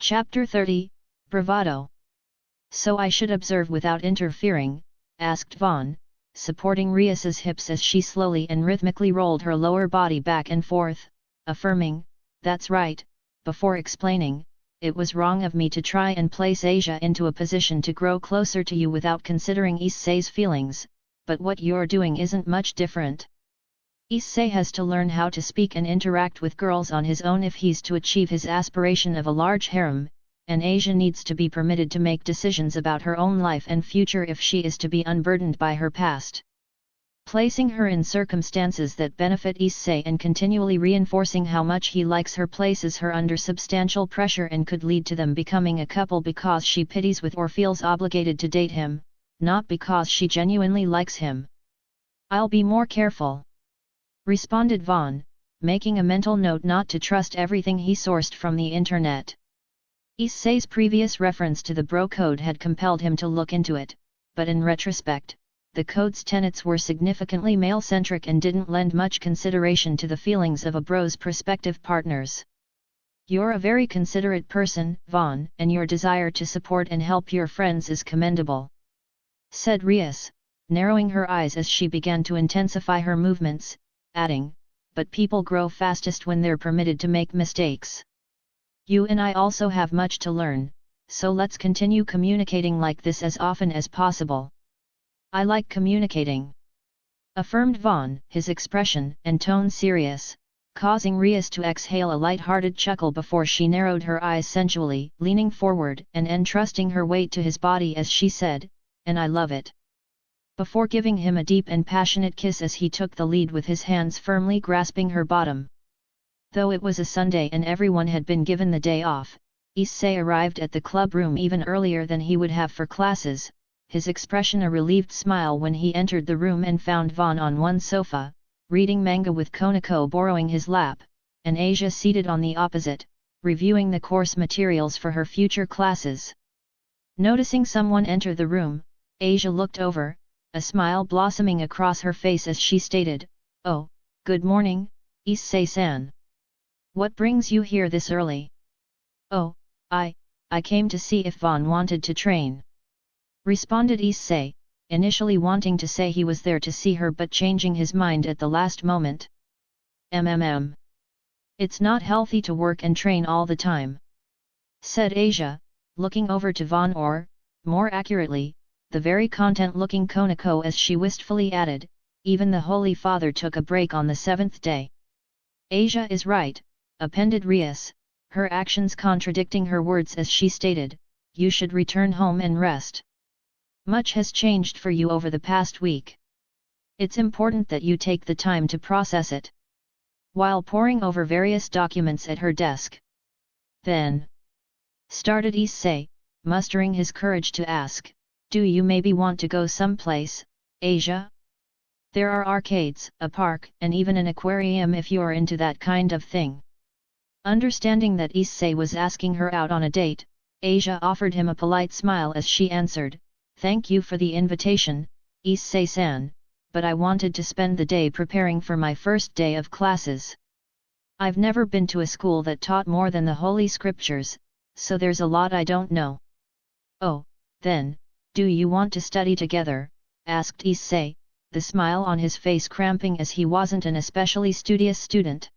Chapter 30, Bravado. So I should observe without interfering? Asked Vaughn, supporting Rias's hips as she slowly and rhythmically rolled her lower body back and forth, affirming, "That's right," before explaining, "It was wrong of me to try and place Asia into a position to grow closer to you without considering Issei's feelings, but what you're doing isn't much different. Issei has to learn how to speak and interact with girls on his own if he's to achieve his aspiration of a large harem, and Asia needs to be permitted to make decisions about her own life and future if she is to be unburdened by her past. Placing her in circumstances that benefit Issei and continually reinforcing how much he likes her places her under substantial pressure and could lead to them becoming a couple because she pities with or feels obligated to date him, not because she genuinely likes him." "I'll be more careful," responded Vaughn, making a mental note not to trust everything he sourced from the internet. Issei's previous reference to the bro code had compelled him to look into it, but in retrospect, the code's tenets were significantly male-centric and didn't lend much consideration to the feelings of a bro's prospective partners. "You're a very considerate person, Vaughn, and your desire to support and help your friends is commendable," said Rias, narrowing her eyes as she began to intensify her movements, adding, "But people grow fastest when they're permitted to make mistakes. You and I also have much to learn, so let's continue communicating like this as often as possible." "I like communicating," affirmed Vaughn, his expression and tone serious, causing Rias to exhale a light-hearted chuckle before she narrowed her eyes sensually, leaning forward and entrusting her weight to his body as she said, "And I love it," before giving him a deep and passionate kiss as he took the lead with his hands firmly grasping her bottom. Though it was a Sunday and everyone had been given the day off, Issei arrived at the club room even earlier than he would have for classes, his expression a relieved smile when he entered the room and found Vaughn on one sofa, reading manga with Konako borrowing his lap, and Asia seated on the opposite, reviewing the course materials for her future classes. Noticing someone enter the room, Asia looked over, a smile blossoming across her face as she stated, "Oh, good morning, Issei-san. What brings you here this early?" "Oh, I came to see if Vaughn wanted to train," responded Issei, initially wanting to say he was there to see her but changing his mind at the last moment. It's not healthy to work and train all the time," said Asia, looking over to Vaughn or, more accurately, the very content-looking Konako as she wistfully added, "Even the Holy Father took a break on the seventh day." "Asia is right," appended Rias, her actions contradicting her words as she stated, "You should return home and rest. Much has changed for you over the past week. It's important that you take the time to process it." While poring over various documents at her desk. "Then," started Issei, mustering his courage to ask, "Do you maybe want to go someplace, Asia? There are arcades, a park, and even an aquarium if you're into that kind of thing." Understanding that Issei was asking her out on a date, Asia offered him a polite smile as she answered, "Thank you for the invitation, Issei-san, but I wanted to spend the day preparing for my first day of classes. I've never been to a school that taught more than the Holy Scriptures, so there's a lot I don't know." "Oh, then, do you want to study together?" asked Issei, the smile on his face cramping as he wasn't an especially studious student.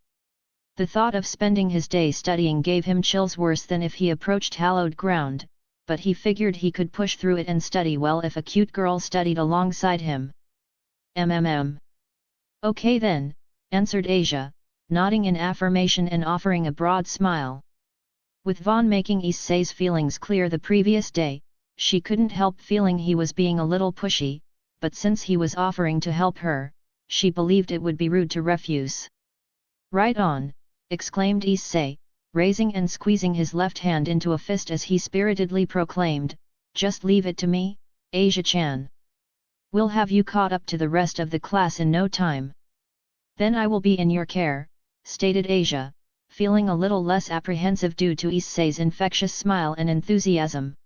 The thought of spending his day studying gave him chills worse than if he approached hallowed ground, but he figured he could push through it and study well if a cute girl studied alongside him. "Okay then," answered Asia, nodding in affirmation and offering a broad smile. With Vaughn making Issei's feelings clear the previous day, she couldn't help feeling he was being a little pushy, but since he was offering to help her, she believed it would be rude to refuse. "Right on," exclaimed Issei, raising and squeezing his left hand into a fist as he spiritedly proclaimed, "Just leave it to me, Asia-chan. We'll have you caught up to the rest of the class in no time." "Then I will be in your care," stated Asia, feeling a little less apprehensive due to Issei's infectious smile and enthusiasm.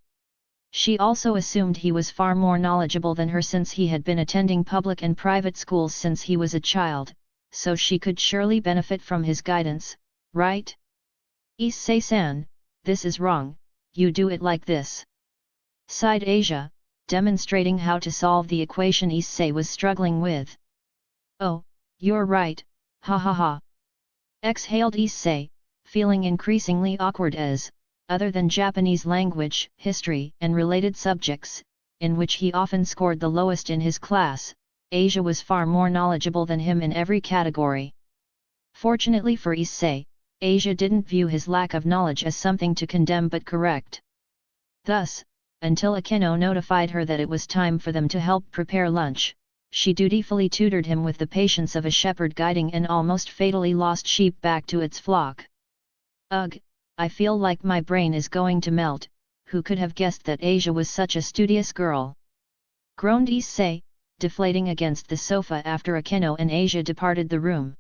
She also assumed he was far more knowledgeable than her since he had been attending public and private schools since he was a child, so she could surely benefit from his guidance, right? "Issei-san, this is wrong, you do it like this. Sighed Asia, demonstrating how to solve the equation Issei was struggling with. Oh, you're right, ha ha ha. Exhaled Issei, feeling increasingly awkward as, other than Japanese language, history, and related subjects, in which he often scored the lowest in his class, Asia was far more knowledgeable than him in every category. Fortunately for Issei, Asia didn't view his lack of knowledge as something to condemn but correct. Thus, until Akeno notified her that it was time for them to help prepare lunch, she dutifully tutored him with the patience of a shepherd guiding an almost fatally lost sheep back to its flock. Ugh, I feel like my brain is going to melt, who could have guessed that Asia was such a studious girl? Groaned Issei, deflating against the sofa after Akeno and Asia departed the room.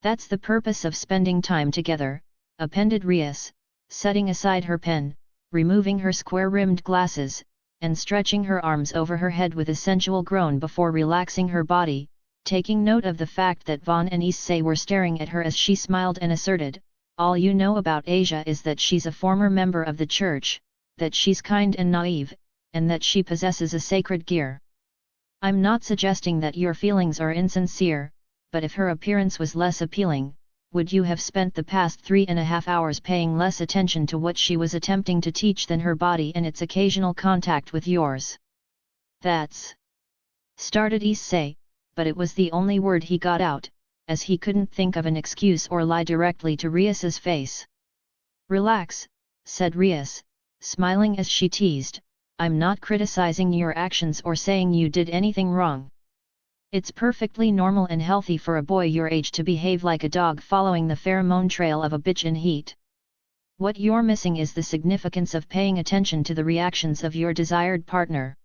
That's the purpose of spending time together, appended Rias, setting aside her pen, removing her square-rimmed glasses, and stretching her arms over her head with a sensual groan before relaxing her body, taking note of the fact that Vaughn and Issei were staring at her as she smiled and asserted, all you know about Asia is that she's a former member of the church, that she's kind and naive, and that she possesses a sacred gear. I'm not suggesting that your feelings are insincere, but if her appearance was less appealing, would you have spent the past 3.5 hours paying less attention to what she was attempting to teach than her body and its occasional contact with yours? That's... started Issei, but it was the only word he got out, as he couldn't think of an excuse or lie directly to Rias's face. Relax, said Rias, smiling as she teased, I'm not criticizing your actions or saying you did anything wrong. It's perfectly normal and healthy for a boy your age to behave like a dog following the pheromone trail of a bitch in heat. What you're missing is the significance of paying attention to the reactions of your desired partner.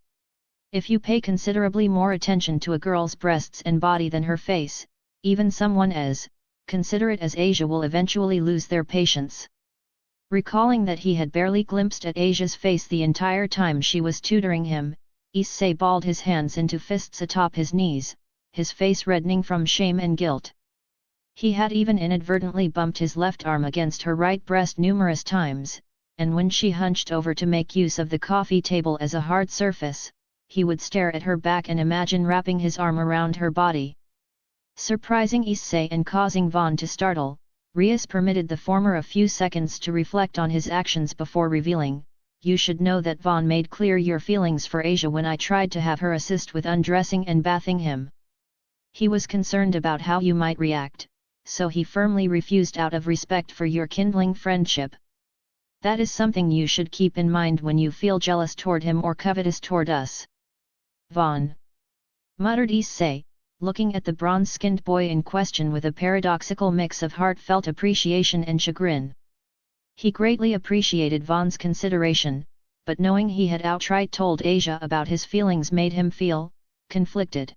If you pay considerably more attention to a girl's breasts and body than her face, even someone as considerate as Asia will eventually lose their patience. Recalling that he had barely glimpsed at Asia's face the entire time she was tutoring him, Issei balled his hands into fists atop his knees, his face reddening from shame and guilt. He had even inadvertently bumped his left arm against her right breast numerous times, and when she hunched over to make use of the coffee table as a hard surface, he would stare at her back and imagine wrapping his arm around her body. Surprising Issei and causing Vaughn to startle, Rias permitted the former a few seconds to reflect on his actions before revealing, you should know that Vaughn made clear your feelings for Asia when I tried to have her assist with undressing and bathing him. He was concerned about how you might react, so he firmly refused out of respect for your kindling friendship. That is something you should keep in mind when you feel jealous toward him or covetous toward us. Vaughn, muttered Issei, looking at the bronze-skinned boy in question with a paradoxical mix of heartfelt appreciation and chagrin. He greatly appreciated Vaughn's consideration, but knowing he had outright told Asia about his feelings made him feel conflicted.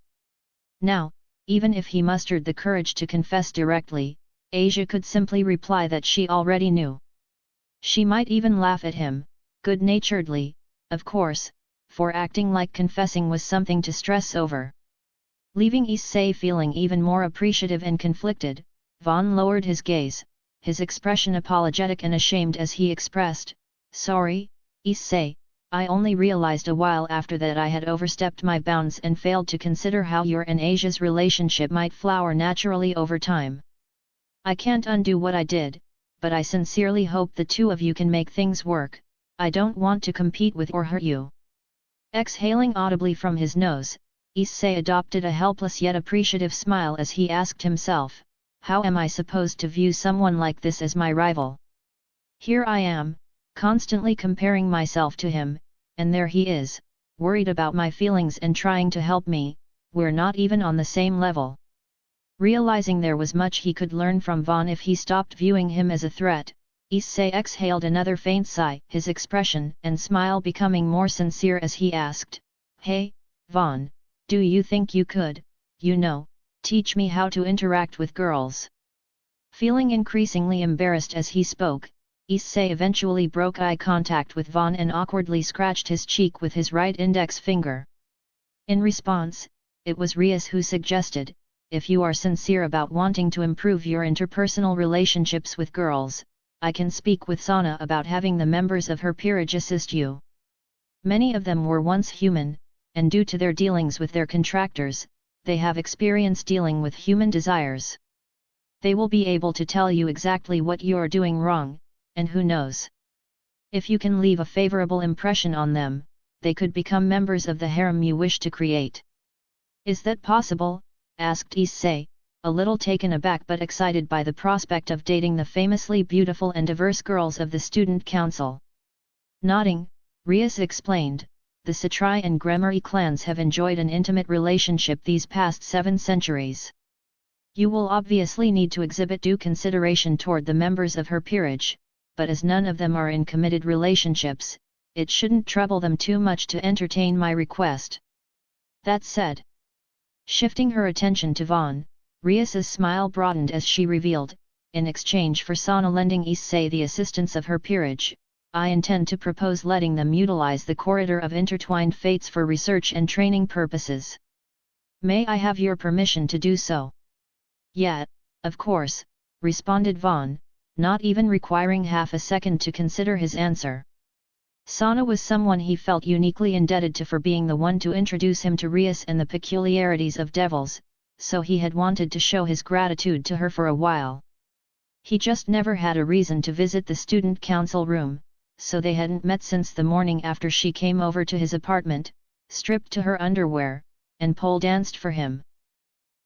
Now, even if he mustered the courage to confess directly, Asia could simply reply that she already knew. She might even laugh at him, good-naturedly, of course, for acting like confessing was something to stress over. Leaving Issei feeling even more appreciative and conflicted, Vaughn lowered his gaze, his expression apologetic and ashamed as he expressed, sorry, Issei, I only realized a while after that I had overstepped my bounds and failed to consider how your and Asia's relationship might flower naturally over time. I can't undo what I did, but I sincerely hope the two of you can make things work. I don't want to compete with or hurt you. Exhaling audibly from his nose, Issei adopted a helpless yet appreciative smile as he asked himself, how am I supposed to view someone like this as my rival? Here I am, constantly comparing myself to him, and there he is, worried about my feelings and trying to help me, we're not even on the same level. Realizing there was much he could learn from Vaughn if he stopped viewing him as a threat, Issei exhaled another faint sigh, his expression and smile becoming more sincere as he asked, hey, Vaughn, do you think you could, teach me how to interact with girls? Feeling increasingly embarrassed as he spoke, Issei eventually broke eye contact with Vaughn and awkwardly scratched his cheek with his right index finger. In response, it was Rias who suggested, if you are sincere about wanting to improve your interpersonal relationships with girls, I can speak with Sana about having the members of her peerage assist you. Many of them were once human, and due to their dealings with their contractors, they have experience dealing with human desires. They will be able to tell you exactly what you are doing wrong, and who knows. If you can leave a favorable impression on them, they could become members of the harem you wish to create. Is that possible? Asked Issei, a little taken aback but excited by the prospect of dating the famously beautiful and diverse girls of the student council. Nodding, Rias explained, the Satrai and Gremari clans have enjoyed an intimate relationship these past 7 centuries. You will obviously need to exhibit due consideration toward the members of her peerage, but as none of them are in committed relationships, it shouldn't trouble them too much to entertain my request. That said, shifting her attention to Vaughn, Rias's smile broadened as she revealed, in exchange for Sana lending Issei the assistance of her peerage, I intend to propose letting them utilize the corridor of intertwined fates for research and training purposes. May I have your permission to do so? Yeah, of course, responded Vaughn, not even requiring half a second to consider his answer. Sana was someone he felt uniquely indebted to for being the one to introduce him to Rias and the peculiarities of devils, so he had wanted to show his gratitude to her for a while. He just never had a reason to visit the student council room, so they hadn't met since the morning after she came over to his apartment, stripped to her underwear, and pole danced for him.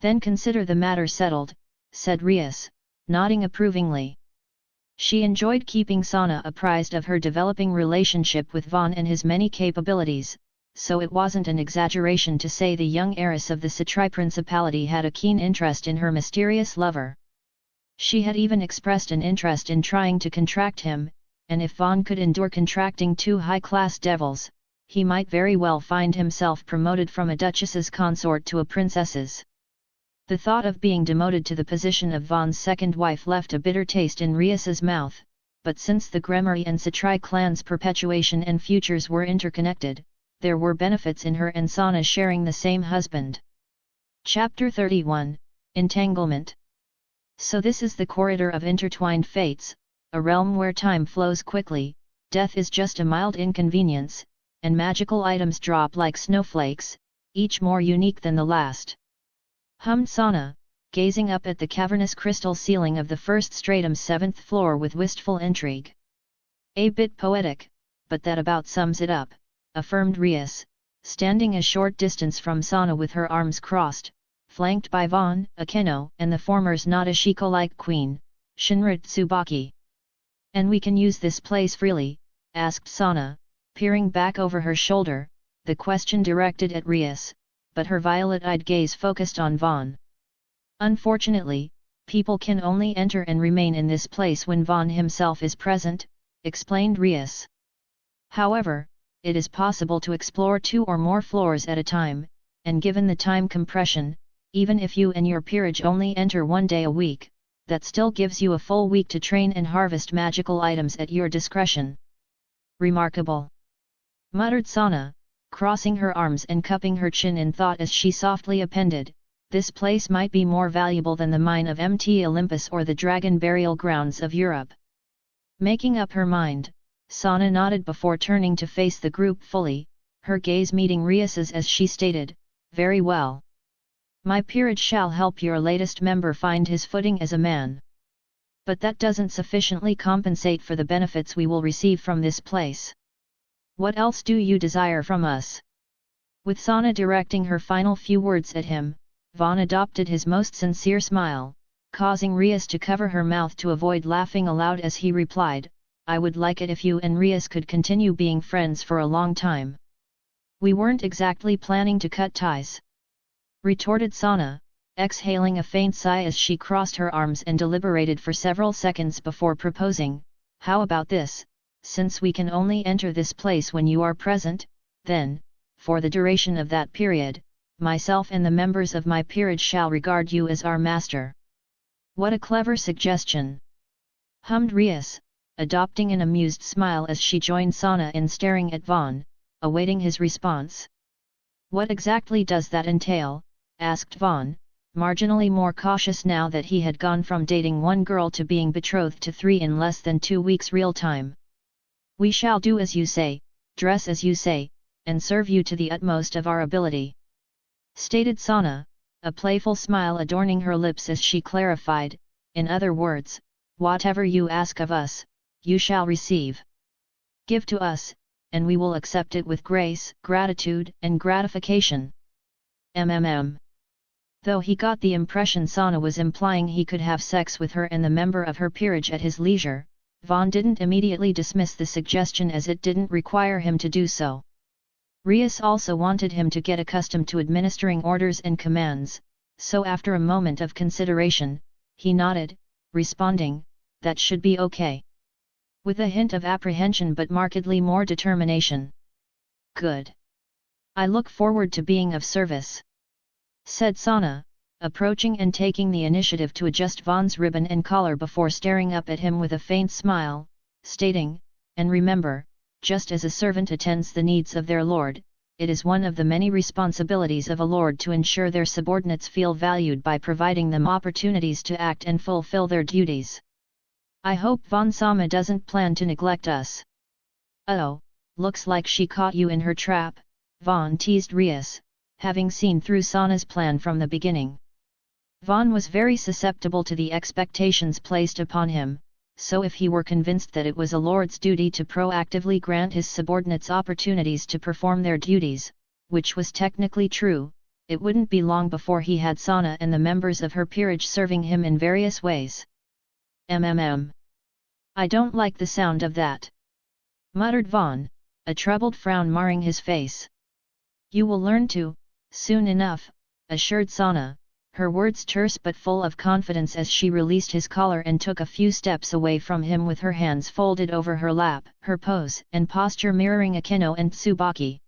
Then consider the matter settled, said Rias, nodding approvingly. She enjoyed keeping Sana apprised of her developing relationship with Vaughn and his many capabilities, so it wasn't an exaggeration to say the young heiress of the Satrai Principality had a keen interest in her mysterious lover. She had even expressed an interest in trying to contract him, and if Vaughn could endure contracting 2 high-class devils, he might very well find himself promoted from a duchess's consort to a princess's. The thought of being demoted to the position of Vaughn's second wife left a bitter taste in Rias's mouth, but since the Gremari and Satrai clans' perpetuation and futures were interconnected, there were benefits in her and Sana sharing the same husband. Chapter 31, Entanglement. So this is the corridor of intertwined fates, a realm where time flows quickly, death is just a mild inconvenience, and magical items drop like snowflakes, each more unique than the last. Hummed Sana, gazing up at the cavernous crystal ceiling of the first stratum's 7th floor with wistful intrigue. A bit poetic, but that about sums it up, affirmed Rias, standing a short distance from Sana with her arms crossed, flanked by Vaughn, Akeno, and the former's Nadeshiko-like queen, Shinra Tsubaki. And we can use this place freely? Asked Sana, peering back over her shoulder, the question directed at Rias, but her violet-eyed gaze focused on Vaughn. Unfortunately, people can only enter and remain in this place when Vaughn himself is present, explained Rias. However, it is possible to explore 2 or more floors at a time, and given the time compression, even if you and your peerage only enter 1 day a week, that still gives you a full week to train and harvest magical items at your discretion. Remarkable! Muttered Sana, crossing her arms and cupping her chin in thought as she softly appended, this place might be more valuable than the mine of Mt Olympus or the dragon burial grounds of Europe. Making up her mind, Sana nodded before turning to face the group fully, her gaze meeting Rias's as she stated, very well. My peerage shall help your latest member find his footing as a man. But that doesn't sufficiently compensate for the benefits we will receive from this place. What else do you desire from us? With Sana directing her final few words at him, Vaughn adopted his most sincere smile, causing Rias to cover her mouth to avoid laughing aloud as he replied, I would like it if you and Rias could continue being friends for a long time. We weren't exactly planning to cut ties. Retorted Sana, exhaling a faint sigh as she crossed her arms and deliberated for several seconds before proposing, how about this? Since we can only enter this place when you are present, then, for the duration of that period, myself and the members of my peerage shall regard you as our master. What a clever suggestion! Hummed Rias, adopting an amused smile as she joined Sana in staring at Vaughn, awaiting his response. What exactly does that entail? Asked Vaughn, marginally more cautious now that he had gone from dating one girl to being betrothed to 3 in less than 2 weeks real time. "We shall do as you say, dress as you say, and serve you to the utmost of our ability," stated Sana, a playful smile adorning her lips as she clarified, "in other words, whatever you ask of us, you shall receive. Give to us, and we will accept it with grace, gratitude, and gratification." Though he got the impression Sana was implying he could have sex with her and the member of her peerage at his leisure, Vaughn didn't immediately dismiss the suggestion as it didn't require him to do so. Rias also wanted him to get accustomed to administering orders and commands, so after a moment of consideration, he nodded, responding, "That should be okay," with a hint of apprehension but markedly more determination. "Good. I look forward to being of service," said Sana, approaching and taking the initiative to adjust Vaughn's ribbon and collar before staring up at him with a faint smile, stating, "And remember, just as a servant attends the needs of their lord, it is one of the many responsibilities of a lord to ensure their subordinates feel valued by providing them opportunities to act and fulfill their duties. I hope Vaughn Sama doesn't plan to neglect us." "Oh, looks like she caught you in her trap," Vaughn teased Rias, having seen through Sana's plan from the beginning. Vaughn was very susceptible to the expectations placed upon him, so if he were convinced that it was a lord's duty to proactively grant his subordinates opportunities to perform their duties, which was technically true, it wouldn't be long before he had Sana and the members of her peerage serving him in various ways. "I don't like the sound of that," muttered Vaughn, a troubled frown marring his face. "You will learn to, soon enough," assured Sana, her words terse but full of confidence as she released his collar and took a few steps away from him with her hands folded over her lap, her pose and posture mirroring Akeno and Tsubaki.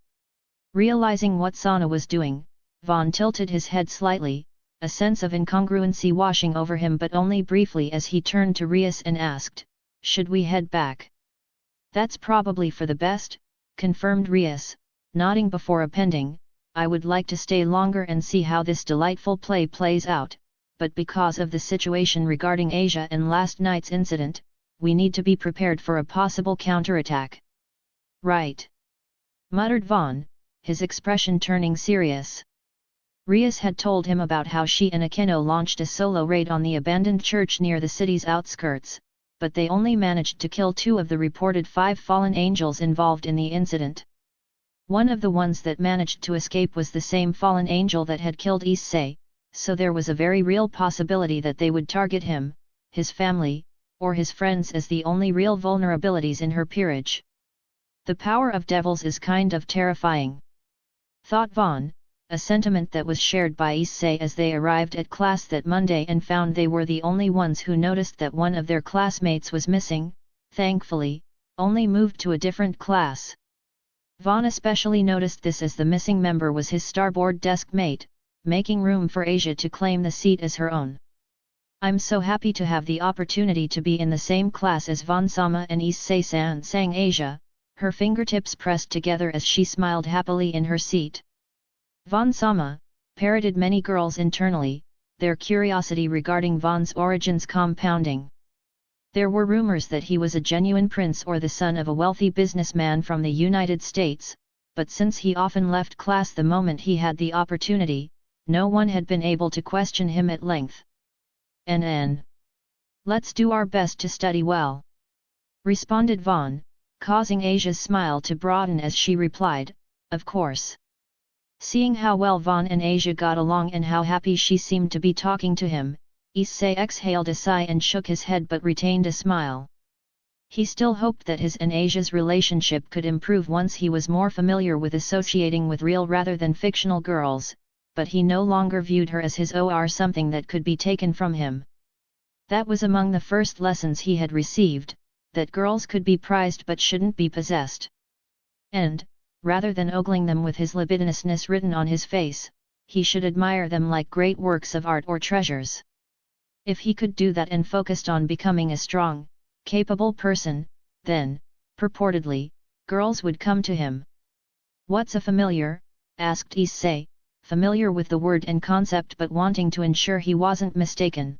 Realizing what Sana was doing, Vaughn tilted his head slightly, a sense of incongruency washing over him but only briefly as he turned to Rias and asked, "Should we head back?" "That's probably for the best," confirmed Rias, nodding before appending, "I would like to stay longer and see how this delightful play plays out, but because of the situation regarding Asia and last night's incident, we need to be prepared for a possible counterattack." "Right," muttered Vaughn, his expression turning serious. Rias had told him about how she and Akeno launched a solo raid on the abandoned church near the city's outskirts, but they only managed to kill 2 of the reported 5 fallen angels involved in the incident. One of the ones that managed to escape was the same fallen angel that had killed Issei, so there was a very real possibility that they would target him, his family, or his friends as the only real vulnerabilities in her peerage. "The power of devils is kind of terrifying," thought Vaughn, a sentiment that was shared by Issei as they arrived at class that Monday and found they were the only ones who noticed that one of their classmates was missing, thankfully, only moved to a different class. Vaughn especially noticed this as the missing member was his starboard desk mate, making room for Asia to claim the seat as her own. "I'm so happy to have the opportunity to be in the same class as Vaughn Sama and Issei-san," sang Asia, her fingertips pressed together as she smiled happily in her seat. "Vaughn Sama," parroted many girls internally, their curiosity regarding Vaughn's origins compounding. There were rumors that he was a genuine prince or the son of a wealthy businessman from the United States, but since he often left class the moment he had the opportunity, no one had been able to question him at length. Let's do our best to study well," responded Vaughn, causing Asia's smile to broaden as she replied, "Of course." Seeing how well Vaughn and Asia got along and how happy she seemed to be talking to him, Issei exhaled a sigh and shook his head but retained a smile. He still hoped that his and Asia's relationship could improve once he was more familiar with associating with real rather than fictional girls, but he no longer viewed her as his or something that could be taken from him. That was among the first lessons he had received, that girls could be prized but shouldn't be possessed. And, rather than ogling them with his libidinousness written on his face, he should admire them like great works of art or treasures. If he could do that and focused on becoming a strong, capable person, then, purportedly, girls would come to him. "What's a familiar?" asked Issei, familiar with the word and concept but wanting to ensure he wasn't mistaken.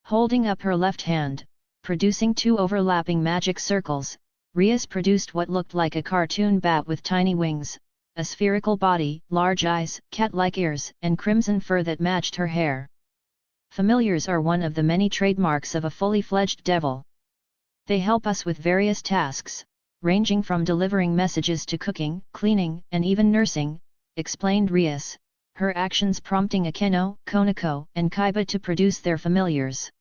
Holding up her left hand, producing 2 overlapping magic circles, Rias produced what looked like a cartoon bat with tiny wings, a spherical body, large eyes, cat-like ears, and crimson fur that matched her hair. Familiars are one of the many trademarks of a fully fledged devil. They help us with various tasks, ranging from delivering messages to cooking, cleaning, and even nursing, explained Rias, her actions prompting Akeno, Konako, and Kaiba to produce their familiars.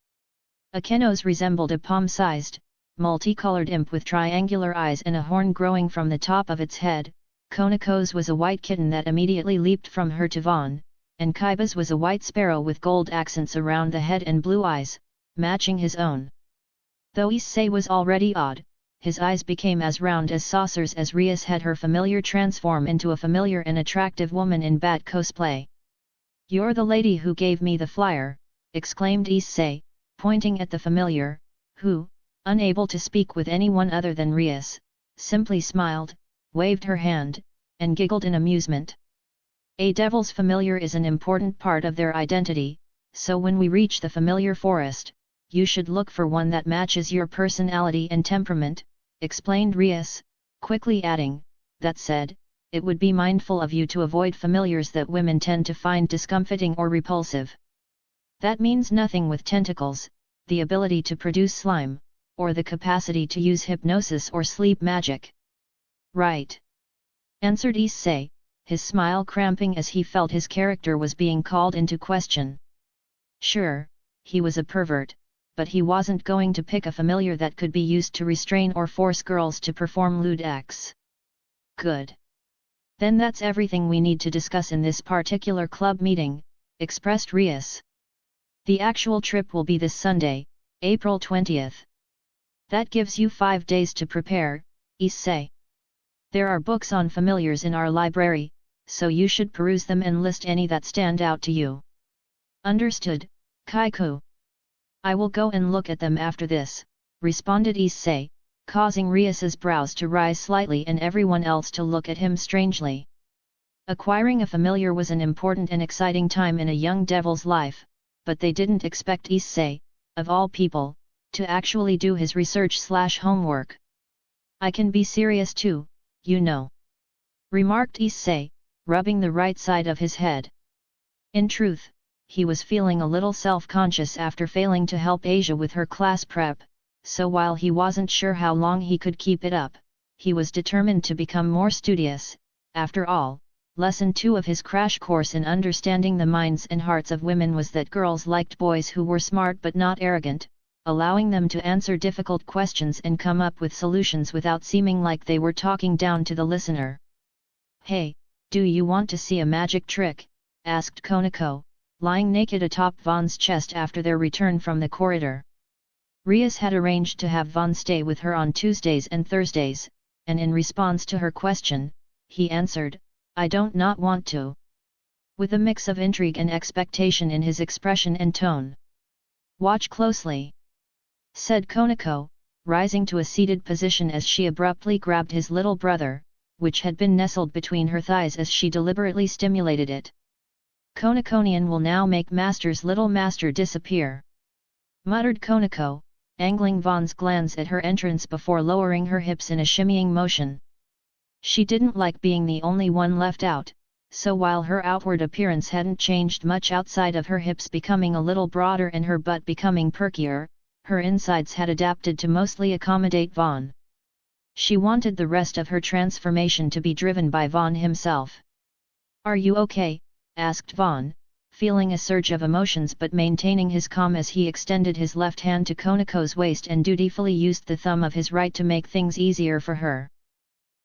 Akeno's resembled a palm-sized, multicolored imp with triangular eyes and a horn growing from the top of its head. Konako's was a white kitten that immediately leaped from her to Vaughn, and Kaiba's was a white sparrow with gold accents around the head and blue eyes, matching his own. Though Issei was already odd, his eyes became as round as saucers as Rias had her familiar transform into a familiar and attractive woman in bat cosplay. "You're the lady who gave me the flyer," exclaimed Issei, pointing at the familiar, who, unable to speak with anyone other than Rias, simply smiled, waved her hand, and giggled in amusement. A devil's familiar is an important part of their identity, so when we reach the familiar forest, you should look for one that matches your personality and temperament, explained Rias, quickly adding, "That said, it would be mindful of you to avoid familiars that women tend to find discomfiting or repulsive. That means nothing with tentacles, the ability to produce slime, or the capacity to use hypnosis or sleep magic." "Right," answered Issei, his smile cramping as he felt his character was being called into question. Sure, he was a pervert, but he wasn't going to pick a familiar that could be used to restrain or force girls to perform lewd acts. "Good. Then that's everything we need to discuss in this particular club meeting," expressed Rias. "The actual trip will be this Sunday, April 20th. That gives you 5 days to prepare," Issei. "There are books on familiars in our library, so you should peruse them and list any that stand out to you." "Understood, Kaiku. I will go and look at them after this," responded Issei, causing Rias's brows to rise slightly and everyone else to look at him strangely. Acquiring a familiar was an important and exciting time in a young devil's life, but they didn't expect Issei, of all people, to actually do his research/homework. "I can be serious too, you know," remarked Issei, rubbing the right side of his head. In truth, he was feeling a little self-conscious after failing to help Asia with her class prep, so while he wasn't sure how long he could keep it up, he was determined to become more studious. After all, Lesson 2 of his crash course in understanding the minds and hearts of women was that girls liked boys who were smart but not arrogant, allowing them to answer difficult questions and come up with solutions without seeming like they were talking down to the listener. "Hey, do you want to see a magic trick?" asked Konako, lying naked atop Vaughn's chest after their return from the corridor. Rias had arranged to have Vaughn stay with her on Tuesdays and Thursdays, and in response to her question, he answered, "I don't not want to," with a mix of intrigue and expectation in his expression and tone. "Watch closely," said Konako, rising to a seated position as she abruptly grabbed his little brother, which had been nestled between her thighs as she deliberately stimulated it. "Konakonian will now make Master's little master disappear," muttered Konako, angling Vaughn's glance at her entrance before lowering her hips in a shimmying motion. She didn't like being the only one left out, so while her outward appearance hadn't changed much outside of her hips becoming a little broader and her butt becoming perkier, her insides had adapted to mostly accommodate Vaughn. She wanted the rest of her transformation to be driven by Vaughn himself. "Are you okay?" asked Vaughn, feeling a surge of emotions but maintaining his calm as he extended his left hand to Konako's waist and dutifully used the thumb of his right to make things easier for her.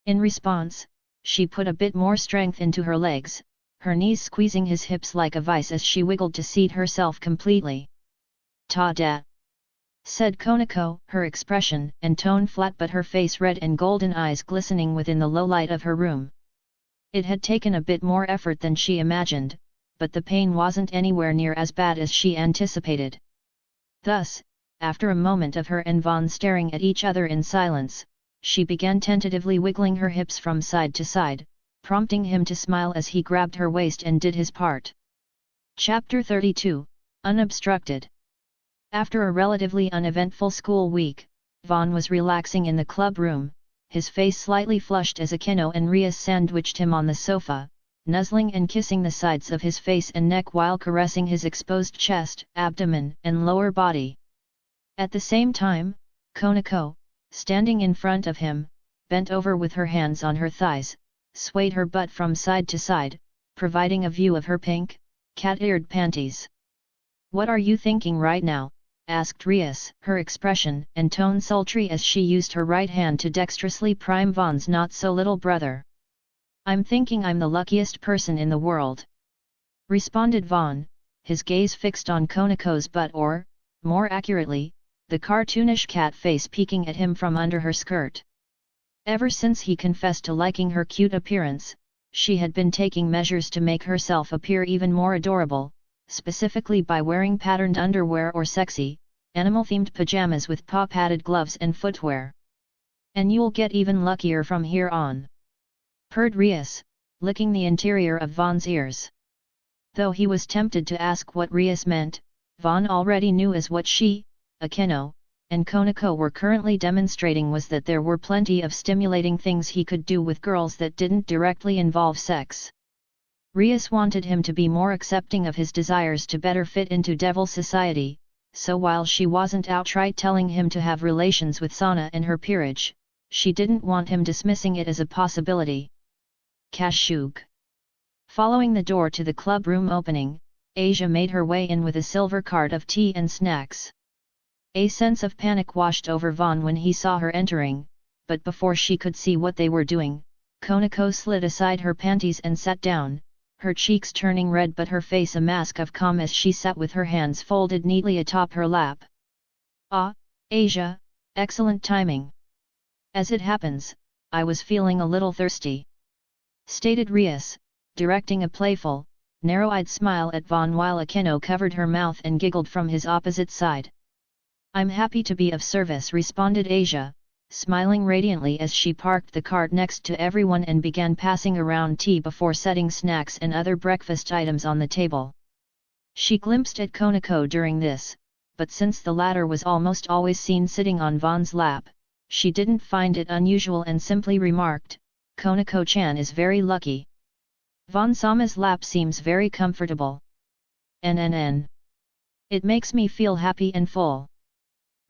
In response, she put a bit more strength into her legs, her knees squeezing his hips like a vice as she wiggled to seat herself completely. "Ta-da!" said Konako, her expression and tone flat but her face red and golden eyes glistening within the low light of her room. It had taken a bit more effort than she imagined, but the pain wasn't anywhere near as bad as she anticipated. Thus, after a moment of her and Vaughn staring at each other in silence, she began tentatively wiggling her hips from side to side, prompting him to smile as he grabbed her waist and did his part. Chapter 32, Unobstructed. After a relatively uneventful school week, Vaughn was relaxing in the club room, his face slightly flushed as Akeno and Rias sandwiched him on the sofa, nuzzling and kissing the sides of his face and neck while caressing his exposed chest, abdomen, and lower body. At the same time, Konako, standing in front of him, bent over with her hands on her thighs, swayed her butt from side to side, providing a view of her pink, cat-eared panties. "What are you thinking right now?" asked Rias, her expression and tone sultry as she used her right hand to dexterously prime Vaughn's not-so-little brother. "I'm thinking I'm the luckiest person in the world," responded Vaughn, his gaze fixed on Konako's butt or, more accurately, the cartoonish cat face peeking at him from under her skirt. Ever since he confessed to liking her cute appearance, she had been taking measures to make herself appear even more adorable, specifically by wearing patterned underwear or sexy, animal-themed pajamas with paw-padded gloves and footwear. "And you'll get even luckier from here on," purred Rias, licking the interior of Vaughn's ears. Though he was tempted to ask what Rias meant, Vaughn already knew as what she, Akeno, and Konako were currently demonstrating was that there were plenty of stimulating things he could do with girls that didn't directly involve sex. Rias wanted him to be more accepting of his desires to better fit into devil society, so while she wasn't outright telling him to have relations with Sana and her peerage, she didn't want him dismissing it as a possibility. Kashug. Following the door to the club room opening, Asia made her way in with a silver cart of tea and snacks. A sense of panic washed over Vaughn when he saw her entering, but before she could see what they were doing, Konako slid aside her panties and sat down, her cheeks turning red but her face a mask of calm as she sat with her hands folded neatly atop her lap. "Ah, Asia, excellent timing. As it happens, I was feeling a little thirsty," stated Rias, directing a playful, narrow-eyed smile at Vaughn while Akeno covered her mouth and giggled from his opposite side. "I'm happy to be of service," responded Asia, smiling radiantly as she parked the cart next to everyone and began passing around tea before setting snacks and other breakfast items on the table. She glimpsed at Konako during this, but since the latter was almost always seen sitting on Vaughn's lap, she didn't find it unusual and simply remarked, "Konako-chan is very lucky. Vaughn-sama's lap seems very comfortable. NNN. It makes me feel happy and full,"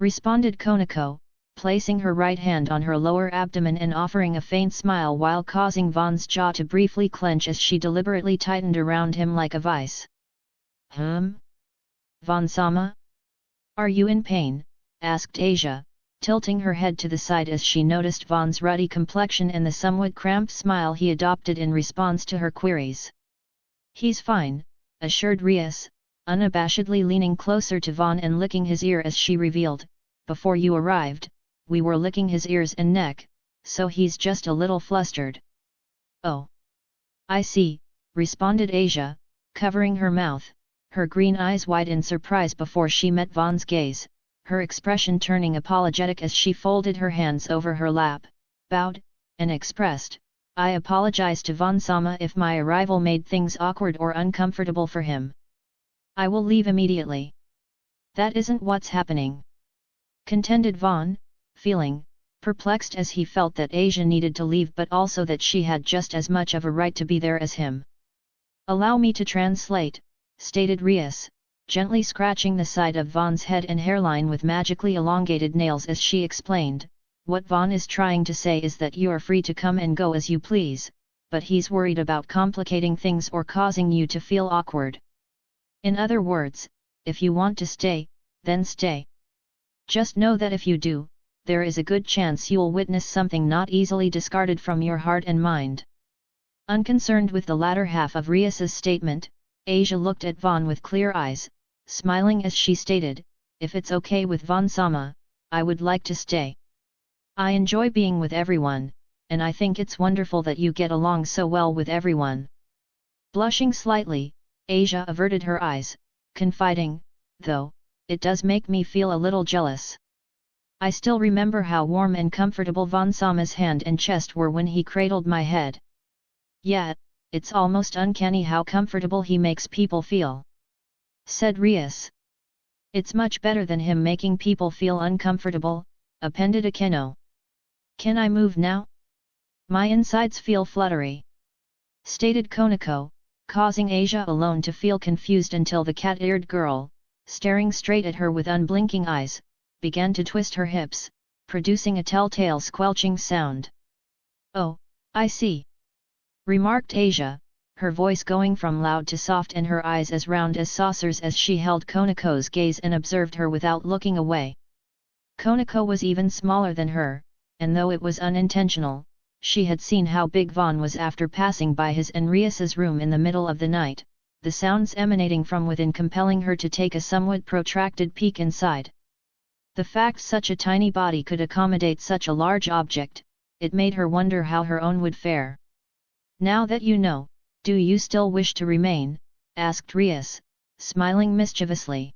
responded Konako, placing her right hand on her lower abdomen and offering a faint smile while causing Vaughn's jaw to briefly clench as she deliberately tightened around him like a vice. Vaughn-sama? Are you in pain?" asked Asia, tilting her head to the side as she noticed Vaughn's ruddy complexion and the somewhat cramped smile he adopted in response to her queries. "He's fine," assured Rias, unabashedly leaning closer to Vaughn and licking his ear as she revealed, "Before you arrived, we were licking his ears and neck, so he's just a little flustered." "Oh. I see," responded Asia, covering her mouth, her green eyes wide in surprise before she met Vaughn's gaze, her expression turning apologetic as she folded her hands over her lap, bowed, and expressed, "I apologize to Vaughn-sama if my arrival made things awkward or uncomfortable for him. I will leave immediately." "That isn't what's happening," contended Vaughn, feeling perplexed as he felt that Asia needed to leave but also that she had just as much of a right to be there as him. "Allow me to translate," stated Rias, gently scratching the side of Vaughn's head and hairline with magically elongated nails as she explained, "What Vaughn is trying to say is that you're free to come and go as you please, but he's worried about complicating things or causing you to feel awkward. In other words, if you want to stay, then stay. Just know that if you do, there is a good chance you'll witness something not easily discarded from your heart and mind." Unconcerned with the latter half of Rias's statement, Asia looked at Vaughn with clear eyes, smiling as she stated, "If it's okay with Vaughn-sama, I would like to stay. I enjoy being with everyone, and I think it's wonderful that you get along so well with everyone." Blushing slightly, Asia averted her eyes, confiding, "Though, it does make me feel a little jealous. I still remember how warm and comfortable Vaughn-sama's hand and chest were when he cradled my head." Yet, it's almost uncanny how comfortable he makes people feel," said Rias. "It's much better than him making people feel uncomfortable," appended Akeno. "Can I move now? My insides feel fluttery," stated Konako, causing Asia alone to feel confused until the cat-eared girl, staring straight at her with unblinking eyes, began to twist her hips, producing a telltale squelching sound. "Oh, I see," remarked Asia, her voice going from loud to soft and her eyes as round as saucers as she held Konako's gaze and observed her without looking away. Konako was even smaller than her, and though it was unintentional, she had seen how big Vaughn was after passing by his and Rias's room in the middle of the night, the sounds emanating from within compelling her to take a somewhat protracted peek inside. The fact such a tiny body could accommodate such a large object, it made her wonder how her own would fare. "Now that you know, do you still wish to remain?" asked Rias, smiling mischievously.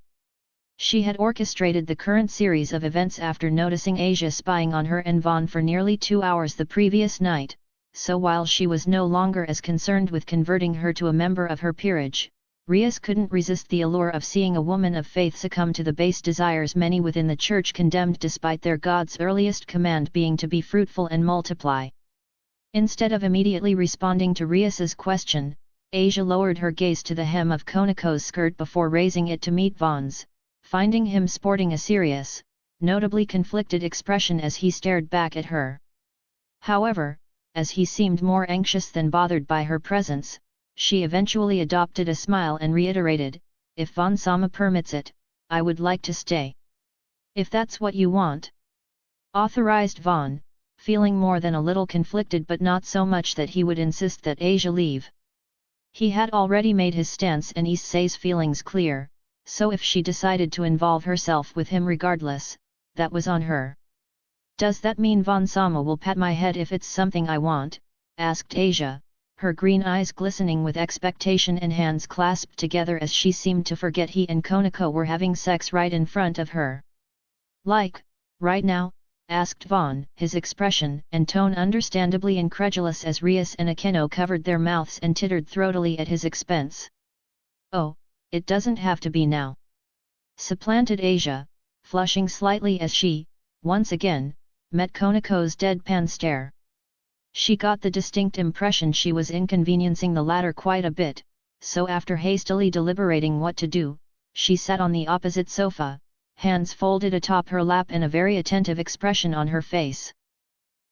She had orchestrated the current series of events after noticing Asia spying on her and Vaughn for nearly 2 hours the previous night, so while she was no longer as concerned with converting her to a member of her peerage, Rias couldn't resist the allure of seeing a woman of faith succumb to the base desires many within the church condemned despite their God's earliest command being to be fruitful and multiply. Instead of immediately responding to Rias's question, Asia lowered her gaze to the hem of Konako's skirt before raising it to meet Vaughn's, finding him sporting a serious, notably conflicted expression as he stared back at her. However, as he seemed more anxious than bothered by her presence, she eventually adopted a smile and reiterated, "If Vaughn-sama permits it, I would like to stay." "If that's what you want," authorized Vaughn, feeling more than a little conflicted but not so much that he would insist that Asia leave. He had already made his stance and Issei's feelings clear, so if she decided to involve herself with him regardless, that was on her. "Does that mean Vaughn-sama will pat my head if it's something I want?" asked Asia, her green eyes glistening with expectation and hands clasped together as she seemed to forget he and Konako were having sex right in front of her. "Like, right now?" asked Vaughn, his expression and tone understandably incredulous as Rias and Akeno covered their mouths and tittered throatily at his expense. "Oh, it doesn't have to be now," supplanted Asia, flushing slightly as she, once again, met Konako's deadpan stare. She got the distinct impression she was inconveniencing the latter quite a bit, so after hastily deliberating what to do, she sat on the opposite sofa, hands folded atop her lap and a very attentive expression on her face.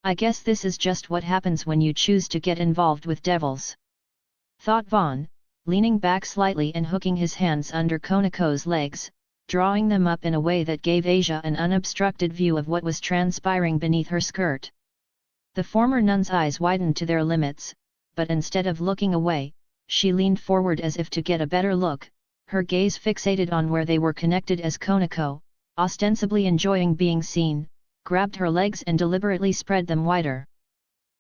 "I guess this is just what happens when you choose to get involved with devils," thought Vaughn, leaning back slightly and hooking his hands under Konako's legs, drawing them up in a way that gave Asia an unobstructed view of what was transpiring beneath her skirt. The former nun's eyes widened to their limits, but instead of looking away, she leaned forward as if to get a better look, her gaze fixated on where they were connected as Konako, ostensibly enjoying being seen, grabbed her legs and deliberately spread them wider.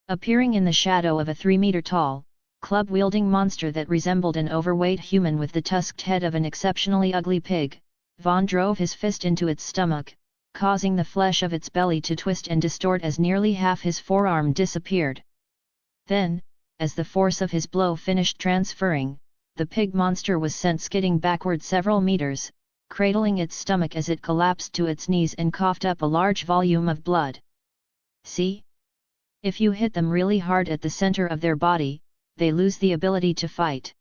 Appearing in the shadow of a 3-meter-tall, club-wielding monster that resembled an overweight human with the tusked head of an exceptionally ugly pig, Vaughn drove his fist into its stomach, causing the flesh of its belly to twist and distort as nearly half his forearm disappeared. Then, as the force of his blow finished transferring, the pig monster was sent skidding backward several meters, cradling its stomach as it collapsed to its knees and coughed up a large volume of blood. "See? If you hit them really hard at the center of their body, they lose the ability to fight,"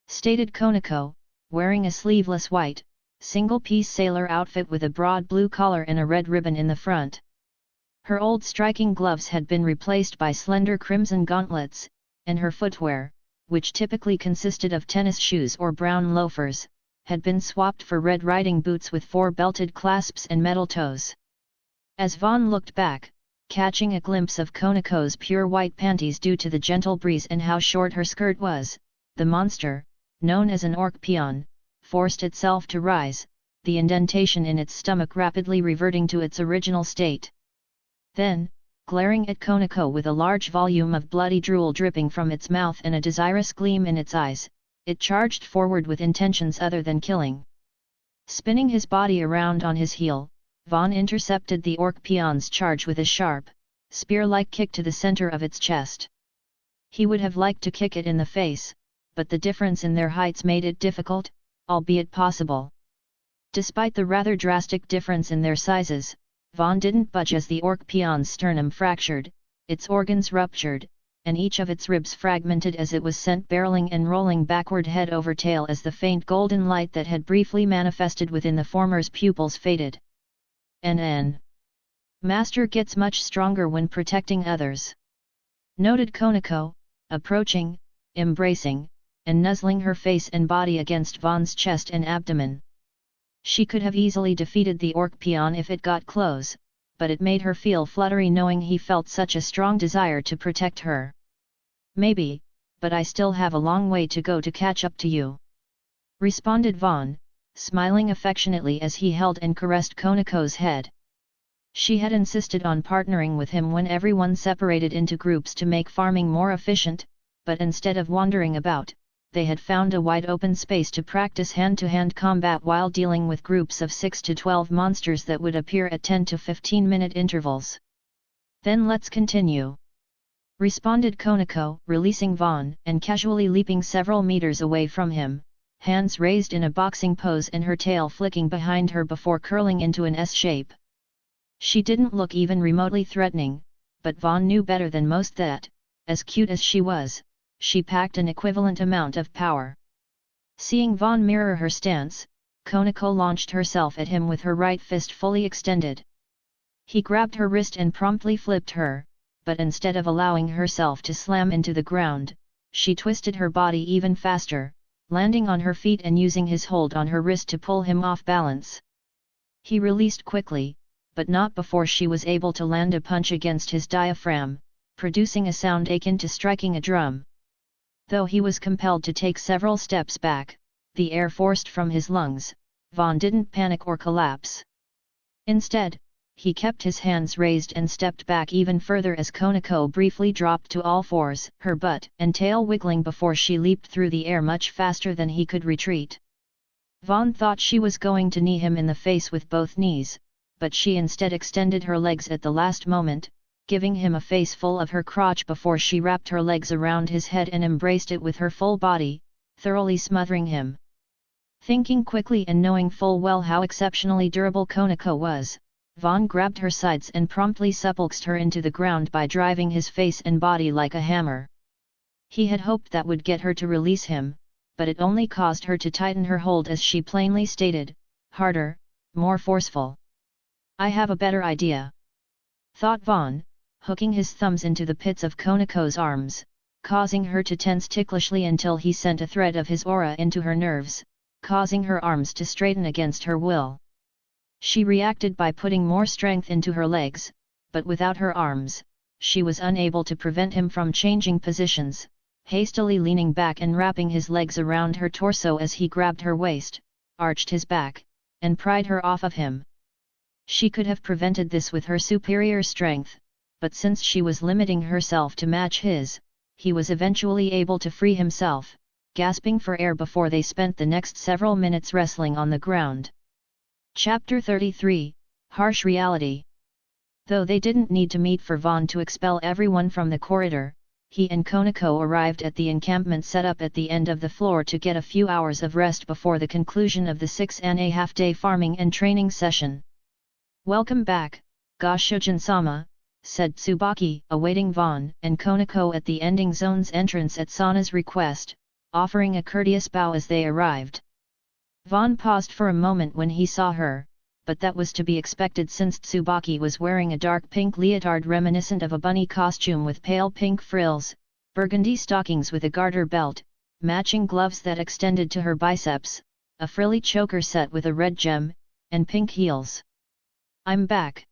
stated Konako, wearing a sleeveless white, single-piece sailor outfit with a broad blue collar and a red ribbon in the front. Her old striking gloves had been replaced by slender crimson gauntlets, and her footwear, which typically consisted of tennis shoes or brown loafers, had been swapped for red riding boots with 4 belted clasps and metal toes. As Vaughn looked back, catching a glimpse of Konako's pure white panties due to the gentle breeze and how short her skirt was, the monster, known as an orc peon, forced itself to rise, the indentation in its stomach rapidly reverting to its original state. Then, glaring at Konako with a large volume of bloody drool dripping from its mouth and a desirous gleam in its eyes, it charged forward with intentions other than killing. Spinning his body around on his heel, Vaughn intercepted the orc peon's charge with a sharp, spear-like kick to the center of its chest. He would have liked to kick it in the face, but the difference in their heights made it difficult, albeit possible. Despite the rather drastic difference in their sizes, Vaughn didn't budge as the orc peon's sternum fractured, its organs ruptured, and each of its ribs fragmented as it was sent barreling and rolling backward head over tail as the faint golden light that had briefly manifested within the former's pupils faded. N. Master gets much stronger when protecting others. Noted Konako, approaching, embracing, and nuzzling her face and body against Vaughn's chest and abdomen. She could have easily defeated the orc peon if it got close, but it made her feel fluttery knowing he felt such a strong desire to protect her. Maybe, but I still have a long way to go to catch up to you, responded Vaughn, smiling affectionately as he held and caressed Konako's head. She had insisted on partnering with him when everyone separated into groups to make farming more efficient, but instead of wandering about, they had found a wide open space to practice hand-to-hand combat while dealing with groups of 6 to 12 monsters that would appear at 10 to 15-minute intervals. Then let's continue, responded Konako, releasing Vaughn and casually leaping several meters away from him, hands raised in a boxing pose and her tail flicking behind her before curling into an S shape. She didn't look even remotely threatening, but Vaughn knew better than most that, as cute as she was, she packed an equivalent amount of power. Seeing Vaughn mirror her stance, Konako launched herself at him with her right fist fully extended. He grabbed her wrist and promptly flipped her, but instead of allowing herself to slam into the ground, she twisted her body even faster, landing on her feet and using his hold on her wrist to pull him off balance. He released quickly, but not before she was able to land a punch against his diaphragm, producing a sound akin to striking a drum. Though he was compelled to take several steps back, the air forced from his lungs, Vaughn didn't panic or collapse. Instead, he kept his hands raised and stepped back even further as Konako briefly dropped to all fours, her butt and tail wiggling before she leaped through the air much faster than he could retreat. Vaughn thought she was going to knee him in the face with both knees, but she instead extended her legs at the last moment, giving him a face full of her crotch before she wrapped her legs around his head and embraced it with her full body, thoroughly smothering him. Thinking quickly and knowing full well how exceptionally durable Konako was, Vaughn grabbed her sides and promptly supplexed her into the ground by driving his face and body like a hammer. He had hoped that would get her to release him, but it only caused her to tighten her hold as she plainly stated, harder, more forceful. I have a better idea, thought Vaughn, hooking his thumbs into the pits of Konako's arms, causing her to tense ticklishly until he sent a thread of his aura into her nerves, causing her arms to straighten against her will. She reacted by putting more strength into her legs, but without her arms, she was unable to prevent him from changing positions, hastily leaning back and wrapping his legs around her torso as he grabbed her waist, arched his back, and pried her off of him. She could have prevented this with her superior strength, but since she was limiting herself to match his, he was eventually able to free himself, gasping for air before they spent the next several minutes wrestling on the ground. Chapter 33, Harsh Reality. Though they didn't need to meet for Vaughn to expel everyone from the corridor, he and Konako arrived at the encampment set up at the end of the floor to get a few hours of rest before the conclusion of the 6.5-day farming and training session. Welcome back, Goshujin-sama, said Tsubaki, awaiting Vaughn and Konako at the ending zone's entrance at Sana's request, offering a courteous bow as they arrived. Vaughn paused for a moment when he saw her, but that was to be expected since Tsubaki was wearing a dark pink leotard reminiscent of a bunny costume with pale pink frills, burgundy stockings with a garter belt, matching gloves that extended to her biceps, a frilly choker set with a red gem, and pink heels. I'm back,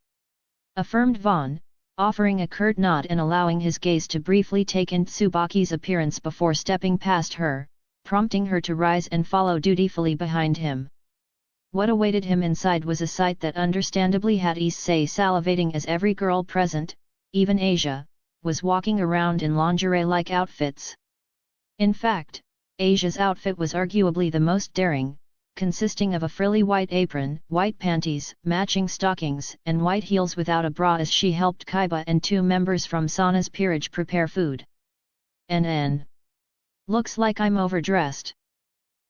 affirmed Vaughn, offering a curt nod and allowing his gaze to briefly take in Tsubaki's appearance before stepping past her, prompting her to rise and follow dutifully behind him. What awaited him inside was a sight that understandably had Issei salivating as every girl present, even Asia, was walking around in lingerie-like outfits. In fact, Asia's outfit was arguably the most daring, consisting of a frilly white apron, white panties, matching stockings, and white heels without a bra as she helped Kaiba and 2 members from Sana's peerage prepare food. Looks like I'm overdressed,"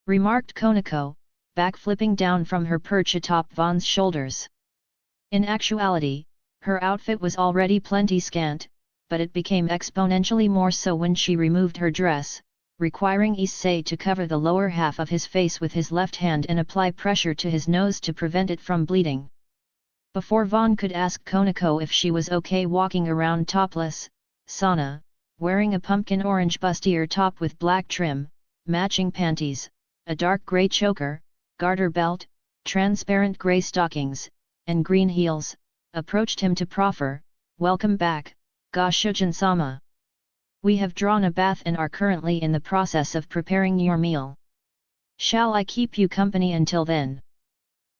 remarked Konako, backflipping down from her perch atop Von's shoulders. In actuality, her outfit was already plenty scant, but it became exponentially more so when she removed her dress, requiring Issei to cover the lower half of his face with his left hand and apply pressure to his nose to prevent it from bleeding. Before Von could ask Konako if she was okay walking around topless, Sana, wearing a pumpkin orange bustier top with black trim, matching panties, a dark grey choker, garter belt, transparent grey stockings, and green heels, approached him to proffer, "Welcome back, Ga Shujin-sama. We have drawn a bath and are currently in the process of preparing your meal. Shall I keep you company until then?"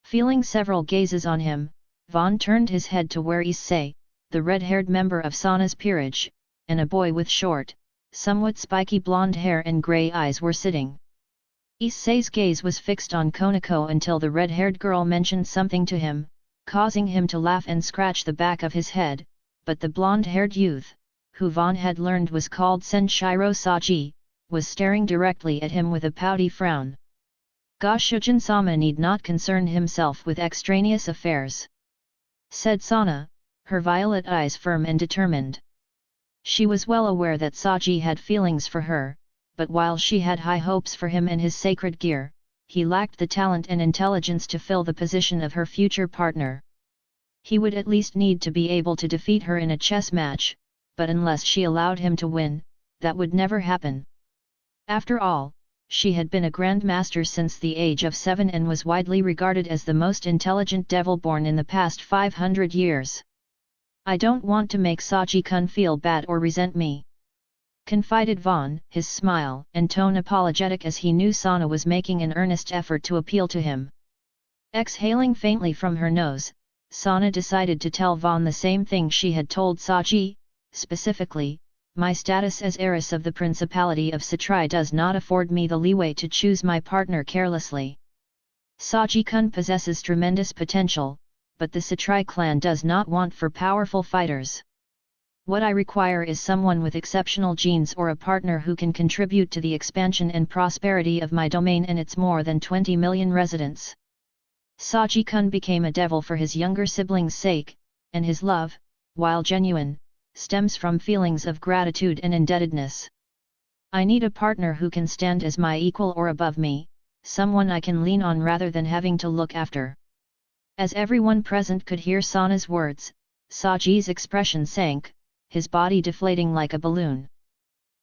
Feeling several gazes on him, Von turned his head to where Issei, the red-haired member of Sana's peerage, and a boy with short, somewhat spiky blonde hair and grey eyes were sitting. Issei's gaze was fixed on Konako until the red-haired girl mentioned something to him, causing him to laugh and scratch the back of his head, but the blonde-haired youth, who Von had learned was called Senshiro Saji, was staring directly at him with a pouty frown. "Ga Shujin-sama need not concern himself with extraneous affairs," said Sana, her violet eyes firm and determined. She was well aware that Saji had feelings for her, but while she had high hopes for him and his sacred gear, he lacked the talent and intelligence to fill the position of her future partner. He would at least need to be able to defeat her in a chess match, but unless she allowed him to win, that would never happen. After all, she had been a grandmaster since the age of 7 and was widely regarded as the most intelligent devil born in the past 500 years. "I don't want to make Saji-kun feel bad or resent me," confided Von, his smile and tone apologetic as he knew Sana was making an earnest effort to appeal to him. Exhaling faintly from her nose, Sana decided to tell Von the same thing she had told Saji, specifically, "My status as heiress of the Principality of Satrai does not afford me the leeway to choose my partner carelessly. Saji-kun possesses tremendous potential, but the Satrai clan does not want for powerful fighters. What I require is someone with exceptional genes or a partner who can contribute to the expansion and prosperity of my domain and its more than 20 million residents." Saji-kun became a devil for his younger sibling's sake, and his love, while genuine, stems from feelings of gratitude and indebtedness. "I need a partner who can stand as my equal or above me, someone I can lean on rather than having to look after." As everyone present could hear Sana's words, Saji's expression sank, his body deflating like a balloon.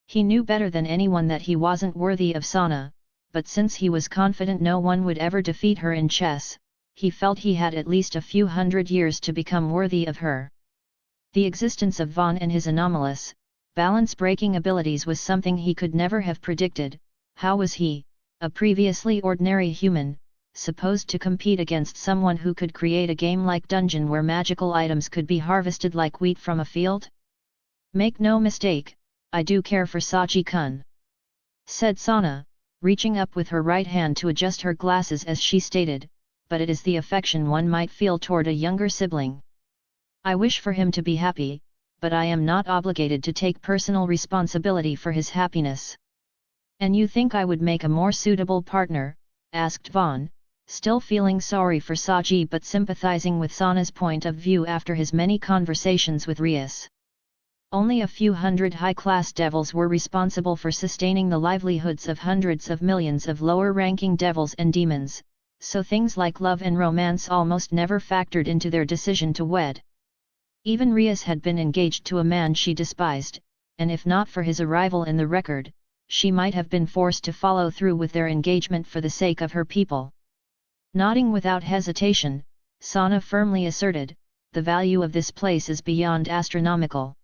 He knew better than anyone that he wasn't worthy of Sana, but since he was confident no one would ever defeat her in chess, he felt he had at least a few hundred years to become worthy of her. The existence of Von and his anomalous, balance-breaking abilities was something he could never have predicted. How was he, a previously ordinary human, supposed to compete against someone who could create a game-like dungeon where magical items could be harvested like wheat from a field? "Make no mistake, I do care for Saji-kun," said Sana, reaching up with her right hand to adjust her glasses as she stated, "but it is the affection one might feel toward a younger sibling. I wish for him to be happy, but I am not obligated to take personal responsibility for his happiness." "And you think I would make a more suitable partner?" asked Von, still feeling sorry for Saji but sympathizing with Sana's point of view after his many conversations with Rias. Only a few hundred high-class devils were responsible for sustaining the livelihoods of hundreds of millions of lower-ranking devils and demons, so things like love and romance almost never factored into their decision to wed. Even Rias had been engaged to a man she despised, and if not for his arrival in the record, she might have been forced to follow through with their engagement for the sake of her people. Nodding without hesitation, Sana firmly asserted, "The value of this place is beyond astronomical.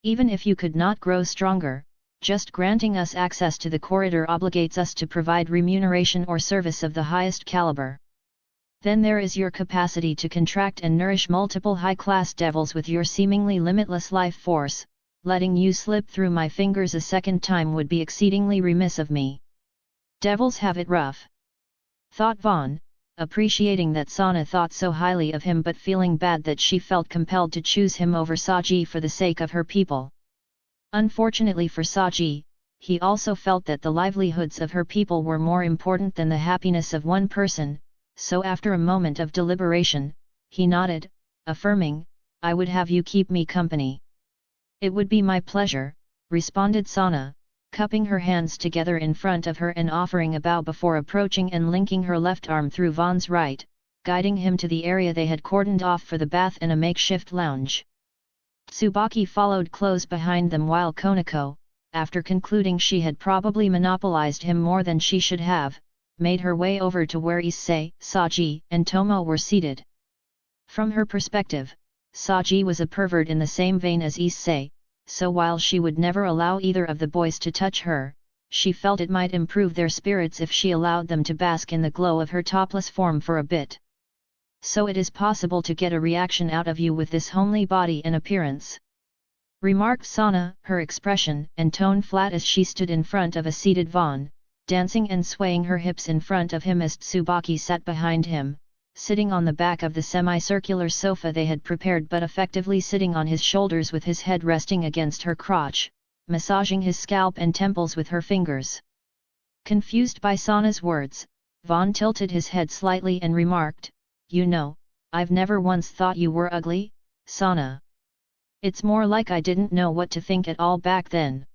Even if you could not grow stronger, just granting us access to the corridor obligates us to provide remuneration or service of the highest caliber. Then there is your capacity to contract and nourish multiple high-class devils with your seemingly limitless life force. Letting you slip through my fingers a second time would be exceedingly remiss of me. Devils have it rough," thought Von, appreciating that Sana thought so highly of him but feeling bad that she felt compelled to choose him over Saji for the sake of her people. Unfortunately for Saji, he also felt that the livelihoods of her people were more important than the happiness of one person, so after a moment of deliberation, he nodded, affirming, "I would have you keep me company." "It would be my pleasure," responded Sana, cupping her hands together in front of her and offering a bow before approaching and linking her left arm through Vaughn's right, guiding him to the area they had cordoned off for the bath and a makeshift lounge. Tsubaki followed close behind them while Konako, after concluding she had probably monopolized him more than she should have, made her way over to where Issei, Saji, and Tomo were seated. From her perspective, Saji was a pervert in the same vein as Issei, so while she would never allow either of the boys to touch her, she felt it might improve their spirits if she allowed them to bask in the glow of her topless form for a bit. "So it is possible to get a reaction out of you with this homely body and appearance," remarked Sana, her expression and tone flat as she stood in front of a seated Vaughn, dancing and swaying her hips in front of him as Tsubaki sat behind him, sitting on the back of the semicircular sofa they had prepared but effectively sitting on his shoulders with his head resting against her crotch, massaging his scalp and temples with her fingers. Confused by Sana's words, Vaughn tilted his head slightly and remarked, "You know, I've never once thought you were ugly, Sana. It's more like I didn't know what to think at all back then."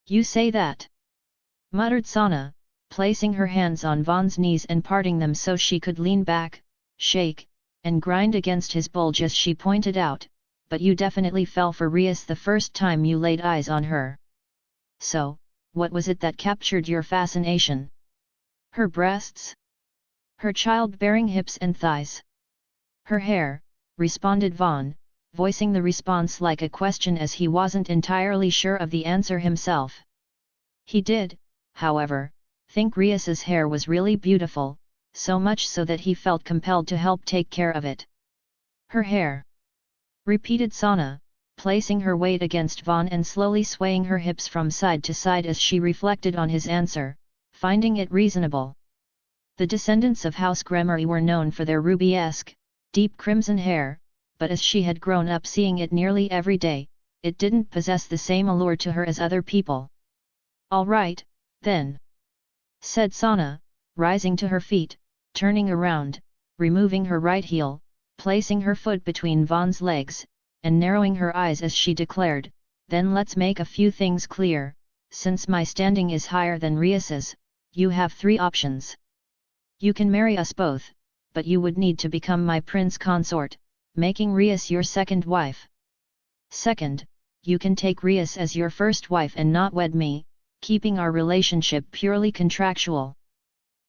"You say that?" muttered Sana, placing her hands on Vaughn's knees and parting them so she could lean back, shake, and grind against his bulge as she pointed out, "But you definitely fell for Rias the first time you laid eyes on her. So, what was it that captured your fascination? Her breasts? Her childbearing hips and thighs? Her hair?" responded Vaughn, voicing the response like a question as he wasn't entirely sure of the answer himself. He did, however, think Rias's hair was really beautiful, so much so that he felt compelled to help take care of it. "Her hair," repeated Sana, placing her weight against Vaughn and slowly swaying her hips from side to side as she reflected on his answer, finding it reasonable. The descendants of House Gremory were known for their ruby-esque, deep crimson hair, but as she had grown up seeing it nearly every day, it didn't possess the same allure to her as other people. "All right, then," said Sana, rising to her feet, turning around, removing her right heel, placing her foot between Vaughn's legs, and narrowing her eyes as she declared, "Then let's make a few things clear. Since my standing is higher than Rias's, you have three options. You can marry us both, but you would need to become my prince consort, making Rias your second wife. Second, you can take Rias as your first wife and not wed me, keeping our relationship purely contractual.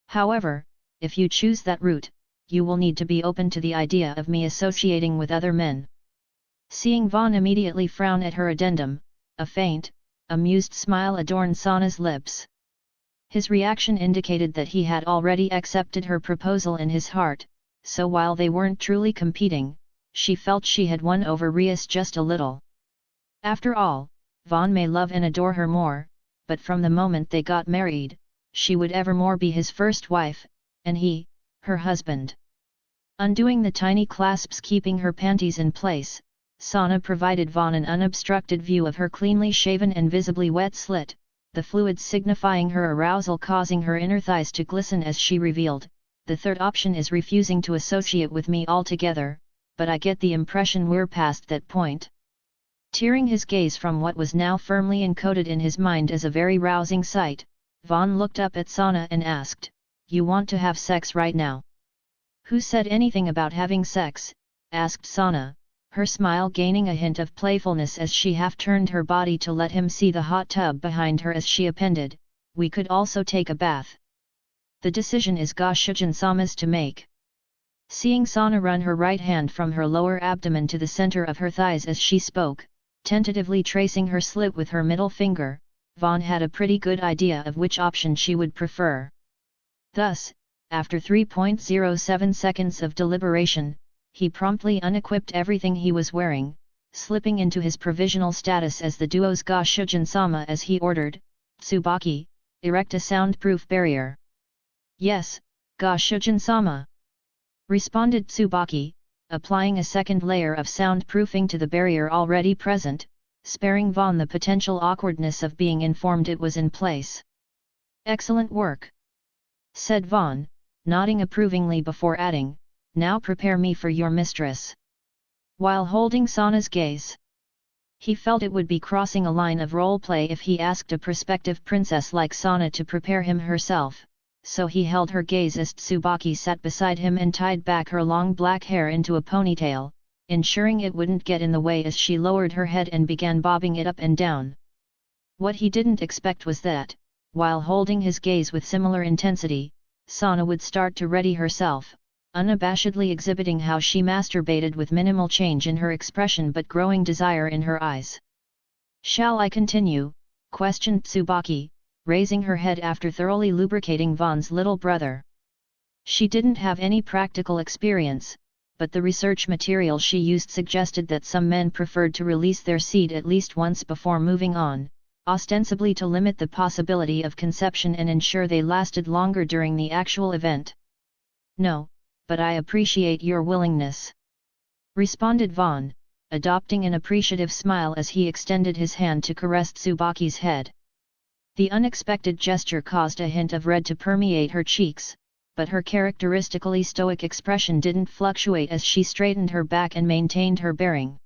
However, if you choose that route, you will need to be open to the idea of me associating with other men." Seeing Vaughn immediately frown at her addendum, a faint, amused smile adorned Sana's lips. His reaction indicated that he had already accepted her proposal in his heart, so while they weren't truly competing, she felt she had won over Rias just a little. After all, Vaughn may love and adore her more, but from the moment they got married, she would evermore be his first wife, and he, her husband. Undoing the tiny clasps keeping her panties in place, Sana provided Vaughn an unobstructed view of her cleanly shaven and visibly wet slit, the fluid signifying her arousal causing her inner thighs to glisten as she revealed, "The third option is refusing to associate with me altogether, but I get the impression we're past that point." Tearing his gaze from what was now firmly encoded in his mind as a very rousing sight, Vaughn looked up at Sana and asked, "You want to have sex right now?" "Who said anything about having sex?" asked Sana, her smile gaining a hint of playfulness as she half-turned her body to let him see the hot tub behind her as she appended, "We could also take a bath. The decision is Ga Shujin-sama's to make." Seeing Sana run her right hand from her lower abdomen to the center of her thighs as she spoke, tentatively tracing her slit with her middle finger, Vaughn had a pretty good idea of which option she would prefer. Thus, after 3.07 seconds of deliberation, he promptly unequipped everything he was wearing, slipping into his provisional status as the duo's Ga Shujin-sama as he ordered, "Tsubaki, erect a soundproof barrier." "Yes, Ga Shujin-sama," responded Tsubaki, applying a second layer of soundproofing to the barrier already present, sparing Vaughn the potential awkwardness of being informed it was in place. "Excellent work," said Vaughn, nodding approvingly before adding, "Now prepare me for your mistress." While holding Sana's gaze, he felt it would be crossing a line of roleplay if he asked a prospective princess like Sana to prepare him herself, so he held her gaze as Tsubaki sat beside him and tied back her long black hair into a ponytail, ensuring it wouldn't get in the way as she lowered her head and began bobbing it up and down. What he didn't expect was that, while holding his gaze with similar intensity, Sana would start to ready herself, unabashedly exhibiting how she masturbated with minimal change in her expression but growing desire in her eyes. "Shall I continue?" questioned Tsubaki, raising her head after thoroughly lubricating Vaughn's little brother. She didn't have any practical experience, but the research material she used suggested that some men preferred to release their seed at least once before moving on, ostensibly to limit the possibility of conception and ensure they lasted longer during the actual event. "No, but I appreciate your willingness," responded Vaughn, adopting an appreciative smile as he extended his hand to caress Tsubaki's head. The unexpected gesture caused a hint of red to permeate her cheeks, but her characteristically stoic expression didn't fluctuate as she straightened her back and maintained her bearing.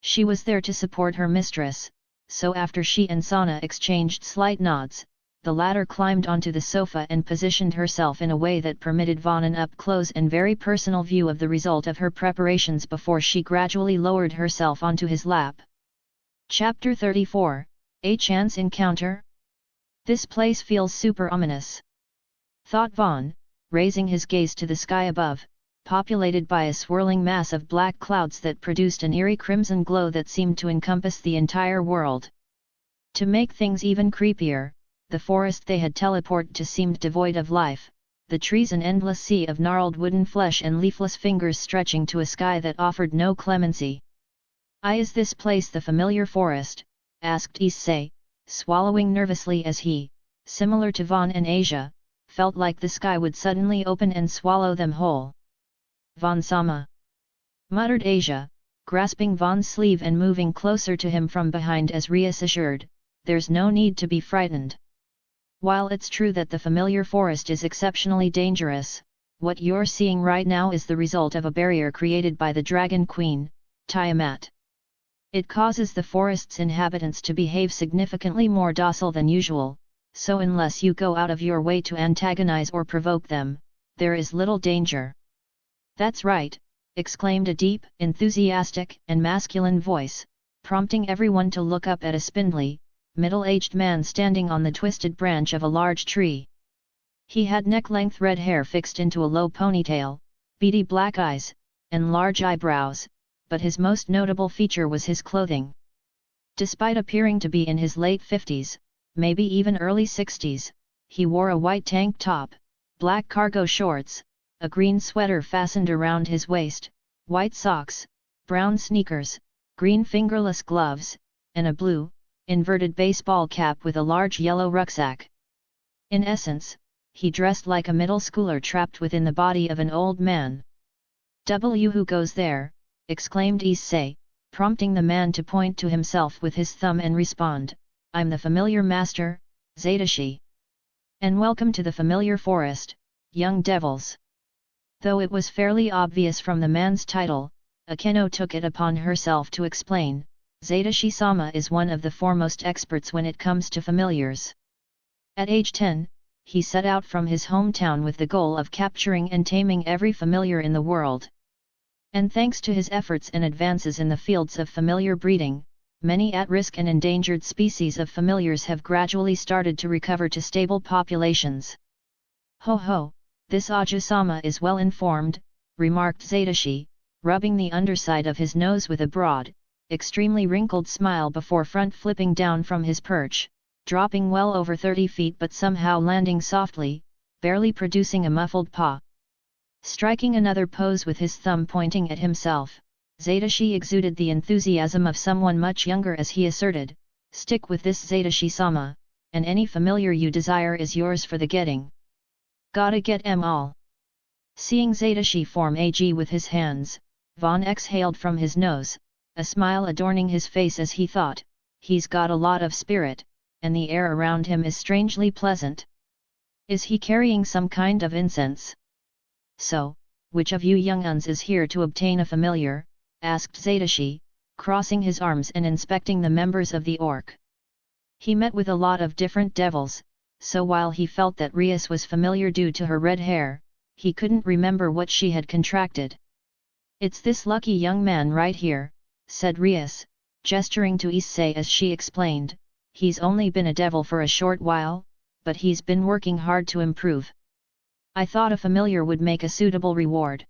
She was there to support her mistress, so after she and Sana exchanged slight nods, the latter climbed onto the sofa and positioned herself in a way that permitted Vaughn an up-close and very personal view of the result of her preparations before she gradually lowered herself onto his lap. Chapter 34, A Chance Encounter? "This place feels super ominous," thought Vaughn, raising his gaze to the sky above, populated by a swirling mass of black clouds that produced an eerie crimson glow that seemed to encompass the entire world. To make things even creepier, the forest they had teleported to seemed devoid of life, the trees an endless sea of gnarled wooden flesh and leafless fingers stretching to a sky that offered no clemency. "Is this place the familiar forest?" asked Issei, swallowing nervously as he, similar to Vaughn and Asia, felt like the sky would suddenly open and swallow them whole. "Vaughn-sama," muttered Asia, grasping Vaughn's sleeve and moving closer to him from behind as Rias assured, "There's no need to be frightened. While it's true that the familiar forest is exceptionally dangerous, what you're seeing right now is the result of a barrier created by the Dragon Queen, Tiamat. It causes the forest's inhabitants to behave significantly more docile than usual, so unless you go out of your way to antagonize or provoke them, there is little danger." "That's right," exclaimed a deep, enthusiastic and masculine voice, prompting everyone to look up at a spindly, middle-aged man standing on the twisted branch of a large tree. He had neck-length red hair fixed into a low ponytail, beady black eyes, and large eyebrows, but his most notable feature was his clothing. Despite appearing to be in his late 50s, maybe even early 60s, he wore a white tank top, black cargo shorts, a green sweater fastened around his waist, white socks, brown sneakers, green fingerless gloves, and a blue, inverted baseball cap with a large yellow rucksack. In essence, he dressed like a middle schooler trapped within the body of an old man. "Who goes there?" exclaimed Issei, prompting the man to point to himself with his thumb and respond, "I'm the familiar master, Zadashi. And welcome to the familiar forest, young devils." Though it was fairly obvious from the man's title, Akeno took it upon herself to explain, Zadashi-sama is one of the foremost experts when it comes to familiars. At age 10, he set out from his hometown with the goal of capturing and taming every familiar in the world. And thanks to his efforts and advances in the fields of familiar breeding, many at-risk and endangered species of familiars have gradually started to recover to stable populations. "Ho ho, this Aju-sama is well informed," remarked Zadashi, rubbing the underside of his nose with a broad, extremely wrinkled smile before front-flipping down from his perch, dropping well over 30 feet but somehow landing softly, barely producing a muffled paw. Striking another pose with his thumb pointing at himself, Zadashi exuded the enthusiasm of someone much younger as he asserted, "Stick with this Zadashi-sama, and any familiar you desire is yours for the getting. Gotta get 'em all." Seeing Zadashi form a G with his hands, Vaughn exhaled from his nose, a smile adorning his face as he thought, he's got a lot of spirit, and the air around him is strangely pleasant. Is he carrying some kind of incense? So, which of you young uns is here to obtain a familiar? Asked Zadashi, crossing his arms and inspecting the members of the orc. He met with a lot of different devils, so while he felt that Rias was familiar due to her red hair, he couldn't remember what she had contracted. It's this lucky young man right here, said Rias, gesturing to Issei as she explained, he's only been a devil for a short while, but he's been working hard to improve. I thought a familiar would make a suitable reward.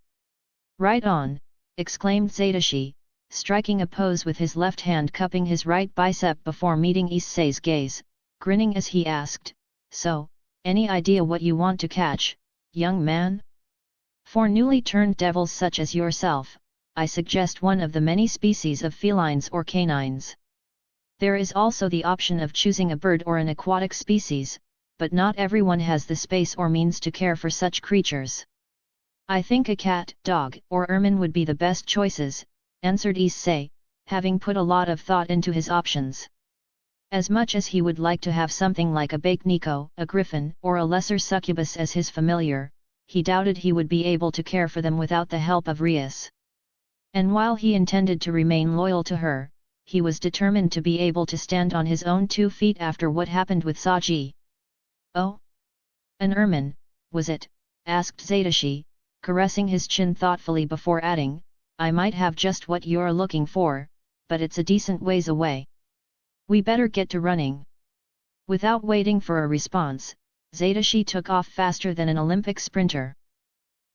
Right on, exclaimed Zadashi, striking a pose with his left hand cupping his right bicep before meeting Issei's gaze, grinning as he asked, so, any idea what you want to catch, young man? For newly turned devils such as yourself, I suggest one of the many species of felines or canines. There is also the option of choosing a bird or an aquatic species, but not everyone has the space or means to care for such creatures. I think a cat, dog, or ermine would be the best choices, answered Issei, having put a lot of thought into his options. As much as he would like to have something like a bakniko, a griffin, or a lesser succubus as his familiar, he doubted he would be able to care for them without the help of Rias. And while he intended to remain loyal to her, he was determined to be able to stand on his own 2 feet after what happened with Saji. Oh? An ermine, was it? Asked Zadashi, caressing his chin thoughtfully before adding, I might have just what you're looking for, but it's a decent ways away. We better get to running. Without waiting for a response, Zadashi took off faster than an Olympic sprinter.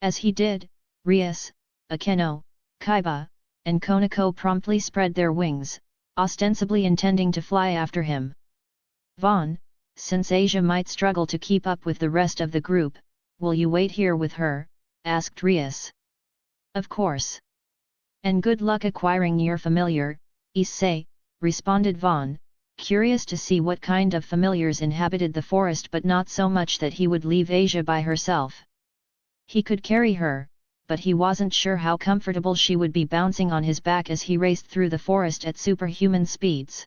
As he did, Rias, Akeno, Kaiba, and Konako promptly spread their wings, ostensibly intending to fly after him. Vaughn, since Asia might struggle to keep up with the rest of the group, will you wait here with her? Asked Rias. Of course. And good luck acquiring your familiar, Issei, responded Vaughn, curious to see what kind of familiars inhabited the forest but not so much that he would leave Asia by herself. He could carry her, but he wasn't sure how comfortable she would be bouncing on his back as he raced through the forest at superhuman speeds.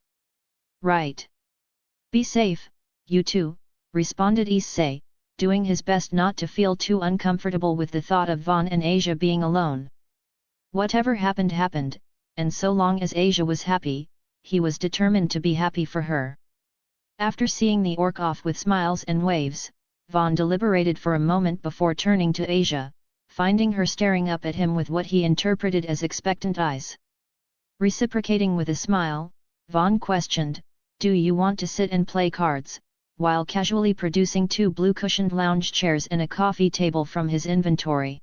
Right. Be safe, you two, responded Issei, doing his best not to feel too uncomfortable with the thought of Vaughn and Asia being alone. Whatever happened happened, and so long as Asia was happy, he was determined to be happy for her. After seeing the orc off with smiles and waves, Vaughn deliberated for a moment before turning to Asia, finding her staring up at him with what he interpreted as expectant eyes. Reciprocating with a smile, Vaughn questioned, do you want to sit and play cards, while casually producing 2 blue-cushioned lounge chairs and a coffee table from his inventory.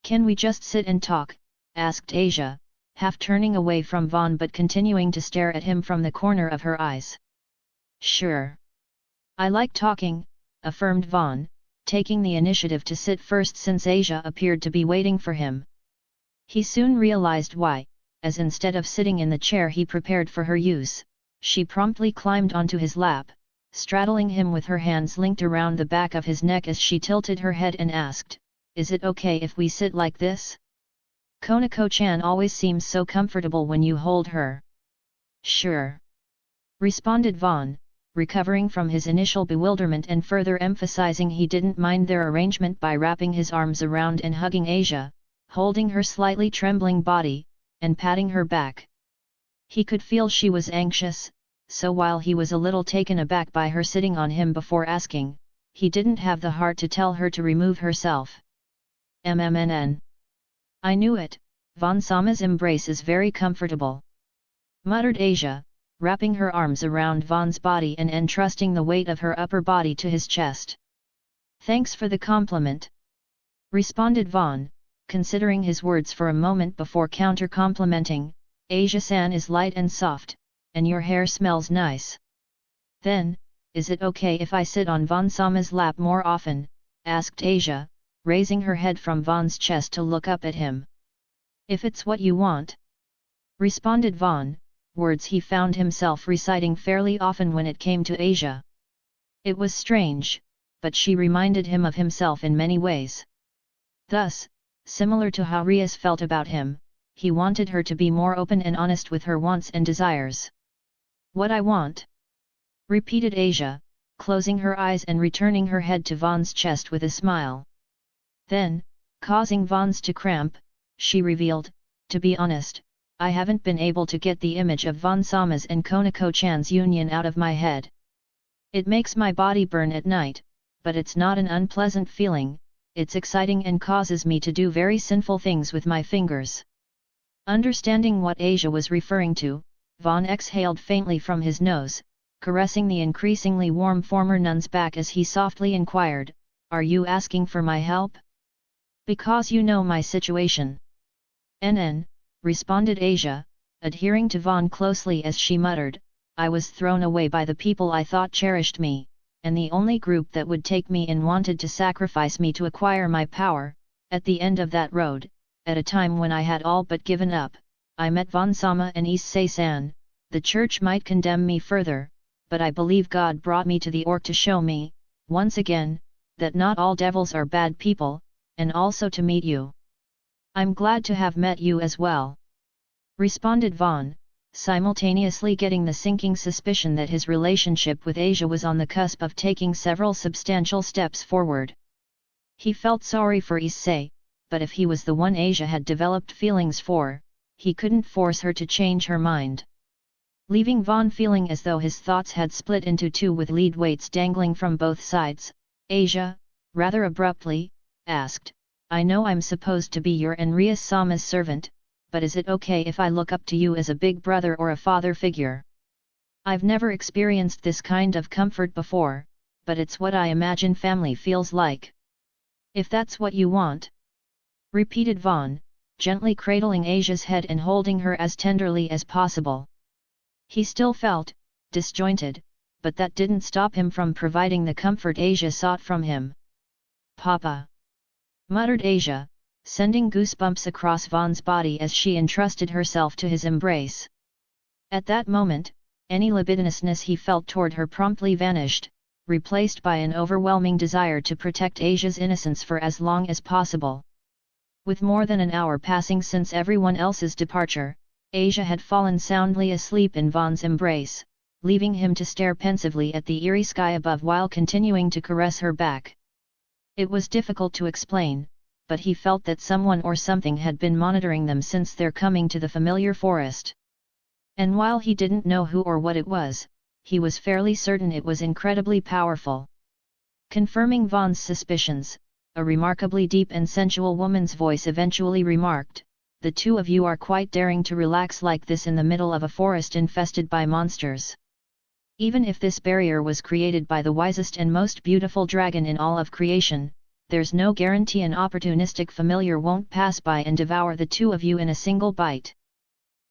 Can we just sit and talk? Asked Asia, half turning away from Vaughn but continuing to stare at him from the corner of her eyes. Sure. I like talking, affirmed Vaughn, taking the initiative to sit first since Asia appeared to be waiting for him. He soon realized why, as instead of sitting in the chair he prepared for her use, she promptly climbed onto his lap, straddling him with her hands linked around the back of his neck as she tilted her head and asked, is it okay if we sit like this? Konako-chan always seems so comfortable when you hold her. Sure. Responded Vaughn, recovering from his initial bewilderment and further emphasizing he didn't mind their arrangement by wrapping his arms around and hugging Asia, holding her slightly trembling body, and patting her back. He could feel she was anxious, so while he was a little taken aback by her sitting on him before asking, he didn't have the heart to tell her to remove herself. MMNN. I knew it, Vaughn-sama's embrace is very comfortable. Muttered Asia, wrapping her arms around Vaughn's body and entrusting the weight of her upper body to his chest. Thanks for the compliment. Responded Vaughn, considering his words for a moment before counter-complimenting, Asia-san is light and soft, and your hair smells nice. Then, is it okay if I sit on Vaughn-sama's lap more often? Asked Asia, raising her head from Vaughn's chest to look up at him. If it's what you want. Responded Vaughn, words he found himself reciting fairly often when it came to Asia. It was strange, but she reminded him of himself in many ways. Thus, similar to how Rias felt about him, he wanted her to be more open and honest with her wants and desires. "What I want?" repeated Asia, closing her eyes and returning her head to Vaughn's chest with a smile. Then, causing Vaughn's to cramp, she revealed, "To be honest, I haven't been able to get the image of Vaughn Sama's and Konako-chan's union out of my head. It makes my body burn at night, but it's not an unpleasant feeling, it's exciting and causes me to do very sinful things with my fingers." Understanding what Asia was referring to, Vaughn exhaled faintly from his nose, caressing the increasingly warm former nun's back as he softly inquired, "Are you asking for my help? Because you know my situation." "NN," responded Asia, adhering to Vaughn closely as she muttered, "I was thrown away by the people I thought cherished me, and the only group that would take me in wanted to sacrifice me to acquire my power. At the end of that road, at a time when I had all but given up, I met Vaughn Sama and Issei-san. The church might condemn me further, but I believe God brought me to the Orc to show me, once again, that not all devils are bad people, and also to meet you." "I'm glad to have met you as well," responded Vaughn, simultaneously getting the sinking suspicion that his relationship with Asia was on the cusp of taking several substantial steps forward. He felt sorry for Issei, but if he was the one Asia had developed feelings for, he couldn't force her to change her mind. Leaving Vaughn feeling as though his thoughts had split into two with lead weights dangling from both sides, Asia, rather abruptly, asked, "I know I'm supposed to be your and Rias-sama's servant, but is it okay if I look up to you as a big brother or a father figure? I've never experienced this kind of comfort before, but it's what I imagine family feels like." "If that's what you want," repeated Vaughn, gently cradling Asia's head and holding her as tenderly as possible. He still felt disjointed, but that didn't stop him from providing the comfort Asia sought from him. "Papa," muttered Asia, sending goosebumps across Vaughn's body as she entrusted herself to his embrace. At that moment, any libidinousness he felt toward her promptly vanished, replaced by an overwhelming desire to protect Asia's innocence for as long as possible. With more than an hour passing since everyone else's departure, Asia had fallen soundly asleep in Vaughn's embrace, leaving him to stare pensively at the eerie sky above while continuing to caress her back. It was difficult to explain, but he felt that someone or something had been monitoring them since their coming to the familiar forest. And while he didn't know who or what it was, he was fairly certain it was incredibly powerful. Confirming Vaughn's suspicions, a remarkably deep and sensual woman's voice eventually remarked, "The two of you are quite daring to relax like this in the middle of a forest infested by monsters. Even if this barrier was created by the wisest and most beautiful dragon in all of creation, there's no guarantee an opportunistic familiar won't pass by and devour the two of you in a single bite."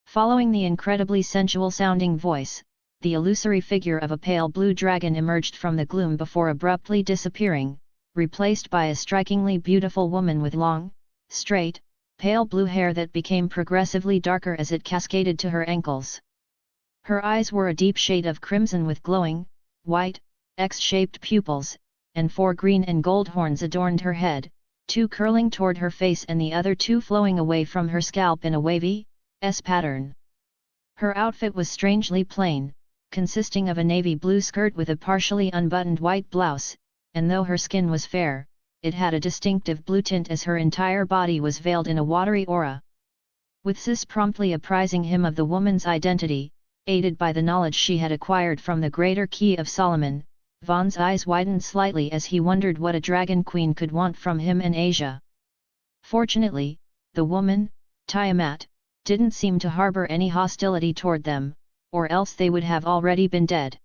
Following the incredibly sensual-sounding voice, the illusory figure of a pale blue dragon emerged from the gloom before abruptly disappearing, replaced by a strikingly beautiful woman with long, straight, pale blue hair that became progressively darker as it cascaded to her ankles. Her eyes were a deep shade of crimson with glowing, white, X-shaped pupils, and 4 green and gold horns adorned her head, 2 curling toward her face and the other 2 flowing away from her scalp in a wavy, S pattern. Her outfit was strangely plain, consisting of a navy blue skirt with a partially unbuttoned white blouse, and though her skin was fair, it had a distinctive blue tint as her entire body was veiled in a watery aura. With this promptly apprising him of the woman's identity, aided by the knowledge she had acquired from the Greater Key of Solomon, Vaughn's eyes widened slightly as he wondered what a dragon queen could want from him and Asia. Fortunately, the woman, Tiamat, didn't seem to harbor any hostility toward them, or else they would have already been dead.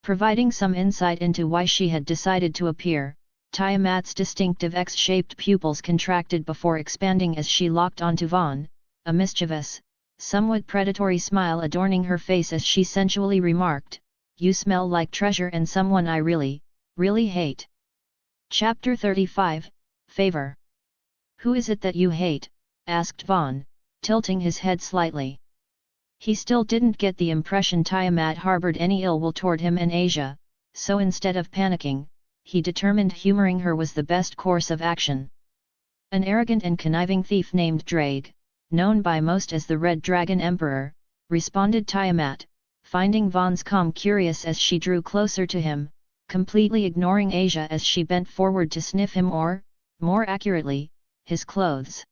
Providing some insight into why she had decided to appear, Tiamat's distinctive X-shaped pupils contracted before expanding as she locked onto Vaughn, a mischievous, somewhat predatory smile adorning her face as she sensually remarked, "You smell like treasure and someone I really, really hate." Chapter 35, Favor. "Who is it that you hate?" asked Vaughn, tilting his head slightly. He still didn't get the impression Tiamat harbored any ill will toward him and Asia, so instead of panicking, he determined humoring her was the best course of action. "An arrogant and conniving thief named Drake," known by most as the Red Dragon Emperor, responded Tiamat, finding Vaughn's calm curious as she drew closer to him, completely ignoring Asia as she bent forward to sniff him or, more accurately, his clothes.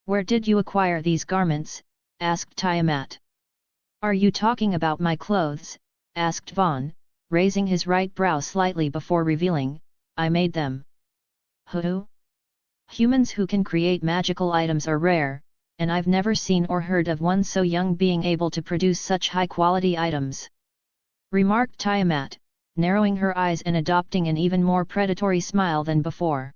"Where did you acquire these garments?" asked Tiamat. "Are you talking about my clothes?" asked Vaughn, raising his right brow slightly before revealing, "I made them." "Who?" "Humans who can create magical items are rare, and I've never seen or heard of one so young being able to produce such high-quality items," remarked Tiamat, narrowing her eyes and adopting an even more predatory smile than before.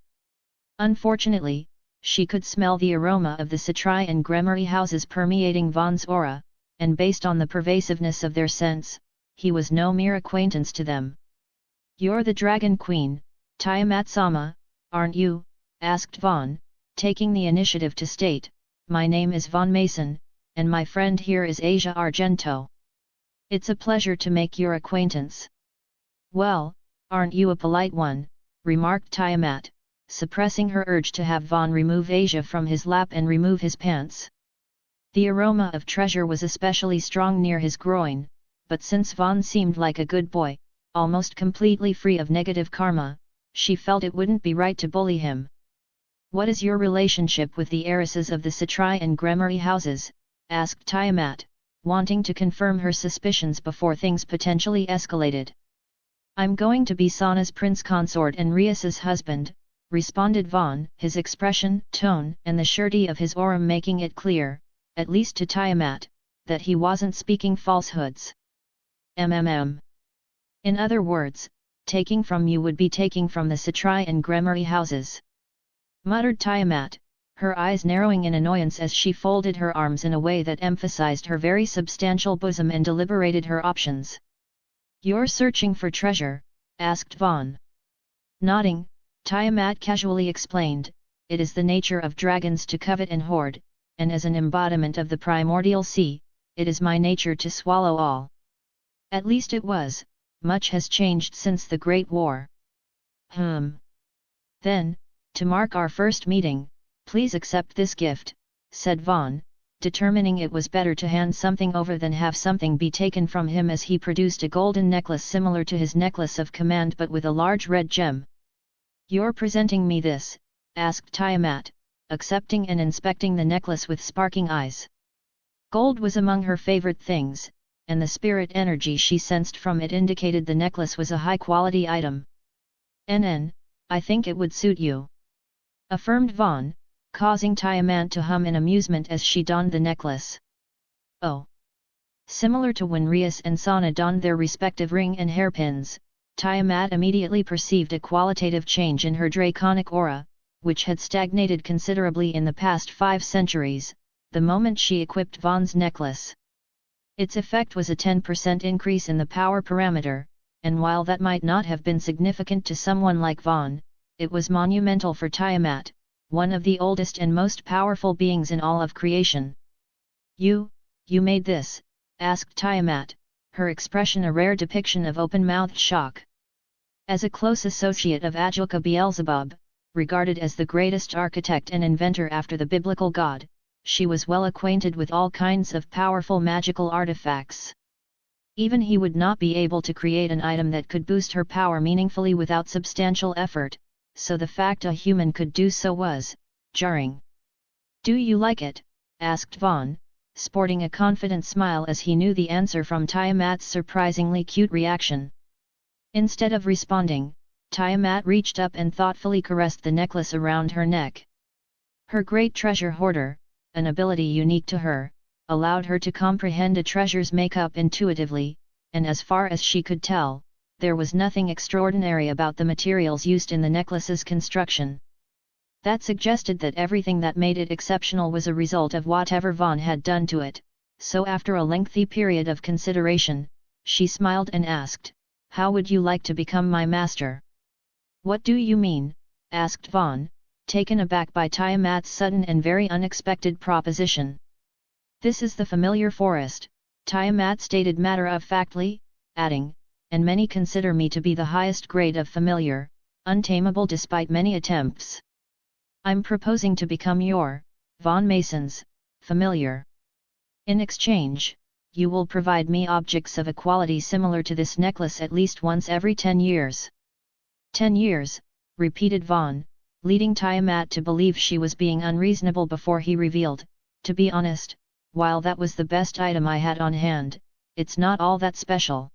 Unfortunately, she could smell the aroma of the Citri and Gremory houses permeating Vaughn's aura, and based on the pervasiveness of their scents, he was no mere acquaintance to them. "You're the Dragon Queen, Tiamat-sama, aren't you?" asked Vaughn, taking the initiative to state, "My name is Vaughn Mason, and my friend here is Asia Argento. It's a pleasure to make your acquaintance." "Well, aren't you a polite one?" remarked Tiamat, suppressing her urge to have Vaughn remove Asia from his lap and remove his pants. The aroma of treasure was especially strong near his groin, but since Vaughn seemed like a good boy, almost completely free of negative karma, she felt it wouldn't be right to bully him. "What is your relationship with the heiresses of the Citri and Gremory houses?" asked Tiamat, wanting to confirm her suspicions before things potentially escalated. "I'm going to be Sana's prince consort and Rias's husband," responded Vaughn, his expression, tone and the surety of his aura making it clear, at least to Tiamat, that he wasn't speaking falsehoods. In other words, taking from you would be taking from the Citri and Gremory houses," muttered Tiamat, her eyes narrowing in annoyance as she folded her arms in a way that emphasized her very substantial bosom and deliberated her options. "You're searching for treasure?" asked Vaughn. Nodding, Tiamat casually explained, "It is the nature of dragons to covet and hoard, and as an embodiment of the primordial sea, it is my nature to swallow all. At least it was, much has changed since the Great War." "Then, to mark our first meeting, please accept this gift," said Vaughn, determining it was better to hand something over than have something be taken from him as he produced a golden necklace similar to his necklace of command but with a large red gem. "You're presenting me this?" asked Tiamat, accepting and inspecting the necklace with sparking eyes. Gold was among her favorite things, and the spirit energy she sensed from it indicated the necklace was a high-quality item. I think it would suit you," affirmed Vaughn, causing Tiamat to hum in amusement as she donned the necklace. "Oh!" Similar to when Rias and Sana donned their respective ring and hairpins, Tiamat immediately perceived a qualitative change in her draconic aura, which had stagnated considerably in the past 5 centuries, the moment she equipped Vaughn's necklace. Its effect was a 10% increase in the power parameter, and while that might not have been significant to someone like Vaughn, it was monumental for Tiamat, one of the oldest and most powerful beings in all of creation. You made this?" asked Tiamat, her expression a rare depiction of open-mouthed shock. As a close associate of Ajoka Beelzebub, regarded as the greatest architect and inventor after the biblical god, she was well acquainted with all kinds of powerful magical artifacts. Even he would not be able to create an item that could boost her power meaningfully without substantial effort, so the fact a human could do so was jarring. "Do you like it?" asked Vaughn, sporting a confident smile as he knew the answer from Tiamat's surprisingly cute reaction. Instead of responding, Tiamat reached up and thoughtfully caressed the necklace around her neck. Her great treasure hoarder, an ability unique to her, allowed her to comprehend a treasure's makeup intuitively, and as far as she could tell, there was nothing extraordinary about the materials used in the necklace's construction. That suggested that everything that made it exceptional was a result of whatever Vaughn had done to it, so after a lengthy period of consideration, she smiled and asked, "How would you like to become my master?" "What do you mean?" asked Vaughn, taken aback by Tiamat's sudden and very unexpected proposition. "This is the familiar forest," Tiamat stated matter-of-factly, adding, "and many consider me to be the highest grade of familiar, untamable despite many attempts. I'm proposing to become your, Vaughn Mason's, familiar. In exchange, you will provide me objects of a quality similar to this necklace at least once every 10 years. 10 years, repeated Vaughn, leading Tiamat to believe she was being unreasonable before he revealed, to be honest, while that was the best item I had on hand, it's not all that special.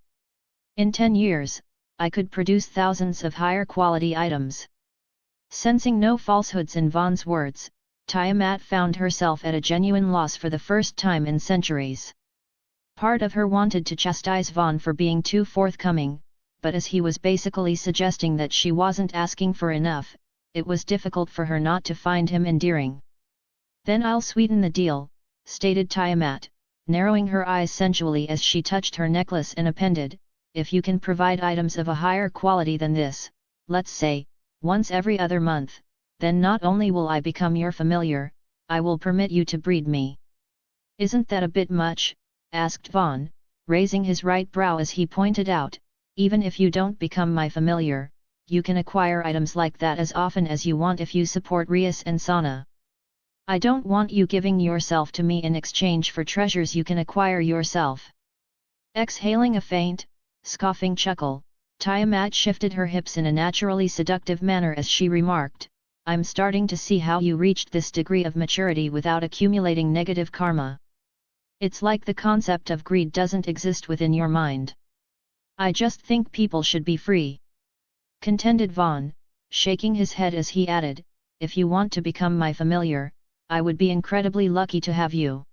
In 10 years, I could produce thousands of higher quality items. Sensing no falsehoods in Vaughn's words, Tiamat found herself at a genuine loss for the first time in centuries. Part of her wanted to chastise Vaughn for being too forthcoming, but as he was basically suggesting that she wasn't asking for enough, it was difficult for her not to find him endearing. Then I'll sweeten the deal, stated Tiamat, narrowing her eyes sensually as she touched her necklace and appended, if you can provide items of a higher quality than this, let's say, once every other month, then not only will I become your familiar, I will permit you to breed me. Isn't that a bit much? Asked Vaughn, raising his right brow as he pointed out, even if you don't become my familiar, you can acquire items like that as often as you want if you support Rias and Sana. I don't want you giving yourself to me in exchange for treasures you can acquire yourself. Exhaling a faint, scoffing chuckle, Tiamat shifted her hips in a naturally seductive manner as she remarked, I'm starting to see how you reached this degree of maturity without accumulating negative karma. It's like the concept of greed doesn't exist within your mind. I just think people should be free. Contended Vaughn, shaking his head as he added, if you want to become my familiar, I would be incredibly lucky to have you.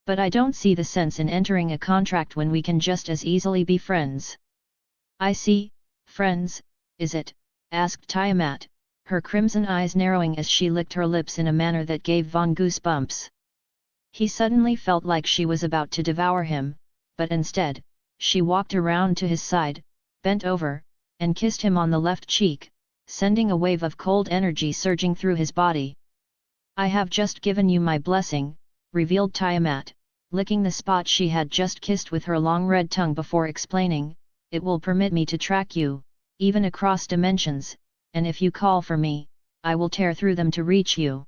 But I don't see the sense in entering a contract when we can just as easily be friends. I see, friends, is it? Asked Tiamat, her crimson eyes narrowing as she licked her lips in a manner that gave Vaughn goosebumps. He suddenly felt like she was about to devour him, but instead, she walked around to his side, bent over, and kissed him on the left cheek, sending a wave of cold energy surging through his body. I have just given you my blessing, revealed Tiamat, licking the spot she had just kissed with her long red tongue before explaining, it will permit me to track you, even across dimensions, and if you call for me, I will tear through them to reach you.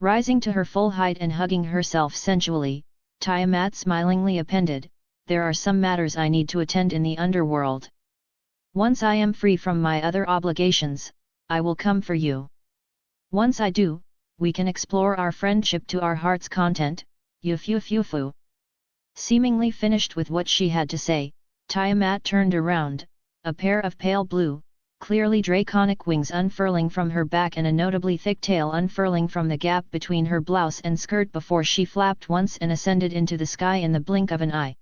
Rising to her full height and hugging herself sensually, Tiamat smilingly appended, there are some matters I need to attend in the underworld. Once I am free from my other obligations, I will come for you. Once I do, we can explore our friendship to our heart's content, yufu. Seemingly finished with what she had to say, Tiamat turned around, a pair of pale blue, clearly draconic wings unfurling from her back and a notably thick tail unfurling from the gap between her blouse and skirt before she flapped once and ascended into the sky in the blink of an eye.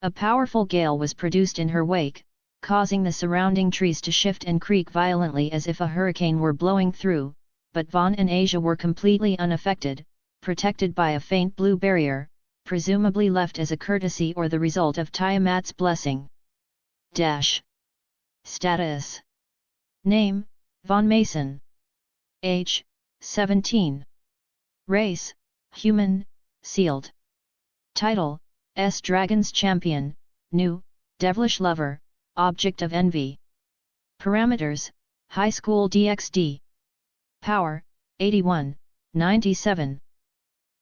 A powerful gale was produced in her wake, causing the surrounding trees to shift and creak violently as if a hurricane were blowing through, but Vaughn and Asia were completely unaffected, protected by a faint blue barrier, presumably left as a courtesy or the result of Tiamat's blessing. Status. Name, Vaughn Mason. Age, 17. Race, human, sealed. Title, Dragon's Champion, New, Devilish Lover, Object of Envy. Parameters, High School DxD. Power, 81, 97.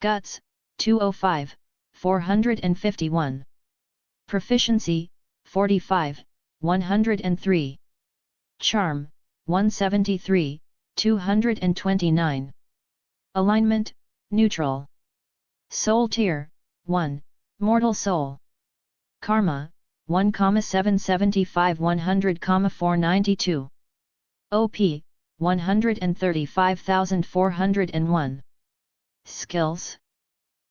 Guts, 205, 451. Proficiency, 45, 103. Charm, 173, 229. Alignment, Neutral. Soul Tier, 1, Mortal Soul. Karma, 1,775 100,492. OP, 135,401. Skills.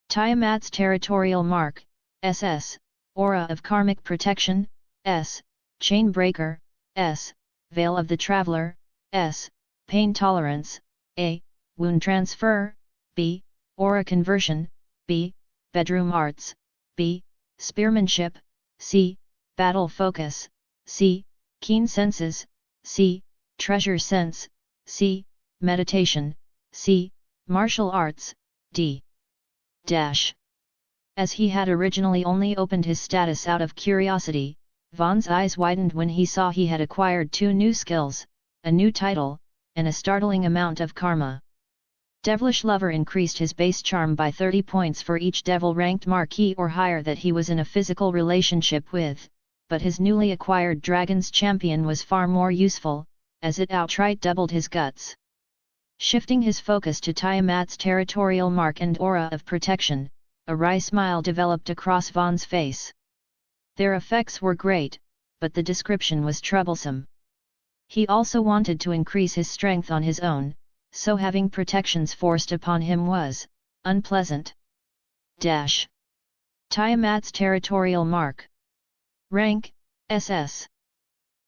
Tiamat's Territorial Mark, SS, Aura of Karmic Protection, S, Chain Breaker, S, Veil of the Traveler, S, Pain Tolerance, A, Wound Transfer, B, Aura Conversion, B, Bedroom Arts, B, Spearmanship, C, Battle Focus, C, Keen Senses, C, Treasure Sense, C, Meditation, C, Martial Arts, D. As he had originally only opened his status out of curiosity, Vaughn's eyes widened when he saw he had acquired 2 new skills, a new title, and a startling amount of karma. Devilish Lover increased his base charm by 30 points for each devil ranked marquis or higher that he was in a physical relationship with, but his newly acquired Dragon's Champion was far more useful, as it outright doubled his guts. Shifting his focus to Tiamat's territorial mark and aura of protection, a wry smile developed across Vaughn's face. Their effects were great, but the description was troublesome. He also wanted to increase his strength on his own, so having protections forced upon him was unpleasant. Tiamat's territorial mark. Rank, SS.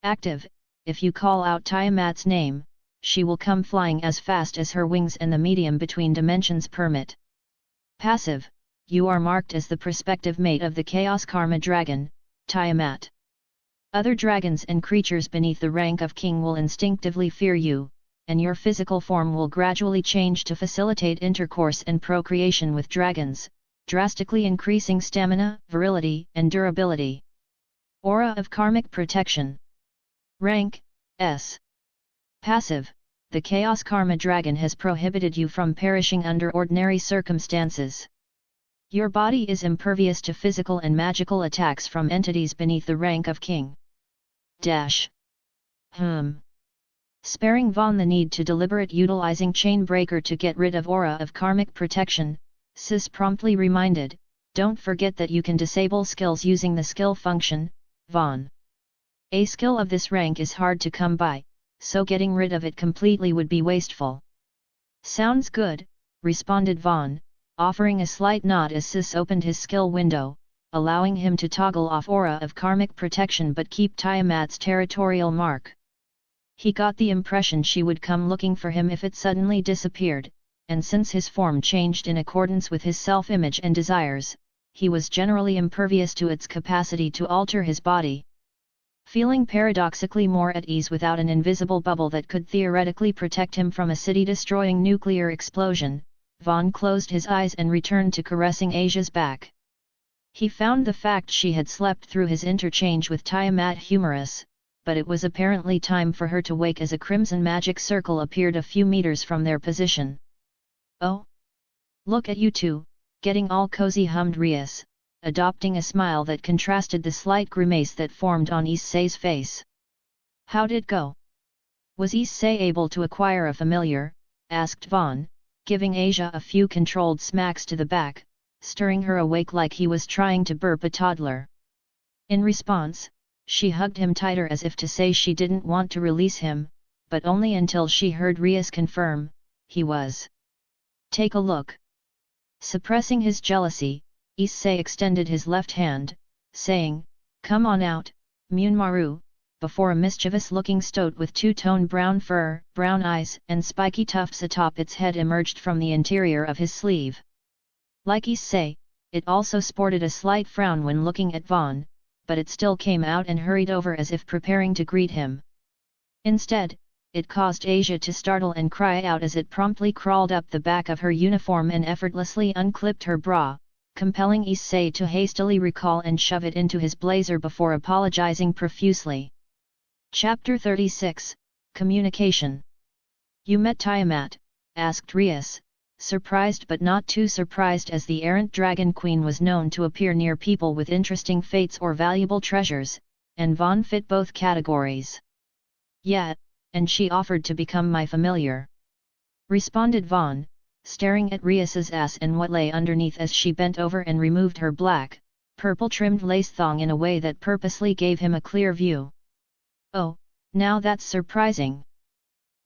Active, if you call out Tiamat's name, she will come flying as fast as her wings and the medium between dimensions permit. Passive, you are marked as the prospective mate of the Chaos Karma Dragon, Tiamat. Other dragons and creatures beneath the rank of king will instinctively fear you, and your physical form will gradually change to facilitate intercourse and procreation with dragons, drastically increasing stamina, virility, and durability. Aura of Karmic Protection. Rank, S. Passive, the Chaos Karma Dragon has prohibited you from perishing under ordinary circumstances. Your body is impervious to physical and magical attacks from entities beneath the rank of king. Sparing Vaughn the need to deliberate utilizing Chain Breaker to get rid of Aura of Karmic Protection, Sis promptly reminded, don't forget that you can disable skills using the skill function, Vaughn. A skill of this rank is hard to come by, so getting rid of it completely would be wasteful. Sounds good, responded Vaughn, offering a slight nod as Sis opened his skill window, allowing him to toggle off Aura of Karmic Protection but keep Tiamat's territorial mark. He got the impression she would come looking for him if it suddenly disappeared, and since his form changed in accordance with his self-image and desires, he was generally impervious to its capacity to alter his body. Feeling paradoxically more at ease without an invisible bubble that could theoretically protect him from a city-destroying nuclear explosion, Vaughn closed his eyes and returned to caressing Asia's back. He found the fact she had slept through his interchange with Tiamat humorous, but it was apparently time for her to wake as a crimson magic circle appeared a few meters from their position. Oh! Look at you two, getting all cozy, hummed Rias, adopting a smile that contrasted the slight grimace that formed on Issei's face. How'd it go? Was Issei able to acquire a familiar? Asked Vaughn, giving Asia a few controlled smacks to the back, stirring her awake like he was trying to burp a toddler. In response, she hugged him tighter as if to say she didn't want to release him, but only until she heard Rias confirm, he was. Take a look. Suppressing his jealousy, Issei extended his left hand, saying, come on out, Munmaru, before a mischievous-looking stoat with two-tone brown fur, brown eyes and spiky tufts atop its head emerged from the interior of his sleeve. Like Issei, it also sported a slight frown when looking at Vaughn, but it still came out and hurried over as if preparing to greet him. Instead, it caused Asia to startle and cry out as it promptly crawled up the back of her uniform and effortlessly unclipped her bra, compelling Issei to hastily recall and shove it into his blazer before apologizing profusely. Chapter 36, Communication. You met Tiamat? Asked Rias, surprised but not too surprised as the errant Dragon Queen was known to appear near people with interesting fates or valuable treasures, and Vaughn fit both categories. Yeah, and she offered to become my familiar. Responded Vaughn, staring at Rias's ass and what lay underneath as she bent over and removed her black, purple-trimmed lace thong in a way that purposely gave him a clear view. Oh, now that's surprising,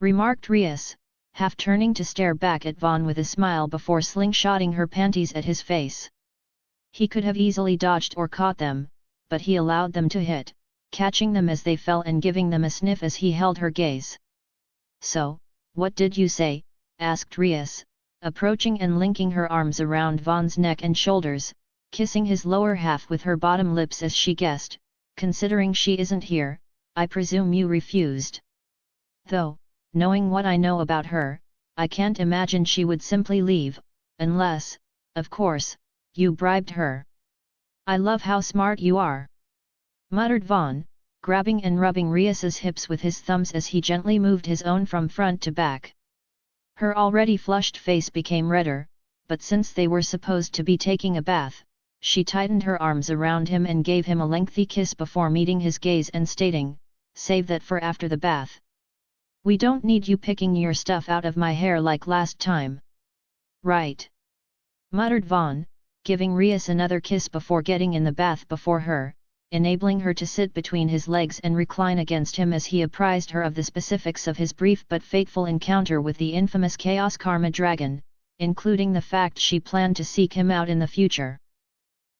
remarked Rias, half turning to stare back at Vaughn with a smile before slingshotting her panties at his face. He could have easily dodged or caught them, but he allowed them to hit, catching them as they fell and giving them a sniff as he held her gaze. So, what did you say? Asked Rias, approaching and linking her arms around Vaughn's neck and shoulders, kissing his lower half with her bottom lips as she guessed, considering she isn't here, I presume you refused. Though, knowing what I know about her, I can't imagine she would simply leave, unless, of course, you bribed her. I love how smart you are, muttered Vaughn, grabbing and rubbing Rias's hips with his thumbs as he gently moved his own from front to back. Her already flushed face became redder, but since they were supposed to be taking a bath, she tightened her arms around him and gave him a lengthy kiss before meeting his gaze and stating, "Save that for after the bath. We don't need you picking your stuff out of my hair like last time." "Right," muttered Vaughn, giving Rias another kiss before getting in the bath before her, enabling her to sit between his legs and recline against him as he apprised her of the specifics of his brief but fateful encounter with the infamous Chaos Karma Dragon, including the fact she planned to seek him out in the future.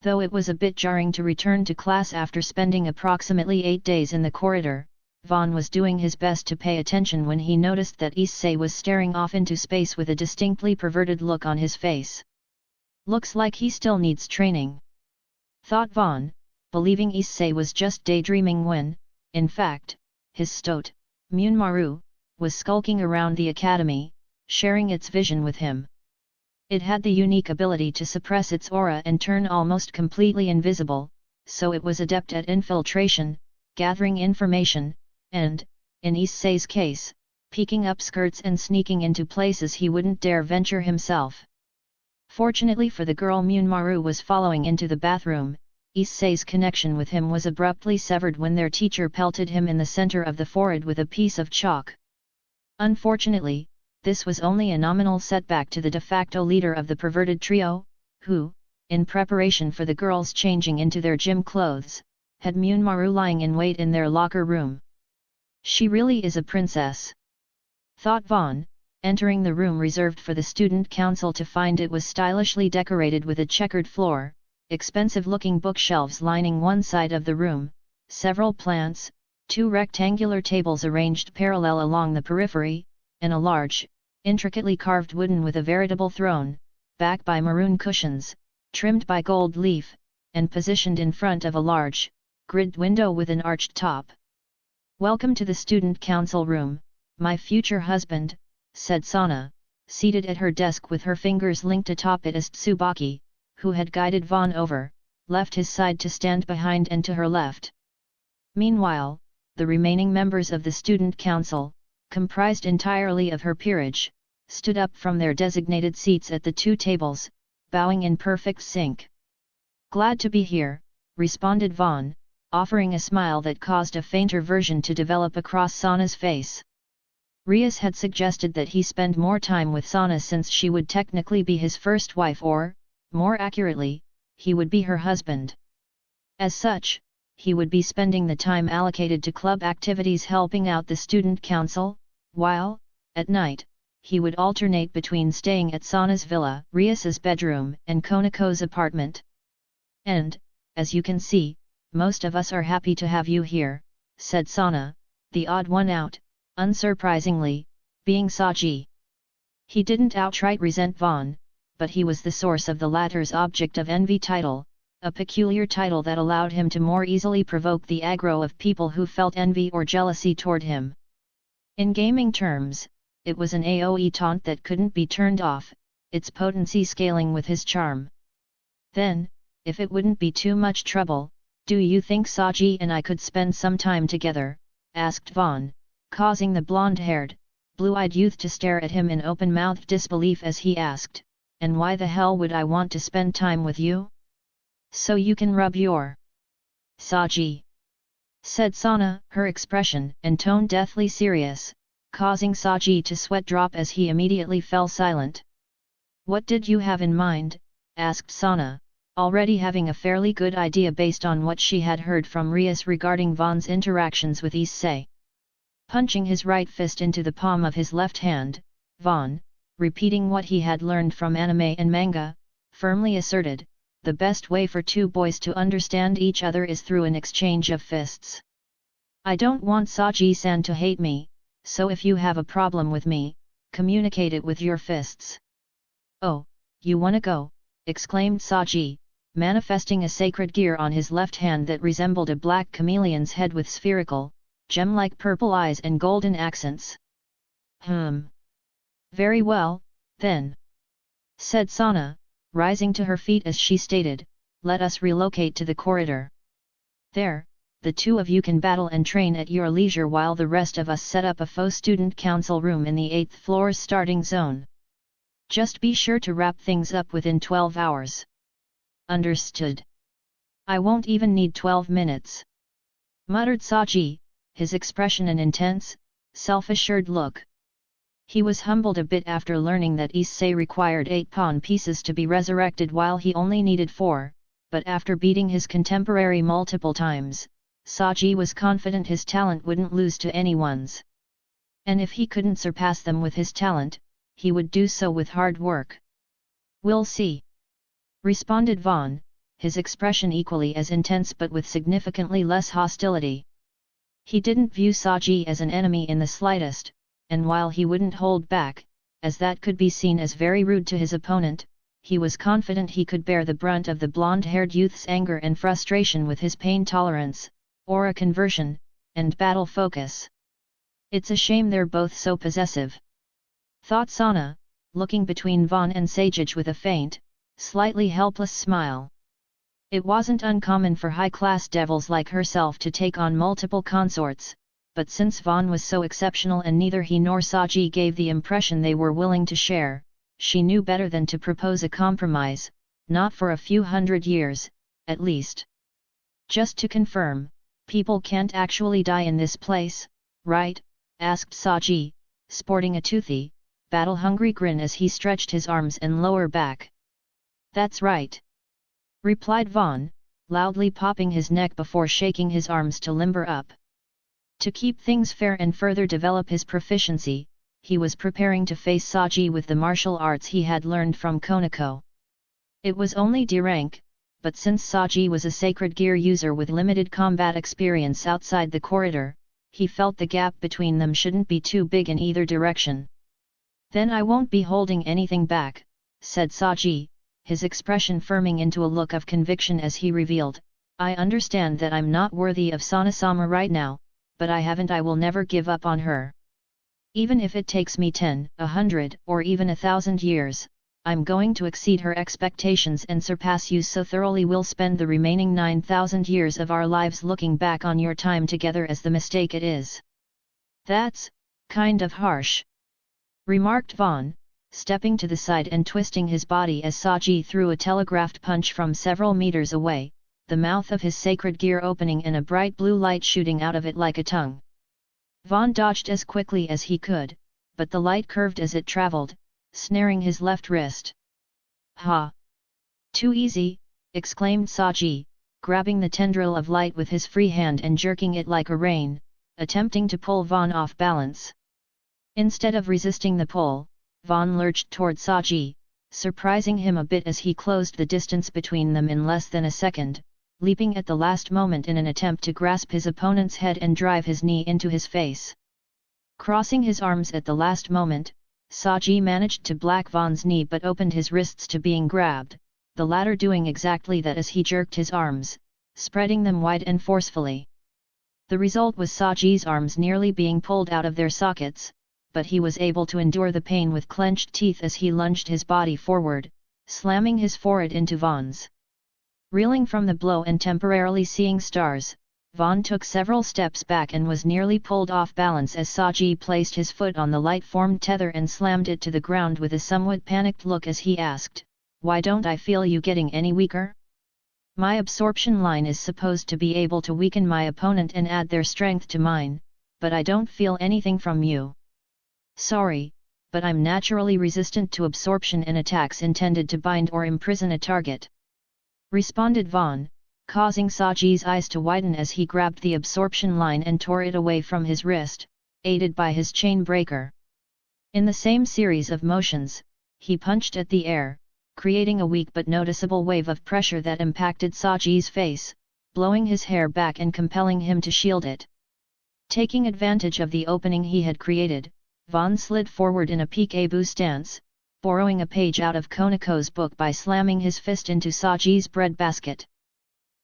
Though it was a bit jarring to return to class after spending approximately 8 days in the corridor, Vaughn was doing his best to pay attention when he noticed that Issei was staring off into space with a distinctly perverted look on his face. "Looks like he still needs training," thought Vaughn, believing Issei was just daydreaming when, in fact, his stoat, Munmaru, was skulking around the academy, sharing its vision with him. It had the unique ability to suppress its aura and turn almost completely invisible, so it was adept at infiltration, gathering information, and, in Issei's case, peeking up skirts and sneaking into places he wouldn't dare venture himself. Fortunately for the girl Munmaru was following into the bathroom, Issei's connection with him was abruptly severed when their teacher pelted him in the center of the forehead with a piece of chalk. Unfortunately, this was only a nominal setback to the de facto leader of the perverted trio, who, in preparation for the girls changing into their gym clothes, had Munmaru lying in wait in their locker room. "She really is a princess," thought Vaughn, entering the room reserved for the student council to find it was stylishly decorated with a checkered floor, expensive-looking bookshelves lining one side of the room, several plants, 2 rectangular tables arranged parallel along the periphery, and a large, intricately carved wooden with a veritable throne, backed by maroon cushions, trimmed by gold leaf, and positioned in front of a large, gridded window with an arched top. "Welcome to the student council room, my future husband," said Sana, seated at her desk with her fingers linked atop it as Tsubaki, who had guided Vaughn over, left his side to stand behind and to her left. Meanwhile, the remaining members of the student council, comprised entirely of her peerage, stood up from their designated seats at the 2 tables, bowing in perfect sync. "Glad to be here," responded Vaughn, offering a smile that caused a fainter version to develop across Sana's face. Rias had suggested that he spend more time with Sana since she would technically be his first wife or, more accurately, he would be her husband. As such, he would be spending the time allocated to club activities helping out the student council, while, at night, he would alternate between staying at Sana's villa, Rias's bedroom, and Konako's apartment. "And, as you can see, most of us are happy to have you here," said Sana, the odd one out, unsurprisingly, being Saji. He didn't outright resent Vaughn, but he was the source of the latter's object of envy title, a peculiar title that allowed him to more easily provoke the aggro of people who felt envy or jealousy toward him. In gaming terms, it was an AoE taunt that couldn't be turned off, its potency scaling with his charm. "Then, if it wouldn't be too much trouble, do you think Saji and I could spend some time together?" asked Vaughn, causing the blonde-haired, blue-eyed youth to stare at him in open-mouthed disbelief as he asked, "And why the hell would I want to spend time with you?" "So you can rub your Saji," said Sana, her expression and tone deathly serious, causing Saji to sweat drop as he immediately fell silent. "What did you have in mind?" asked Sana, already having a fairly good idea based on what she had heard from Rias regarding Vaughn's interactions with Issei. Punching his right fist into the palm of his left hand, Vaughn, repeating what he had learned from anime and manga, firmly asserted, "The best way for 2 boys to understand each other is through an exchange of fists. I don't want Saji-san to hate me, so if you have a problem with me, communicate it with your fists." "Oh, you wanna go?" exclaimed Saji, manifesting a sacred gear on his left hand that resembled a black chameleon's head with spherical, gem-like purple eyes and golden accents. Very well, then," said Sana, rising to her feet as she stated, "let us relocate to the corridor. There, the two of you can battle and train at your leisure while the rest of us set up a faux student council room in the 8th floor's starting zone. Just be sure to wrap things up within 12 hours. Understood. I won't even need 12 minutes. Muttered Saji, his expression an intense, self-assured look. He was humbled a bit after learning that Issei required 8 pawn pieces to be resurrected while he only needed 4, but after beating his contemporary multiple times, Saji was confident his talent wouldn't lose to anyone's. And if he couldn't surpass them with his talent, he would do so with hard work. We'll see. Responded Vaughn, his expression equally as intense but with significantly less hostility. He didn't view Saji as an enemy in the slightest, and while he wouldn't hold back, as that could be seen as very rude to his opponent, he was confident he could bear the brunt of the blonde-haired youth's anger and frustration with his pain tolerance, aura conversion, and battle focus. It's a shame they're both so possessive. Thought Sana, looking between Vaughn and Sajij with a faint, slightly helpless smile. It wasn't uncommon for high-class devils like herself to take on multiple consorts, but since Vaughn was so exceptional and neither he nor Saji gave the impression they were willing to share, she knew better than to propose a compromise, not for a few hundred years, at least. Just to confirm, people can't actually die in this place, right? Asked Saji, sporting a toothy, battle-hungry grin as he stretched his arms and lower back. That's right. Replied Vaughn, loudly popping his neck before shaking his arms to limber up. To keep things fair and further develop his proficiency, he was preparing to face Saji with the martial arts he had learned from Konako. It was only D rank, but since Saji was a sacred gear user with limited combat experience outside the corridor, he felt the gap between them shouldn't be too big in either direction. Then I won't be holding anything back, said Saji, his expression firming into a look of conviction as he revealed, I understand that I'm not worthy of Sana-sama right now, but I will never give up on her. Even if it takes me 10, 100, or even 1,000 years, I'm going to exceed her expectations and surpass you so thoroughly we'll spend the remaining 9,000 years of our lives looking back on your time together as the mistake it is. That's kind of harsh, remarked Vaughn, stepping to the side and twisting his body as Saji threw a telegraphed punch from several meters away, the mouth of his sacred gear opening and a bright blue light shooting out of it like a tongue. Vaughn dodged as quickly as he could, but the light curved as it traveled, snaring his left wrist. Ha! Too easy, exclaimed Saji, grabbing the tendril of light with his free hand and jerking it like a rein, attempting to pull Vaughn off balance. Instead of resisting the pull, Vaughn lurched toward Saji, surprising him a bit as he closed the distance between them in less than a second, leaping at the last moment in an attempt to grasp his opponent's head and drive his knee into his face. Crossing his arms at the last moment, Saji managed to block Vaughn's knee but opened his wrists to being grabbed, the latter doing exactly that as he jerked his arms, spreading them wide and forcefully. The result was Saji's arms nearly being pulled out of their sockets, but he was able to endure the pain with clenched teeth as he lunged his body forward, slamming his forehead into Vaughn's. Reeling from the blow and temporarily seeing stars, Vaughn took several steps back and was nearly pulled off balance as Saji placed his foot on the light-formed tether and slammed it to the ground with a somewhat panicked look as he asked, "Why don't I feel you getting any weaker? My absorption line is supposed to be able to weaken my opponent and add their strength to mine, but I don't feel anything from you. Sorry, but I'm naturally resistant to absorption and attacks intended to bind or imprison a target," responded Vaughn, causing Saji's eyes to widen as he grabbed the absorption line and tore it away from his wrist, aided by his chain breaker. In the same series of motions, he punched at the air, creating a weak but noticeable wave of pressure that impacted Saji's face, blowing his hair back and compelling him to shield it. Taking advantage of the opening he had created, Vaughn slid forward in a peekaboo stance, borrowing a page out of Konako's book by slamming his fist into Saji's breadbasket.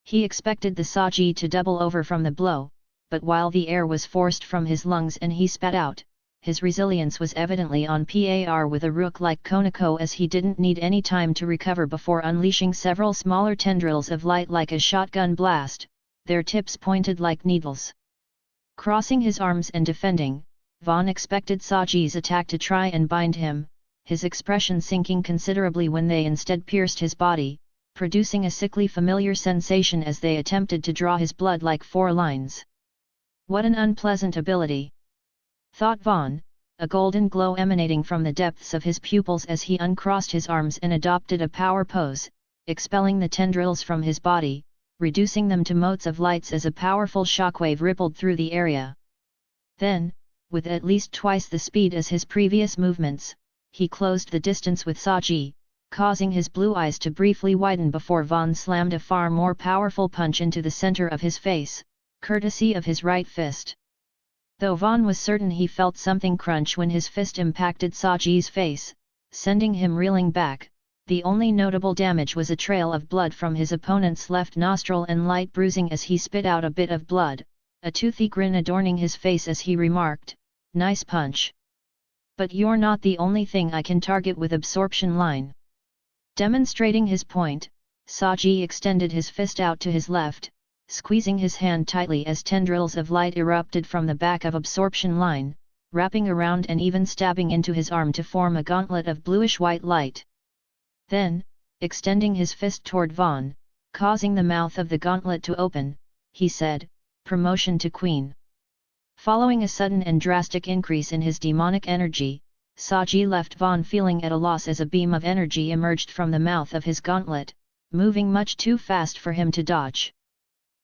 He expected the Saji to double over from the blow, but while the air was forced from his lungs and he spat out, his resilience was evidently on par with a rook like Konako as he didn't need any time to recover before unleashing several smaller tendrils of light like a shotgun blast. their tips pointed like needles. Crossing his arms and defending, Vaughn expected Saji's attack to try and bind him, his expression sinking considerably when they instead pierced his body, producing a sickly familiar sensation as they attempted to draw his blood like 4 lines. What an unpleasant ability! Thought Vaughn, a golden glow emanating from the depths of his pupils as he uncrossed his arms and adopted a power pose, expelling the tendrils from his body, reducing them to motes of lights as a powerful shockwave rippled through the area. Then, with at least twice the speed as his previous movements, he closed the distance with Saji, causing his blue eyes to briefly widen before Vaughn slammed a far more powerful punch into the center of his face, courtesy of his right fist. Though Vaughn was certain he felt something crunch when his fist impacted Saji's face, sending him reeling back, the only notable damage was a trail of blood from his opponent's left nostril and light bruising as he spit out a bit of blood, a toothy grin adorning his face as he remarked, "Nice punch. But you're not the only thing I can target with absorption line." Demonstrating his point, Saji extended his fist out to his left, squeezing his hand tightly as tendrils of light erupted from the back of absorption line, wrapping around and even stabbing into his arm to form a gauntlet of bluish-white light. Then, extending his fist toward Vaughn, causing the mouth of the gauntlet to open, he said, "Promotion to Queen." Following a sudden and drastic increase in his demonic energy, Saji left Vaughn feeling at a loss as a beam of energy emerged from the mouth of his gauntlet, moving much too fast for him to dodge.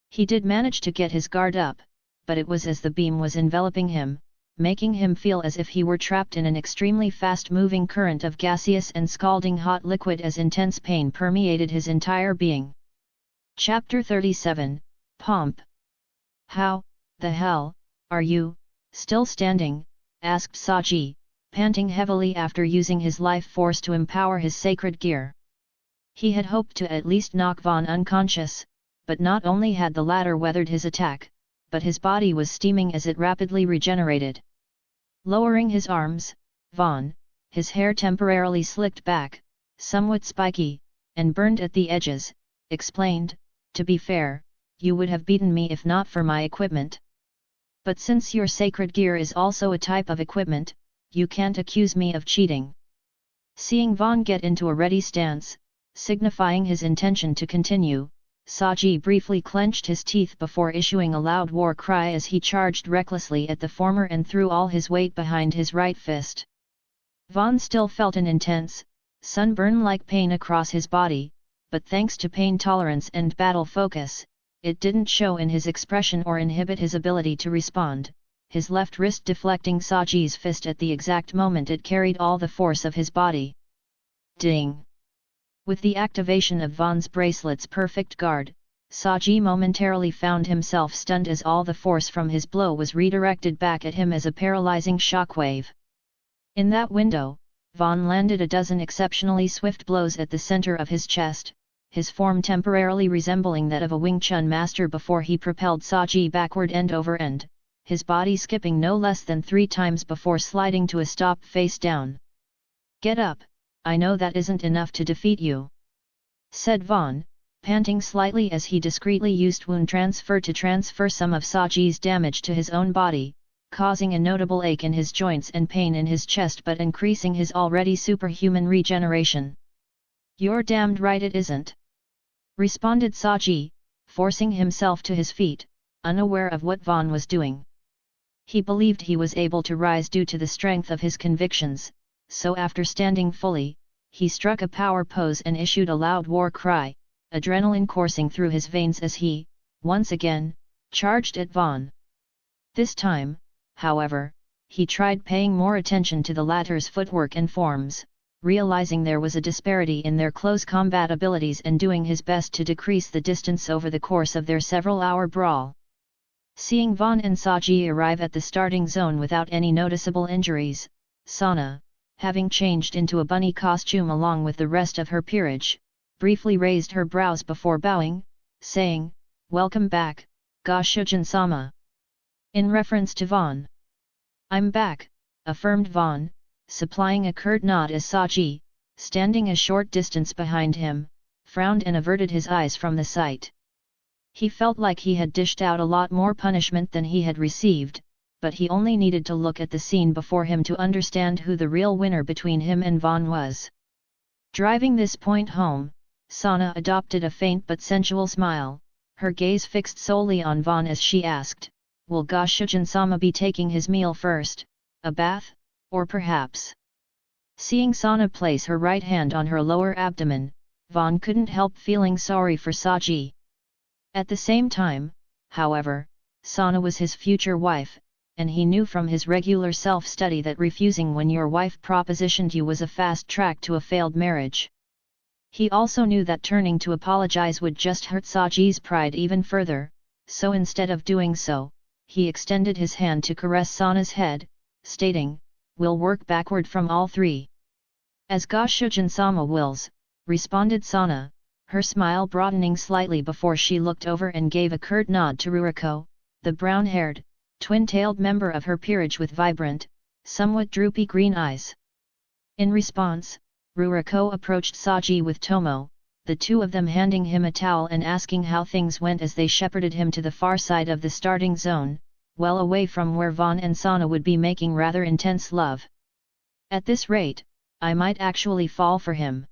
He did manage to get his guard up, but it was as the beam was enveloping him, making him feel as if he were trapped in an extremely fast-moving current of gaseous and scalding hot liquid as intense pain permeated his entire being. Chapter 37, Pomp. "How, the hell, are you, still standing?" asked Saji, panting heavily after using his life force to empower his sacred gear. He had hoped to at least knock Vaughn unconscious, but not only had the latter weathered his attack, but his body was steaming as it rapidly regenerated. Lowering his arms, Vaughn, his hair temporarily slicked back, somewhat spiky, and burned at the edges, explained, "To be fair, you would have beaten me if not for my equipment. But since your sacred gear is also a type of equipment, you can't accuse me of cheating." Seeing Vaughn get into a ready stance, signifying his intention to continue, Saji briefly clenched his teeth before issuing a loud war cry as he charged recklessly at the former and threw all his weight behind his right fist. Vaughn still felt an intense, sunburn-like pain across his body, but thanks to pain tolerance and battle focus, it didn't show in his expression or inhibit his ability to respond, his left wrist deflecting Saji's fist at the exact moment it carried all the force of his body. Ding! With the activation of Vaughn's bracelet's perfect guard, Saji momentarily found himself stunned as all the force from his blow was redirected back at him as a paralyzing shockwave. In that window, Vaughn landed a dozen exceptionally swift blows at the center of his chest, his form temporarily resembling that of a Wing Chun master before he propelled Saji backward end over end, his body skipping no less than 3 times before sliding to a stop face down. "Get up, I know that isn't enough to defeat you," said Vaughn, panting slightly as he discreetly used wound transfer to transfer some of Saji's damage to his own body, causing a notable ache in his joints and pain in his chest but increasing his already superhuman regeneration. "You're damned right it isn't," responded Saji, forcing himself to his feet, unaware of what Vaughn was doing. He believed he was able to rise due to the strength of his convictions, so after standing fully, he struck a power pose and issued a loud war cry, adrenaline coursing through his veins as he, once again, charged at Vaughn. This time, however, he tried paying more attention to the latter's footwork and forms, realizing there was a disparity in their close combat abilities and doing his best to decrease the distance over the course of their several-hour brawl. Seeing Vaughn and Saji arrive at the starting zone without any noticeable injuries, Sana, having changed into a bunny costume along with the rest of her peerage, briefly raised her brows before bowing, saying, "Welcome back, Ga-Shujin-sama." In reference to Vaughn. "I'm back," affirmed Vaughn, supplying a curt nod as Saji, standing a short distance behind him, frowned and averted his eyes from the sight. He felt like he had dished out a lot more punishment than he had received, but he only needed to look at the scene before him to understand who the real winner between him and Vaughn was. Driving this point home, Sana adopted a faint but sensual smile, her gaze fixed solely on Vaughn as she asked, "Will Goshujin-sama be taking his meal first, a bath, or perhaps?" Seeing Sana place her right hand on her lower abdomen, Vaughn couldn't help feeling sorry for Saji. At the same time, however, Sana was his future wife, and he knew from his regular self-study that refusing when your wife propositioned you was a fast track to a failed marriage. He also knew that turning to apologize would just hurt Saji's pride even further, so instead of doing so, he extended his hand to caress Sana's head, stating, "We'll work backward from all three." "As Goshujin-sama wills," responded Sana, her smile broadening slightly before she looked over and gave a curt nod to Ruriko, the brown-haired, twin-tailed member of her peerage with vibrant, somewhat droopy green eyes. In response, Ruriko approached Saji with Tomo, the two of them handing him a towel and asking how things went as they shepherded him to the far side of the starting zone, well away from where Vaughn and Sana would be making rather intense love. "At this rate, I might actually fall for him,"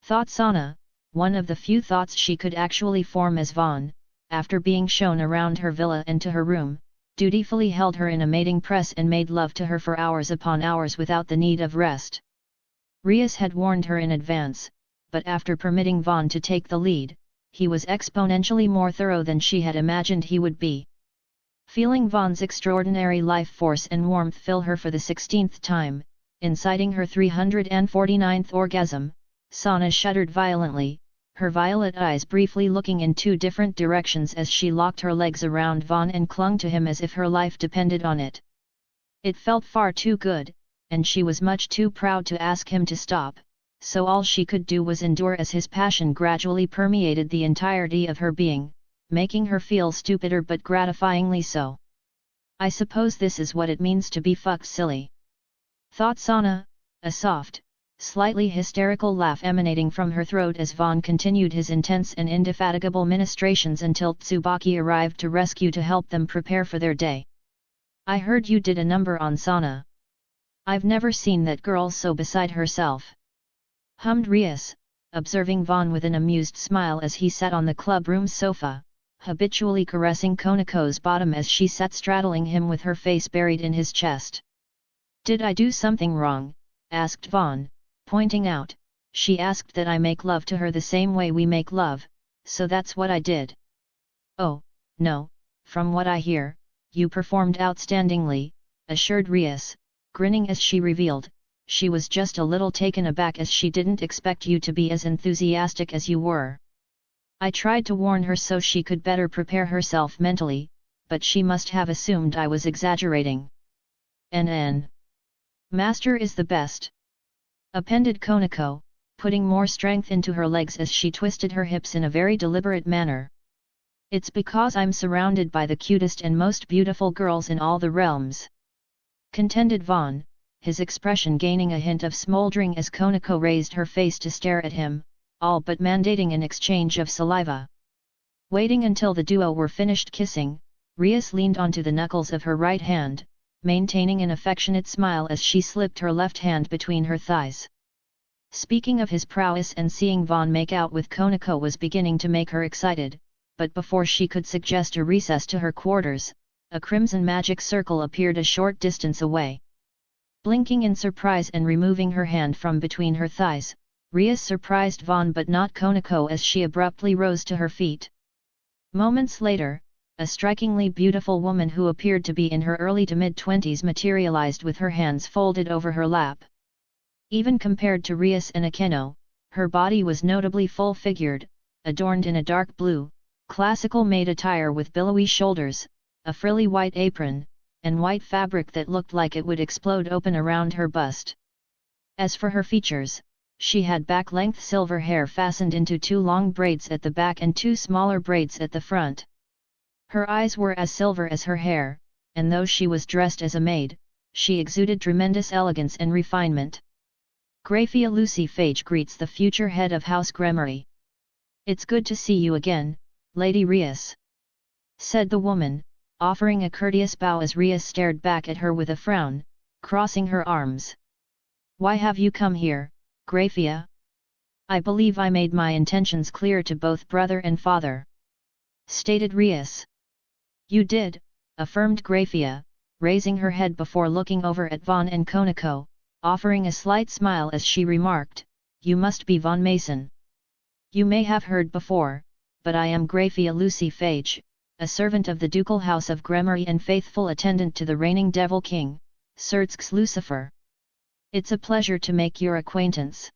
thought Sana, one of the few thoughts she could actually form as Vaughn, after being shown around her villa and to her room, dutifully held her in a mating press and made love to her for hours upon hours without the need of rest. Rias had warned her in advance, but after permitting Vaughn to take the lead, he was exponentially more thorough than she had imagined he would be. Feeling Vaughn's extraordinary life force and warmth fill her for the 16th time, inciting her 349th orgasm, Sana shuddered violently, her violet eyes briefly looking in two different directions as she locked her legs around Vaughn and clung to him as if her life depended on it. It felt far too good, and she was much too proud to ask him to stop, so all she could do was endure as his passion gradually permeated the entirety of her being, making her feel stupider but gratifyingly so. "I suppose this is what it means to be fucked silly," thought Sana, a soft, slightly hysterical laugh emanating from her throat as Vaughn continued his intense and indefatigable ministrations until Tsubaki arrived to rescue to help them prepare for their day. "I heard you did a number on Sana. I've never seen that girl so beside herself," hummed Rias, observing Vaughn with an amused smile as he sat on the club-room sofa, habitually caressing Konako's bottom as she sat straddling him with her face buried in his chest. "Did I do something wrong?" asked Vaughn, pointing out. "She asked that I make love to her the same way we make love, so that's what I did." "Oh, no, from what I hear, you performed outstandingly," assured Rias, grinning as she revealed, she was just a little taken aback as she didn't expect you to be as enthusiastic as you were. "I tried to warn her so she could better prepare herself mentally, but she must have assumed I was exaggerating." "NN. Master is the best," appended Konako, putting more strength into her legs as she twisted her hips in a very deliberate manner. "It's because I'm surrounded by the cutest and most beautiful girls in all the realms," contended Vaughn, his expression gaining a hint of smoldering as Konako raised her face to stare at him, all but mandating an exchange of saliva. Waiting until the duo were finished kissing, Rias leaned onto the knuckles of her right hand, maintaining an affectionate smile as she slipped her left hand between her thighs. Speaking of his prowess and seeing Vaughn make out with Konako was beginning to make her excited, but before she could suggest a recess to her quarters, a crimson magic circle appeared a short distance away. Blinking in surprise and removing her hand from between her thighs, Rias surprised Vaughn but not Konako as she abruptly rose to her feet. Moments later, a strikingly beautiful woman who appeared to be in her early to mid-20s materialized with her hands folded over her lap. Even compared to Rias and Akeno, her body was notably full-figured, adorned in a dark blue, classical maid attire with billowy shoulders, a frilly white apron, and white fabric that looked like it would explode open around her bust. As for her features, she had back-length silver hair fastened into two long braids at the back and two smaller braids at the front. Her eyes were as silver as her hair, and though she was dressed as a maid, she exuded tremendous elegance and refinement. Grafia Lucy Fage greets the future head of House Gremory. "It's good to see you again, Lady Rias, said the woman, offering a courteous bow as Rias stared back at her with a frown, crossing her arms. Why have you come here, Grafia? I believe I made my intentions clear to both brother and father, stated Rias. You did, affirmed Grafia, raising her head before looking over at Von and Koniko, offering a slight smile as she remarked, you must be Von Mason. You may have heard before, but I am Grafia Lucy Phage, a servant of the ducal house of Gremory and faithful attendant to the reigning devil king, Serzx Lucifer. It's a pleasure to make your acquaintance.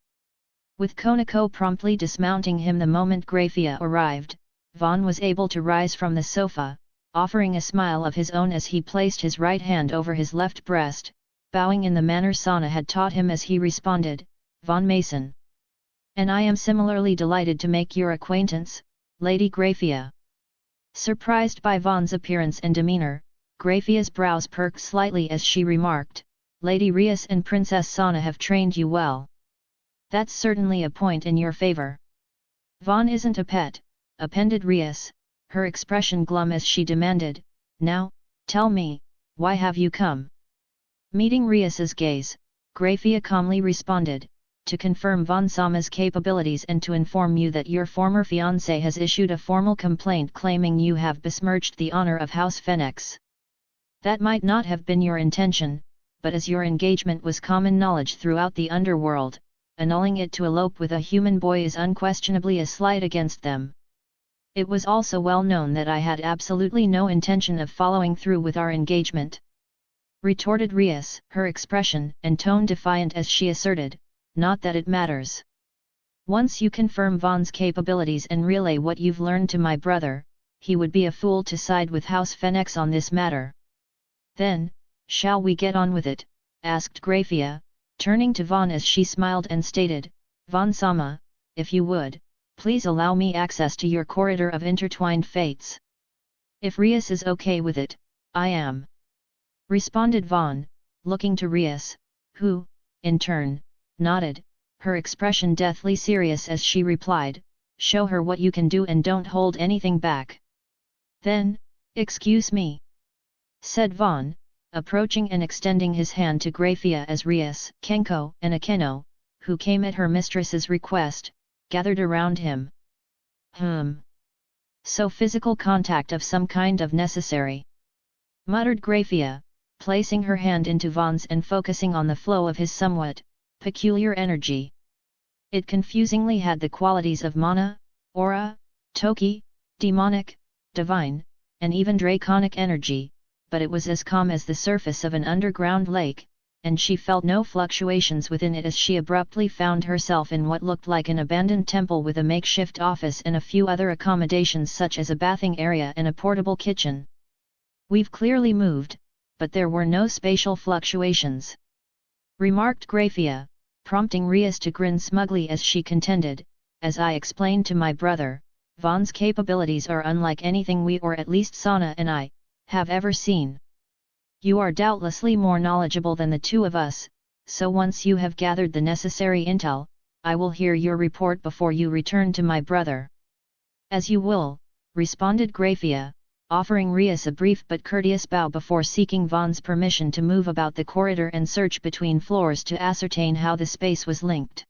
With Koniko promptly dismounting him the moment Grafia arrived, Von was able to rise from the sofa, offering a smile of his own as he placed his right hand over his left breast, bowing in the manner Sana had taught him as he responded, Von Mason. And I am similarly delighted to make your acquaintance, Lady Grafia. Surprised by Von's appearance and demeanor, Grafia's brows perked slightly as she remarked, Lady Rias and Princess Sana have trained you well. That's certainly a point in your favor. Von isn't a pet, appended Rias, her expression glum as she demanded, now, tell me, why have you come? Meeting Rias's gaze, Grafia calmly responded, to confirm Von Sama's capabilities and to inform you that your former fiancé has issued a formal complaint claiming you have besmirched the honor of House Phoenix. That might not have been your intention, but as your engagement was common knowledge throughout the underworld, annulling it to elope with a human boy is unquestionably a slight against them. It was also well known that I had absolutely no intention of following through with our engagement, retorted Rias, her expression and tone defiant as she asserted, not that it matters. Once you confirm Von's capabilities and relay what you've learned to my brother, he would be a fool to side with House Phoenix on this matter. Then, shall we get on with it? Asked Grafia, turning to Von as she smiled and stated, Von Sama, if you would, please allow me access to your corridor of intertwined fates. If Rias is okay with it, I am. Responded Von, looking to Rias, who, in turn, nodded, her expression deathly serious as she replied, show her what you can do and don't hold anything back. Then, excuse me, said Von, approaching and extending his hand to Grafia as Rias, Kenko and Akeno, who came at her mistress's request, gathered around him. So physical contact of some kind of necessary, muttered Grafia, placing her hand into Von's and focusing on the flow of his somewhat peculiar energy. It confusingly had the qualities of mana, aura, toki, demonic, divine, and even draconic energy, but it was as calm as the surface of an underground lake, and she felt no fluctuations within it as she abruptly found herself in what looked like an abandoned temple with a makeshift office and a few other accommodations such as a bathing area and a portable kitchen. We've clearly moved, but there were no spatial fluctuations, remarked Grafia, prompting Rias to grin smugly as she contended, as I explained to my brother, Von's capabilities are unlike anything we or at least Sana and I, have ever seen. You are doubtlessly more knowledgeable than the two of us, so once you have gathered the necessary intel, I will hear your report before you return to my brother. As you will, responded Grafia, offering Rias a brief but courteous bow before seeking Von's permission to move about the corridor and search between floors to ascertain how the space was linked.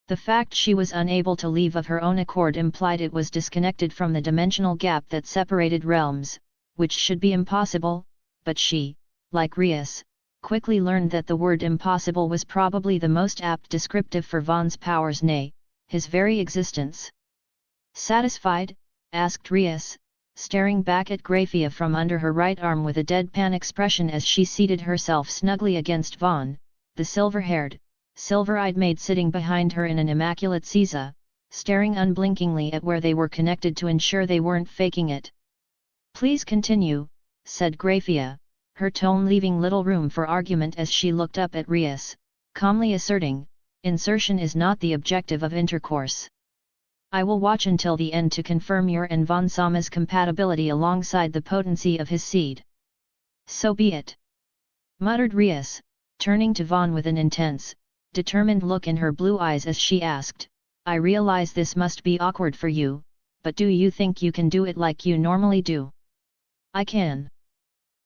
The fact she was unable to leave of her own accord implied it was disconnected from the dimensional gap that separated realms, which should be impossible, but she, like Rias, quickly learned that the word impossible was probably the most apt descriptive for Von's powers, nay, his very existence. Satisfied? Asked Rias, staring back at Grafia from under her right arm with a deadpan expression as she seated herself snugly against Von, the silver-haired, silver-eyed maid sitting behind her in an immaculate seiza, staring unblinkingly at where they were connected to ensure they weren't faking it. Please continue, said Grafia, her tone leaving little room for argument as she looked up at Rias, calmly asserting, insertion is not the objective of intercourse. I will watch until the end to confirm your and Von Sama's compatibility alongside the potency of his seed. So be it, muttered Rias, turning to Von with an intense, determined look in her blue eyes as she asked, I realize this must be awkward for you, but do you think you can do it like you normally do? I can,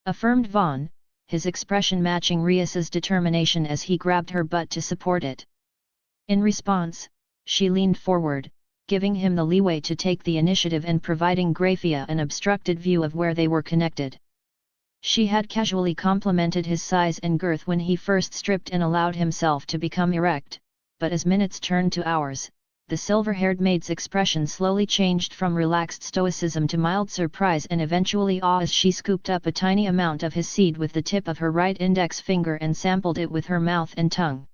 affirmed Vaughn, his expression matching Rias's determination as he grabbed her butt to support it. In response, she leaned forward, giving him the leeway to take the initiative and providing Graphia an obstructed view of where they were connected. She had casually complimented his size and girth when he first stripped and allowed himself to become erect, but as minutes turned to hours, the silver-haired maid's expression slowly changed from relaxed stoicism to mild surprise and eventually awe as she scooped up a tiny amount of his seed with the tip of her right index finger and sampled it with her mouth and tongue.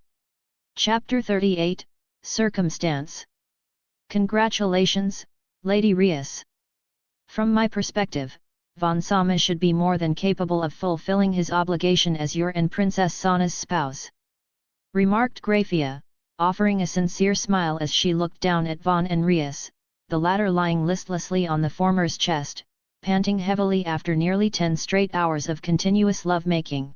Chapter 38, Circumstance. Congratulations, Lady Rias. From my perspective, Von Sama should be more than capable of fulfilling his obligation as your and Princess Sana's spouse, remarked Graphia, offering a sincere smile as she looked down at Vaughn and Rias, the latter lying listlessly on the former's chest, panting heavily after nearly 10 straight hours of continuous lovemaking.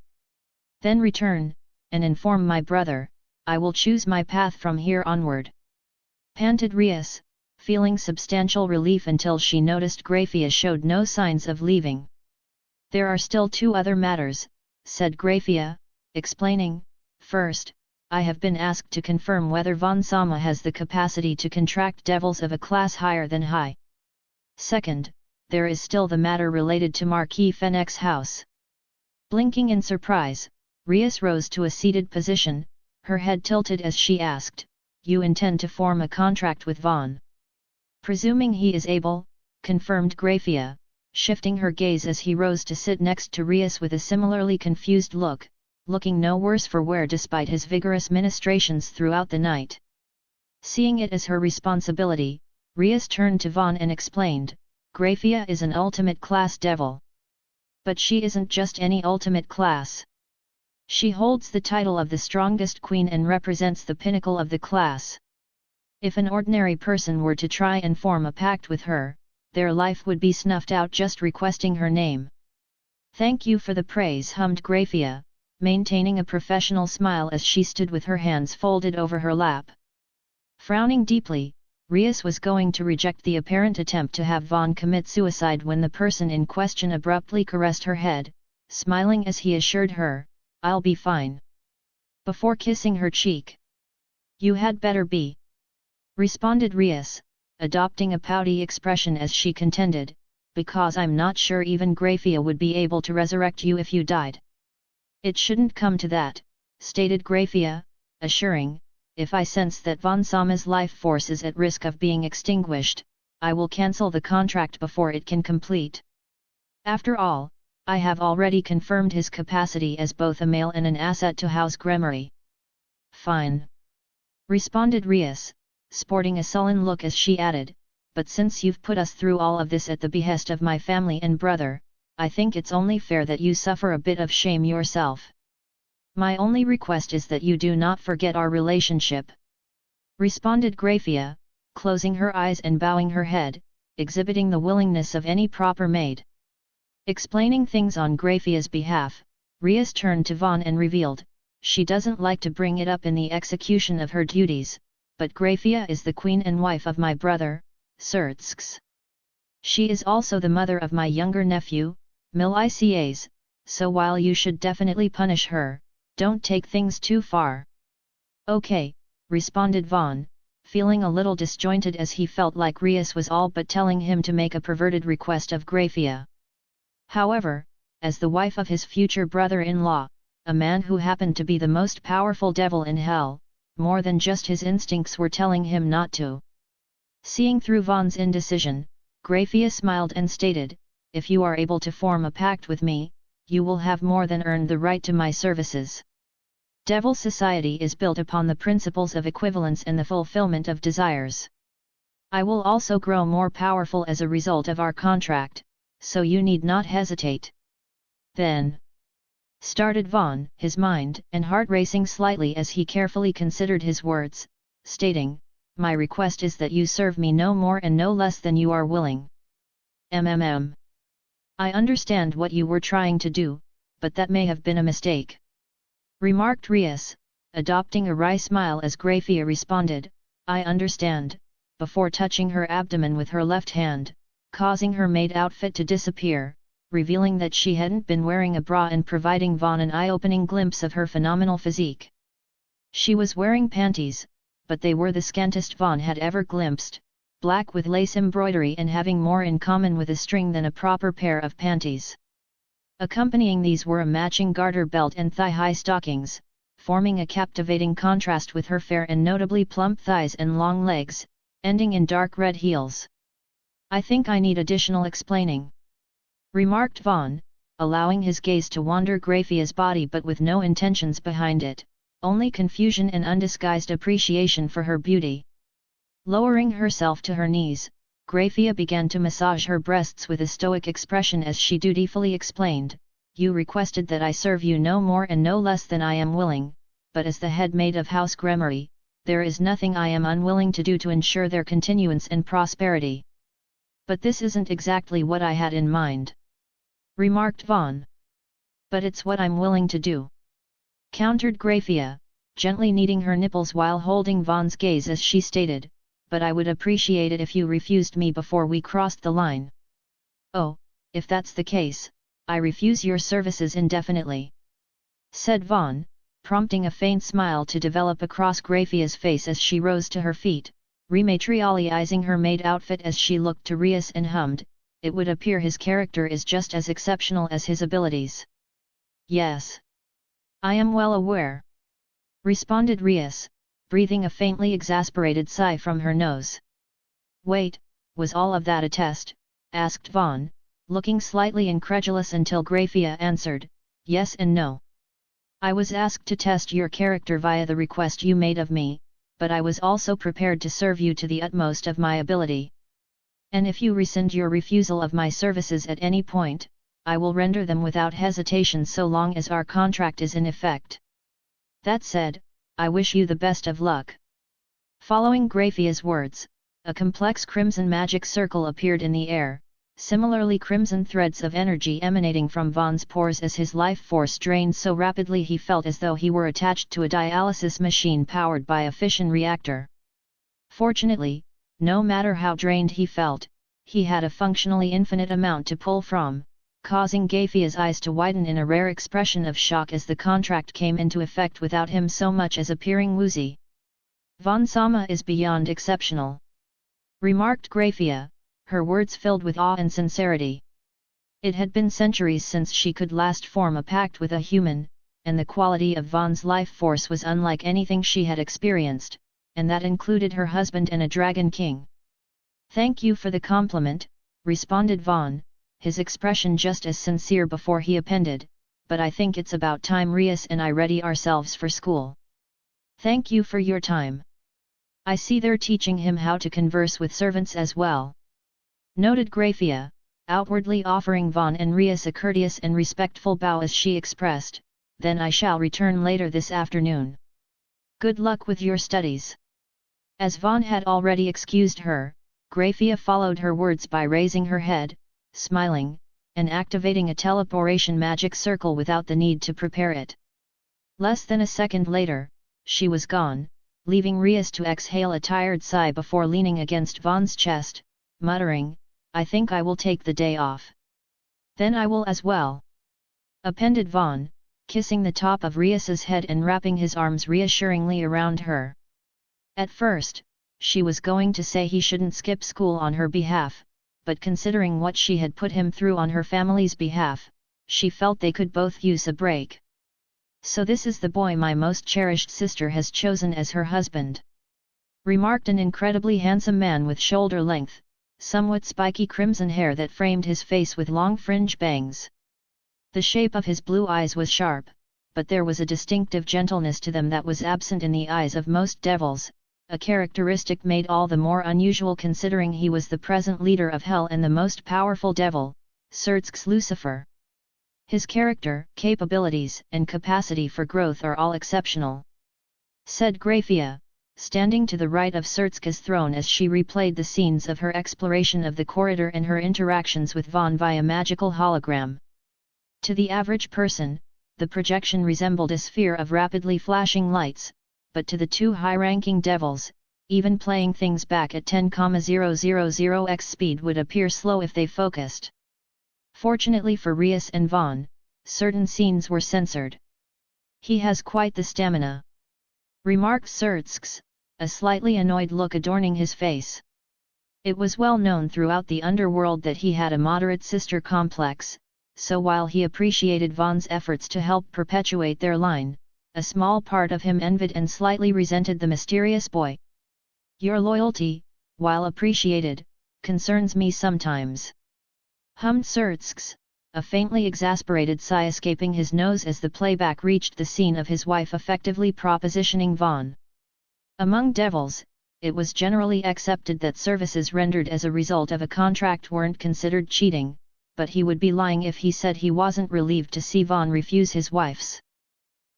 Then return, and inform my brother, I will choose my path from here onward, panted Rias, feeling substantial relief until she noticed Graphia showed no signs of leaving. There are still 2 other matters, said Graphia, explaining, first, I have been asked to confirm whether Von Sama has the capacity to contract devils of a class higher than high. Second, there is still the matter related to Marquis Fennec's house. Blinking in surprise, Rias rose to a seated position, her head tilted as she asked, You intend to form a contract with Vaughn? Presuming he is able, confirmed Graphia, shifting her gaze as he rose to sit next to Rias with a similarly confused look, looking no worse for wear despite his vigorous ministrations throughout the night. Seeing it as her responsibility, Rias turned to Vaughn and explained, Graphia is an ultimate class devil. But she isn't just any ultimate class. She holds the title of the strongest queen and represents the pinnacle of the class. If an ordinary person were to try and form a pact with her, their life would be snuffed out just requesting her name. Thank you for the praise, hummed Graphia, maintaining a professional smile as she stood with her hands folded over her lap. Frowning deeply, Rias was going to reject the apparent attempt to have Vaughn commit suicide when the person in question abruptly caressed her head, smiling as he assured her, I'll be fine. Before kissing her cheek. You had better be, responded Rias, adopting a pouty expression as she contended, because I'm not sure even Graphia would be able to resurrect you if you died. It shouldn't come to that, stated Graphia, assuring, if I sense that Von Sama's life force is at risk of being extinguished, I will cancel the contract before it can complete. After all, I have already confirmed his capacity as both a male and an asset to House Gremory. Fine, responded Rias, sporting a sullen look as she added, but since you've put us through all of this at the behest of my family and brother, I think it's only fair that you suffer a bit of shame yourself. My only request is that you do not forget our relationship, responded Graphia, closing her eyes and bowing her head, exhibiting the willingness of any proper maid. Explaining things on Graphia's behalf, Rias turned to Vaughn and revealed, she doesn't like to bring it up in the execution of her duties, but Graphia is the queen and wife of my brother, Sertsks. She is also the mother of my younger nephew, Milicaes, so while you should definitely punish her, don't take things too far. Okay, responded Vaughn, feeling a little disjointed as he felt like Rias was all but telling him to make a perverted request of Graphia. However, as the wife of his future brother-in-law, a man who happened to be the most powerful devil in hell, more than just his instincts were telling him not to. Seeing through Vaughn's indecision, Graphia smiled and stated, if you are able to form a pact with me, you will have more than earned the right to my services. Devil society is built upon the principles of equivalence and the fulfillment of desires. I will also grow more powerful as a result of our contract, so you need not hesitate. Then, started Vaughn, his mind and heart racing slightly as he carefully considered his words, stating, my request is that you serve me no more and no less than you are willing. I understand what you were trying to do, but that may have been a mistake, remarked Rias, adopting a wry smile as Graphia responded, I understand, before touching her abdomen with her left hand, causing her maid outfit to disappear, revealing that she hadn't been wearing a bra and providing Vaughn an eye-opening glimpse of her phenomenal physique. She was wearing panties, but they were the scantest Vaughn had ever glimpsed, black with lace embroidery and having more in common with a string than a proper pair of panties. Accompanying these were a matching garter belt and thigh-high stockings, forming a captivating contrast with her fair and notably plump thighs and long legs, ending in dark red heels. "I think I need additional explaining," remarked Vaughn, allowing his gaze to wander Graphia's body but with no intentions behind it, only confusion and undisguised appreciation for her beauty. Lowering herself to her knees, Graphia began to massage her breasts with a stoic expression as she dutifully explained, "You requested that I serve you no more and no less than I am willing, but as the head maid of House Gremory, there is nothing I am unwilling to do to ensure their continuance and prosperity." "But this isn't exactly what I had in mind," remarked Vaughn. "But it's what I'm willing to do," countered Graphia, gently kneading her nipples while holding Vaughn's gaze as she stated, "But I would appreciate it if you refused me before we crossed the line." "Oh, if that's the case, I refuse your services indefinitely," said Vaughn, prompting a faint smile to develop across Graphia's face as she rose to her feet, rematerializing her maid outfit as she looked to Rias and hummed, "It would appear his character is just as exceptional as his abilities." "Yes, I am well aware," responded Rias, breathing a faintly exasperated sigh from her nose. "Wait, was all of that a test?" asked Vaughn, looking slightly incredulous until Graphia answered, "Yes and no. I was asked to test your character via the request you made of me, but I was also prepared to serve you to the utmost of my ability. And if you rescind your refusal of my services at any point, I will render them without hesitation so long as our contract is in effect. That said, I wish you the best of luck." Following Graphia's words, a complex crimson magic circle appeared in the air, similarly crimson threads of energy emanating from Vaughn's pores as his life force drained so rapidly he felt as though he were attached to a dialysis machine powered by a fission reactor. Fortunately, no matter how drained he felt, he had a functionally infinite amount to pull from, causing Graphia's eyes to widen in a rare expression of shock as the contract came into effect without him so much as appearing woozy. "Vaughn-sama is beyond exceptional," remarked Graphia, her words filled with awe and sincerity. It had been centuries since she could last form a pact with a human, and the quality of Vaughn's life force was unlike anything she had experienced, and that included her husband and a dragon king. "Thank you for the compliment," responded Vaughn, his expression just as sincere before he appended, "but I think it's about time Rias and I ready ourselves for school." "Thank you for your time. I see they're teaching him how to converse with servants as well," noted Graphia, outwardly offering Vaughn and Rias a courteous and respectful bow as she expressed, "Then I shall return later this afternoon. Good luck with your studies." As Vaughn had already excused her, Graphia followed her words by raising her head, smiling, and activating a teleportation magic circle without the need to prepare it. Less than a second later, she was gone, leaving Rias to exhale a tired sigh before leaning against Vaughn's chest, muttering, "I think I will take the day off." "Then I will as well," appended Vaughn, kissing the top of Rias's head and wrapping his arms reassuringly around her. At first, she was going to say he shouldn't skip school on her behalf, but considering what she had put him through on her family's behalf, she felt they could both use a break. "So this is the boy my most cherished sister has chosen as her husband," remarked an incredibly handsome man with shoulder-length, somewhat spiky crimson hair that framed his face with long fringe bangs. The shape of his blue eyes was sharp, but there was a distinctive gentleness to them that was absent in the eyes of most devils, a characteristic made all the more unusual considering he was the present leader of Hell and the most powerful devil, Surtsk's Lucifer. "His character, capabilities, and capacity for growth are all exceptional," said Graphia, standing to the right of Surtska's throne as she replayed the scenes of her exploration of the corridor and her interactions with Vaughn via magical hologram. To the average person, the projection resembled a sphere of rapidly flashing lights, but to the two high-ranking devils, even playing things back at 10,000x speed would appear slow if they focused. Fortunately for Rias and Vaughn, certain scenes were censored. "He has quite the stamina," remarked Surtsks, a slightly annoyed look adorning his face. It was well known throughout the underworld that he had a moderate sister complex, so while he appreciated Vaughn's efforts to help perpetuate their line, a small part of him envied and slightly resented the mysterious boy. "Your loyalty, while appreciated, concerns me sometimes," hummed Surtsks, a faintly exasperated sigh escaping his nose as the playback reached the scene of his wife effectively propositioning Vaughn. Among devils, it was generally accepted that services rendered as a result of a contract weren't considered cheating, but he would be lying if he said he wasn't relieved to see Vaughn refuse his wife's.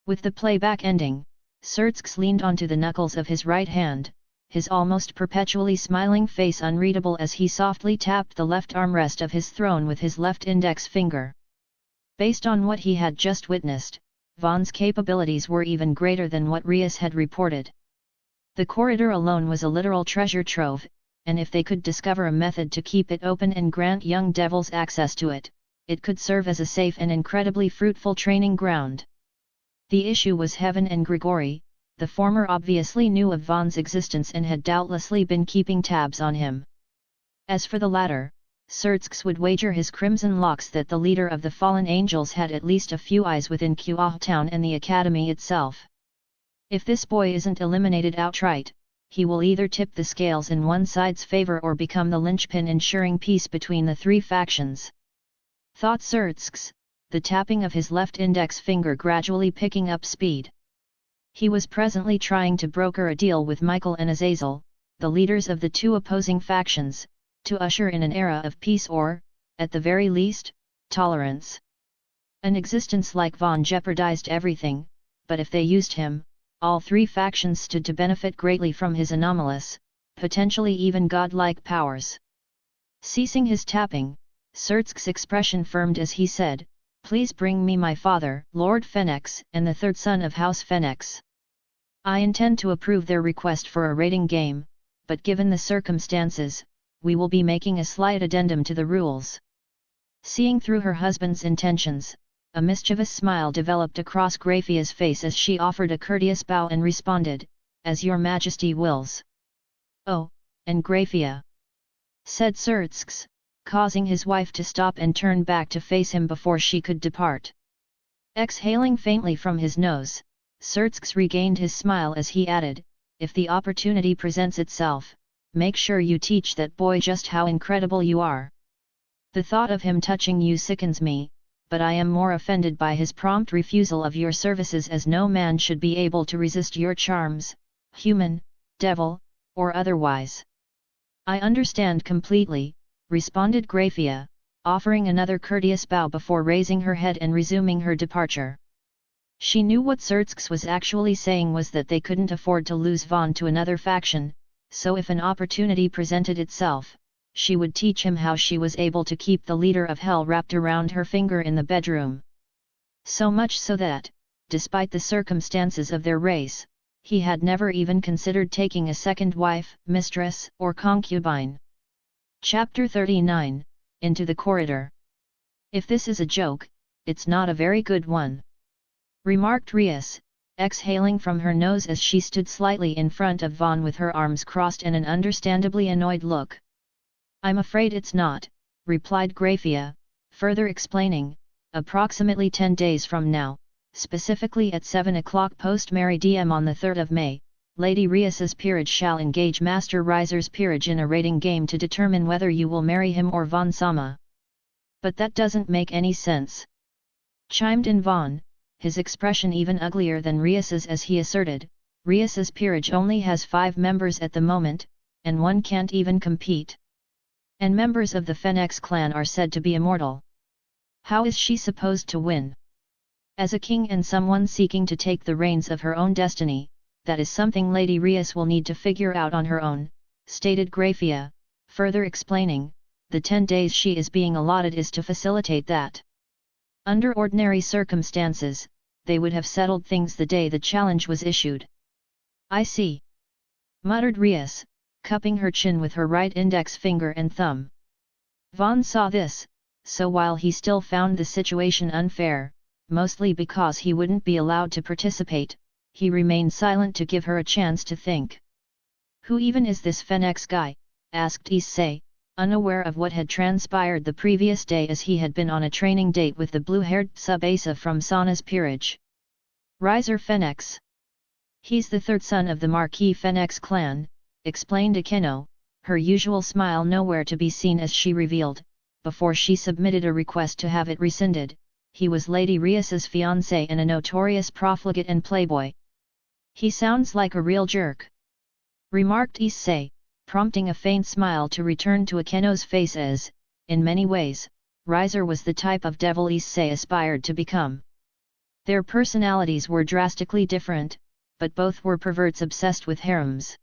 With the playback ending, Surtsks leaned onto the knuckles of his right hand, his almost perpetually smiling face unreadable as he softly tapped the left armrest of his throne with his left index finger. Based on what he had just witnessed, Vaughn's capabilities were even greater than what Rias had reported. The corridor alone was a literal treasure trove, and if they could discover a method to keep it open and grant young devils access to it, it could serve as a safe and incredibly fruitful training ground. The issue was Heaven and Grigory. The former obviously knew of Vaughn's existence and had doubtlessly been keeping tabs on him. As for the latter, Surtsks would wager his crimson locks that the leader of the fallen angels had at least a few eyes within Kuah town and the academy itself. If this boy isn't eliminated outright, he will either tip the scales in one side's favor or become the linchpin ensuring peace between the three factions. Thought Surtsks, the tapping of his left index finger gradually picking up speed. He was presently trying to broker a deal with Michael and Azazel, the leaders of the two opposing factions, to usher in an era of peace or, at the very least, tolerance. An existence like Vaughn jeopardized everything, but if they used him, all three factions stood to benefit greatly from his anomalous, potentially even godlike powers. Ceasing his tapping, Surtsks' expression firmed as he said, "Please bring me my father, Lord Fennex, and the third son of House Fennex. I intend to approve their request for a rating game, but given the circumstances, we will be making a slight addendum to the rules." Seeing through her husband's intentions, a mischievous smile developed across Graphia's face as she offered a courteous bow and responded, "As your majesty wills." "Oh, and Graphia," said Surtsks, causing his wife to stop and turn back to face him before she could depart. Exhaling faintly from his nose, Surtsks regained his smile as he added, "If the opportunity presents itself, make sure you teach that boy just how incredible you are. The thought of him touching you sickens me, but I am more offended by his prompt refusal of your services, as no man should be able to resist your charms, human, devil, or otherwise." "I understand completely," responded Graphia, offering another courteous bow before raising her head and resuming her departure. She knew what Surtsks was actually saying was that they couldn't afford to lose Vaughn to another faction, so if an opportunity presented itself, she would teach him how she was able to keep the leader of hell wrapped around her finger in the bedroom. So much so that, despite the circumstances of their race, he had never even considered taking a second wife, mistress, or concubine. Chapter 39, Into the Corridor. "If this is a joke, it's not a very good one," remarked Rias, exhaling from her nose as she stood slightly in front of Vaughn with her arms crossed and an understandably annoyed look. "I'm afraid it's not," replied Graphia, further explaining, "approximately 10 days from now, specifically at 7 o'clock post-Meridiem on the 3rd of May, Lady Rias's peerage shall engage Master Riser's peerage in a rating game to determine whether you will marry him or Vaughn Sama." "But that doesn't make any sense," chimed in Vaughn, his expression even uglier than Rias's as he asserted, "Rias's peerage only has 5 members at the moment, and one can't even compete. And members of the Fennex clan are said to be immortal. How is she supposed to win? As a king and someone seeking to take the reins of her own destiny, that is something Lady Rias will need to figure out on her own," stated Graphia, further explaining, "the 10 days she is being allotted is to facilitate that. Under ordinary circumstances, they would have settled things the day the challenge was issued." "I see. muttered Rias, cupping her chin with her right index finger and thumb. Vaughn saw this, so while he still found the situation unfair, mostly because he wouldn't be allowed to participate, he remained silent to give her a chance to think. "Who even is this Fenix guy?" asked Issei, unaware of what had transpired the previous day as he had been on a training date with the blue-haired sub-Asa from Sana's peerage. "Riser Fenix. He's the third son of the Marquis Fenix clan," explained Akeno, her usual smile nowhere to be seen as she revealed, before she submitted a request to have it rescinded, he was Lady Rias's fiancé and a notorious profligate and playboy. "He sounds like a real jerk," remarked Issei, prompting a faint smile to return to Akeno's face as, in many ways, Riser was the type of devil Issei aspired to become. Their personalities were drastically different, but both were perverts obsessed with harems.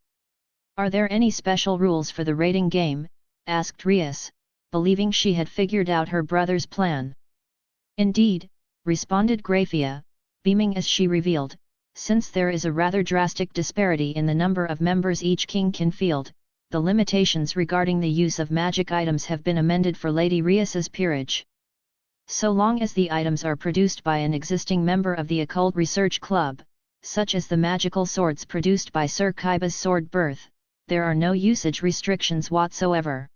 "Are there any special rules for the raiding game?" asked Rias, believing she had figured out her brother's plan. "Indeed," responded Graphia, beaming as she revealed, "since there is a rather drastic disparity in the number of members each king can field, the limitations regarding the use of magic items have been amended for Lady Rias's peerage. So long as the items are produced by an existing member of the Occult Research Club, such as the magical swords produced by Sir Kaiba's sword birth, there are no usage restrictions whatsoever."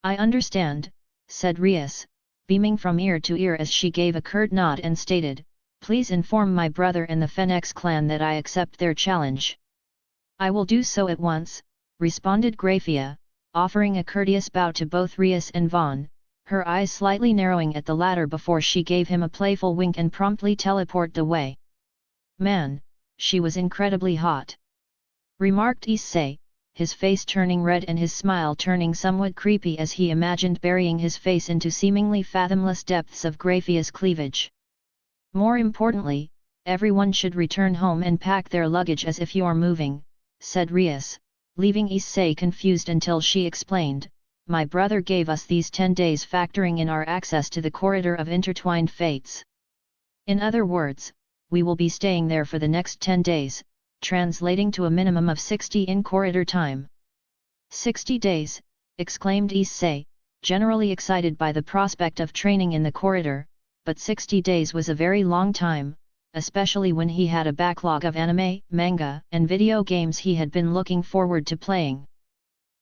"I understand," said Rias, beaming from ear to ear as she gave a curt nod and stated, "Please inform my brother and the Fenix clan that I accept their challenge." "I will do so at once," responded Graphia, offering a courteous bow to both Rias and Vaughn, her eyes slightly narrowing at the latter before she gave him a playful wink and promptly teleported away. "Man, she was incredibly hot," remarked Issei, his face turning red and his smile turning somewhat creepy as he imagined burying his face into seemingly fathomless depths of Graphia's cleavage. "More importantly, everyone should return home and pack their luggage as if you're moving," said Rias, leaving Issei confused until she explained, "My brother gave us these 10 days factoring in our access to the Corridor of Intertwined Fates. In other words, we will be staying there for the next 10 days, translating to a minimum of 60 in corridor time." 60 days, exclaimed Issei, generally excited by the prospect of training in the corridor, but 60 days was a very long time, especially when he had a backlog of anime, manga, and video games he had been looking forward to playing.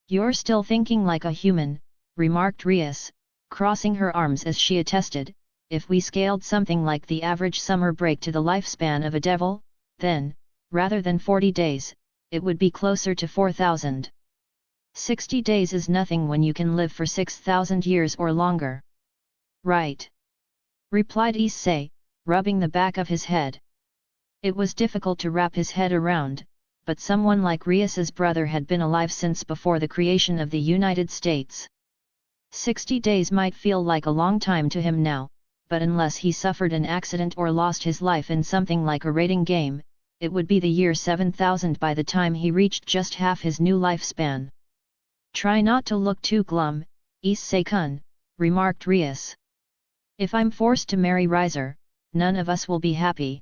"You're still thinking like a human," remarked Rias, crossing her arms as she attested, "if we scaled something like the average summer break to the lifespan of a devil, then, rather than 40 days, it would be closer to 4,000. 60 days is nothing when you can live for 6,000 years or longer." "Right," replied Issei, rubbing the back of his head. It was difficult to wrap his head around, but someone like Rias's brother had been alive since before the creation of the United States. 60 days might feel like a long time to him now, but unless he suffered an accident or lost his life in something like a raiding game, it would be the year 7000 by the time he reached just half his new lifespan. "Try not to look too glum, Issei-kun," remarked Rias. "If I'm forced to marry Riser, none of us will be happy.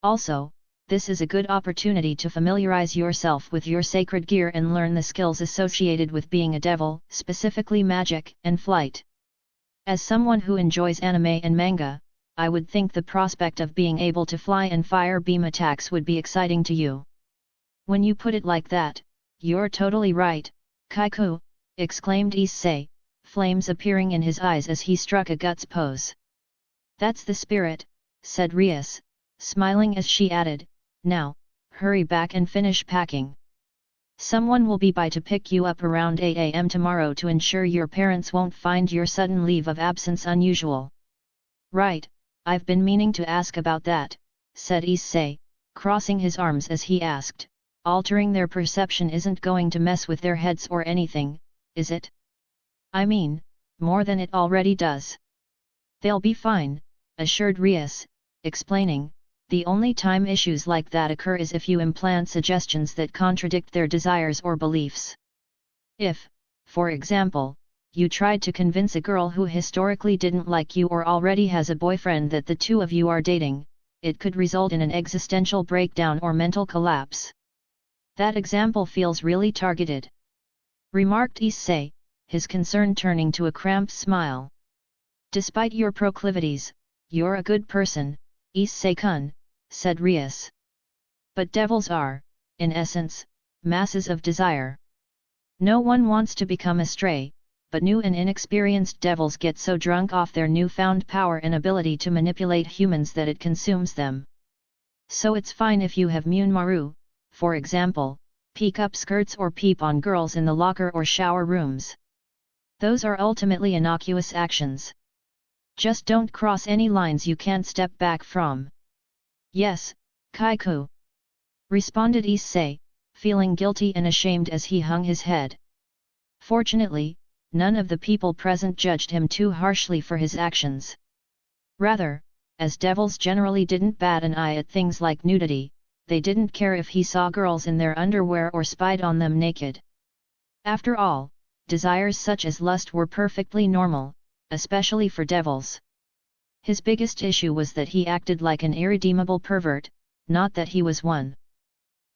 Also, this is a good opportunity to familiarize yourself with your sacred gear and learn the skills associated with being a devil, specifically magic and flight. As someone who enjoys anime and manga, I would think the prospect of being able to fly and fire beam attacks would be exciting to you." "When you put it like that, you're totally right, Kaiku," exclaimed Issei, flames appearing in his eyes as he struck a guts pose. "That's the spirit," said Rias, smiling as she added, "Now, hurry back and finish packing. Someone will be by to pick you up around 8 a.m. tomorrow to ensure your parents won't find your sudden leave of absence unusual." "Right, I've been meaning to ask about that," said Issei, crossing his arms as he asked, "Altering their perception isn't going to mess with their heads or anything, is it? I mean, more than it already does." "They'll be fine," assured Rias, explaining, "the only time issues like that occur is if you implant suggestions that contradict their desires or beliefs. If, for example, you tried to convince a girl who historically didn't like you or already has a boyfriend that the two of you are dating, it could result in an existential breakdown or mental collapse." That example feels really targeted, remarked Issei, his concern turning to a cramped smile. Despite your proclivities, you're a good person, Issei-kun, said Rias. But devils are, in essence, masses of desire. No one wants to become a stray, but new and inexperienced devils get so drunk off their newfound power and ability to manipulate humans that it consumes them. So it's fine if you have Munmaru, for example, peek up skirts or peep on girls in the locker or shower rooms. Those are ultimately innocuous actions. Just don't cross any lines you can't step back from. Yes, Kaiku, responded Issei, feeling guilty and ashamed as he hung his head. Fortunately, none of the people present judged him too harshly for his actions. Rather, as devils generally didn't bat an eye at things like nudity, they didn't care if he saw girls in their underwear or spied on them naked. After all, desires such as lust were perfectly normal, especially for devils. His biggest issue was that he acted like an irredeemable pervert, not that he was one.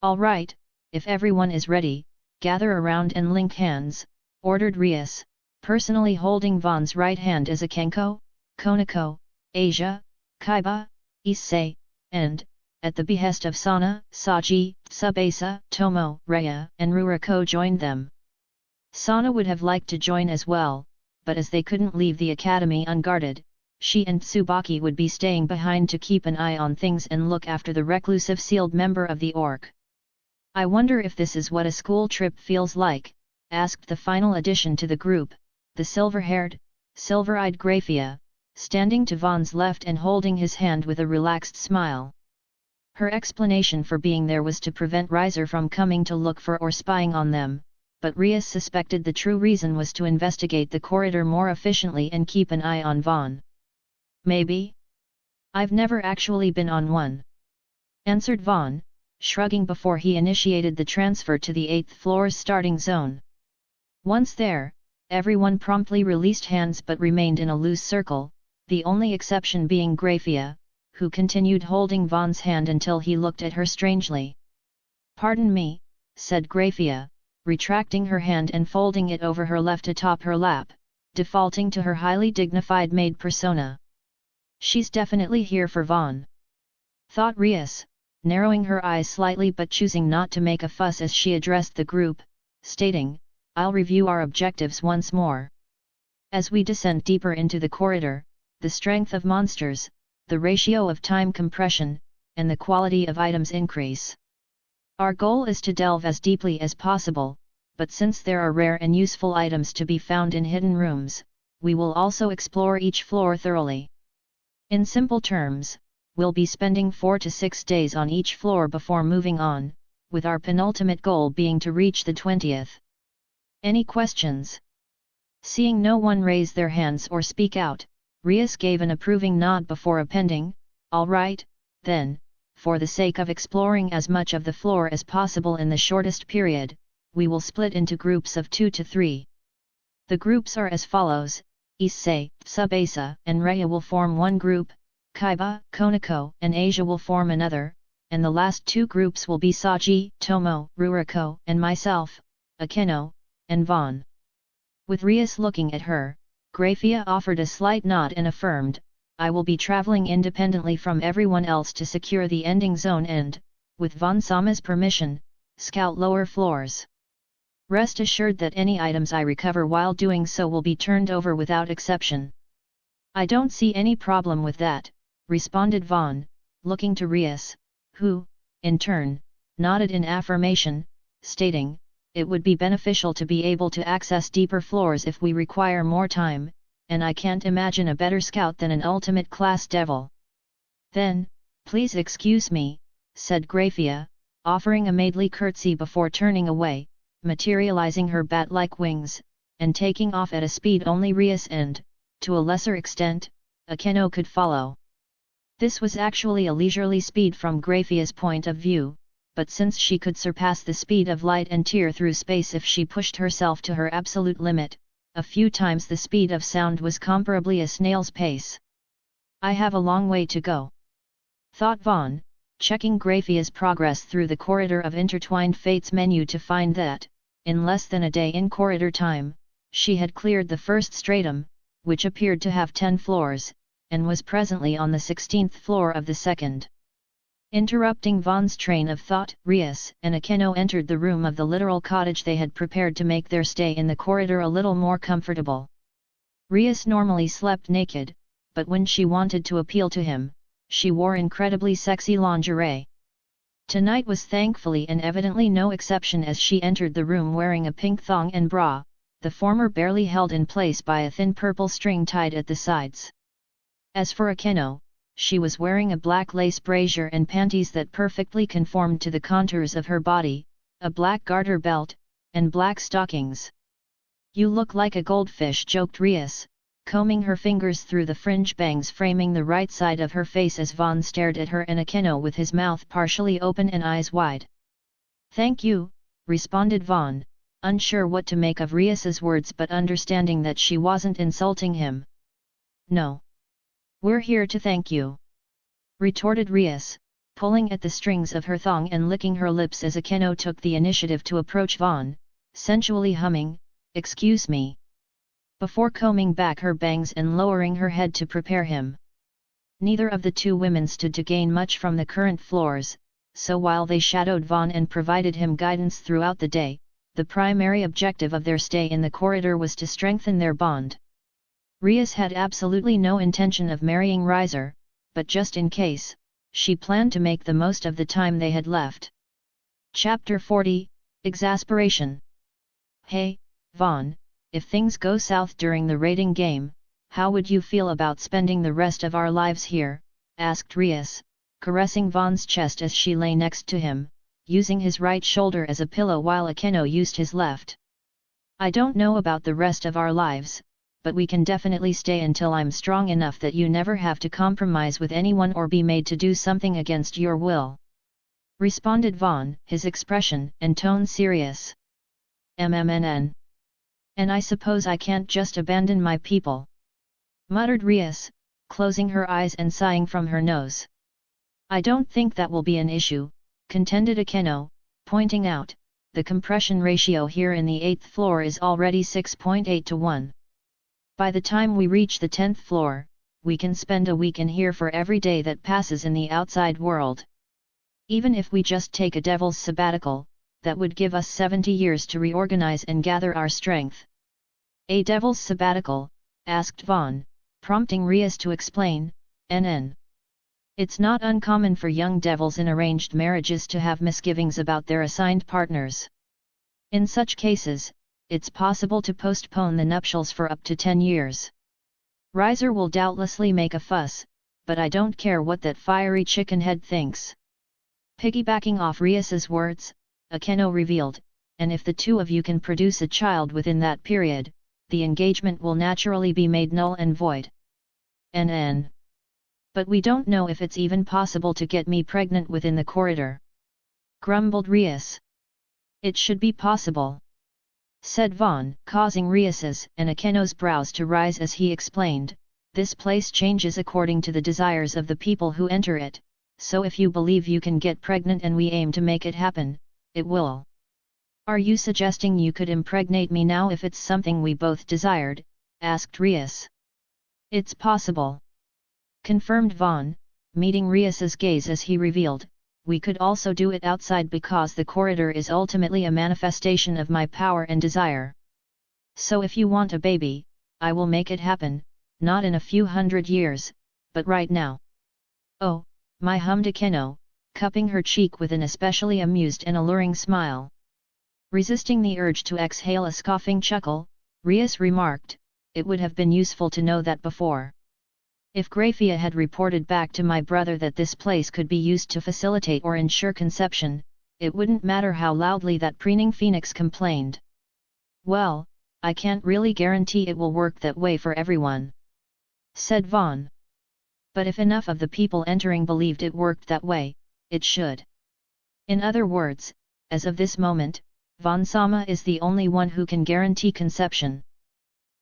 All right, if everyone is ready, gather around and link hands, ordered Rias, personally holding Vaughn's right hand as a Kenko, Konako, Asia, Kaiba, Issei, and, at the behest of Sana, Saji, Tsubasa, Tomo, Rhea, and Ruriko joined them. Sana would have liked to join as well, but as they couldn't leave the academy unguarded, she and Tsubaki would be staying behind to keep an eye on things and look after the reclusive sealed member of the Orc. I wonder if this is what a school trip feels like, asked the final addition to the group, the silver-haired, silver-eyed Graphia, standing to Vaughn's left and holding his hand with a relaxed smile. Her explanation for being there was to prevent Riser from coming to look for or spying on them, but Rias suspected the true reason was to investigate the corridor more efficiently and keep an eye on Vaughn. Maybe? I've never actually been on one, answered Vaughn, shrugging before he initiated the transfer to the 8th floor's starting zone. Once there, everyone promptly released hands but remained in a loose circle, the only exception being Graphia, who continued holding Vaughn's hand until he looked at her strangely. Pardon me, said Graphia, retracting her hand and folding it over her left atop her lap, defaulting to her highly dignified maid persona. She's definitely here for Vaughn, thought Rias, narrowing her eyes slightly but choosing not to make a fuss as she addressed the group, stating, I'll review our objectives once more. As we descend deeper into the corridor, the strength of monsters, the ratio of time compression, and the quality of items increase. Our goal is to delve as deeply as possible, but since there are rare and useful items to be found in hidden rooms, we will also explore each floor thoroughly. In simple terms, we'll be spending 4 to 6 days on each floor before moving on, with our penultimate goal being to reach the 20th. Any questions? Seeing no one raise their hands or speak out, Rias gave an approving nod before appending, all right, then, for the sake of exploring as much of the floor as possible in the shortest period, we will split into groups of 2 to 3. The groups are as follows: Issei, Tsubasa, and Rhea will form one group, Kaiba, Konako, and Asia will form another, and the last 2 groups will be Saji, Tomo, Ruriko, and myself, Akeno, and Vaughn. With Rias looking at her, Graphia offered a slight nod and affirmed, I will be traveling independently from everyone else to secure the ending zone and, with Vaughn-sama's permission, scout lower floors. Rest assured that any items I recover while doing so will be turned over without exception. I don't see any problem with that, responded Vaughn, looking to Rias, who, in turn, nodded in affirmation, stating, it would be beneficial to be able to access deeper floors if we require more time, and I can't imagine a better scout than an ultimate class devil. Then, please excuse me, said Graphia, offering a maidly curtsy before turning away, materializing her bat-like wings, and taking off at a speed only Rias and, to a lesser extent, Akeno could follow. This was actually a leisurely speed from Graphia's point of view, but since she could surpass the speed of light and tear through space if she pushed herself to her absolute limit, a few times the speed of sound was comparably a snail's pace. I have a long way to go, thought Vaughn, checking Graphia's progress through the corridor of intertwined fates menu to find that, in less than a day in corridor time, she had cleared the first stratum, which appeared to have 10 floors, and was presently on the 16th floor of the second. Interrupting Vaughn's train of thought, Rias and Akeno entered the room of the literal cottage they had prepared to make their stay in the corridor a little more comfortable. Rias normally slept naked, but when she wanted to appeal to him, she wore incredibly sexy lingerie. Tonight was thankfully and evidently no exception as she entered the room wearing a pink thong and bra, the former barely held in place by a thin purple string tied at the sides. As for Akeno, she was wearing a black lace brassiere and panties that perfectly conformed to the contours of her body, a black garter belt, and black stockings. "You look like a goldfish," joked Rias, combing her fingers through the fringe bangs framing the right side of her face as Vaughn stared at her and Akeno with his mouth partially open and eyes wide. "Thank you," responded Vaughn, unsure what to make of Rias's words but understanding that she wasn't insulting him. "No. We're here to thank you," retorted Rias, pulling at the strings of her thong and licking her lips as Akeno took the initiative to approach Vaughn, sensually humming, "Excuse me," before combing back her bangs and lowering her head to prepare him. Neither of the two women stood to gain much from the current floors, so while they shadowed Vaughn and provided him guidance throughout the day, the primary objective of their stay in the corridor was to strengthen their bond. Rias had absolutely no intention of marrying Riser, but just in case, she planned to make the most of the time they had left. Chapter 40, Exasperation. "Hey, Vaughn, if things go south during the raiding game, how would you feel about spending the rest of our lives here?" asked Rias, caressing Vaughn's chest as she lay next to him, using his right shoulder as a pillow while Akeno used his left. "I don't know about the rest of our lives, but we can definitely stay until I'm strong enough that you never have to compromise with anyone or be made to do something against your will," responded Vaughn, his expression and tone serious. "MMNN. And I suppose I can't just abandon my people," muttered Rias, closing her eyes and sighing from her nose. "I don't think that will be an issue," contended Akeno, pointing out, "the compression ratio here in the 8th floor is already 6.8 to 1. By the time we reach the 10th floor, we can spend a week in here for every day that passes in the outside world. Even if we just take a devil's sabbatical, that would give us 70 years to reorganize and gather our strength." "A devil's sabbatical?" asked Vaughn, prompting Rias to explain, "NN. It's not uncommon for young devils in arranged marriages to have misgivings about their assigned partners. In such cases, it's possible to postpone the nuptials for up to 10 years. Riser will doubtlessly make a fuss, but I don't care what that fiery chickenhead thinks." Piggybacking off Rias's words, Akeno revealed, "And if the two of you can produce a child within that period, the engagement will naturally be made null and void." "NN. But we don't know if it's even possible to get me pregnant within the corridor," grumbled Rias. "It should be possible," said Vaughn, causing Rias's and Akeno's brows to rise as he explained, "This place changes according to the desires of the people who enter it, so if you believe you can get pregnant and we aim to make it happen, it will." "Are you suggesting you could impregnate me now if it's something we both desired?" asked Rias. "It's possible," confirmed Vaughn, meeting Rias's gaze as he revealed, "We could also do it outside because the corridor is ultimately a manifestation of my power and desire. So if you want a baby, I will make it happen, not in a few hundred years, but right now." "Oh, my," hummed Akeno, cupping her cheek with an especially amused and alluring smile. Resisting the urge to exhale a scoffing chuckle, Rias remarked, "It would have been useful to know that before. If Graphia had reported back to my brother that this place could be used to facilitate or ensure conception, it wouldn't matter how loudly that preening phoenix complained." "Well, I can't really guarantee it will work that way for everyone," said Vaughn. "But if enough of the people entering believed it worked that way, it should. In other words, as of this moment, Vaughn-sama is the only one who can guarantee conception,"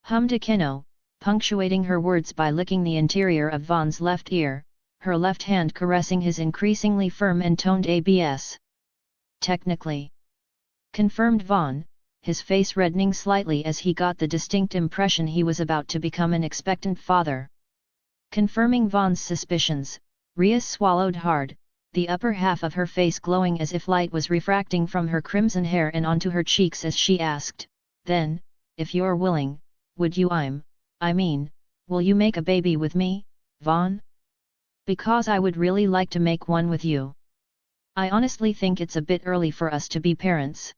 hummed Akeno, punctuating her words by licking the interior of Vaughn's left ear, her left hand caressing his increasingly firm and toned abs. Technically, confirmed Vaughn, his face reddening slightly as he got the distinct impression he was about to become an expectant father. Confirming Vaughn's suspicions, Rias swallowed hard, the upper half of her face glowing as if light was refracting from her crimson hair and onto her cheeks as she asked, "Then, if you're willing, would you I mean, will you make a baby with me, Vaughn? Because I would really like to make one with you. I honestly think it's a bit early for us to be parents,"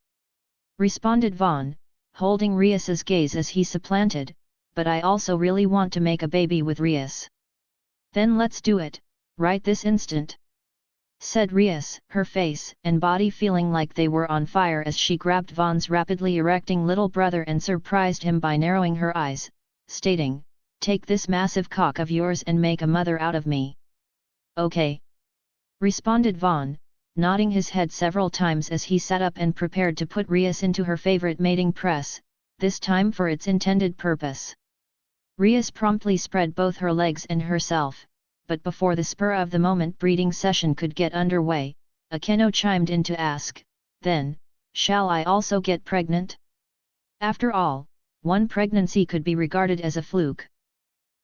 responded Vaughn, holding Rias's gaze as he supplanted, "but I also really want to make a baby with Rias." "Then let's do it, right this instant," said Rias, her face and body feeling like they were on fire as she grabbed Vaughn's rapidly erecting little brother and surprised him by narrowing her eyes, stating, "Take this massive cock of yours and make a mother out of me." "Okay," responded Vaughn, nodding his head several times as he sat up and prepared to put Rias into her favorite mating press, this time for its intended purpose. Rias promptly spread both her legs and herself, but before the spur of the moment breeding session could get underway, Anew chimed in to ask, "Then, shall I also get pregnant?" After all, one pregnancy could be regarded as a fluke.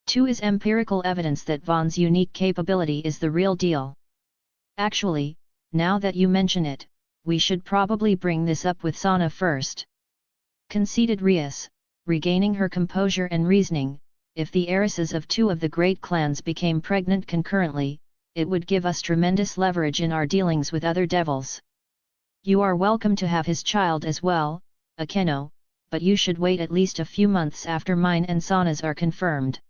Two is empirical evidence that Vaughn's unique capability is the real deal. "Actually, now that you mention it, we should probably bring this up with Sana first," conceded Rias, regaining her composure and reasoning. "If the heiresses of two of the great clans became pregnant concurrently, it would give us tremendous leverage in our dealings with other devils. You are welcome to have his child as well, Anew, but you should wait at least a few months after mine and Sana's are confirmed."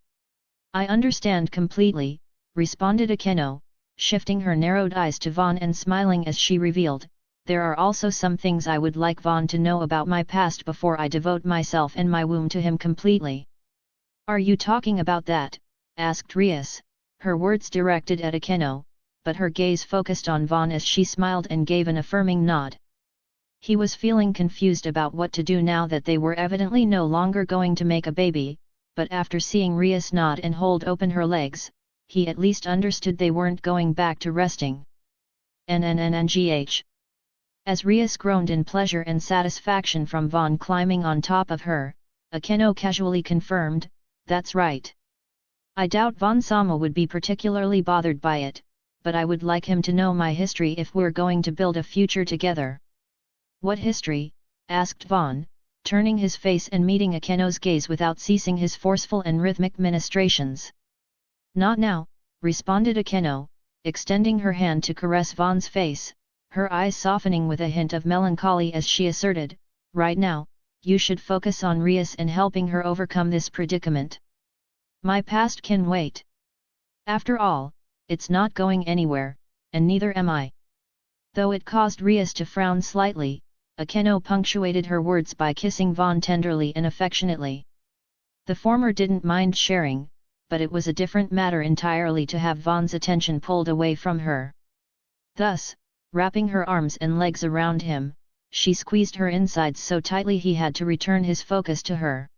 "I understand completely," responded Anew, shifting her narrowed eyes to Vaughn and smiling as she revealed, "There are also some things I would like Vaughn to know about my past before I devote myself and my womb to him completely." "Are you talking about that?" asked Rias, her words directed at Anew, but her gaze focused on Vaughn as she smiled and gave an affirming nod. He was feeling confused about what to do now that they were evidently no longer going to make a baby, but after seeing Rias nod and hold open her legs, he at least understood they weren't going back to resting. "NNNGH." As Rias groaned in pleasure and satisfaction from Vaughn climbing on top of her, Anew casually confirmed, "That's right. I doubt Vaughn Sama would be particularly bothered by it, but I would like him to know my history if we're going to build a future together." "What history?" asked Vaughn, turning his face and meeting Akenow's gaze without ceasing his forceful and rhythmic ministrations. "Not now," responded Anew, extending her hand to caress Vaughn's face, her eyes softening with a hint of melancholy as she asserted, "Right now, you should focus on Rias and helping her overcome this predicament. My past can wait. After all, it's not going anywhere, and neither am I." Though it caused Rias to frown slightly, Anew punctuated her words by kissing Vaughn tenderly and affectionately. The former didn't mind sharing, but it was a different matter entirely to have Vaughn's attention pulled away from her. Thus, wrapping her arms and legs around him, she squeezed her insides so tightly he had to return his focus to her.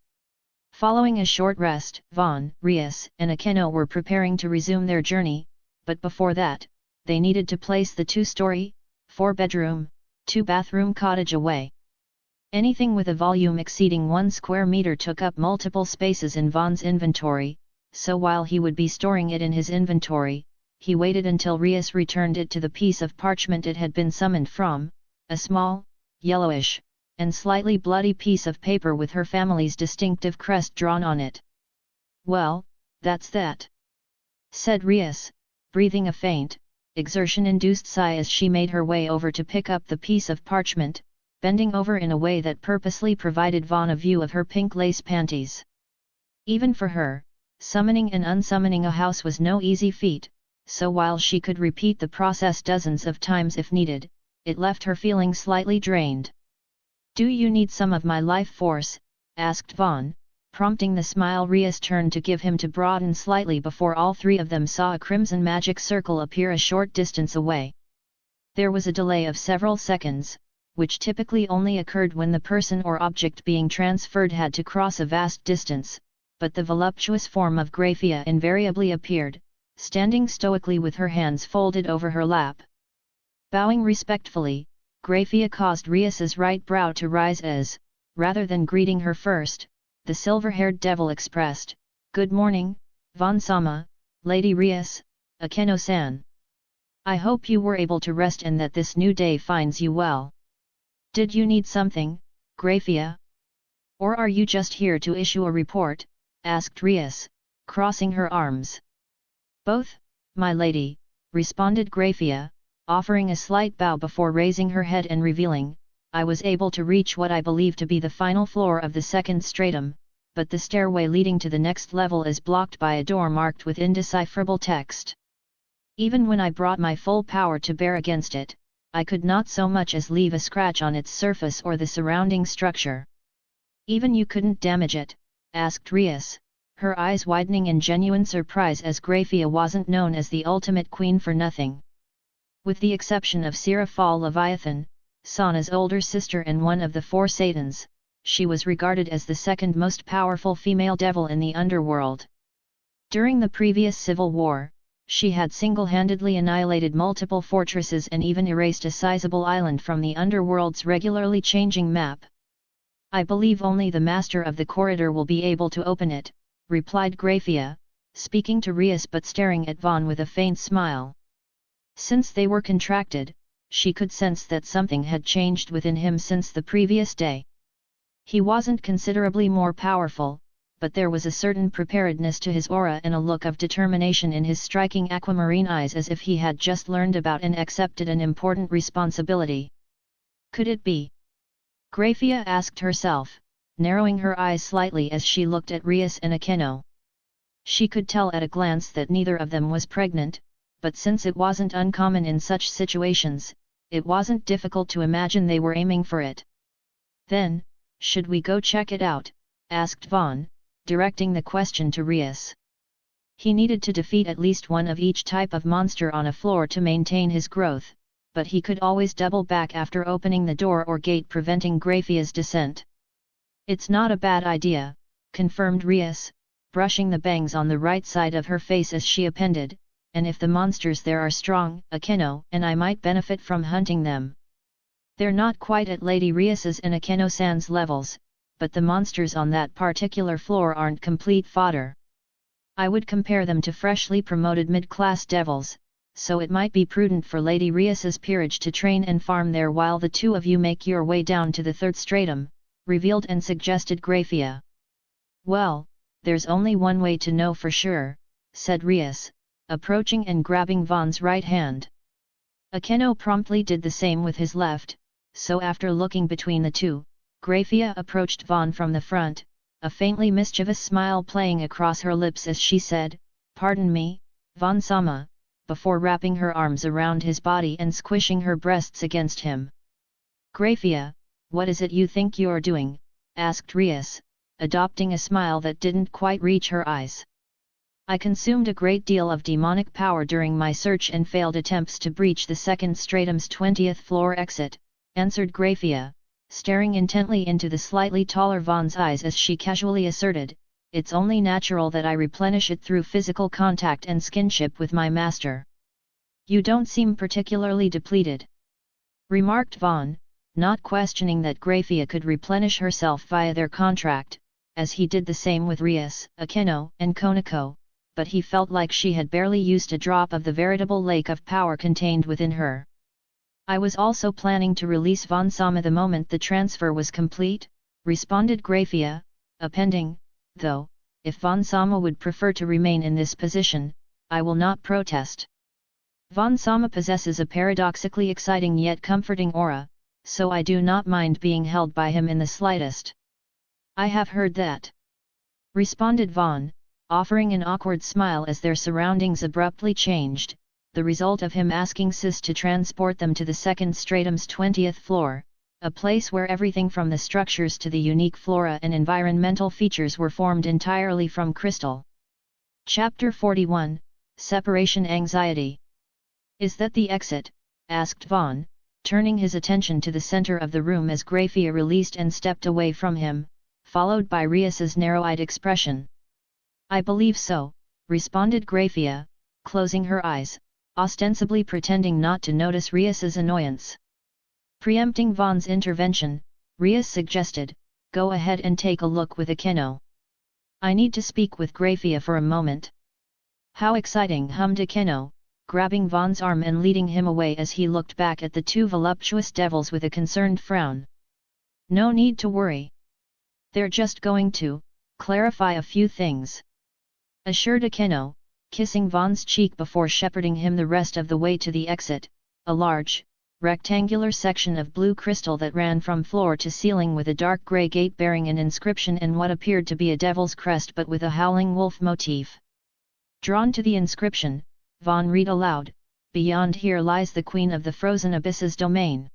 Following a short rest, Vaughn, Rias, and Anew were preparing to resume their journey, but before that, they needed to place the 2-story, 4-bedroom, 2-bathroom cottage away. Anything with a volume exceeding 1 square meter took up multiple spaces in Vaughn's inventory, so while he would be storing it in his inventory, he waited until Rias returned it to the piece of parchment it had been summoned from, a small, yellowish, and slightly bloody piece of paper with her family's distinctive crest drawn on it. "Well, that's that," said Rias, breathing a faint, exertion-induced sigh as she made her way over to pick up the piece of parchment, bending over in a way that purposely provided Vaughn a view of her pink lace panties. Even for her, summoning and unsummoning a house was no easy feat, so while she could repeat the process dozens of times if needed, it left her feeling slightly drained. "Do you need some of my life force?" asked Vaughn, prompting the smile Rias turned to give him to broaden slightly before all three of them saw a crimson magic circle appear a short distance away. There was a delay of several seconds, which typically only occurred when the person or object being transferred had to cross a vast distance, but the voluptuous form of Graphia invariably appeared, standing stoically with her hands folded over her lap. Bowing respectfully, Graphia caused Rias's right brow to rise as, rather than greeting her first, the silver-haired devil expressed, "Good morning, Von-sama, Lady Rias, Akeno-san. I hope you were able to rest and that this new day finds you well. Did you need something, Graphia? Or are you just here to issue a report?" asked Rias, crossing her arms. "Both, my lady," responded Graphia, offering a slight bow before raising her head and revealing, "I was able to reach what I believe to be the final floor of the second stratum, but the stairway leading to the next level is blocked by a door marked with indecipherable text. Even when I brought my full power to bear against it, I could not so much as leave a scratch on its surface or the surrounding structure." "Even you couldn't damage it?" asked Rias, her eyes widening in genuine surprise as Graphia wasn't known as the ultimate queen for nothing. With the exception of Sira Fall Leviathan, Sana's older sister and one of the four Satans, she was regarded as the second most powerful female devil in the underworld. During the previous civil war, she had single-handedly annihilated multiple fortresses and even erased a sizable island from the underworld's regularly changing map. "I believe only the master of the corridor will be able to open it," replied Graphia, speaking to Rias but staring at Vaughn with a faint smile. Since they were contracted, she could sense that something had changed within him since the previous day. He wasn't considerably more powerful, but there was a certain preparedness to his aura and a look of determination in his striking aquamarine eyes as if he had just learned about and accepted an important responsibility. Could it be? Graphia asked herself, narrowing her eyes slightly as she looked at Rias and Akeno. She could tell at a glance that neither of them was pregnant, but since it wasn't uncommon in such situations, it wasn't difficult to imagine they were aiming for it. "Then, should we go check it out?" asked Vaughn, directing the question to Rias. He needed to defeat at least one of each type of monster on a floor to maintain his growth, but he could always double back after opening the door or gate preventing Graphia's descent. "It's not a bad idea," confirmed Rias, brushing the bangs on the right side of her face as she appended, "and if the monsters there are strong, Akeno and I might benefit from hunting them. They're not quite at Lady Rias's and Akeno-san's levels, but the monsters on that particular floor aren't complete fodder. I would compare them to freshly promoted mid-class devils, so it might be prudent for Lady Rias's peerage to train and farm there while the two of you make your way down to the third stratum," revealed and suggested Graphia. "Well, there's only one way to know for sure," said Rias, approaching and grabbing Vaughn's right hand. Akeno promptly did the same with his left, so after looking between the two, Graphia approached Vaughn from the front, a faintly mischievous smile playing across her lips as she said, "Pardon me, Vaughn-sama," before wrapping her arms around his body and squishing her breasts against him. "Graphia, what is it you think you're doing?" asked Rias, adopting a smile that didn't quite reach her eyes. "I consumed a great deal of demonic power during my search and failed attempts to breach the second stratum's 20th floor exit," answered Graphia, staring intently into the slightly taller Vaughn's eyes as she casually asserted, "It's only natural that I replenish it through physical contact and skinship with my master." "You don't seem particularly depleted," remarked Vaughn, not questioning that Graphia could replenish herself via their contract, as he did the same with Rias, Akeno and Konako, but he felt like she had barely used a drop of the veritable lake of power contained within her. "I was also planning to release Von-sama the moment the transfer was complete," responded Graphia, appending, "though, if Von-sama would prefer to remain in this position, I will not protest. Von-sama possesses a paradoxically exciting yet comforting aura, so I do not mind being held by him in the slightest." "I have heard that," responded Vaughn, offering an awkward smile as their surroundings abruptly changed, the result of him asking Sis to transport them to the second stratum's 20th floor, a place where everything from the structures to the unique flora and environmental features were formed entirely from crystal. Chapter 41, Separation Anxiety. "Is that the exit?" asked Vaughn, turning his attention to the center of the room as Graphia released and stepped away from him, followed by Rias's narrow-eyed expression. "I believe so," responded Graphia, closing her eyes, ostensibly pretending not to notice Rias's annoyance. Preempting Vaughn's intervention, Rias suggested, "Go ahead and take a look with Akeno. I need to speak with Grafia for a moment." "How exciting," hummed Akeno, grabbing Vaughn's arm and leading him away as he looked back at the two voluptuous devils with a concerned frown. "No need to worry. They're just going to clarify a few things," assured Akeno, kissing Vaughn's cheek before shepherding him the rest of the way to the exit, a large, rectangular section of blue crystal that ran from floor to ceiling with a dark grey gate bearing an inscription and what appeared to be a devil's crest but with a howling wolf motif. Drawn to the inscription, Vaughn read aloud, "Beyond here lies the Queen of the Frozen Abyss's domain.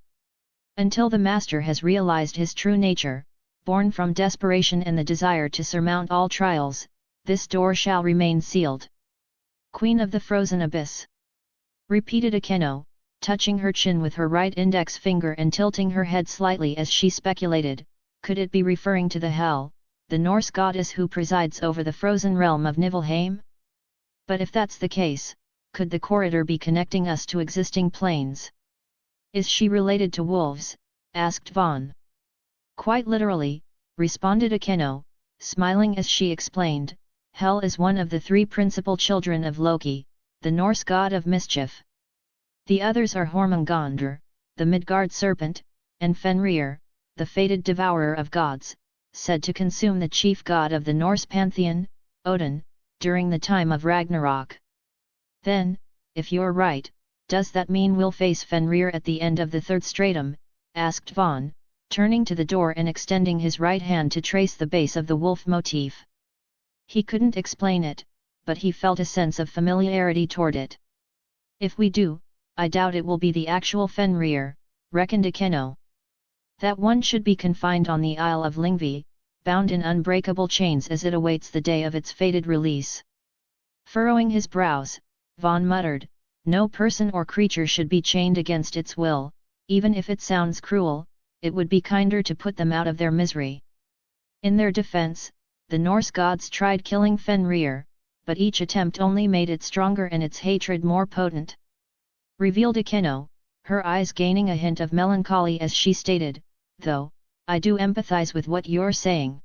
Until the Master has realized his true nature, born from desperation and the desire to surmount all trials, this door shall remain sealed." "Queen of the Frozen Abyss," repeated Akeno, touching her chin with her right index finger and tilting her head slightly as she speculated, could it be referring to the Hel, the Norse goddess who presides over the frozen realm of Niflheim? But if that's the case, could the corridor be connecting us to existing planes? "Is she related to wolves?" asked Vaughn. "Quite literally," responded Akeno, smiling as she explained, "Hel is one of the three principal children of Loki, the Norse god of mischief. The others are Hormungandr, the Midgard serpent, and Fenrir, the fated devourer of gods, said to consume the chief god of the Norse pantheon, Odin, during the time of Ragnarok." "Then, if you're right, does that mean we'll face Fenrir at the end of the third stratum?" asked Vaughn, turning to the door and extending his right hand to trace the base of the wolf motif. He couldn't explain it, but he felt a sense of familiarity toward it. "If we do, I doubt it will be the actual Fenrir," reckoned Akeno. "That one should be confined on the Isle of Lyngvi, bound in unbreakable chains as it awaits the day of its fated release." Furrowing his brows, Vaughn muttered, "No person or creature should be chained against its will, even if it sounds cruel, it would be kinder to put them out of their misery." In their defense, the Norse gods tried killing Fenrir, but each attempt only made it stronger and its hatred more potent. Revealed Akeno, her eyes gaining a hint of melancholy as she stated, "Though, I do empathize with what you're saying.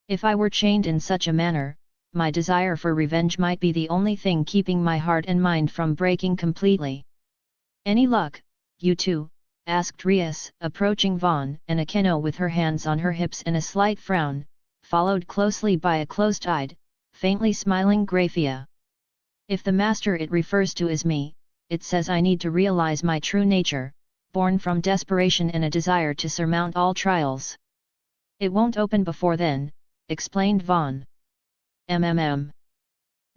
If I were chained in such a manner, my desire for revenge might be the only thing keeping my heart and mind from breaking completely." "Any luck, you two?" asked Rias, approaching Vaughn and Akeno with her hands on her hips and a slight frown, followed closely by a closed-eyed, faintly smiling Grafia. "If the Master it refers to is me, it says I need to realize my true nature, born from desperation and a desire to surmount all trials." "It won't open before then," explained Vaughn.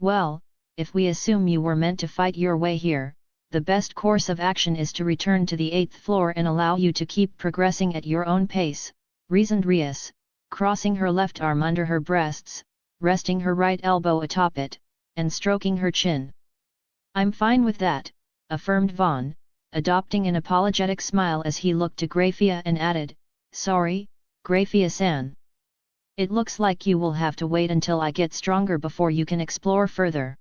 "Well, if we assume you were meant to fight your way here, the best course of action is to return to the 8th floor and allow you to keep progressing at your own pace," reasoned Rias, crossing her left arm under her breasts, resting her right elbow atop it, and stroking her chin. "I'm fine with that," affirmed Vaughn, adopting an apologetic smile as he looked to Grafia and added, "Sorry, Grafia-san. It looks like you will have to wait until I get stronger before you can explore further."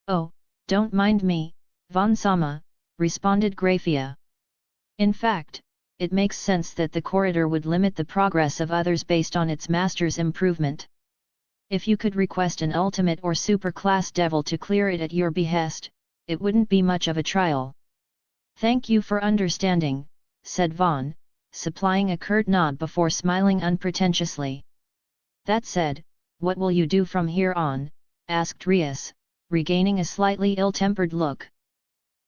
"Oh, don't mind me, Vaughn-sama," responded Grafia. "In fact, it makes sense that the corridor would limit the progress of others based on its master's improvement. If you could request an ultimate or super-class devil to clear it at your behest, it wouldn't be much of a trial." "Thank you for understanding," said Vaughn, supplying a curt nod before smiling unpretentiously. "That said, what will you do from here on?" asked Rias, regaining a slightly ill-tempered look.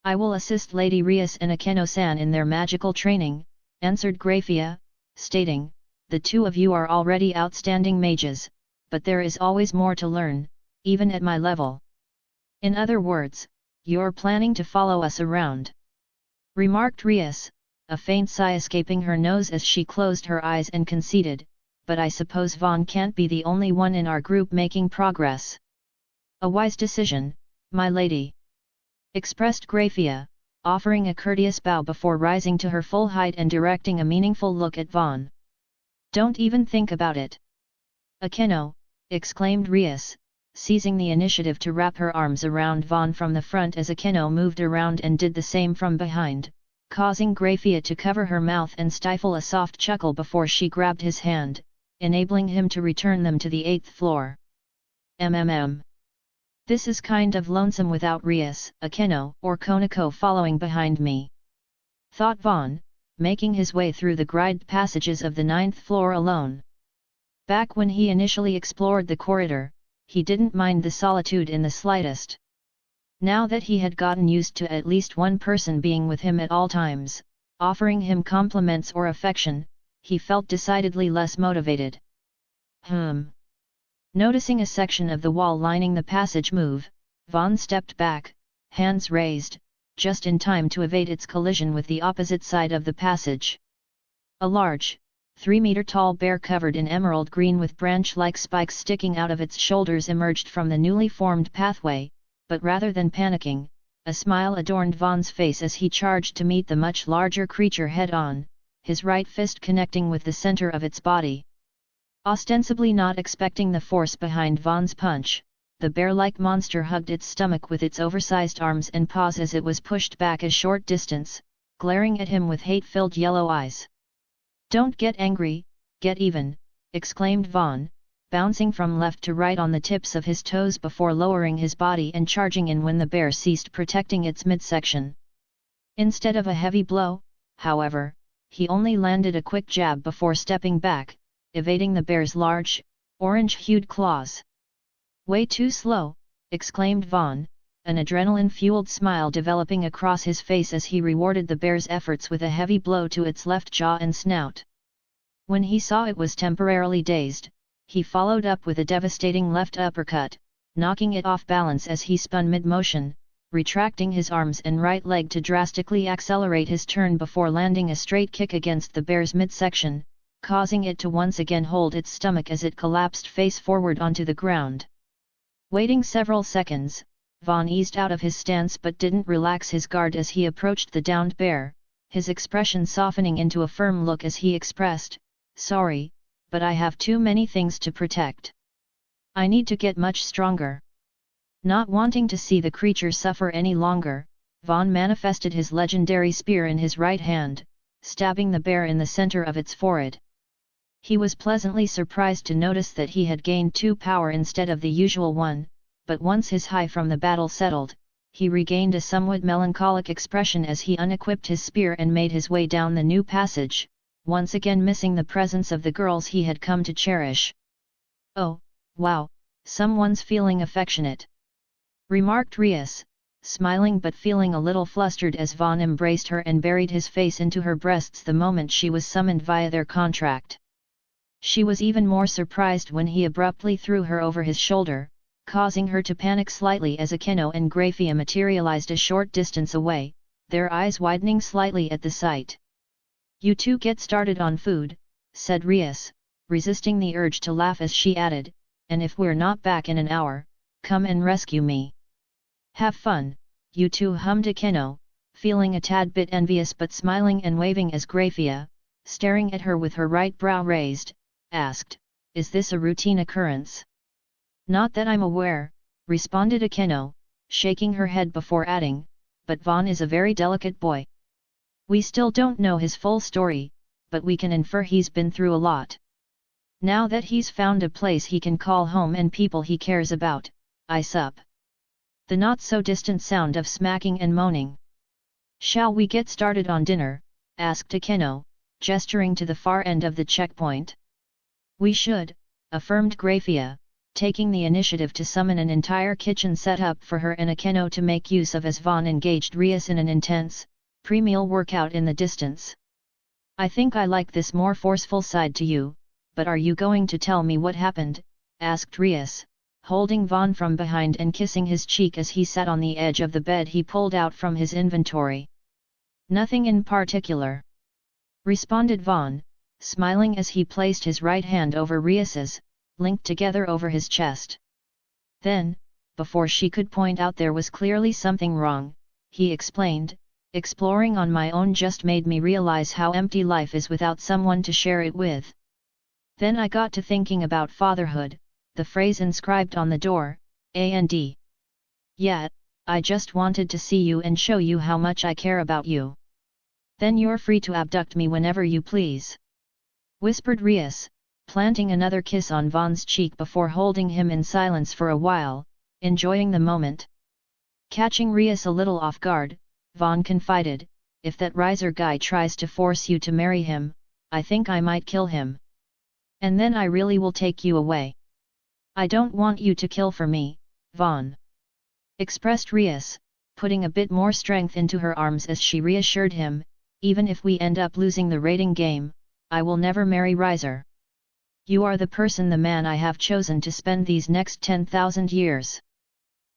"I will assist Lady Rias and Akeno-san in their magical training," answered Grafia, stating, "The two of you are already outstanding mages, but there is always more to learn, even at my level." "In other words, you're planning to follow us around?" remarked Rias, a faint sigh escaping her nose as she closed her eyes and conceded, "But I suppose Vaughn can't be the only one in our group making progress." "A wise decision, my lady," expressed Grafia, offering a courteous bow before rising to her full height and directing a meaningful look at Vaughn. "Don't even think about it." "Akeno," exclaimed Rias, seizing the initiative to wrap her arms around Vaughn from the front as Akeno moved around and did the same from behind, causing Graphia to cover her mouth and stifle a soft chuckle before she grabbed his hand, enabling him to return them to the 8th floor. This is kind of lonesome without Rias, Akeno, or Konako following behind me, thought Vaughn, making his way through the grid passages of the 9th floor alone. Back when he initially explored the corridor, he didn't mind the solitude in the slightest. Now that he had gotten used to at least one person being with him at all times, offering him compliments or affection, he felt decidedly less motivated. Noticing a section of the wall lining the passage move, Vaughn stepped back, hands raised, just in time to evade its collision with the opposite side of the passage. A large, 3-meter-tall bear covered in emerald green with branch-like spikes sticking out of its shoulders emerged from the newly formed pathway, but rather than panicking, a smile adorned Vaughn's face as he charged to meet the much larger creature head-on, his right fist connecting with the center of its body. Ostensibly not expecting the force behind Vaughn's punch, the bear-like monster hugged its stomach with its oversized arms and paws as it was pushed back a short distance, glaring at him with hate-filled yellow eyes. "Don't get angry, get even," exclaimed Vaughn, bouncing from left to right on the tips of his toes before lowering his body and charging in when the bear ceased protecting its midsection. Instead of a heavy blow, however, he only landed a quick jab before stepping back, evading the bear's large, orange-hued claws. "Way too slow," exclaimed Vaughn, an adrenaline-fueled smile developing across his face as he rewarded the bear's efforts with a heavy blow to its left jaw and snout. When he saw it was temporarily dazed, he followed up with a devastating left uppercut, knocking it off balance as he spun mid-motion, retracting his arms and right leg to drastically accelerate his turn before landing a straight kick against the bear's midsection, causing it to once again hold its stomach as it collapsed face forward onto the ground. Waiting several seconds, Vaughn eased out of his stance but didn't relax his guard as he approached the downed bear, his expression softening into a firm look as he expressed, "Sorry, but I have too many things to protect. I need to get much stronger." Not wanting to see the creature suffer any longer, Vaughn manifested his legendary spear in his right hand, stabbing the bear in the center of its forehead. He was pleasantly surprised to notice that he had gained 2 power instead of the usual 1, but once his high from the battle settled, he regained a somewhat melancholic expression as he unequipped his spear and made his way down the new passage, once again missing the presence of the girls he had come to cherish. "Oh, wow, someone's feeling affectionate," remarked Rias, smiling but feeling a little flustered as Vaughn embraced her and buried his face into her breasts the moment she was summoned via their contract. She was even more surprised when he abruptly threw her over his shoulder, causing her to panic slightly as Akeno and Graphia materialized a short distance away, their eyes widening slightly at the sight. "You two get started on food," said Rias, resisting the urge to laugh as she added, "and if we're not back in an hour, come and rescue me." "Have fun," you two hummed Akeno, feeling a tad bit envious but smiling and waving as Graphia, staring at her with her right brow raised, asked, "Is this a routine occurrence?" "Not that I'm aware," responded Akeno, shaking her head before adding, "but Vaughn is a very delicate boy. We still don't know his full story, but we can infer he's been through a lot. Now that he's found a place he can call home and people he cares about, I sup." The not-so-distant sound of smacking and moaning. "Shall we get started on dinner?" asked Akeno, gesturing to the far end of the checkpoint. "We should," affirmed Graphia, taking the initiative to summon an entire kitchen set up for her and Akeno to make use of as Vaughn engaged Rias in an intense, pre-meal workout in the distance. "I think I like this more forceful side to you, but are you going to tell me what happened?" asked Rias, holding Vaughn from behind and kissing his cheek as he sat on the edge of the bed he pulled out from his inventory. "Nothing in particular," responded Vaughn, smiling as he placed his right hand over Rias's, linked together over his chest. Then, before she could point out there was clearly something wrong, he explained, "Exploring on my own just made me realize how empty life is without someone to share it with. Then I got to thinking about fatherhood, the phrase inscribed on the door, and. Yet, I just wanted to see you and show you how much I care about you. Then you're free to abduct me whenever you please. Whispered Rias, planting another kiss on Vaughn's cheek before holding him in silence for a while, enjoying the moment. Catching Rias a little off guard, Vaughn confided, if that Riser guy tries to force you to marry him, I think I might kill him. And then I really will take you away. I don't want you to kill for me, Vaughn. Expressed Rias, putting a bit more strength into her arms as she reassured him, even if we end up losing the rating game, I will never marry Riser. You are the man I have chosen to spend these next 10,000 years.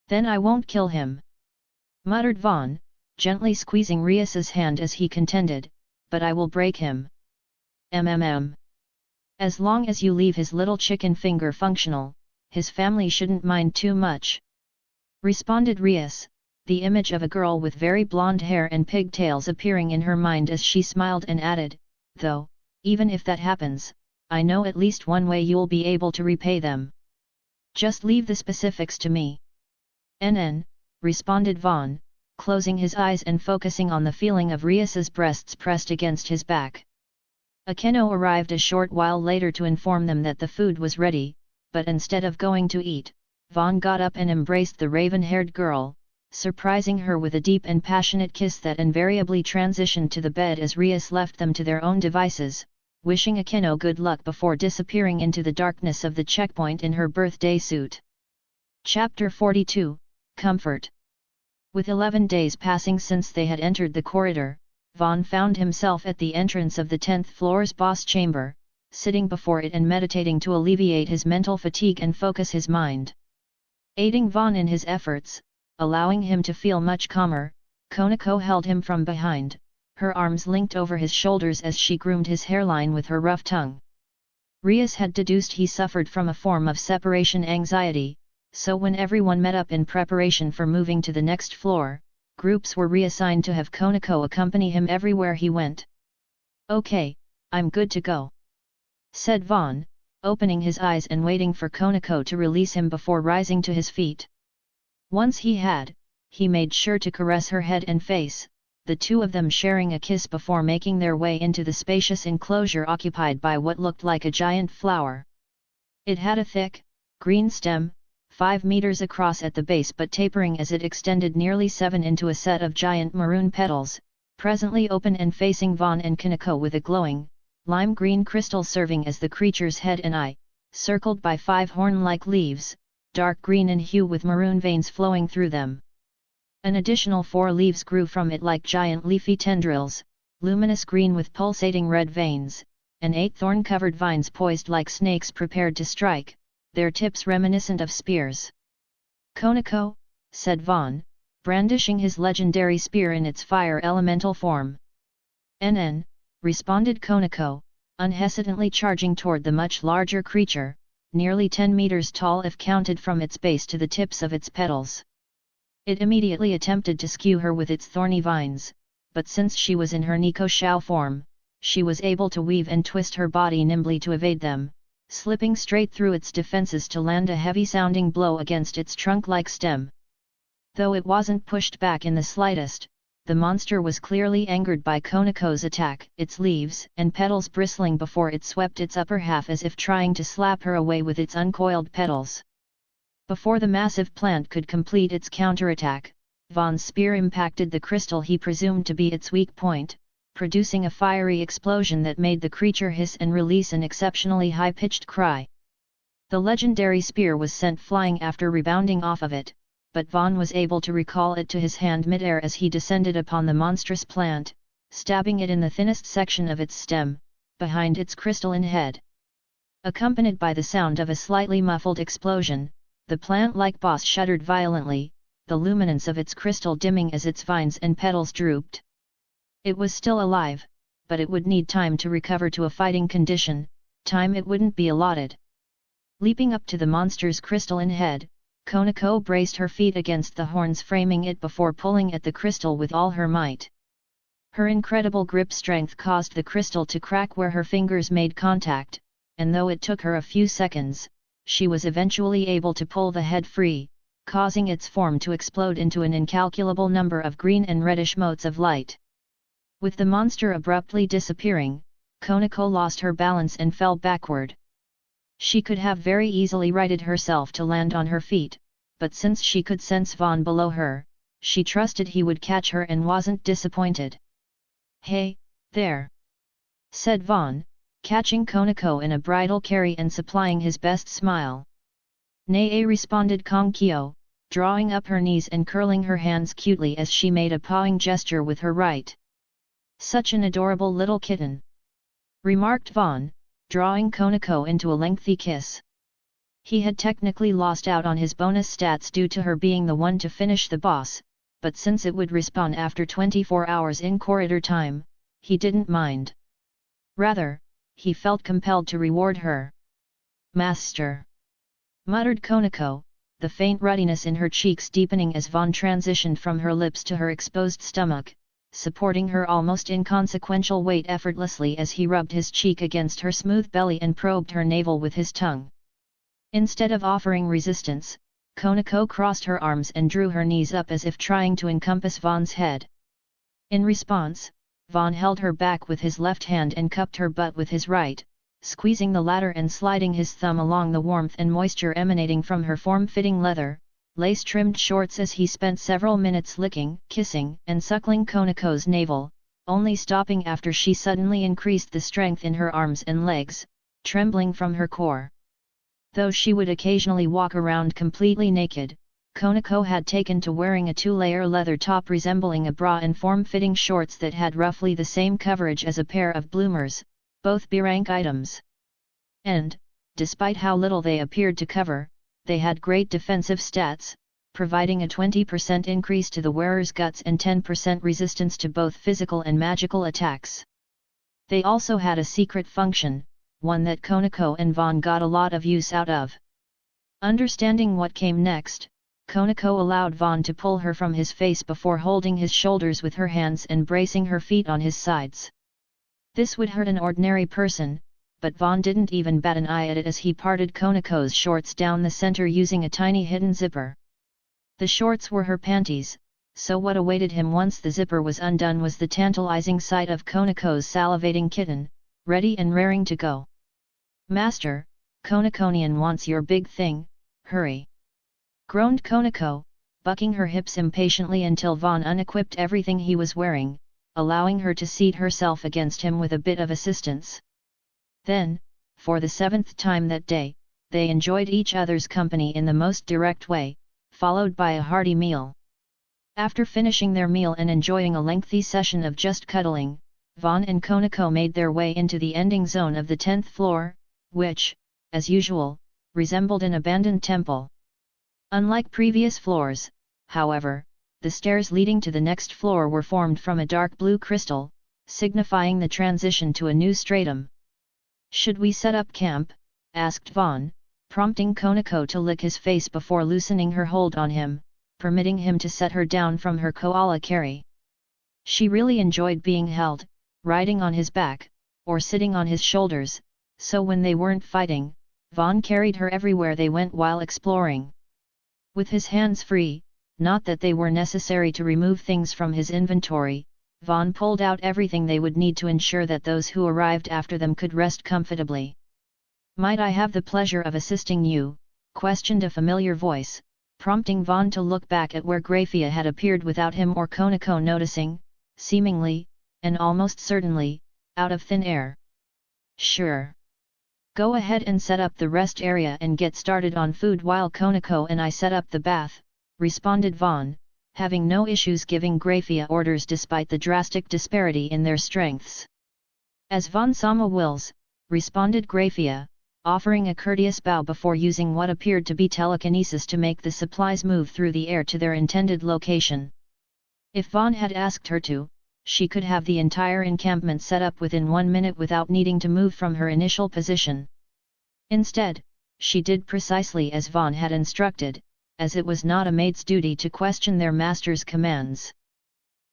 Then I won't kill him. Muttered Vaughn, gently squeezing Rias's hand as he contended, but I will break him. As long as you leave his little chicken finger functional, his family shouldn't mind too much. Responded Rias, the image of a girl with very blonde hair and pigtails appearing in her mind as she smiled and added, though, even if that happens, I know at least one way you'll be able to repay them. Just leave the specifics to me. Responded Vaughn, closing his eyes and focusing on the feeling of Rias's breasts pressed against his back. Anew arrived a short while later to inform them that the food was ready, but instead of going to eat, Vaughn got up and embraced the raven-haired girl, surprising her with a deep and passionate kiss that invariably transitioned to the bed as Rias left them to their own devices, wishing Anew good luck before disappearing into the darkness of the checkpoint in her birthday suit. Chapter 42, Comfort. With 11 days passing since they had entered the corridor, Vaughn found himself at the entrance of the 10th floor's boss chamber, sitting before it and meditating to alleviate his mental fatigue and focus his mind. Aiding Vaughn in his efforts, allowing him to feel much calmer, Konako held him from behind, her arms linked over his shoulders as she groomed his hairline with her rough tongue. Rias had deduced he suffered from a form of separation anxiety, so when everyone met up in preparation for moving to the next floor, groups were reassigned to have Konako accompany him everywhere he went. Okay, I'm good to go. Said Vaughn, opening his eyes and waiting for Konako to release him before rising to his feet. Once he had, he made sure to caress her head and face, the two of them sharing a kiss before making their way into the spacious enclosure occupied by what looked like a giant flower. It had a thick, green stem, 5 meters across at the base but tapering as it extended nearly 7 into a set of giant maroon petals, presently open and facing Vaughn and Konako with a glowing, lime green crystal serving as the creature's head and eye, circled by 5 horn-like leaves, dark green in hue with maroon veins flowing through them. An additional 4 leaves grew from it like giant leafy tendrils, luminous green with pulsating red veins, and 8 thorn-covered vines poised like snakes prepared to strike, their tips reminiscent of spears. Konako, said Vaughn, brandishing his legendary spear in its fire elemental form. Responded Konako, unhesitantly charging toward the much larger creature, nearly 10 meters tall if counted from its base to the tips of its petals. It immediately attempted to skew her with its thorny vines, but since she was in her Nico Shao form, she was able to weave and twist her body nimbly to evade them, slipping straight through its defenses to land a heavy-sounding blow against its trunk-like stem. Though it wasn't pushed back in the slightest, the monster was clearly angered by Konako's attack, its leaves and petals bristling before it swept its upper half as if trying to slap her away with its uncoiled petals. Before the massive plant could complete its counterattack, Vaughn's spear impacted the crystal he presumed to be its weak point, producing a fiery explosion that made the creature hiss and release an exceptionally high-pitched cry. The legendary spear was sent flying after rebounding off of it, but Vaughn was able to recall it to his hand mid-air as he descended upon the monstrous plant, stabbing it in the thinnest section of its stem, behind its crystalline head. Accompanied by the sound of a slightly muffled explosion, the plant-like boss shuddered violently, the luminance of its crystal dimming as its vines and petals drooped. It was still alive, but it would need time to recover to a fighting condition, time it wouldn't be allotted. Leaping up to the monster's crystalline head, Konako braced her feet against the horns framing it before pulling at the crystal with all her might. Her incredible grip strength caused the crystal to crack where her fingers made contact, and though it took her a few seconds, she was eventually able to pull the head free, causing its form to explode into an incalculable number of green and reddish motes of light. With the monster abruptly disappearing, Konako lost her balance and fell backward. She could have very easily righted herself to land on her feet, but since she could sense Vaughn below her, she trusted he would catch her and wasn't disappointed. "Hey, there!" said Vaughn, catching Konako in a bridal carry and supplying his best smile. "Nay," responded Konkyo, drawing up her knees and curling her hands cutely as she made a pawing gesture with her right. "Such an adorable little kitten," remarked Vaughn, drawing Konako into a lengthy kiss. He had technically lost out on his bonus stats due to her being the one to finish the boss, but since it would respawn after 24 hours in corridor time, he didn't mind. Rather, he felt compelled to reward her. "Master!" muttered Konako, the faint ruddiness in her cheeks deepening as Vaughn transitioned from her lips to her exposed stomach, supporting her almost inconsequential weight effortlessly as he rubbed his cheek against her smooth belly and probed her navel with his tongue. Instead of offering resistance, Konako crossed her arms and drew her knees up as if trying to encompass Vaughn's head. In response, Vaughn held her back with his left hand and cupped her butt with his right, squeezing the latter and sliding his thumb along the warmth and moisture emanating from her form-fitting leather, lace-trimmed shorts as he spent several minutes licking, kissing, and suckling Konako's navel, only stopping after she suddenly increased the strength in her arms and legs, trembling from her core. Though she would occasionally walk around completely naked, Konako had taken to wearing a two-layer leather top resembling a bra and form-fitting shorts that had roughly the same coverage as a pair of bloomers, both B-rank items. And, despite how little they appeared to cover, they had great defensive stats, providing a 20% increase to the wearer's guts and 10% resistance to both physical and magical attacks. They also had a secret function, one that Konako and Vaughn got a lot of use out of. Understanding what came next, Konako allowed Vaughn to pull her from his face before holding his shoulders with her hands and bracing her feet on his sides. This would hurt an ordinary person, but Vaughn didn't even bat an eye at it as he parted Konako's shorts down the center using a tiny hidden zipper. The shorts were her panties, so what awaited him once the zipper was undone was the tantalizing sight of Konako's salivating kitten, ready and raring to go. "Master, Konakonian wants your big thing, hurry!" groaned Konako, bucking her hips impatiently until Vaughn unequipped everything he was wearing, allowing her to seat herself against him with a bit of assistance. Then, for the 7th time that day, they enjoyed each other's company in the most direct way, followed by a hearty meal. After finishing their meal and enjoying a lengthy session of just cuddling, Vaughn and Konako made their way into the ending zone of the 10th floor, which, as usual, resembled an abandoned temple. Unlike previous floors, however, the stairs leading to the next floor were formed from a dark blue crystal, signifying the transition to a new stratum. "Should we set up camp?" asked Vaughn, prompting Konako to lick his face before loosening her hold on him, permitting him to set her down from her koala carry. She really enjoyed being held, riding on his back, or sitting on his shoulders, so when they weren't fighting, Vaughn carried her everywhere they went while exploring. With his hands free, not that they were necessary to remove things from his inventory, Vaughn pulled out everything they would need to ensure that those who arrived after them could rest comfortably. "Might I have the pleasure of assisting you?" questioned a familiar voice, prompting Vaughn to look back at where Graphia had appeared without him or Konako noticing, seemingly, and almost certainly, out of thin air. "Sure. Go ahead and set up the rest area and get started on food while Konako and I set up the bath," responded Vaughn, having no issues giving Graphia orders despite the drastic disparity in their strengths. "As Vaughn Sama wills," responded Graphia, offering a courteous bow before using what appeared to be telekinesis to make the supplies move through the air to their intended location. If Vaughn had asked her to, she could have the entire encampment set up within 1 minute without needing to move from her initial position. Instead, she did precisely as Vaughn had instructed, as it was not a maid's duty to question their master's commands.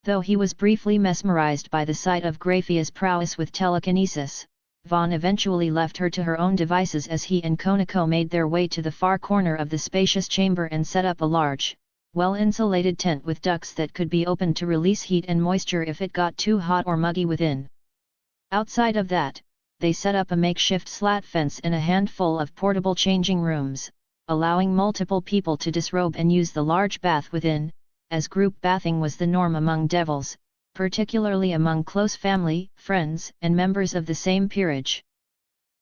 Though he was briefly mesmerized by the sight of Graphia's prowess with telekinesis, Vaughn eventually left her to her own devices as he and Konako made their way to the far corner of the spacious chamber and set up a large, well-insulated tent with ducts that could be opened to release heat and moisture if it got too hot or muggy within. Outside of that, they set up a makeshift slat fence and a handful of portable changing rooms, allowing multiple people to disrobe and use the large bath within, as group bathing was the norm among devils, particularly among close family, friends, and members of the same peerage.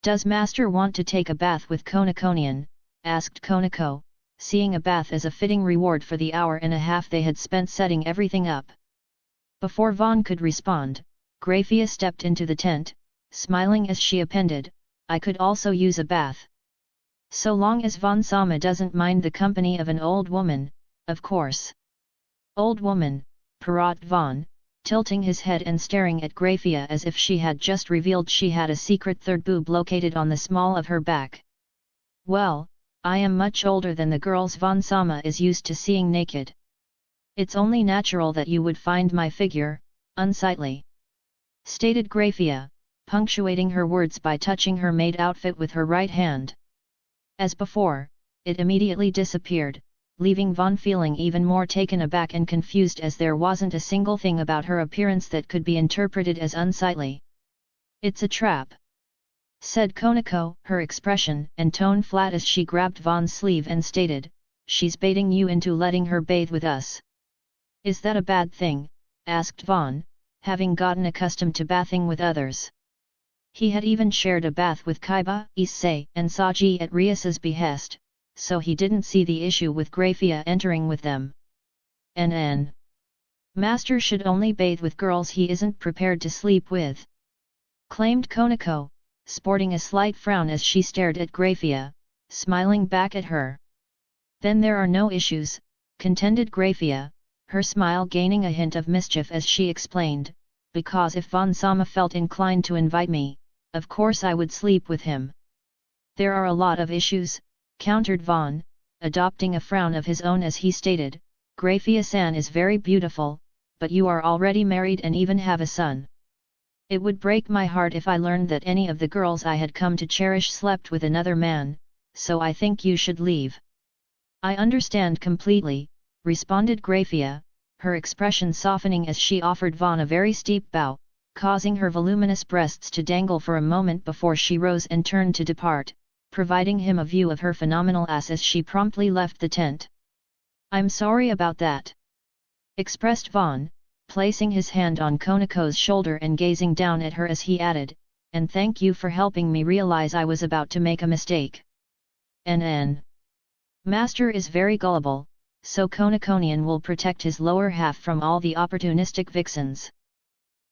"Does Master want to take a bath with Konakonian?" asked Konako, seeing a bath as a fitting reward for the hour and a half they had spent setting everything up. Before Vaughn could respond, Grafia stepped into the tent, smiling as she appended, "I could also use a bath. So long as Vaughn-sama doesn't mind the company of an old woman, of course." "Old woman," parrot Vaughn, tilting his head and staring at Grafia as if she had just revealed she had a secret third boob located on the small of her back. "Well, I am much older than the girls Vaughn-sama is used to seeing naked. It's only natural that you would find my figure unsightly," stated Grafia, punctuating her words by touching her maid outfit with her right hand. As before, it immediately disappeared, leaving Vaughn feeling even more taken aback and confused as there wasn't a single thing about her appearance that could be interpreted as unsightly. "It's a trap," said Konako, her expression and tone flat as she grabbed Vaughn's sleeve and stated, "She's baiting you into letting her bathe with us." "Is that a bad thing?" asked Vaughn, having gotten accustomed to bathing with others. He had even shared a bath with Kaiba, Issei, and Saji at Rias's behest, so he didn't see the issue with Grafia entering with them. "NN. Master should only bathe with girls he isn't prepared to sleep with," claimed Konako, sporting a slight frown as she stared at Grafia, smiling back at her. "Then there are no issues," contended Grafia, her smile gaining a hint of mischief as she explained, "because if Vaughn-sama felt inclined to invite me, of course I would sleep with him." "There are a lot of issues," countered Vaughn, adopting a frown of his own as he stated, "Grafia-san is very beautiful, but you are already married and even have a son. It would break my heart if I learned that any of the girls I had come to cherish slept with another man, so I think you should leave." "I understand completely," responded Grafia, her expression softening as she offered Vaughn a very steep bow, causing her voluminous breasts to dangle for a moment before she rose and turned to depart, providing him a view of her phenomenal ass as she promptly left the tent. "I'm sorry about that," expressed Vaughn, placing his hand on Konako's shoulder and gazing down at her as he added, "And thank you for helping me realize I was about to make a mistake. NN. Master is very gullible, so Konakonian will protect his lower half from all the opportunistic vixens,"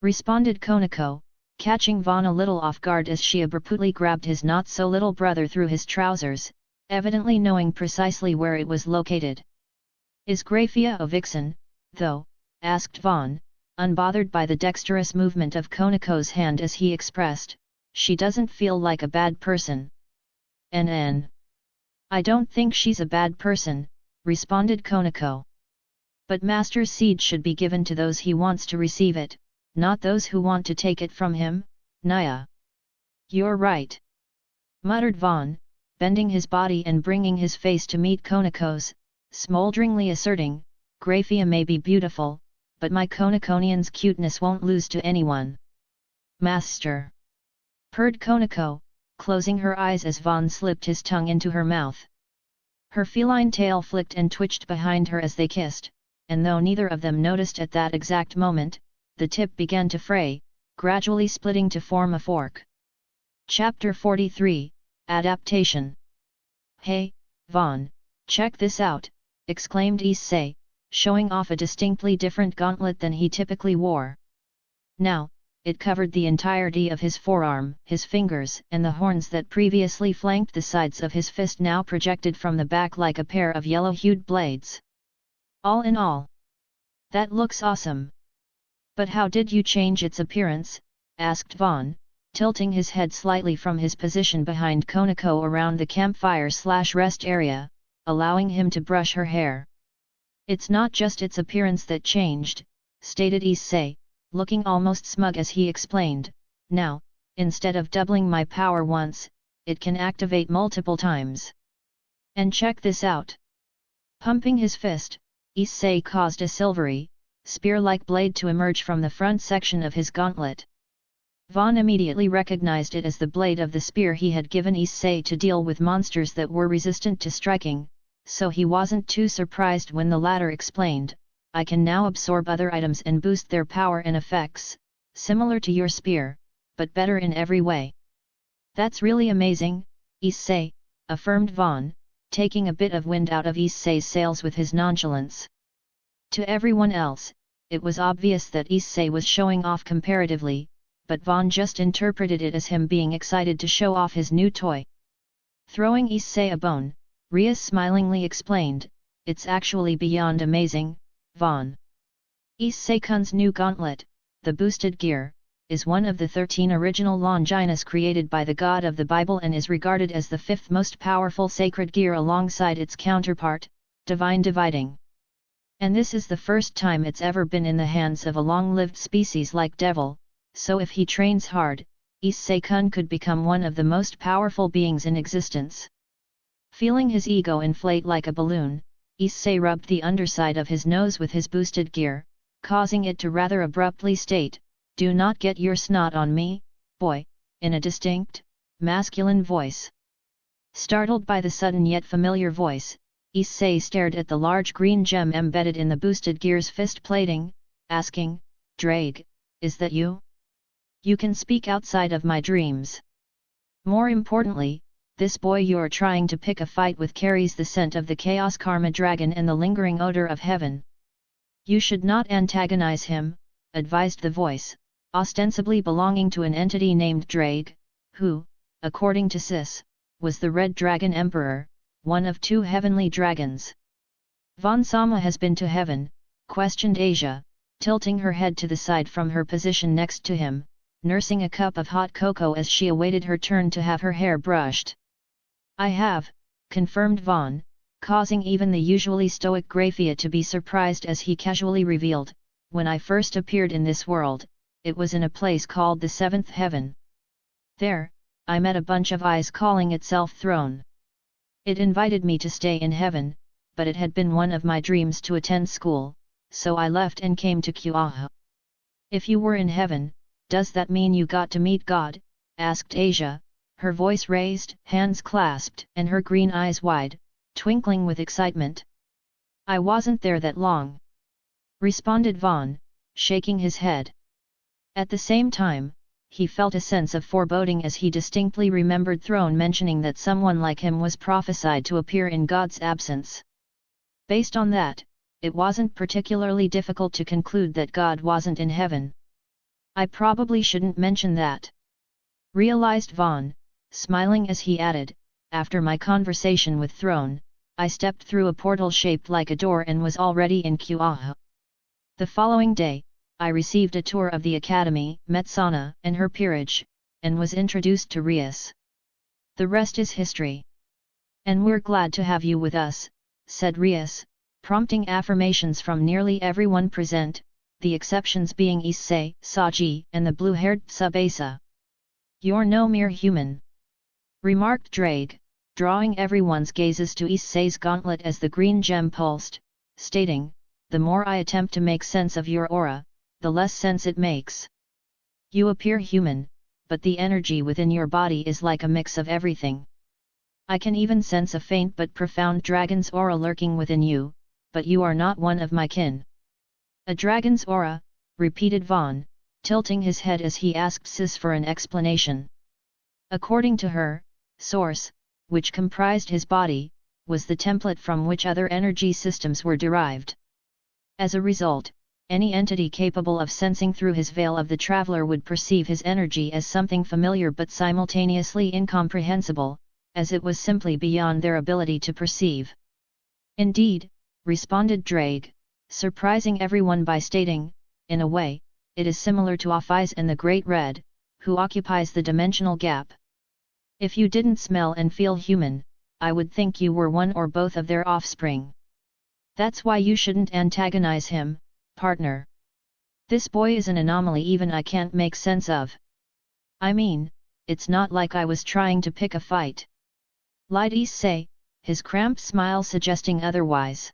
responded Konako, catching Vaughn a little off guard as she abruptly grabbed his not-so-little brother through his trousers, evidently knowing precisely where it was located. "Is Grafia a vixen, though?" asked Vaughn, unbothered by the dexterous movement of Konako's hand as he expressed, "She doesn't feel like a bad person." "NN. I don't think she's a bad person," responded Konako. "But Master's seed should be given to those he wants to receive it, not those who want to take it from him, Naya." "You're right," muttered Vaughn, bending his body and bringing his face to meet Konako's, smolderingly asserting, "Grafia may be beautiful, but my Konakonian's cuteness won't lose to anyone." "Master," purred Konako, closing her eyes as Vaughn slipped his tongue into her mouth. Her feline tail flicked and twitched behind her as they kissed, and though neither of them noticed at that exact moment, the tip began to fray, gradually splitting to form a fork. Chapter 43, Adaptation. "Hey, Vaughn, check this out," exclaimed Issei, showing off a distinctly different gauntlet than he typically wore. Now, it covered the entirety of his forearm, his fingers and the horns that previously flanked the sides of his fist now projected from the back like a pair of yellow-hued blades. "All in all, that looks awesome. But how did you change its appearance?" asked Vaughn, tilting his head slightly from his position behind Konako around the campfire/rest area, allowing him to brush her hair. "It's not just its appearance that changed," stated Issei, looking almost smug as he explained, "Now, instead of doubling my power once, it can activate multiple times. And check this out. Pumping his fist, Issei caused a silvery, spear-like blade to emerge from the front section of his gauntlet. Vaughn immediately recognized it as the blade of the spear he had given Issei to deal with monsters that were resistant to striking, so he wasn't too surprised when the latter explained, "I can now absorb other items and boost their power and effects, similar to your spear, but better in every way." "That's really amazing, Issei," affirmed Vaughn, taking a bit of wind out of Issei's sails with his nonchalance. To everyone else, it was obvious that Issei was showing off comparatively, but Vaughn just interpreted it as him being excited to show off his new toy. Throwing Issei a bone, Rias smilingly explained, "It's actually beyond amazing, Vaughn. Issei-kun's new gauntlet, the boosted gear, is one of the 13 original Longinus created by the god of the Bible and is regarded as the 5th most powerful sacred gear alongside its counterpart, divine dividing. And this is the first time it's ever been in the hands of a long-lived species like Devil, so if he trains hard, Issei-kun could become one of the most powerful beings in existence." Feeling his ego inflate like a balloon, Issei rubbed the underside of his nose with his boosted gear, causing it to rather abruptly state, "Do not get your snot on me, boy," in a distinct, masculine voice. Startled by the sudden yet familiar voice, Issei stared at the large green gem embedded in the boosted gear's fist plating, asking, "Drake, is that you? You can speak outside of my dreams. More importantly, this boy you're trying to pick a fight with carries the scent of the Chaos Karma Dragon and the lingering odor of heaven. You should not antagonize him," advised the voice, ostensibly belonging to an entity named Drake, who, according to Sis, was the Red Dragon Emperor, one of 2 heavenly dragons. "Von Sama has been to heaven?" questioned Asia, tilting her head to the side from her position next to him, nursing a cup of hot cocoa as she awaited her turn to have her hair brushed. "I have," confirmed Vaughn, causing even the usually stoic Graphia to be surprised as he casually revealed, "When I first appeared in this world, it was in a place called the 7th Heaven. There, I met a bunch of eyes calling itself Throne. It invited me to stay in heaven, but it had been one of my dreams to attend school, so I left and came to Kuaha." "If you were in heaven, does that mean you got to meet God?" asked Asia, her voice raised, hands clasped, and her green eyes wide, twinkling with excitement. "I wasn't there that long," responded Vaughn, shaking his head. At the same time, he felt a sense of foreboding as he distinctly remembered Throne mentioning that someone like him was prophesied to appear in God's absence. Based on that, it wasn't particularly difficult to conclude that God wasn't in heaven. "I probably shouldn't mention that," realized Vaughn, smiling as he added, "After my conversation with Throne, I stepped through a portal shaped like a door and was already in Kuaha. The following day, I received a tour of the academy, met Sana and her peerage, and was introduced to Rias. The rest is history. And we're glad to have you with us," said Rias, prompting affirmations from nearly everyone present, the exceptions being Issei, Saji and the blue-haired Tsubasa. "You're no mere human," remarked Drake, drawing everyone's gazes to Issei's gauntlet as the green gem pulsed, stating, "The more I attempt to make sense of your aura, the less sense it makes. You appear human, but the energy within your body is like a mix of everything. I can even sense a faint but profound dragon's aura lurking within you, but you are not one of my kin." "A dragon's aura," repeated Vaughn, tilting his head as he asked Sis for an explanation. According to her, Source, which comprised his body, was the template from which other energy systems were derived. As a result, any entity capable of sensing through his veil of the traveler would perceive his energy as something familiar but simultaneously incomprehensible, as it was simply beyond their ability to perceive. "Indeed," responded Drake, surprising everyone by stating, "In a way, it is similar to Ophis and the Great Red, who occupies the dimensional gap. If you didn't smell and feel human, I would think you were one or both of their offspring. That's why you shouldn't antagonize him, partner. This boy is an anomaly even I can't make sense of." I mean, it's not like I was trying to pick a fight. Lied Issei, his cramped smile suggesting otherwise.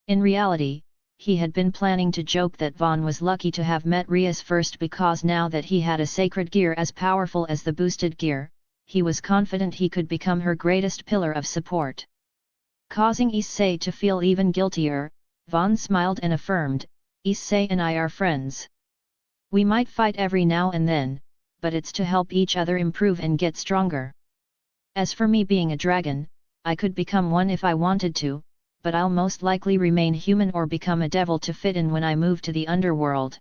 In reality, he had been planning to joke that Vaughn was lucky to have met Rias first because now that he had a sacred gear as powerful as the boosted gear, he was confident he could become her greatest pillar of support. Causing Issei to feel even guiltier, Vaughn smiled and affirmed, Issei and I are friends. We might fight every now and then, but it's to help each other improve and get stronger. As for me being a dragon, I could become one if I wanted to, but I'll most likely remain human or become a devil to fit in when I move to the underworld.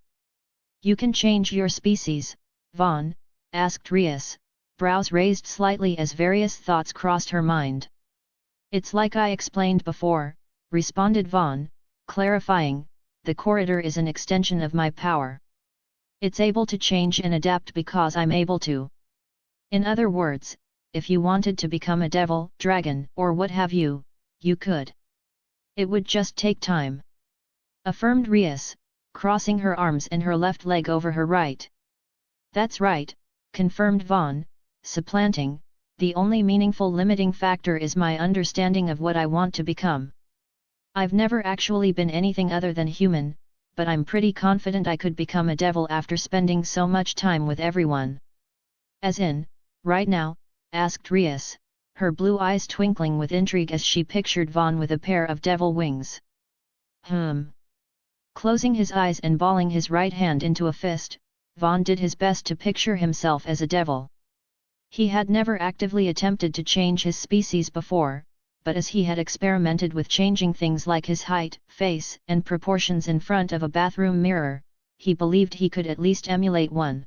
You can change your species, Vaughn? Asked Rias, brows raised slightly as various thoughts crossed her mind. It's like I explained before, responded Vaughn, clarifying, the corridor is an extension of my power. It's able to change and adapt because I'm able to. In other words, if you wanted to become a devil, dragon, or what have you, you could. It would just take time. Affirmed Rias, crossing her arms and her left leg over her right. That's right, confirmed Vaughn, supplanting, the only meaningful limiting factor is my understanding of what I want to become. I've never actually been anything other than human, but I'm pretty confident I could become a devil after spending so much time with everyone. As in, right now? Asked Rias, her blue eyes twinkling with intrigue as she pictured Vaughn with a pair of devil wings. Closing his eyes and balling his right hand into a fist, Vaughn did his best to picture himself as a devil. He had never actively attempted to change his species before, but as he had experimented with changing things like his height, face, and proportions in front of a bathroom mirror, he believed he could at least emulate one.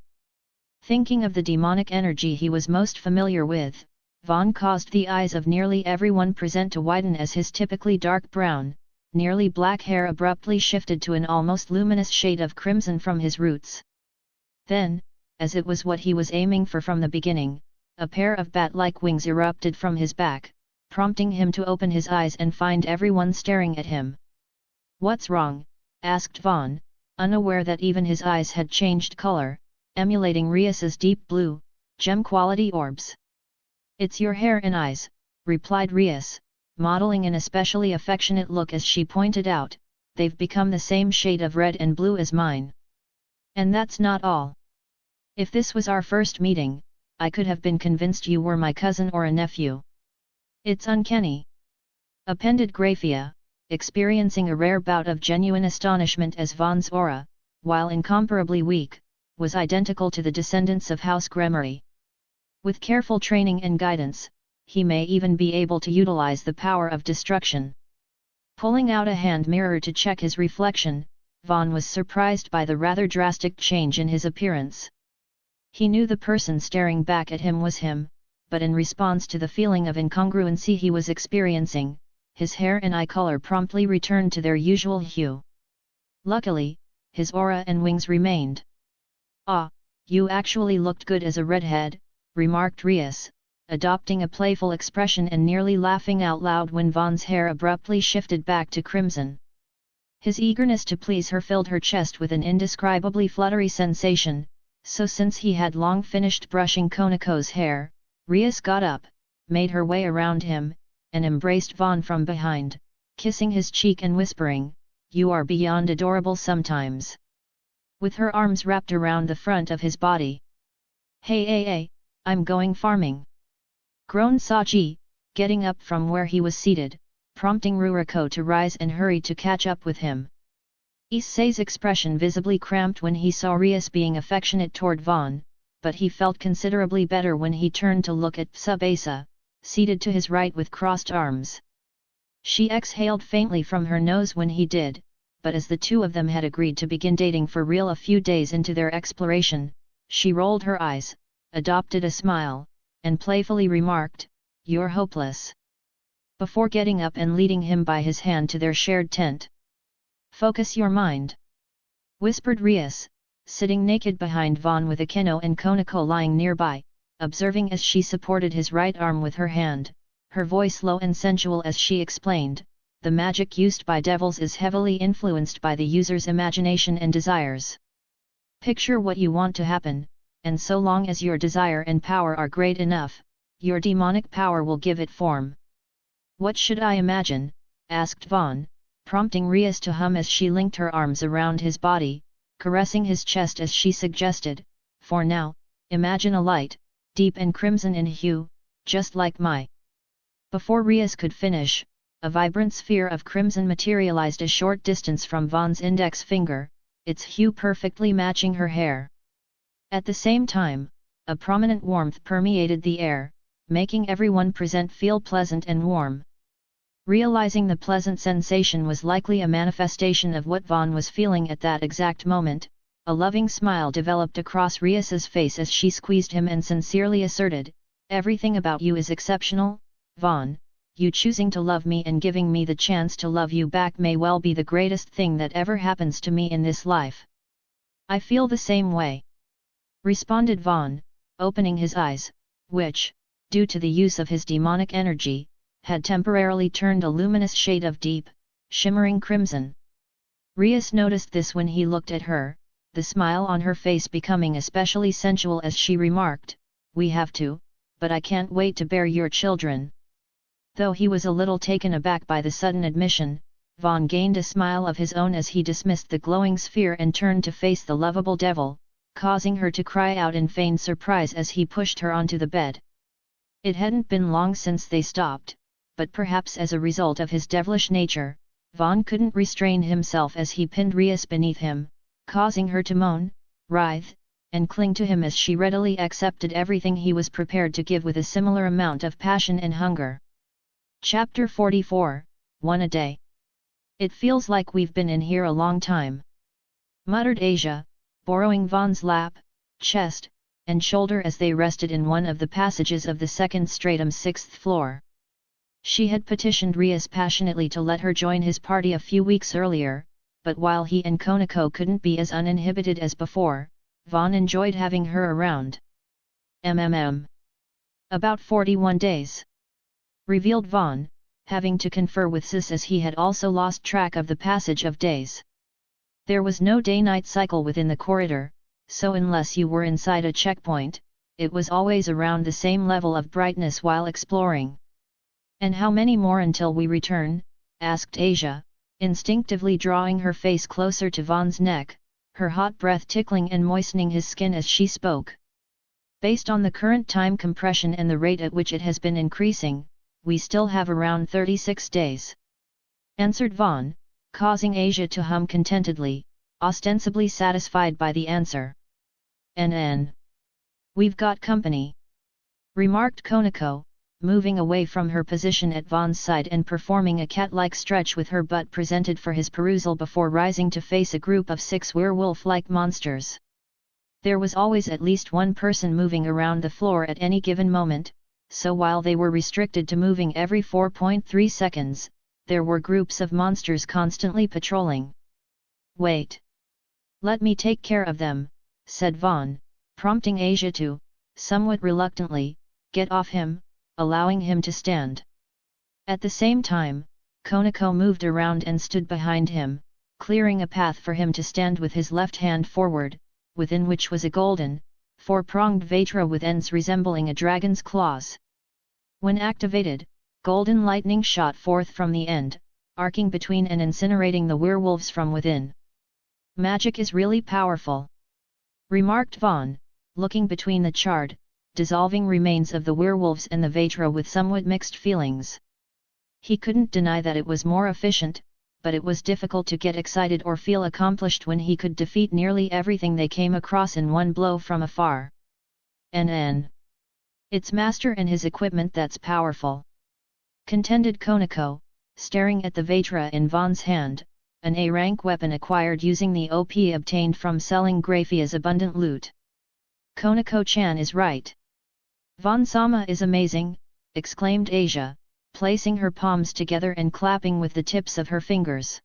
Thinking of the demonic energy he was most familiar with, Vaughn caused the eyes of nearly everyone present to widen as his typically dark brown, nearly black hair abruptly shifted to an almost luminous shade of crimson from his roots. Then, as it was what he was aiming for from the beginning, a pair of bat-like wings erupted from his back, prompting him to open his eyes and find everyone staring at him. What's wrong? Asked Vaughn, unaware that even his eyes had changed color, emulating Rias's deep blue, gem-quality orbs. It's your hair and eyes, replied Rias, modeling an especially affectionate look as she pointed out, they've become the same shade of red and blue as mine. And that's not all. If this was our first meeting, I could have been convinced you were my cousin or a nephew. It's uncanny. Appended Graphia, experiencing a rare bout of genuine astonishment as Vaughn's aura, while incomparably weak, was identical to the descendants of House Gremory. With careful training and guidance, he may even be able to utilize the power of destruction. Pulling out a hand mirror to check his reflection, Vaughn was surprised by the rather drastic change in his appearance. He knew the person staring back at him was him, but in response to the feeling of incongruency he was experiencing, his hair and eye color promptly returned to their usual hue. Luckily, his aura and wings remained. Ah, you actually looked good as a redhead, remarked Rias, adopting a playful expression and nearly laughing out loud when Vaughn's hair abruptly shifted back to crimson. His eagerness to please her filled her chest with an indescribably fluttery sensation, so since he had long finished brushing Konako's hair, Rias got up, made her way around him, and embraced Vaughn from behind, kissing his cheek and whispering, "You are beyond adorable sometimes." With her arms wrapped around the front of his body. Hey, I'm going farming!" groaned Saji, getting up from where he was seated, prompting Ruriko to rise and hurry to catch up with him. Issei's expression visibly cramped when he saw Rias being affectionate toward Vaughn, but he felt considerably better when he turned to look at Tsubasa, seated to his right with crossed arms. She exhaled faintly from her nose when he did, but as the two of them had agreed to begin dating for real a few days into their exploration, she rolled her eyes, adopted a smile, and playfully remarked, "You're hopeless," before getting up and leading him by his hand to their shared tent. "Focus your mind," whispered Rias, sitting naked behind Vaughn with Akeno and Konako lying nearby, observing as she supported his right arm with her hand, her voice low and sensual as she explained, "The magic used by devils is heavily influenced by the user's imagination and desires. Picture what you want to happen, and so long as your desire and power are great enough, your demonic power will give it form. What should I imagine? Asked Vaughn, prompting Rias to hum as she linked her arms around his body, caressing his chest as she suggested, for now, imagine a light, deep and crimson in hue, just like my. Before Rias could finish, a vibrant sphere of crimson materialized a short distance from Vaughn's index finger, its hue perfectly matching her hair. At the same time, a prominent warmth permeated the air, making everyone present feel pleasant and warm. Realizing the pleasant sensation was likely a manifestation of what Vaughn was feeling at that exact moment, a loving smile developed across Rias's face as she squeezed him and sincerely asserted, "Everything about you is exceptional, Vaughn. You choosing to love me and giving me the chance to love you back may well be the greatest thing that ever happens to me in this life." "I feel the same way," responded Vaughn, opening his eyes, which, due to the use of his demonic energy, had temporarily turned a luminous shade of deep, shimmering crimson. Rias noticed this when he looked at her, the smile on her face becoming especially sensual as she remarked, "We have to, but I can't wait to bear your children." Though he was a little taken aback by the sudden admission, Vaughn gained a smile of his own as he dismissed the glowing sphere and turned to face the lovable devil, causing her to cry out in feigned surprise as he pushed her onto the bed. It hadn't been long since they stopped, but perhaps as a result of his devilish nature, Vaughn couldn't restrain himself as he pinned Rias beneath him, causing her to moan, writhe, and cling to him as she readily accepted everything he was prepared to give with a similar amount of passion and hunger. Chapter 44, One a Day. "It feels like we've been in here a long time," muttered Asia, borrowing Vaughn's lap, chest, and shoulder as they rested in one of the passages of the second stratum's 6th floor. She had petitioned Rias passionately to let her join his party a few weeks earlier, but while he and Konako couldn't be as uninhibited as before, Vaughn enjoyed having her around. About 41 days. Revealed Vaughn, having to confer with Sis as he had also lost track of the passage of days. There was no day-night cycle within the corridor, so unless you were inside a checkpoint, it was always around the same level of brightness while exploring. "And how many more until we return?" asked Asia, instinctively drawing her face closer to Vaughn's neck, her hot breath tickling and moistening his skin as she spoke. "Based on the current time compression and the rate at which it has been increasing, we still have around 36 days," answered Vaughn, causing Asia to hum contentedly, ostensibly satisfied by the answer. "NN. We've got company," remarked Konako, moving away from her position at Vaughn's side and performing a cat-like stretch with her butt presented for his perusal before rising to face a group of 6 werewolf-like monsters. There was always at least one person moving around the floor at any given moment, so while they were restricted to moving every 4.3 seconds, there were groups of monsters constantly patrolling. "Wait. Let me take care of them," said Vaughn, prompting Asia to, somewhat reluctantly, get off him, allowing him to stand. At the same time, Konako moved around and stood behind him, clearing a path for him to stand with his left hand forward, within which was a golden, 4-pronged Vatra with ends resembling a dragon's claws. When activated, golden lightning shot forth from the end, arcing between and incinerating the werewolves from within. "Magic is really powerful," remarked Vaughn, looking between the charred, dissolving remains of the werewolves and the Vatra with somewhat mixed feelings. He couldn't deny that it was more efficient, but it was difficult to get excited or feel accomplished when he could defeat nearly everything they came across in one blow from afar. "NN. It's Master and his equipment that's powerful," contended Konako, staring at the Vatra in Vaughn's hand, an A-rank weapon acquired using the OP obtained from selling Graphia's abundant loot. "Konako-chan is right. Vaughn-sama is amazing," exclaimed Asia, placing her palms together and clapping with the tips of her fingers.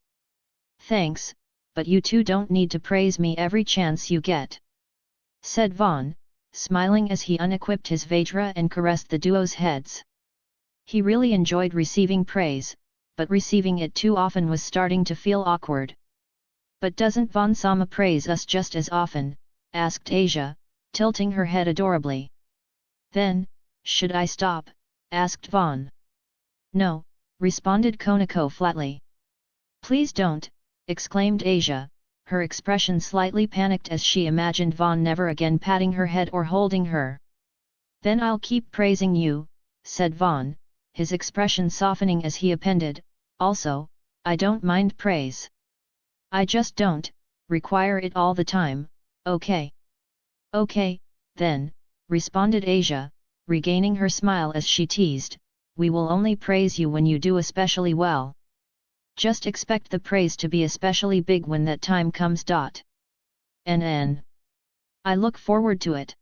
"Thanks, but you two don't need to praise me every chance you get," said Vaughn, smiling as he unequipped his Vatra and caressed the duo's heads. He really enjoyed receiving praise, but receiving it too often was starting to feel awkward. "But doesn't Vaughn-sama praise us just as often?" asked Asia, tilting her head adorably. Then, should I stop? Asked Vaughn. No, responded Konako flatly. Please don't, exclaimed Asia, her expression slightly panicked as she imagined Vaughn never again patting her head or holding her. Then I'll keep praising you, said Vaughn, his expression softening as he appended, also, I don't mind praise. I just don't require it all the time, okay? Okay, then, responded Asia, regaining her smile as she teased, we will only praise you when you do especially well. Just expect the praise to be especially big when that time comes. NN. I look forward to it.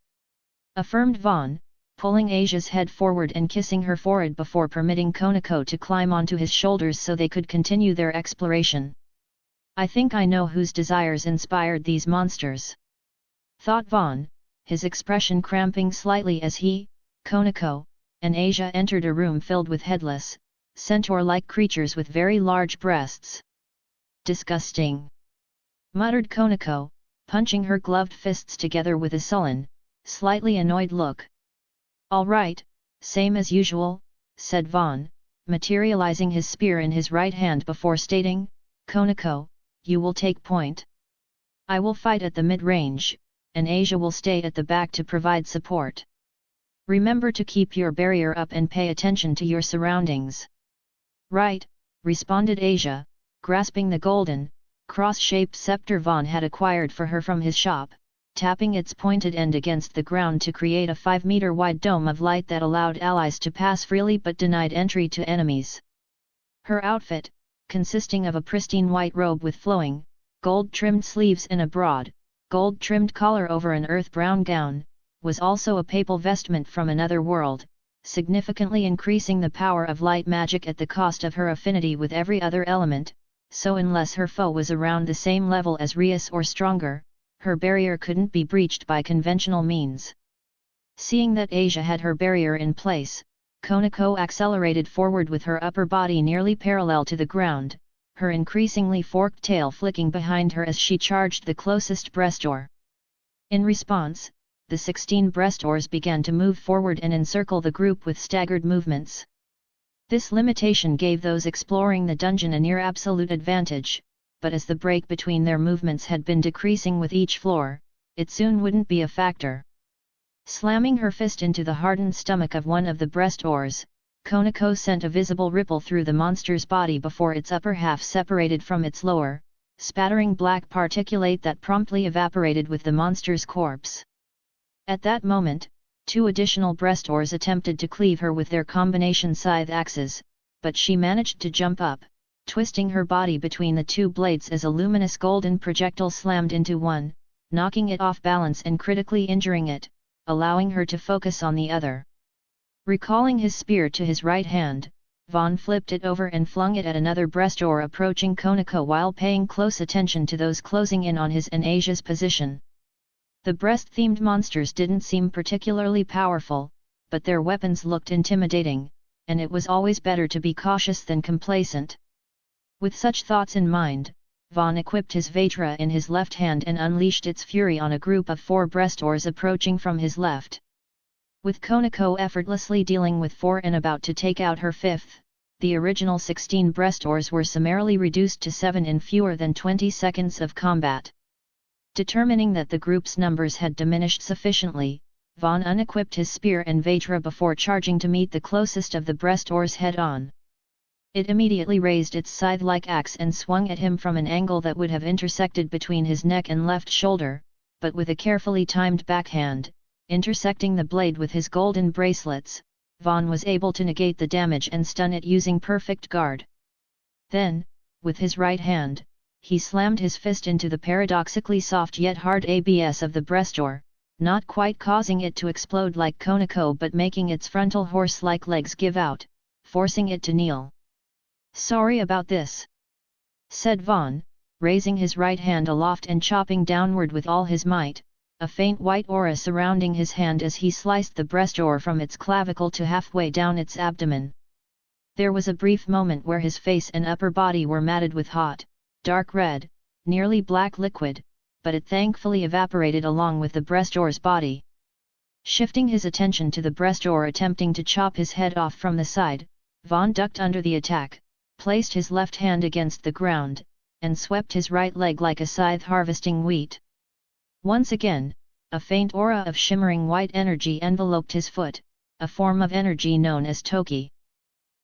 Affirmed Vaughn, pulling Asia's head forward and kissing her forehead before permitting Konako to climb onto his shoulders so they could continue their exploration. I think I know whose desires inspired these monsters. Thought Vaughn, his expression cramping slightly as he, Konako, and Asia entered a room filled with headless, centaur-like creatures with very large breasts. Disgusting! Muttered Konako, punching her gloved fists together with a sullen, slightly annoyed look. All right, same as usual, said Vaughn, materializing his spear in his right hand before stating, Konako, you will take point. I will fight at the mid-range, and Asia will stay at the back to provide support. Remember to keep your barrier up and pay attention to your surroundings. Right, responded Asia, grasping the golden, cross-shaped scepter Vaughn had acquired for her from his shop, tapping its pointed end against the ground to create a 5-meter-wide dome of light that allowed allies to pass freely but denied entry to enemies. Her outfit, consisting of a pristine white robe with flowing, gold-trimmed sleeves and a broad, gold-trimmed collar over an earth-brown gown, was also a papal vestment from another world, significantly increasing the power of light magic at the cost of her affinity with every other element, so unless her foe was around the same level as Rias or stronger, her barrier couldn't be breached by conventional means. Seeing that Asia had her barrier in place, Konako accelerated forward with her upper body nearly parallel to the ground, her increasingly forked tail flicking behind her as she charged the closest breast oar. In response, the 16 breast oars began to move forward and encircle the group with staggered movements. This limitation gave those exploring the dungeon a near-absolute advantage, but as the break between their movements had been decreasing with each floor, it soon wouldn't be a factor. Slamming her fist into the hardened stomach of one of the breast oars, Konako sent a visible ripple through the monster's body before its upper half separated from its lower, spattering black particulate that promptly evaporated with the monster's corpse. At that moment, 2 additional breast oars attempted to cleave her with their combination scythe axes, but she managed to jump up, twisting her body between the 2 blades as a luminous golden projectile slammed into one, knocking it off balance and critically injuring it, allowing her to focus on the other. Recalling his spear to his right hand, Vaughn flipped it over and flung it at another breast oar approaching Konako while paying close attention to those closing in on his and Asia's position. The breast-themed monsters didn't seem particularly powerful, but their weapons looked intimidating, and it was always better to be cautious than complacent. With such thoughts in mind, Vaughn equipped his Vajra in his left hand and unleashed its fury on a group of 4 breast oars approaching from his left. With Konako effortlessly dealing with 4 and about to take out her 5th, the original 16 breast oars were summarily reduced to 7 in fewer than 20 seconds of combat. Determining that the group's numbers had diminished sufficiently, Vaughn unequipped his spear and Vajra before charging to meet the closest of the breast oars head-on. It immediately raised its scythe-like axe and swung at him from an angle that would have intersected between his neck and left shoulder, but with a carefully timed backhand, intersecting the blade with his golden bracelets, Vaughn was able to negate the damage and stun it using perfect guard. Then, with his right hand, he slammed his fist into the paradoxically soft yet hard ABS of the breast oar, not quite causing it to explode like Konako but making its frontal horse-like legs give out, forcing it to kneel. Sorry about this, said Vaughn, raising his right hand aloft and chopping downward with all his might, a faint white aura surrounding his hand as he sliced the breast oar from its clavicle to halfway down its abdomen. There was a brief moment where his face and upper body were matted with hot, dark red, nearly black liquid, but it thankfully evaporated along with the breastore's body. Shifting his attention to the breastore attempting to chop his head off from the side, Vaughn ducked under the attack, placed his left hand against the ground, and swept his right leg like a scythe harvesting wheat. Once again, a faint aura of shimmering white energy enveloped his foot, a form of energy known as Toki.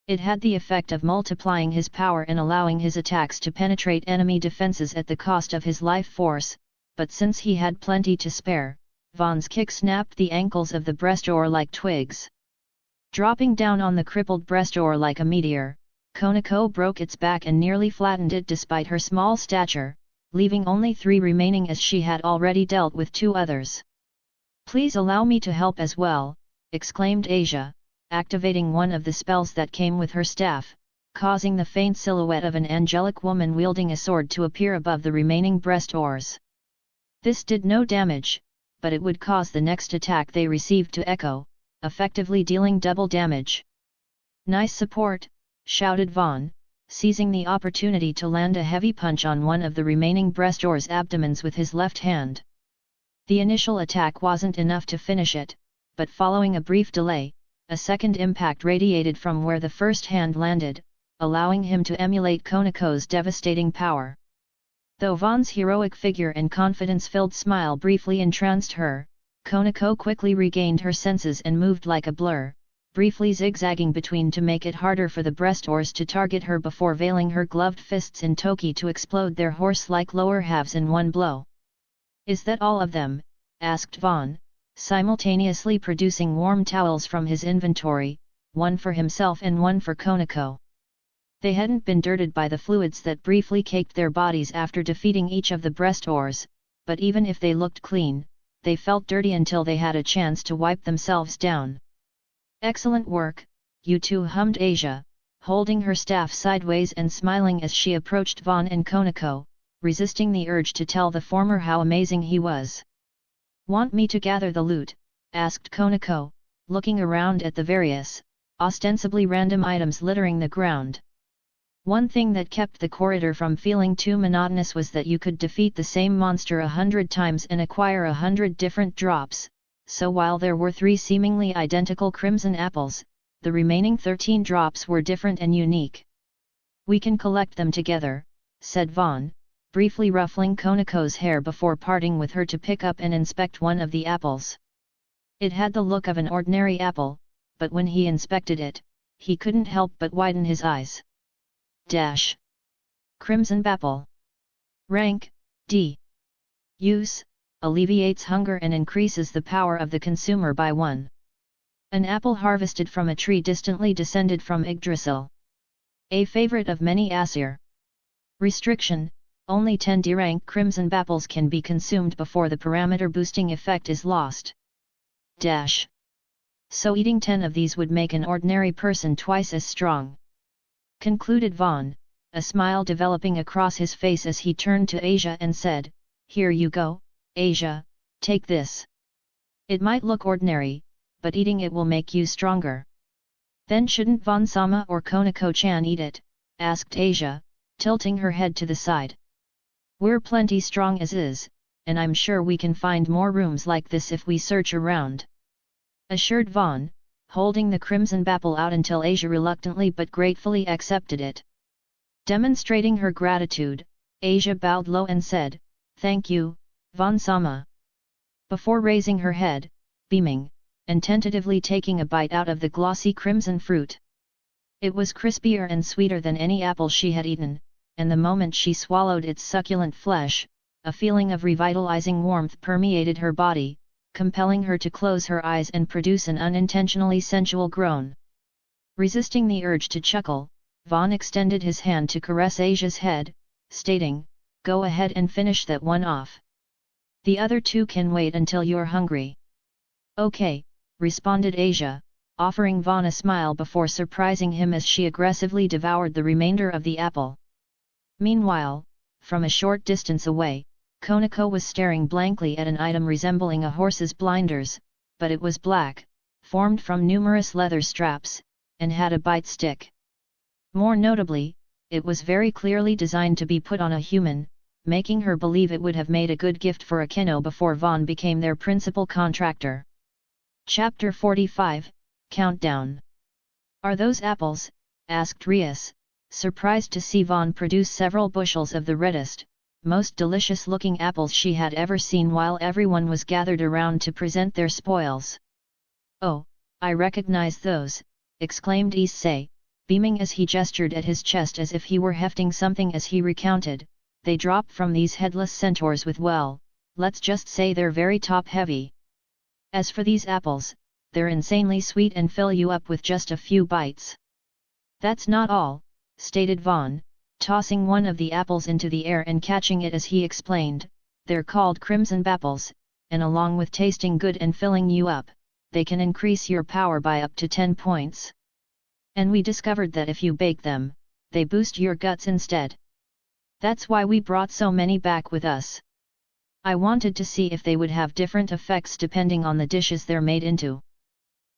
It had the effect of multiplying his power and allowing his attacks to penetrate enemy defenses at the cost of his life force, but since he had plenty to spare, Vaughn's kick snapped the ankles of the breastore like twigs. Dropping down on the crippled breastore like a meteor, Konako broke its back and nearly flattened it despite her small stature, leaving only 3 remaining as she had already dealt with 2 others. "Please allow me to help as well," exclaimed Asia, activating one of the spells that came with her staff, causing the faint silhouette of an angelic woman wielding a sword to appear above the remaining breastores. This did no damage, but it would cause the next attack they received to echo, effectively dealing double damage. "Nice support," shouted Vaughn, seizing the opportunity to land a heavy punch on one of the remaining breastore's abdomens with his left hand. The initial attack wasn't enough to finish it, but following a brief delay, a second impact radiated from where the first hand landed, allowing him to emulate Konako's devastating power. Though Vaughn's heroic figure and confidence-filled smile briefly entranced her, Konako quickly regained her senses and moved like a blur, briefly zigzagging between to make it harder for the breastores to target her before veiling her gloved fists in Toki to explode their horse-like lower halves in one blow. "Is that all of them?" asked Vaughn, simultaneously producing warm towels from his inventory, one for himself and one for Konako. They hadn't been dirted by the fluids that briefly caked their bodies after defeating each of the breastores, but even if they looked clean, they felt dirty until they had a chance to wipe themselves down. "Excellent work, you two," hummed Asia, holding her staff sideways and smiling as she approached Vaughn and Konako, resisting the urge to tell the former how amazing he was. "Want me to gather the loot?" asked Konako, looking around at the various, ostensibly random items littering the ground. One thing that kept the corridor from feeling too monotonous was that you could defeat the same monster 100 times and acquire 100 different drops, so while there were 3 seemingly identical crimson apples, the remaining 13 drops were different and unique. "We can collect them together," said Vaughn, briefly ruffling Konako's hair before parting with her to pick up and inspect one of the apples. It had the look of an ordinary apple, but when he inspected it, he couldn't help but widen his eyes. Crimson apple. Rank, D. Use, alleviates hunger and increases the power of the consumer by 1. An apple harvested from a tree distantly descended from Yggdrasil. A favorite of many Aesir. Restriction, only 10 D-rank crimson apples can be consumed before the parameter boosting effect is lost. So eating 10 of these would make an ordinary person twice as strong. Concluded Vaughn, a smile developing across his face as he turned to Asia and said, "Here you go, Asia, take this. It might look ordinary, but eating it will make you stronger." "Then shouldn't Vaughn-sama or Konako-chan eat it?" asked Asia, tilting her head to the side. "We're plenty strong as is, and I'm sure we can find more rooms like this if we search around," assured Vaughn, holding the crimson apple out until Asia reluctantly but gratefully accepted it. Demonstrating her gratitude, Asia bowed low and said, "Thank you, Vaughn-sama," before raising her head, beaming, and tentatively taking a bite out of the glossy crimson fruit. It was crispier and sweeter than any apple she had eaten, and the moment she swallowed its succulent flesh, a feeling of revitalizing warmth permeated her body, compelling her to close her eyes and produce an unintentionally sensual groan. Resisting the urge to chuckle, Vaughn extended his hand to caress Asia's head, stating, "Go ahead and finish that one off. The other 2 can wait until you're hungry." "Okay," responded Asia, offering Vaughn a smile before surprising him as she aggressively devoured the remainder of the apple. Meanwhile, from a short distance away, Konako was staring blankly at an item resembling a horse's blinders, but it was black, formed from numerous leather straps, and had a bite stick. More notably, it was very clearly designed to be put on a human, making her believe it would have made a good gift for Akeno before Vaughn became their principal contractor. Chapter 45, Countdown. "Are those apples?" asked Rias, surprised to see Vaughn produce several bushels of the reddest, most delicious-looking apples she had ever seen while everyone was gathered around to present their spoils. "Oh, I recognize those," exclaimed Issei, beaming as he gestured at his chest as if he were hefting something as he recounted. "They drop from these headless centaurs with, well, let's just say they're very top-heavy. As for these apples, they're insanely sweet and fill you up with just a few bites." "That's not all," stated Vaughn, tossing one of the apples into the air and catching it as he explained, "they're called crimson bapples, and along with tasting good and filling you up, they can increase your power by up to 10 points. And we discovered that if you bake them, they boost your guts instead. That's why we brought so many back with us. I wanted to see if they would have different effects depending on the dishes they're made into."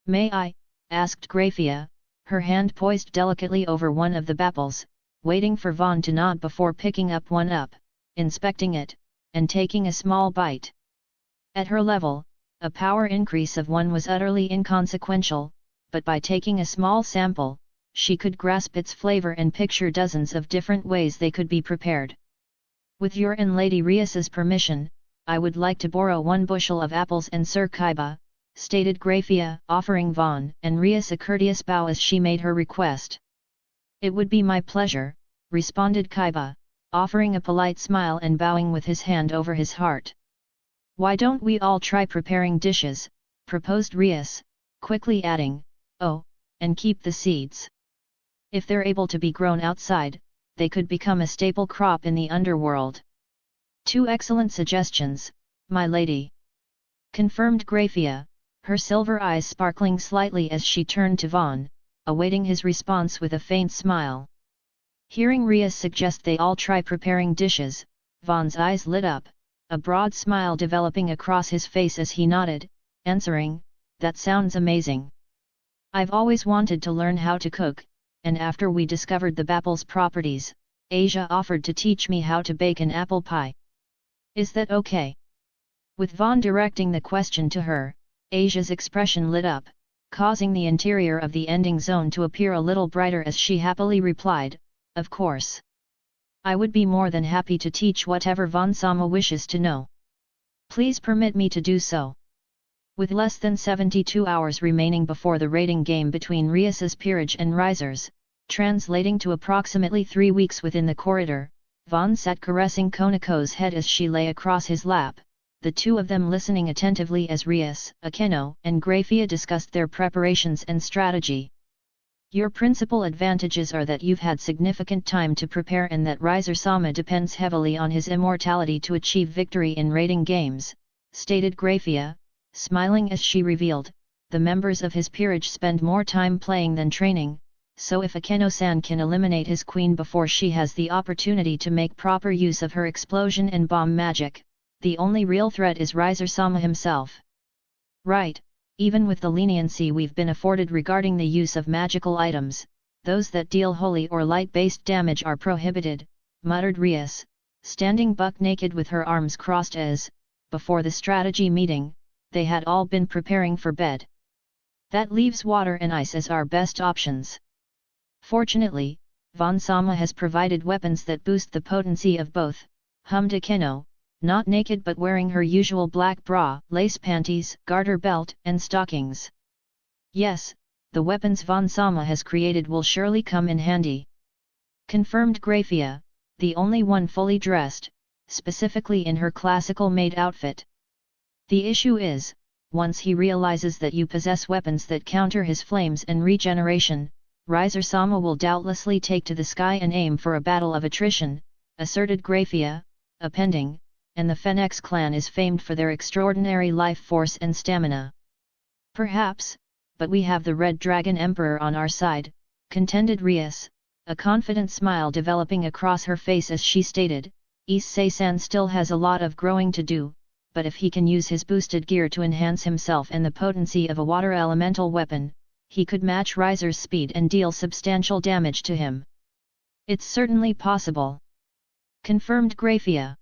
"May I?" asked Graphia, her hand poised delicately over one of the bapples, waiting for Vaughn to nod before picking up one up, inspecting it, and taking a small bite. At her level, a power increase of 1 was utterly inconsequential, but by taking a small sample, she could grasp its flavor and picture dozens of different ways they could be prepared. "With your and Lady Rias's permission, I would like to borrow 1 bushel of apples and Sir Kaiba," stated Graphia, offering Vaughn and Rias a courteous bow as she made her request. "It would be my pleasure," responded Kaiba, offering a polite smile and bowing with his hand over his heart. "Why don't we all try preparing dishes?" proposed Rias, quickly adding, "Oh, and keep the seeds. If they're able to be grown outside, they could become a staple crop in the underworld." "2 excellent suggestions, my lady," confirmed Graphia, her silver eyes sparkling slightly as she turned to Vaughn, awaiting his response with a faint smile. Hearing Rias suggest they all try preparing dishes, Vaughn's eyes lit up, a broad smile developing across his face as he nodded, answering, "That sounds amazing. I've always wanted to learn how to cook, and after we discovered the bapple's properties, Asia offered to teach me how to bake an apple pie. Is that okay?" With Vaughn directing the question to her, Asia's expression lit up, causing the interior of the ending zone to appear a little brighter as she happily replied, "Of course. I would be more than happy to teach whatever Vaughn-sama wishes to know. Please permit me to do so." With less than 72 hours remaining before the rating game between Rias's peerage and Riser's, translating to approximately 3 weeks within the corridor, Vaughn sat caressing Konako's head as she lay across his lap, the two of them listening attentively as Rias, Akeno, and Graphia discussed their preparations and strategy. "Your principal advantages are that you've had significant time to prepare and that Riser-sama depends heavily on his immortality to achieve victory in rating games," stated Graphia, smiling as she revealed, "the members of his peerage spend more time playing than training, so if Akeno-san can eliminate his queen before she has the opportunity to make proper use of her explosion and bomb magic, the only real threat is Riser-sama himself." "Right, even with the leniency we've been afforded regarding the use of magical items, those that deal holy or light-based damage are prohibited," muttered Rias, standing buck naked with her arms crossed as, before the strategy meeting, they had all been preparing for bed. "That leaves water and ice as our best options. Fortunately, Vaughn-sama has provided weapons that boost the potency of both," hummed Akeno, not naked but wearing her usual black bra, lace panties, garter belt, and stockings. "Yes, the weapons Vaughn-sama has created will surely come in handy," confirmed Graphia, the only one fully dressed, specifically in her classical maid outfit. "The issue is, once he realizes that you possess weapons that counter his flames and regeneration, Riser-sama will doubtlessly take to the sky and aim for a battle of attrition," asserted Graphia, appending, "and the Phoenix clan is famed for their extraordinary life force and stamina." "Perhaps, but we have the Red Dragon Emperor on our side," contended Rias, a confident smile developing across her face as she stated, "Issei-san still has a lot of growing to do, but if he can use his boosted gear to enhance himself and the potency of a water elemental weapon, he could match Riser's speed and deal substantial damage to him." "It's certainly possible. confirmed Graphia.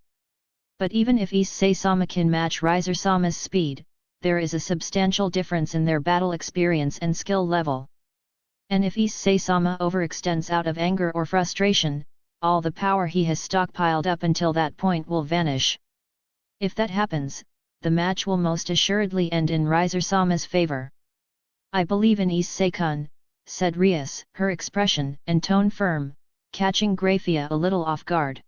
But even if Issei-sama can match Riser-sama's speed, there is a substantial difference in their battle experience and skill level. And if Issei-sama overextends out of anger or frustration, all the power he has stockpiled up until that point will vanish. If that happens, the match will most assuredly end in Riser-sama's favor. I believe in Issei-kun, said Rias, her expression and tone firm, catching Graphia a little off guard.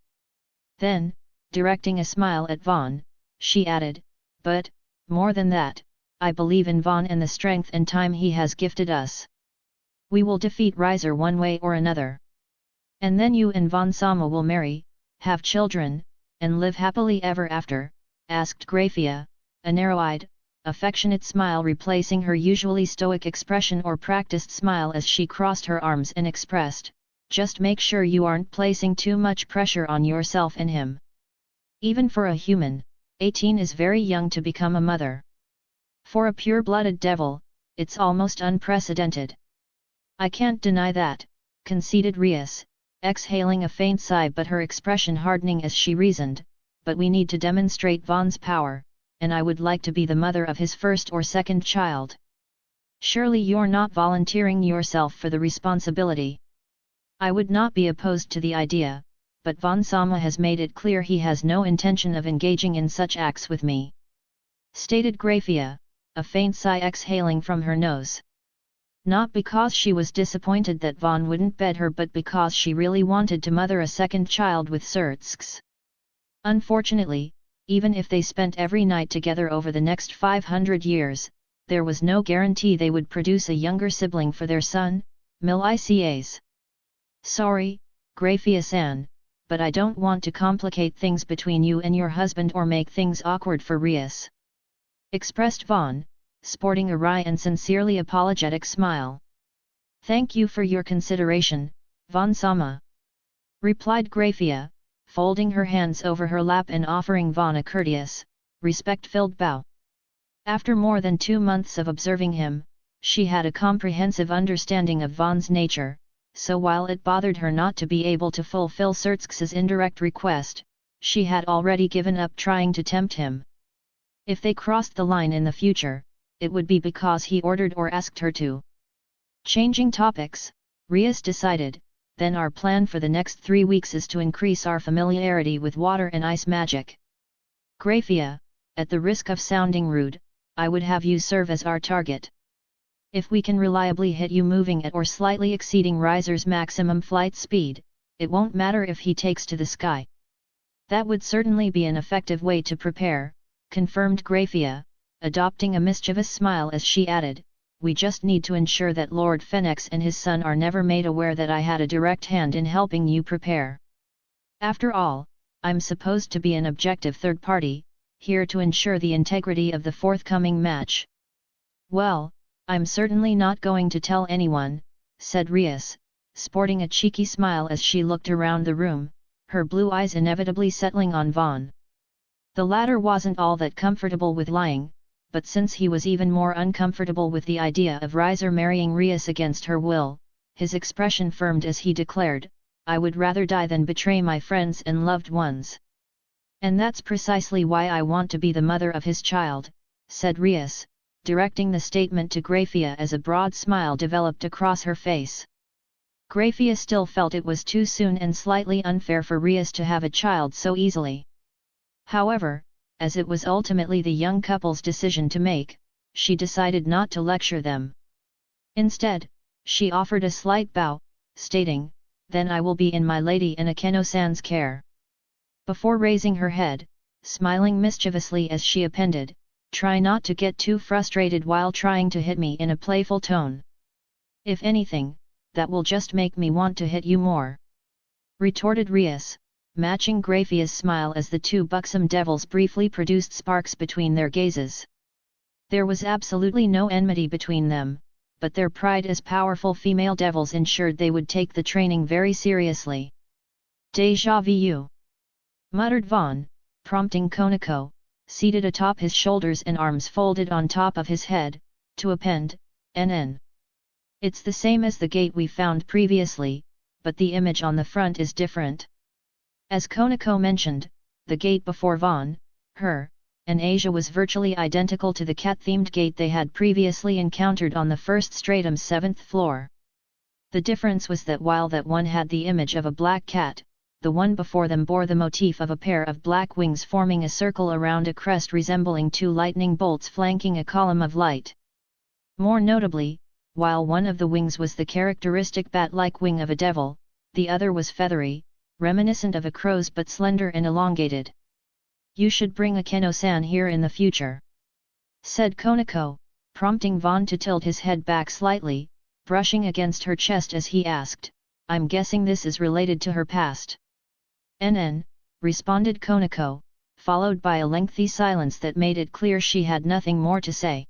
Then, directing a smile at Vaughn, she added, but, more than that, I believe in Vaughn and the strength and time he has gifted us. We will defeat Riser one way or another. And then you and Vaughn-sama will marry, have children, and live happily ever after, asked Graphia, a narrow-eyed, affectionate smile replacing her usually stoic expression or practiced smile as she crossed her arms and expressed, just make sure you aren't placing too much pressure on yourself and him. Even for a human, 18 is very young to become a mother. For a pure-blooded devil, it's almost unprecedented. I can't deny that, conceded Rias, exhaling a faint sigh but her expression hardening as she reasoned, but we need to demonstrate Vaughn's power, and I would like to be the mother of his first or second child. Surely you're not volunteering yourself for the responsibility. I would not be opposed to the idea, but Vaughn-sama has made it clear he has no intention of engaging in such acts with me. Stated Graphia, a faint sigh exhaling from her nose. Not because she was disappointed that Vaughn wouldn't bed her but because she really wanted to mother a second child with Surtsks. Unfortunately, even if they spent every night together over the next 500 years, there was no guarantee they would produce a younger sibling for their son, Mil-Icas. Sorry, Graphia-san, but I don't want to complicate things between you and your husband or make things awkward for Rias. Expressed Vaughn, sporting a wry and sincerely apologetic smile. Thank you for your consideration, Vaughn-sama. Replied Graphia, folding her hands over her lap and offering Vaughn a courteous, respect-filled bow. After more than 2 months of observing him, she had a comprehensive understanding of Vaughn's nature, so while it bothered her not to be able to fulfill Surtsks's indirect request, she had already given up trying to tempt him. If they crossed the line in the future, it would be because he ordered or asked her to. Changing topics, Rias decided, then our plan for the next 3 weeks is to increase our familiarity with water and ice magic. Graphia, at the risk of sounding rude, I would have you serve as our target. If we can reliably hit you moving at or slightly exceeding Riser's maximum flight speed, it won't matter if he takes to the sky. That would certainly be an effective way to prepare, confirmed Graphia, adopting a mischievous smile as she added, we just need to ensure that Lord Fenix and his son are never made aware that I had a direct hand in helping you prepare. After all, I'm supposed to be an objective third party, here to ensure the integrity of the forthcoming match. Well, I'm certainly not going to tell anyone, said Rias, sporting a cheeky smile as she looked around the room, her blue eyes inevitably settling on Vaughn. The latter wasn't all that comfortable with lying, but since he was even more uncomfortable with the idea of Riser marrying Rias against her will, his expression firmed as he declared, I would rather die than betray my friends and loved ones. And that's precisely why I want to be the mother of his child, said Rias, directing the statement to Graphia as a broad smile developed across her face. Graphia still felt it was too soon and slightly unfair for Rias to have a child so easily. However, as it was ultimately the young couple's decision to make, she decided not to lecture them. Instead, she offered a slight bow, stating, then I will be in my lady Inakeno-san's care. Before raising her head, smiling mischievously as she appended, try not to get too frustrated while trying to hit me in a playful tone. If anything, that will just make me want to hit you more. Retorted Rias, matching Graphia's smile as the two buxom devils briefly produced sparks between their gazes. There was absolutely no enmity between them, but their pride as powerful female devils ensured they would take the training very seriously. Déjà vu, muttered Vaughn, prompting Konako, seated atop his shoulders and arms folded on top of his head, to append, NN. It's the same as the gate we found previously, but the image on the front is different. As Konako mentioned, the gate before Vaughn, her, and Asia was virtually identical to the cat-themed gate they had previously encountered on the first stratum's 7th floor. The difference was that while that one had the image of a black cat, the one before them bore the motif of a pair of black wings forming a circle around a crest resembling two lightning bolts flanking a column of light. More notably, while one of the wings was the characteristic bat-like wing of a devil, the other was feathery, reminiscent of a crow's but slender and elongated. "You should bring Akeno-san here in the future," said Konako, prompting Vaughn to tilt his head back slightly, brushing against her chest as he asked, "I'm guessing this is related to her past." "NN," responded Konako, followed by a lengthy silence that made it clear she had nothing more to say.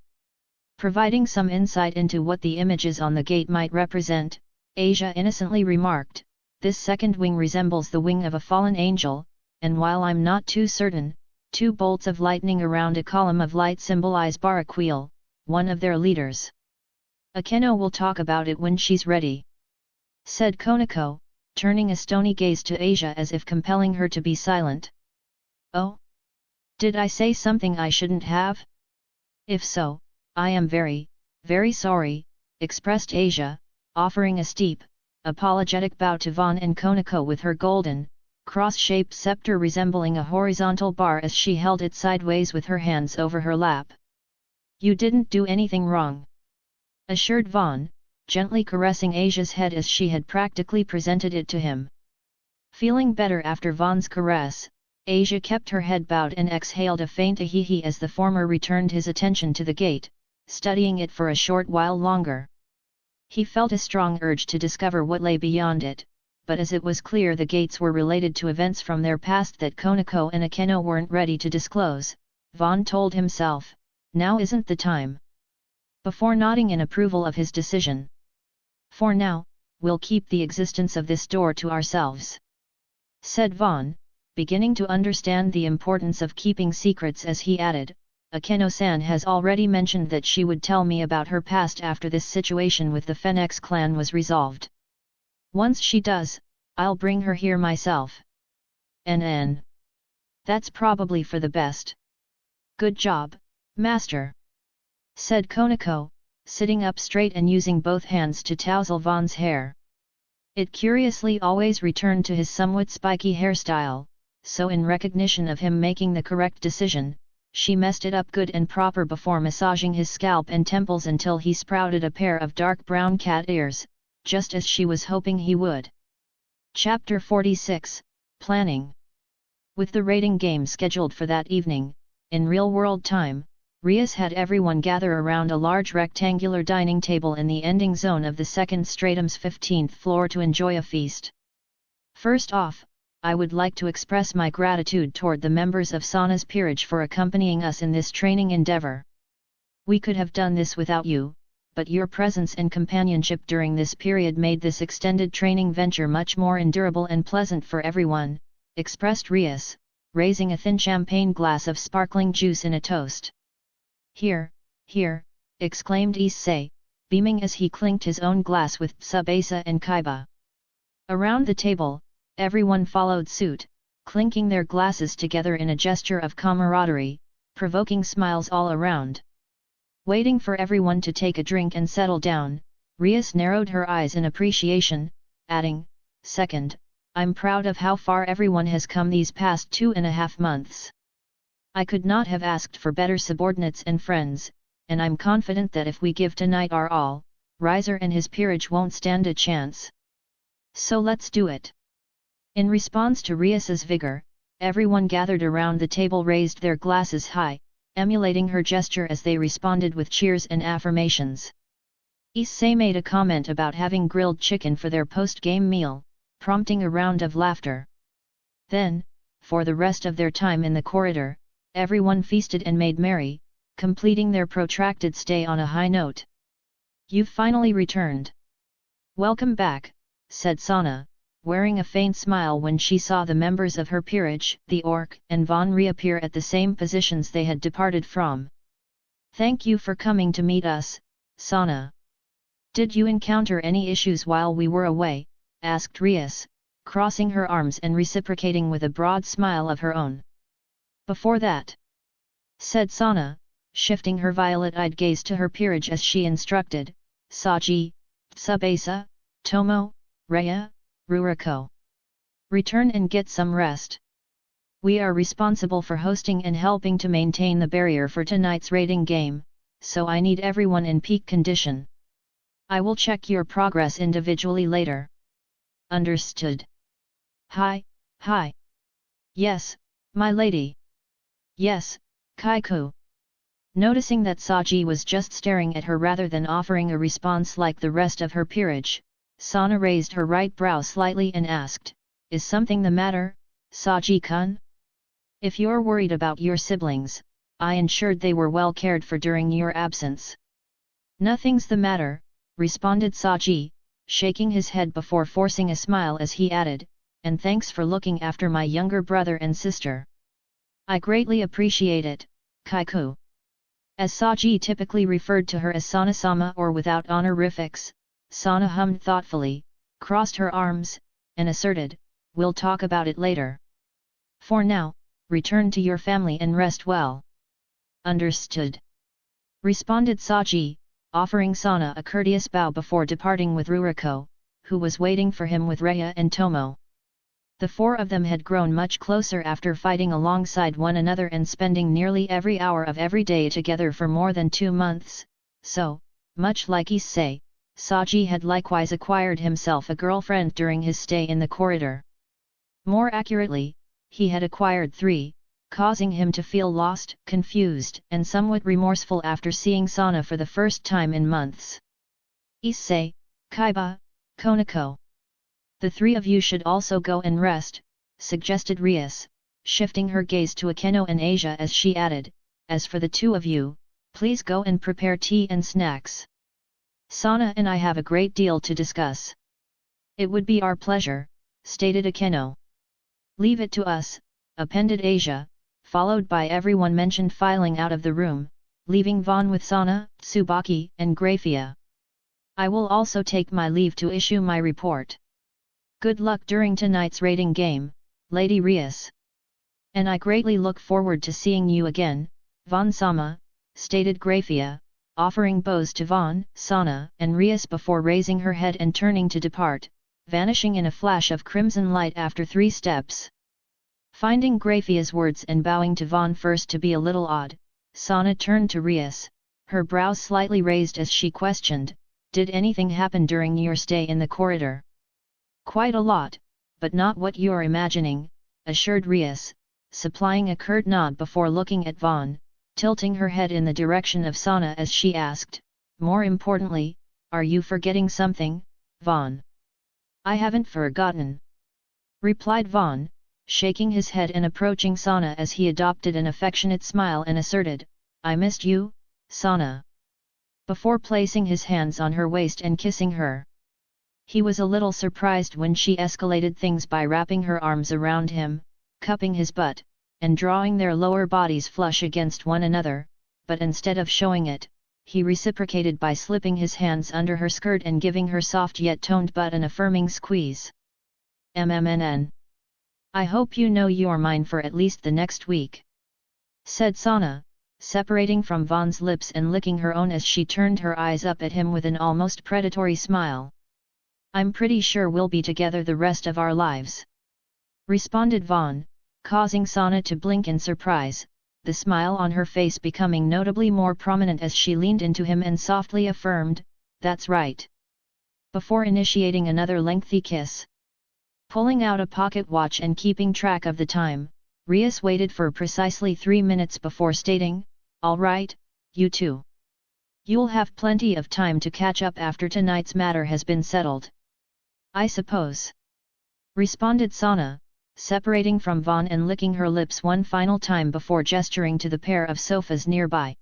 Providing some insight into what the images on the gate might represent, Asia innocently remarked, "This second wing resembles the wing of a fallen angel, and while I'm not too certain, two bolts of lightning around a column of light symbolize Baraquil, one of their leaders." "Akeno will talk about it when she's ready," said Konako, turning a stony gaze to Asia as if compelling her to be silent. "Oh? Did I say something I shouldn't have? If so, I am very, very sorry," expressed Asia, offering a steep, apologetic bow to Vaughn and Konako with her golden, cross-shaped scepter resembling a horizontal bar as she held it sideways with her hands over her lap. "You didn't do anything wrong," assured Vaughn, gently caressing Asia's head as she had practically presented it to him. Feeling better after Vaughn's caress, Asia kept her head bowed and exhaled a faint ahee as the former returned his attention to the gate, studying it for a short while longer. He felt a strong urge to discover what lay beyond it, but as it was clear the gates were related to events from their past that Konako and Akeno weren't ready to disclose, Vaughn told himself, "Now isn't the time," before nodding in approval of his decision. "For now, we'll keep the existence of this door to ourselves," said Vaughn, beginning to understand the importance of keeping secrets as he added, "Akeno-san has already mentioned that she would tell me about her past after this situation with the Phoenix clan was resolved. Once she does, I'll bring her here myself." "NN. That's probably for the best." "Good job, master," said Konako, sitting up straight and using both hands to tousle Vaughn's hair. It curiously always returned to his somewhat spiky hairstyle, so in recognition of him making the correct decision, she messed it up good and proper before massaging his scalp and temples until he sprouted a pair of dark brown cat ears, just as she was hoping he would. Chapter 46, Planning. With the rating game scheduled for that evening, in real-world time, Rias had everyone gather around a large rectangular dining table in the ending zone of the second stratum's 15th floor to enjoy a feast. "First off, I would like to express my gratitude toward the members of Sana's peerage for accompanying us in this training endeavor. We could have done this without you, but your presence and companionship during this period made this extended training venture much more endurable and pleasant for everyone," expressed Rias, raising a thin champagne glass of sparkling juice in a toast. Here," exclaimed Issei, beaming as he clinked his own glass with Tsubasa and Kaiba. Around the table, everyone followed suit, clinking their glasses together in a gesture of camaraderie, provoking smiles all around. Waiting for everyone to take a drink and settle down, Rias narrowed her eyes in appreciation, adding, "Second, I'm proud of how far everyone has come these past 2.5 months. I could not have asked for better subordinates and friends, and I'm confident that if we give tonight our all, Riser and his peerage won't stand a chance. So let's do it." In response to Rias's vigor, everyone gathered around the table raised their glasses high, emulating her gesture as they responded with cheers and affirmations. Issei made a comment about having grilled chicken for their post-game meal, prompting a round of laughter. Then, for the rest of their time in the corridor, everyone feasted and made merry, completing their protracted stay on a high note. "You've finally returned. Welcome back," said Sana, wearing a faint smile when she saw the members of her peerage, the orc and Vaughn reappear at the same positions they had departed from. "Thank you for coming to meet us, Sana. Did you encounter any issues while we were away?" asked Rias, crossing her arms and reciprocating with a broad smile of her own. "Before that," said Sana, shifting her violet-eyed gaze to her peerage as she instructed, "Saji, Tsubasa, Tomo, Rhea, Ruriko. Return and get some rest. We are responsible for hosting and helping to maintain the barrier for tonight's raiding game, so I need everyone in peak condition. I will check your progress individually later." "Understood." "Hi. Yes, my lady." "Yes, Kaiku." Noticing that Saji was just staring at her rather than offering a response like the rest of her peerage, Sana raised her right brow slightly and asked, "Is something the matter, Saji-kun? If you're worried about your siblings, I ensured they were well cared for during your absence." "Nothing's the matter," responded Saji, shaking his head before forcing a smile as he added, "and thanks for looking after my younger brother and sister. I greatly appreciate it, Kaiku." As Saji typically referred to her as Sana-sama or without honorifics, Sana hummed thoughtfully, crossed her arms, and asserted, "We'll talk about it later. For now, return to your family and rest well." "Understood," responded Saji, offering Sana a courteous bow before departing with Ruriko, who was waiting for him with Rhea and Tomo. The four of them had grown much closer after fighting alongside one another and spending nearly every hour of every day together for more than 2 months, so, much like Issei, Saji had likewise acquired himself a girlfriend during his stay in the corridor. More accurately, he had acquired 3, causing him to feel lost, confused, and somewhat remorseful after seeing Sana for the first time in months. "Issei, Kaiba, Konako. The 3 of you should also go and rest," suggested Rias, shifting her gaze to Akeno and Asia as she added, "As for the 2 of you, please go and prepare tea and snacks. Sana and I have a great deal to discuss." "It would be our pleasure," stated Akeno. "Leave it to us," appended Asia, followed by everyone mentioned filing out of the room, leaving Vaughn with Sana, Tsubaki and Graphia. "I will also take my leave to issue my report. Good luck during tonight's raiding game, Lady Rias. And I greatly look forward to seeing you again, Vaughn-sama," stated Graphia, offering bows to Vaughn, Sana and Rias before raising her head and turning to depart, vanishing in a flash of crimson light after 3 steps. Finding Graphia's words and bowing to Vaughn first to be a little odd, Sana turned to Rias, her brows slightly raised as she questioned, "Did anything happen during your stay in the corridor?" "Quite a lot, but not what you're imagining," assured Rias, supplying a curt nod before looking at Vaughn, tilting her head in the direction of Sana as she asked, "More importantly, are you forgetting something, Vaughn?" "I haven't forgotten," replied Vaughn, shaking his head and approaching Sana as he adopted an affectionate smile and asserted, "I missed you, Sana," before placing his hands on her waist and kissing her. He was a little surprised when she escalated things by wrapping her arms around him, cupping his butt, and drawing their lower bodies flush against one another, but instead of showing it, he reciprocated by slipping his hands under her skirt and giving her soft yet toned butt an affirming squeeze. "MMNN. I hope you know you're mine for at least the next week," said Sana, separating from Vaughn's lips and licking her own as she turned her eyes up at him with an almost predatory smile. "I'm pretty sure we'll be together the rest of our lives," responded Vaughn, causing Sana to blink in surprise, the smile on her face becoming notably more prominent as she leaned into him and softly affirmed, "That's right," before initiating another lengthy kiss. Pulling out a pocket watch and keeping track of the time, Rias waited for precisely 3 minutes before stating, "All right, you two. You'll have plenty of time to catch up after tonight's matter has been settled." "I suppose," responded Sana, separating from Vaughn and licking her lips one final time before gesturing to the pair of sofas nearby.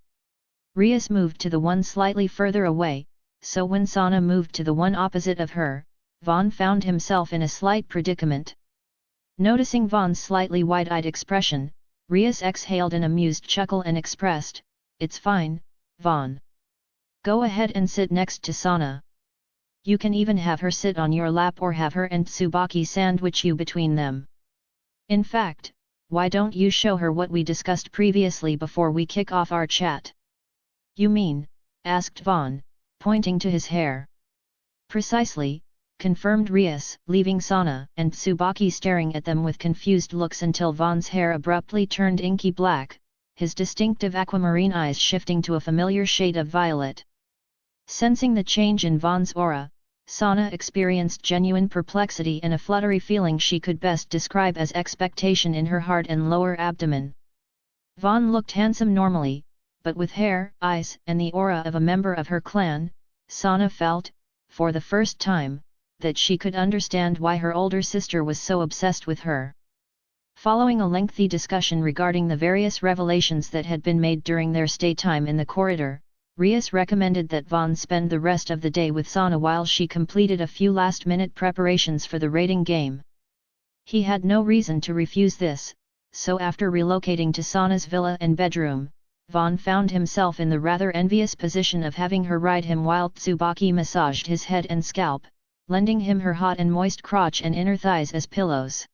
Rias moved to the one slightly further away, so when Sana moved to the one opposite of her, Vaughn found himself in a slight predicament. Noticing Vaughn's slightly wide-eyed expression, Rias exhaled an amused chuckle and expressed, "It's fine, Vaughn. Go ahead and sit next to Sana." You can even have her sit on your lap or have her and Tsubaki sandwich you between them. In fact, why don't you show her what we discussed previously before we kick off our chat? You mean? Asked Vaughn, pointing to his hair. Precisely, confirmed Rias, leaving Sana and Tsubaki staring at them with confused looks until Vaughn's hair abruptly turned inky black, his distinctive aquamarine eyes shifting to a familiar shade of violet. Sensing the change in Vaughn's aura, Sana experienced genuine perplexity and a fluttery feeling she could best describe as expectation in her heart and lower abdomen. Vaughn looked handsome normally, but with hair, eyes, and the aura of a member of her clan, Sana felt, for the first time, that she could understand why her older sister was so obsessed with her. Following a lengthy discussion regarding the various revelations that had been made during their stay time in the corridor, Rias recommended that Vaughn spend the rest of the day with Sana while she completed a few last-minute preparations for the raiding game. He had no reason to refuse this, so after relocating to Sana's villa and bedroom, Vaughn found himself in the rather envious position of having her ride him while Tsubaki massaged his head and scalp, lending him her hot and moist crotch and inner thighs as pillows.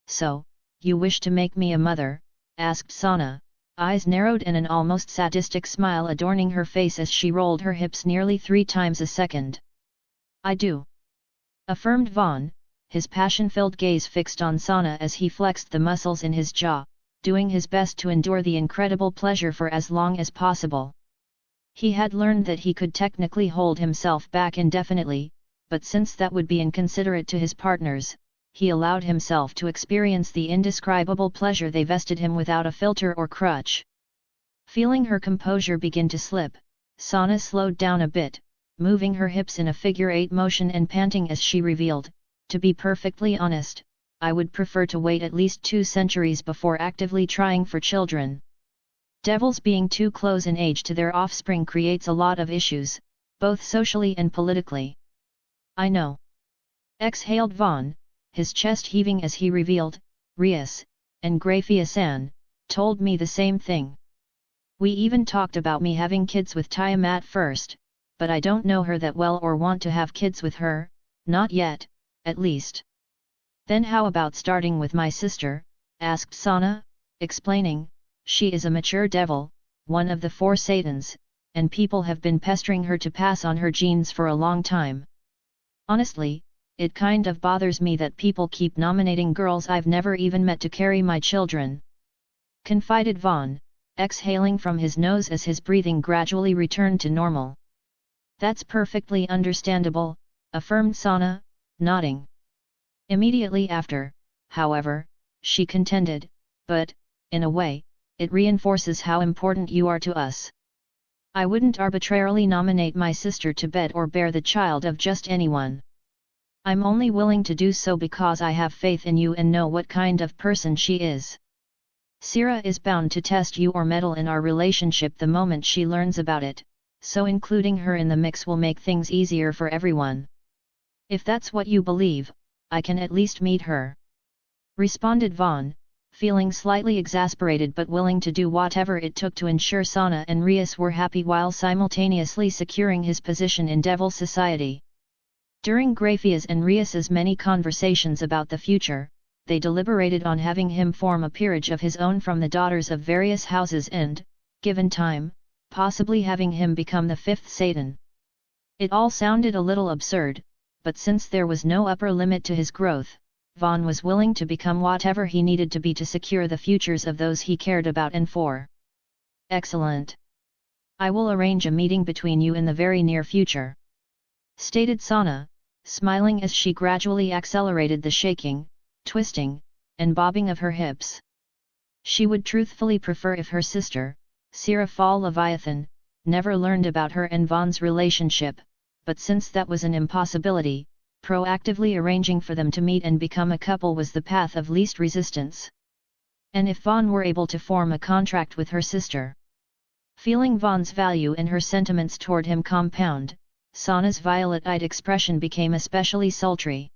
"So, you wish to make me a mother?" asked Sana, eyes narrowed and an almost sadistic smile adorning her face as she rolled her hips nearly 3 times a second. "I do," affirmed Vaughn, his passion-filled gaze fixed on Sana as he flexed the muscles in his jaw, doing his best to endure the incredible pleasure for as long as possible. He had learned that he could technically hold himself back indefinitely, but since that would be inconsiderate to his partners, he allowed himself to experience the indescribable pleasure they vested him without a filter or crutch. Feeling her composure begin to slip, Sana slowed down a bit, moving her hips in a figure-8 motion and panting as she revealed, "To be perfectly honest, I would prefer to wait at least 2 centuries before actively trying for children. Devils being too close in age to their offspring creates a lot of issues, both socially and politically." "I know," exhaled Vaughn, his chest heaving as he revealed, "Rias, and Grafia-san, told me the same thing. We even talked about me having kids with Tiamat first, but I don't know her that well or want to have kids with her, not yet, at least." "Then how about starting with my sister?" asked Sana, explaining, "She is a mature devil, one of the 4 Satans, and people have been pestering her to pass on her genes for a long time. Honestly, it kind of bothers me that people keep nominating girls I've never even met to carry my children," confided Vaughn, exhaling from his nose as his breathing gradually returned to normal. "That's perfectly understandable," affirmed Sana, nodding. Immediately after, however, she contended, "But, in a way, it reinforces how important you are to us. I wouldn't arbitrarily nominate my sister to bed or bear the child of just anyone. I'm only willing to do so because I have faith in you and know what kind of person she is. Sira is bound to test you or meddle in our relationship the moment she learns about it, so including her in the mix will make things easier for everyone. If that's what you believe, I can at least meet her," responded Vaughn, feeling slightly exasperated but willing to do whatever it took to ensure Sana and Rias were happy while simultaneously securing his position in Devil Society. During Grafia's and Rias's many conversations about the future, they deliberated on having him form a peerage of his own from the daughters of various houses and, given time, possibly having him become the 5th Satan. It all sounded a little absurd, but since there was no upper limit to his growth, Vaughn was willing to become whatever he needed to be to secure the futures of those he cared about and for. "Excellent. I will arrange a meeting between you in the very near future," stated Sana, smiling as she gradually accelerated the shaking, twisting, and bobbing of her hips. She would truthfully prefer if her sister, Sira Fall Leviathan, never learned about her and Vaughn's relationship, but since that was an impossibility, proactively arranging for them to meet and become a couple was the path of least resistance. And if Vaughn were able to form a contract with her sister. Feeling Vaughn's value and her sentiments toward him compound, Sana's violet-eyed expression became especially sultry.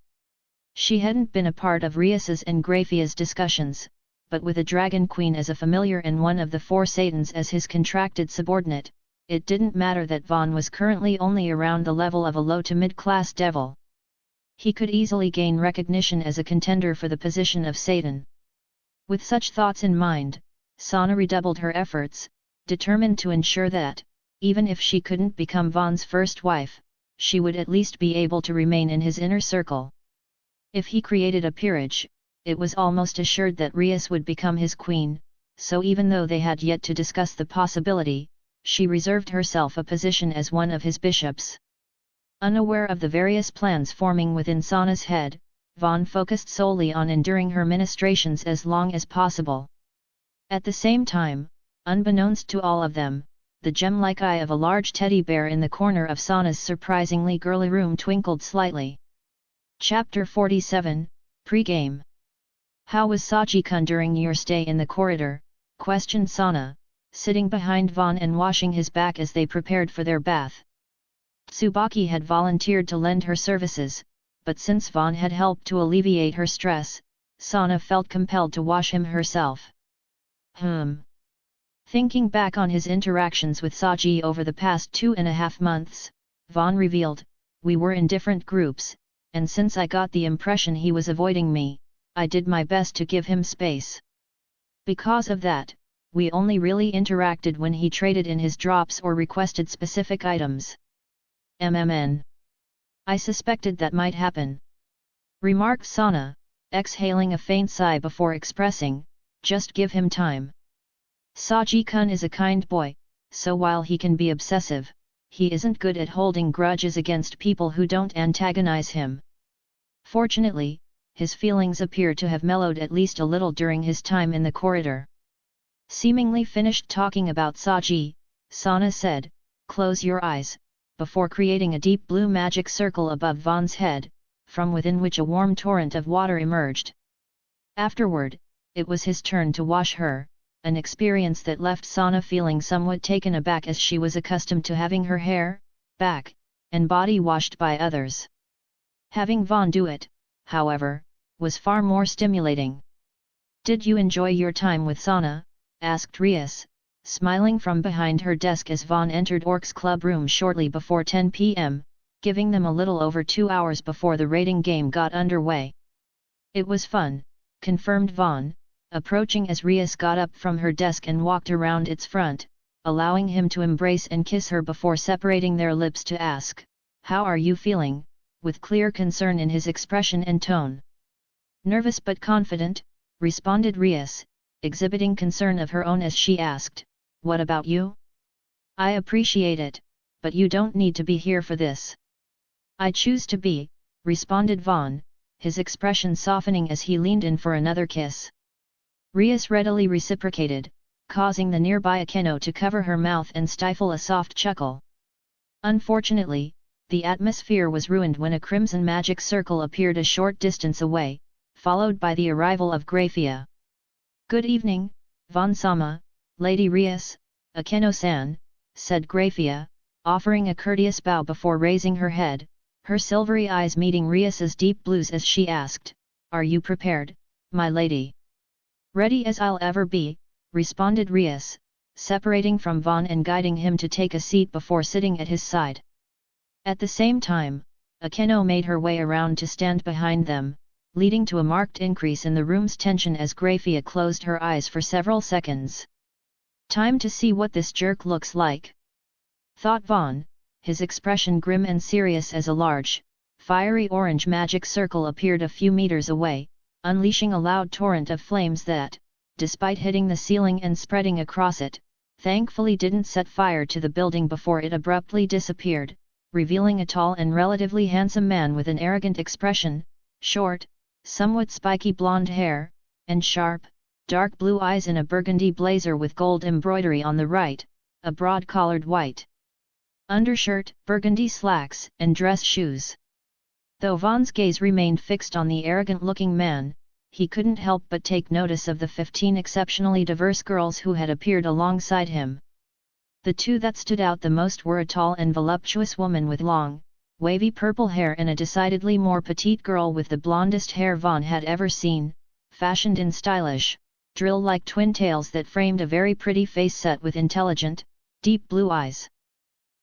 She hadn't been a part of Rias's and Grafia's discussions, but with a Dragon Queen as a familiar and one of the 4 Satans as his contracted subordinate, it didn't matter that Vaughn was currently only around the level of a low to mid-class devil. He could easily gain recognition as a contender for the position of Satan. With such thoughts in mind, Sana redoubled her efforts, determined to ensure that, even if she couldn't become Vaughn's first wife, she would at least be able to remain in his inner circle. If he created a peerage, it was almost assured that Rias would become his queen, so even though they had yet to discuss the possibility, she reserved herself a position as one of his bishops. Unaware of the various plans forming within Sana's head, Vaughn focused solely on enduring her ministrations as long as possible. At the same time, unbeknownst to all of them, the gem-like eye of a large teddy bear in the corner of Sana's surprisingly girly room twinkled slightly. Chapter 47, Pre-Game. How was Saji-kun during your stay in the corridor? Questioned Sana, sitting behind Vaughn and washing his back as they prepared for their bath. Tsubaki had volunteered to lend her services, but since Vaughn had helped to alleviate her stress, Sana felt compelled to wash him herself. Thinking back on his interactions with Saji over the past 2.5 months, Vaughn revealed, we were in different groups, and since I got the impression he was avoiding me, I did my best to give him space. Because of that, we only really interacted when he traded in his drops or requested specific items. I suspected that might happen, remarked Sana, exhaling a faint sigh before expressing, just give him time. Saji-kun is a kind boy, so while he can be obsessive, he isn't good at holding grudges against people who don't antagonize him. Fortunately, his feelings appear to have mellowed at least a little during his time in the corridor. Seemingly finished talking about Saji, Sana said, close your eyes, before creating a deep blue magic circle above Vaughn's head, from within which a warm torrent of water emerged. Afterward, it was his turn to wash her, an experience that left Sana feeling somewhat taken aback as she was accustomed to having her hair, back, and body washed by others. Having Vaughn do it, however, was far more stimulating. Did you enjoy your time with Sana? Asked Rias, smiling from behind her desk as Vaughn entered Orc's club room shortly before 10 p.m., giving them a little over 2 hours before the rating game got underway. It was fun, confirmed Vaughn, approaching as Rias got up from her desk and walked around its front, allowing him to embrace and kiss her before separating their lips to ask, how are you feeling, with clear concern in his expression and tone. Nervous but confident, responded Rias, exhibiting concern of her own as she asked, what about you? I appreciate it, but you don't need to be here for this. I choose to be, responded Vaughn, his expression softening as he leaned in for another kiss. Rias readily reciprocated, causing the nearby Akeno to cover her mouth and stifle a soft chuckle. Unfortunately, the atmosphere was ruined when a crimson magic circle appeared a short distance away, followed by the arrival of Grafia. Good evening, Vaughn-sama, Lady Rias, Akeno-san, said Grafia, offering a courteous bow before raising her head, her silvery eyes meeting Rias's deep blues as she asked, are you prepared, my lady? Ready as I'll ever be, responded Rias, separating from Vaughn and guiding him to take a seat before sitting at his side. At the same time, Akeno made her way around to stand behind them, leading to a marked increase in the room's tension as Grafia closed her eyes for several seconds. Time to see what this jerk looks like, thought Vaughn, his expression grim and serious as a large, fiery orange magic circle appeared a few meters away, unleashing a loud torrent of flames that, despite hitting the ceiling and spreading across it, thankfully didn't set fire to the building before it abruptly disappeared, revealing a tall and relatively handsome man with an arrogant expression, short, somewhat spiky blonde hair, and sharp, dark blue eyes in a burgundy blazer with gold embroidery on the right, a broad-collared white undershirt, burgundy slacks, and dress shoes. Though Vaughn's gaze remained fixed on the arrogant-looking man, he couldn't help but take notice of the 15 exceptionally diverse girls who had appeared alongside him. The two that stood out the most were a tall and voluptuous woman with long, wavy purple hair and a decidedly more petite girl with the blondest hair Vaughn had ever seen, fashioned in stylish, drill-like twin tails that framed a very pretty face set with intelligent, deep blue eyes.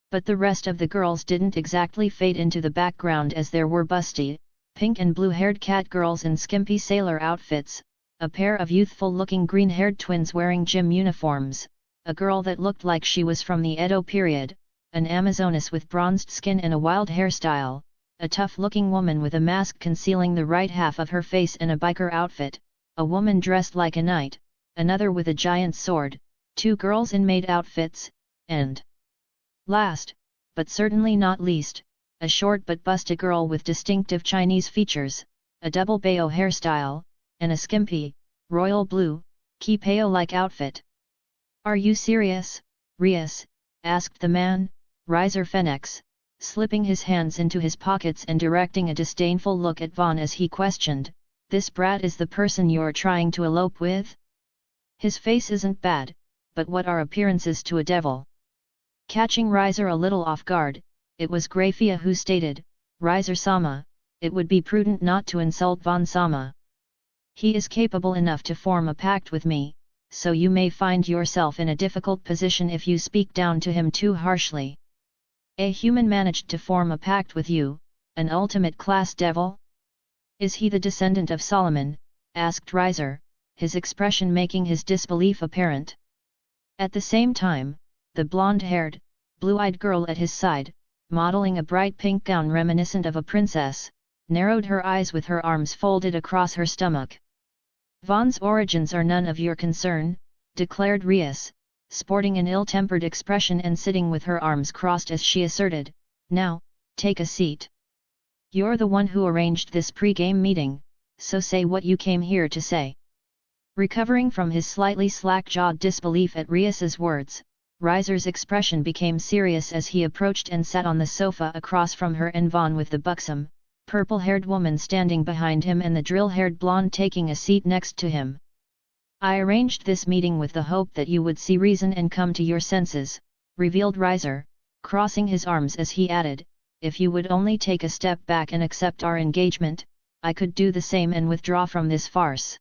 But the rest of the girls didn't exactly fade into the background, as there were busty, pink and blue-haired cat girls in skimpy sailor outfits, a pair of youthful-looking green-haired twins wearing gym uniforms, a girl that looked like she was from the Edo period, an Amazoness with bronzed skin and a wild hairstyle, a tough-looking woman with a mask concealing the right half of her face and a biker outfit, a woman dressed like a knight, another with a giant sword, two girls in maid outfits, and last, but certainly not least, a short but busty girl with distinctive Chinese features, a double bao hairstyle, and a skimpy, royal blue, kipao-like outfit. "Are you serious, Rias?" asked the man, Riser Phoenix, slipping his hands into his pockets and directing a disdainful look at Vaughn as he questioned, "This brat is the person you're trying to elope with?" "His face isn't bad, but what are appearances to a devil?" Catching Riser a little off guard, it was Grafia who stated, "Riser-sama, it would be prudent not to insult Vaughn-sama. He is capable enough to form a pact with me, so you may find yourself in a difficult position if you speak down to him too harshly." "A human managed to form a pact with you, an ultimate class devil? Is he the descendant of Solomon?" asked Riser, his expression making his disbelief apparent. At the same time, the blonde-haired, blue-eyed girl at his side, modeling a bright pink gown reminiscent of a princess, narrowed her eyes with her arms folded across her stomach. "Vaughn's origins are none of your concern," declared Rias, sporting an ill-tempered expression and sitting with her arms crossed as she asserted, "Now, take a seat. You're the one who arranged this pre-game meeting, so say what you came here to say." Recovering from his slightly slack-jawed disbelief at Rias's words, Riser's expression became serious as he approached and sat on the sofa across from her and Vaughn with the buxom, purple-haired woman standing behind him and the drill-haired blonde taking a seat next to him. "I arranged this meeting with the hope that you would see reason and come to your senses," revealed Riser, crossing his arms as he added, "If you would only take a step back and accept our engagement, I could do the same and withdraw from this farce.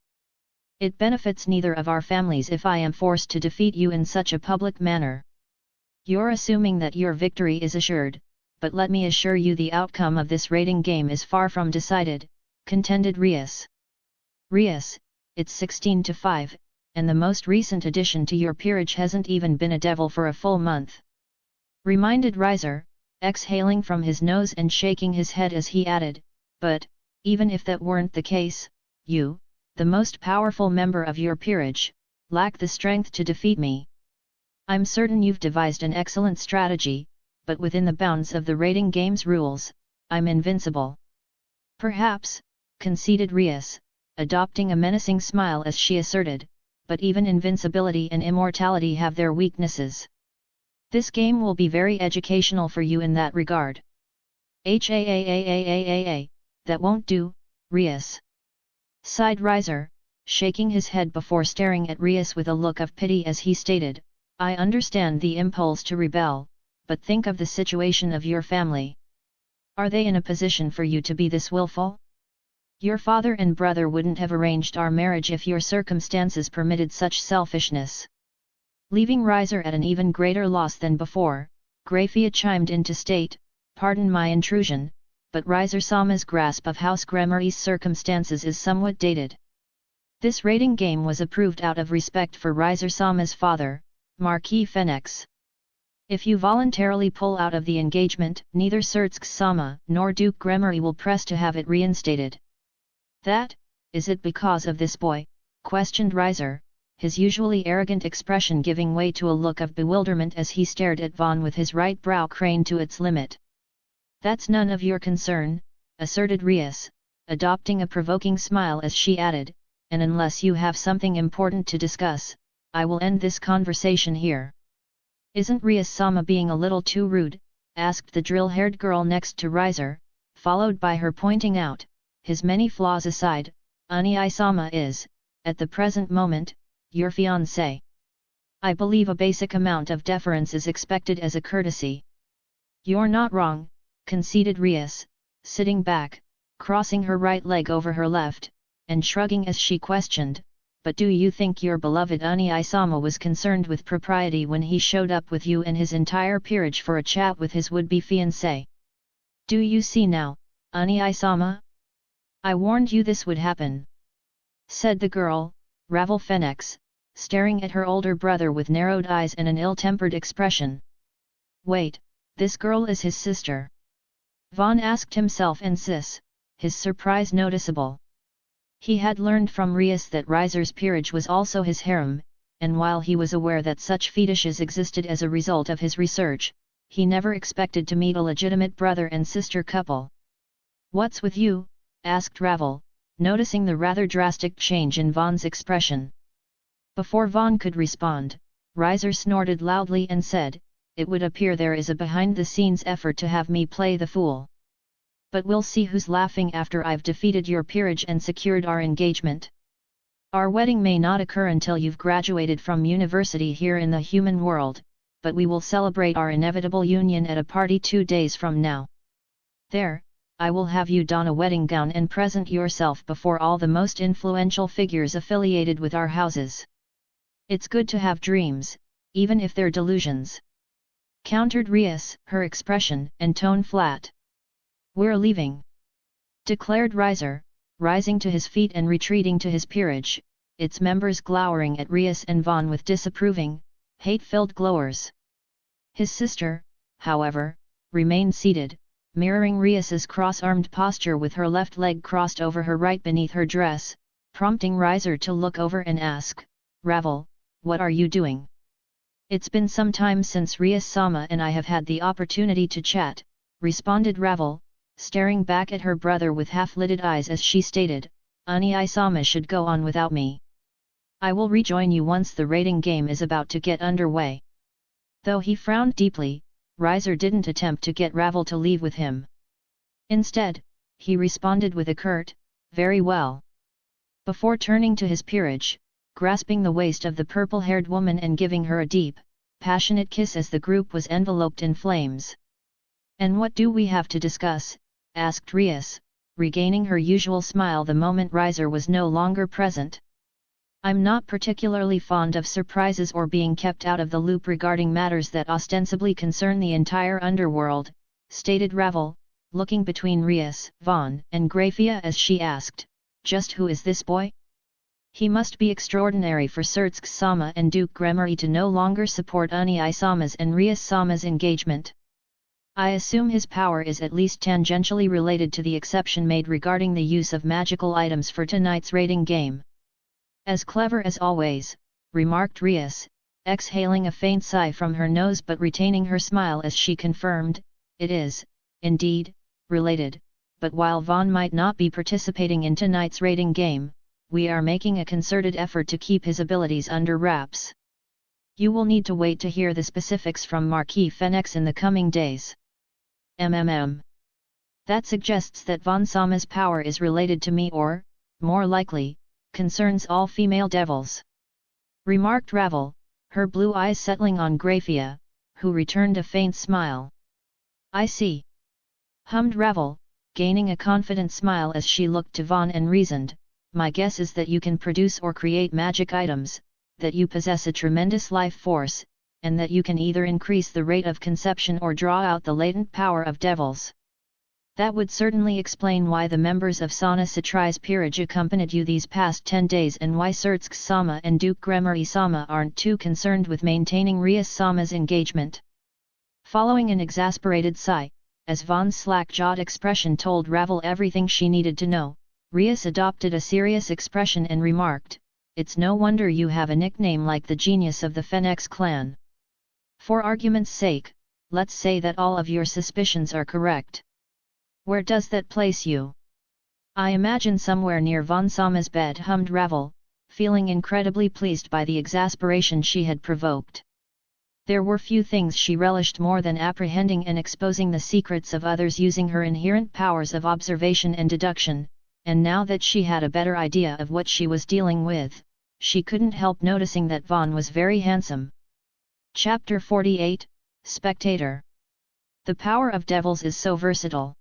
It benefits neither of our families if I am forced to defeat you in such a public manner." "You're assuming that your victory is assured, but let me assure you the outcome of this rating game is far from decided," contended Rias. "Rias, it's 16-5, and the most recent addition to your peerage hasn't even been a devil for a full month," reminded Riser, exhaling from his nose and shaking his head as he added, "But, even if that weren't the case, you, the most powerful member of your peerage, lack the strength to defeat me. I'm certain you've devised an excellent strategy, but within the bounds of the rating game's rules, I'm invincible." "Perhaps," conceded Rias, adopting a menacing smile as she asserted, "but even invincibility and immortality have their weaknesses. This game will be very educational for you in that regard." "That won't do, Rias," sighed Riser, shaking his head before staring at Rias with a look of pity as he stated, "I understand the impulse to rebel, but think of the situation of your family. Are they in a position for you to be this willful? Your father and brother wouldn't have arranged our marriage if your circumstances permitted such selfishness." Leaving Riser at an even greater loss than before, Grafia chimed in to state, "Pardon my intrusion, but Riser-sama's grasp of House Gremory's circumstances is somewhat dated. This rating game was approved out of respect for Riser-sama's father, Marquis Phoenix. If you voluntarily pull out of the engagement, neither Surtsk-sama nor Duke Gremory will press to have it reinstated." Is it because of this boy?" questioned Riser, his usually arrogant expression giving way to a look of bewilderment as he stared at Vaughn with his right brow craned to its limit. "That's none of your concern," asserted Rias, adopting a provoking smile as she added, "and unless you have something important to discuss, I will end this conversation here." "Isn't Rias-sama being a little too rude?" asked the drill-haired girl next to Riser, followed by her pointing out, "His many flaws aside, Anew-sama is, at the present moment, your fiancé. I believe a basic amount of deference is expected as a courtesy." "You're not wrong," conceded Rias, sitting back, crossing her right leg over her left, and shrugging as she questioned, but do you think your beloved Ani-sama was concerned with propriety when he showed up with you and his entire peerage for a chat with his would-be fiancé? Do you see now, Ani-sama? I warned you this would happen," said the girl, Ravel Phoenix, staring at her older brother with narrowed eyes and an ill-tempered expression. "Wait, this girl is his sister?" Vaughn asked himself, and his surprise noticeable. He had learned from Rias that Reiser's peerage was also his harem, and while he was aware that such fetishes existed as a result of his research, he never expected to meet a legitimate brother and sister couple. "What's with you?" asked Ravel, noticing the rather drastic change in Vaughn's expression. Before Vaughn could respond, Reiser snorted loudly and said, "It would appear there is a behind-the-scenes effort to have me play the fool. But we'll see who's laughing after I've defeated your peerage and secured our engagement. Our wedding may not occur until you've graduated from university here in the human world, but we will celebrate our inevitable union at a party 2 days from now. There, I will have you don a wedding gown and present yourself before all the most influential figures affiliated with our houses. It's good to have dreams, even if they're delusions," countered Rias, her expression and tone flat. "We're leaving," declared Reiser, rising to his feet and retreating to his peerage, its members glowering at Rias and Vaughn with disapproving, hate-filled glowers. His sister, however, remained seated, mirroring Rias's cross-armed posture with her left leg crossed over her right beneath her dress, prompting Reiser to look over and ask, "Ravel, what are you doing?" "It's been some time since Rias-sama and I have had the opportunity to chat," responded Ravel, staring back at her brother with half-lidded eyes as she stated, "Ani-sama should go on without me. I will rejoin you once the rating game is about to get underway." Though he frowned deeply, Reiser didn't attempt to get Ravel to leave with him. Instead, he responded with a curt, "Very well," before turning to his peerage, grasping the waist of the purple-haired woman and giving her a deep, passionate kiss as the group was enveloped in flames. "And what do we have to discuss?" asked Rias, regaining her usual smile the moment Reiser was no longer present. "I'm not particularly fond of surprises or being kept out of the loop regarding matters that ostensibly concern the entire underworld," stated Ravel, looking between Rias, Vaughn, and Grafia as she asked, "Just who is this boy? He must be extraordinary for Surtsk-sama and Duke Gremory to no longer support Ani-sama's and Rias-sama's engagement. I assume his power is at least tangentially related to the exception made regarding the use of magical items for tonight's rating game." "As clever as always," remarked Rias, exhaling a faint sigh from her nose but retaining her smile as she confirmed, "It is, indeed, related, but while Vaughn might not be participating in tonight's rating game, we are making a concerted effort to keep his abilities under wraps. You will need to wait to hear the specifics from Marquis Phoenix in the coming days." That suggests that Vaughn-sama's power is related to me or, more likely, concerns all female devils," remarked Ravel, her blue eyes settling on Grafia, who returned a faint smile. "I see," hummed Ravel, gaining a confident smile as she looked to Vaughn and reasoned, "My guess is that you can produce or create magic items, that you possess a tremendous life force, and that you can either increase the rate of conception or draw out the latent power of devils. That would certainly explain why the members of Sana Satri's peerage accompanied you these past 10 days and why Surtsk-sama and Duke Gremory-sama aren't too concerned with maintaining Rias-sama's engagement." Following an exasperated sigh, as Vaughn's slack-jawed expression told Ravel everything she needed to know, Rias adopted a serious expression and remarked, "It's no wonder you have a nickname like the genius of the Phoenix clan. For argument's sake, let's say that all of your suspicions are correct. Where does that place you?" "I imagine somewhere near Vaughn-sama's bed," hummed Ravel, feeling incredibly pleased by the exasperation she had provoked. There were few things she relished more than apprehending and exposing the secrets of others using her inherent powers of observation and deduction, and now that she had a better idea of what she was dealing with, she couldn't help noticing that Vaughn was very handsome. Chapter 48, Spectator. "The power of devils is so versatile,"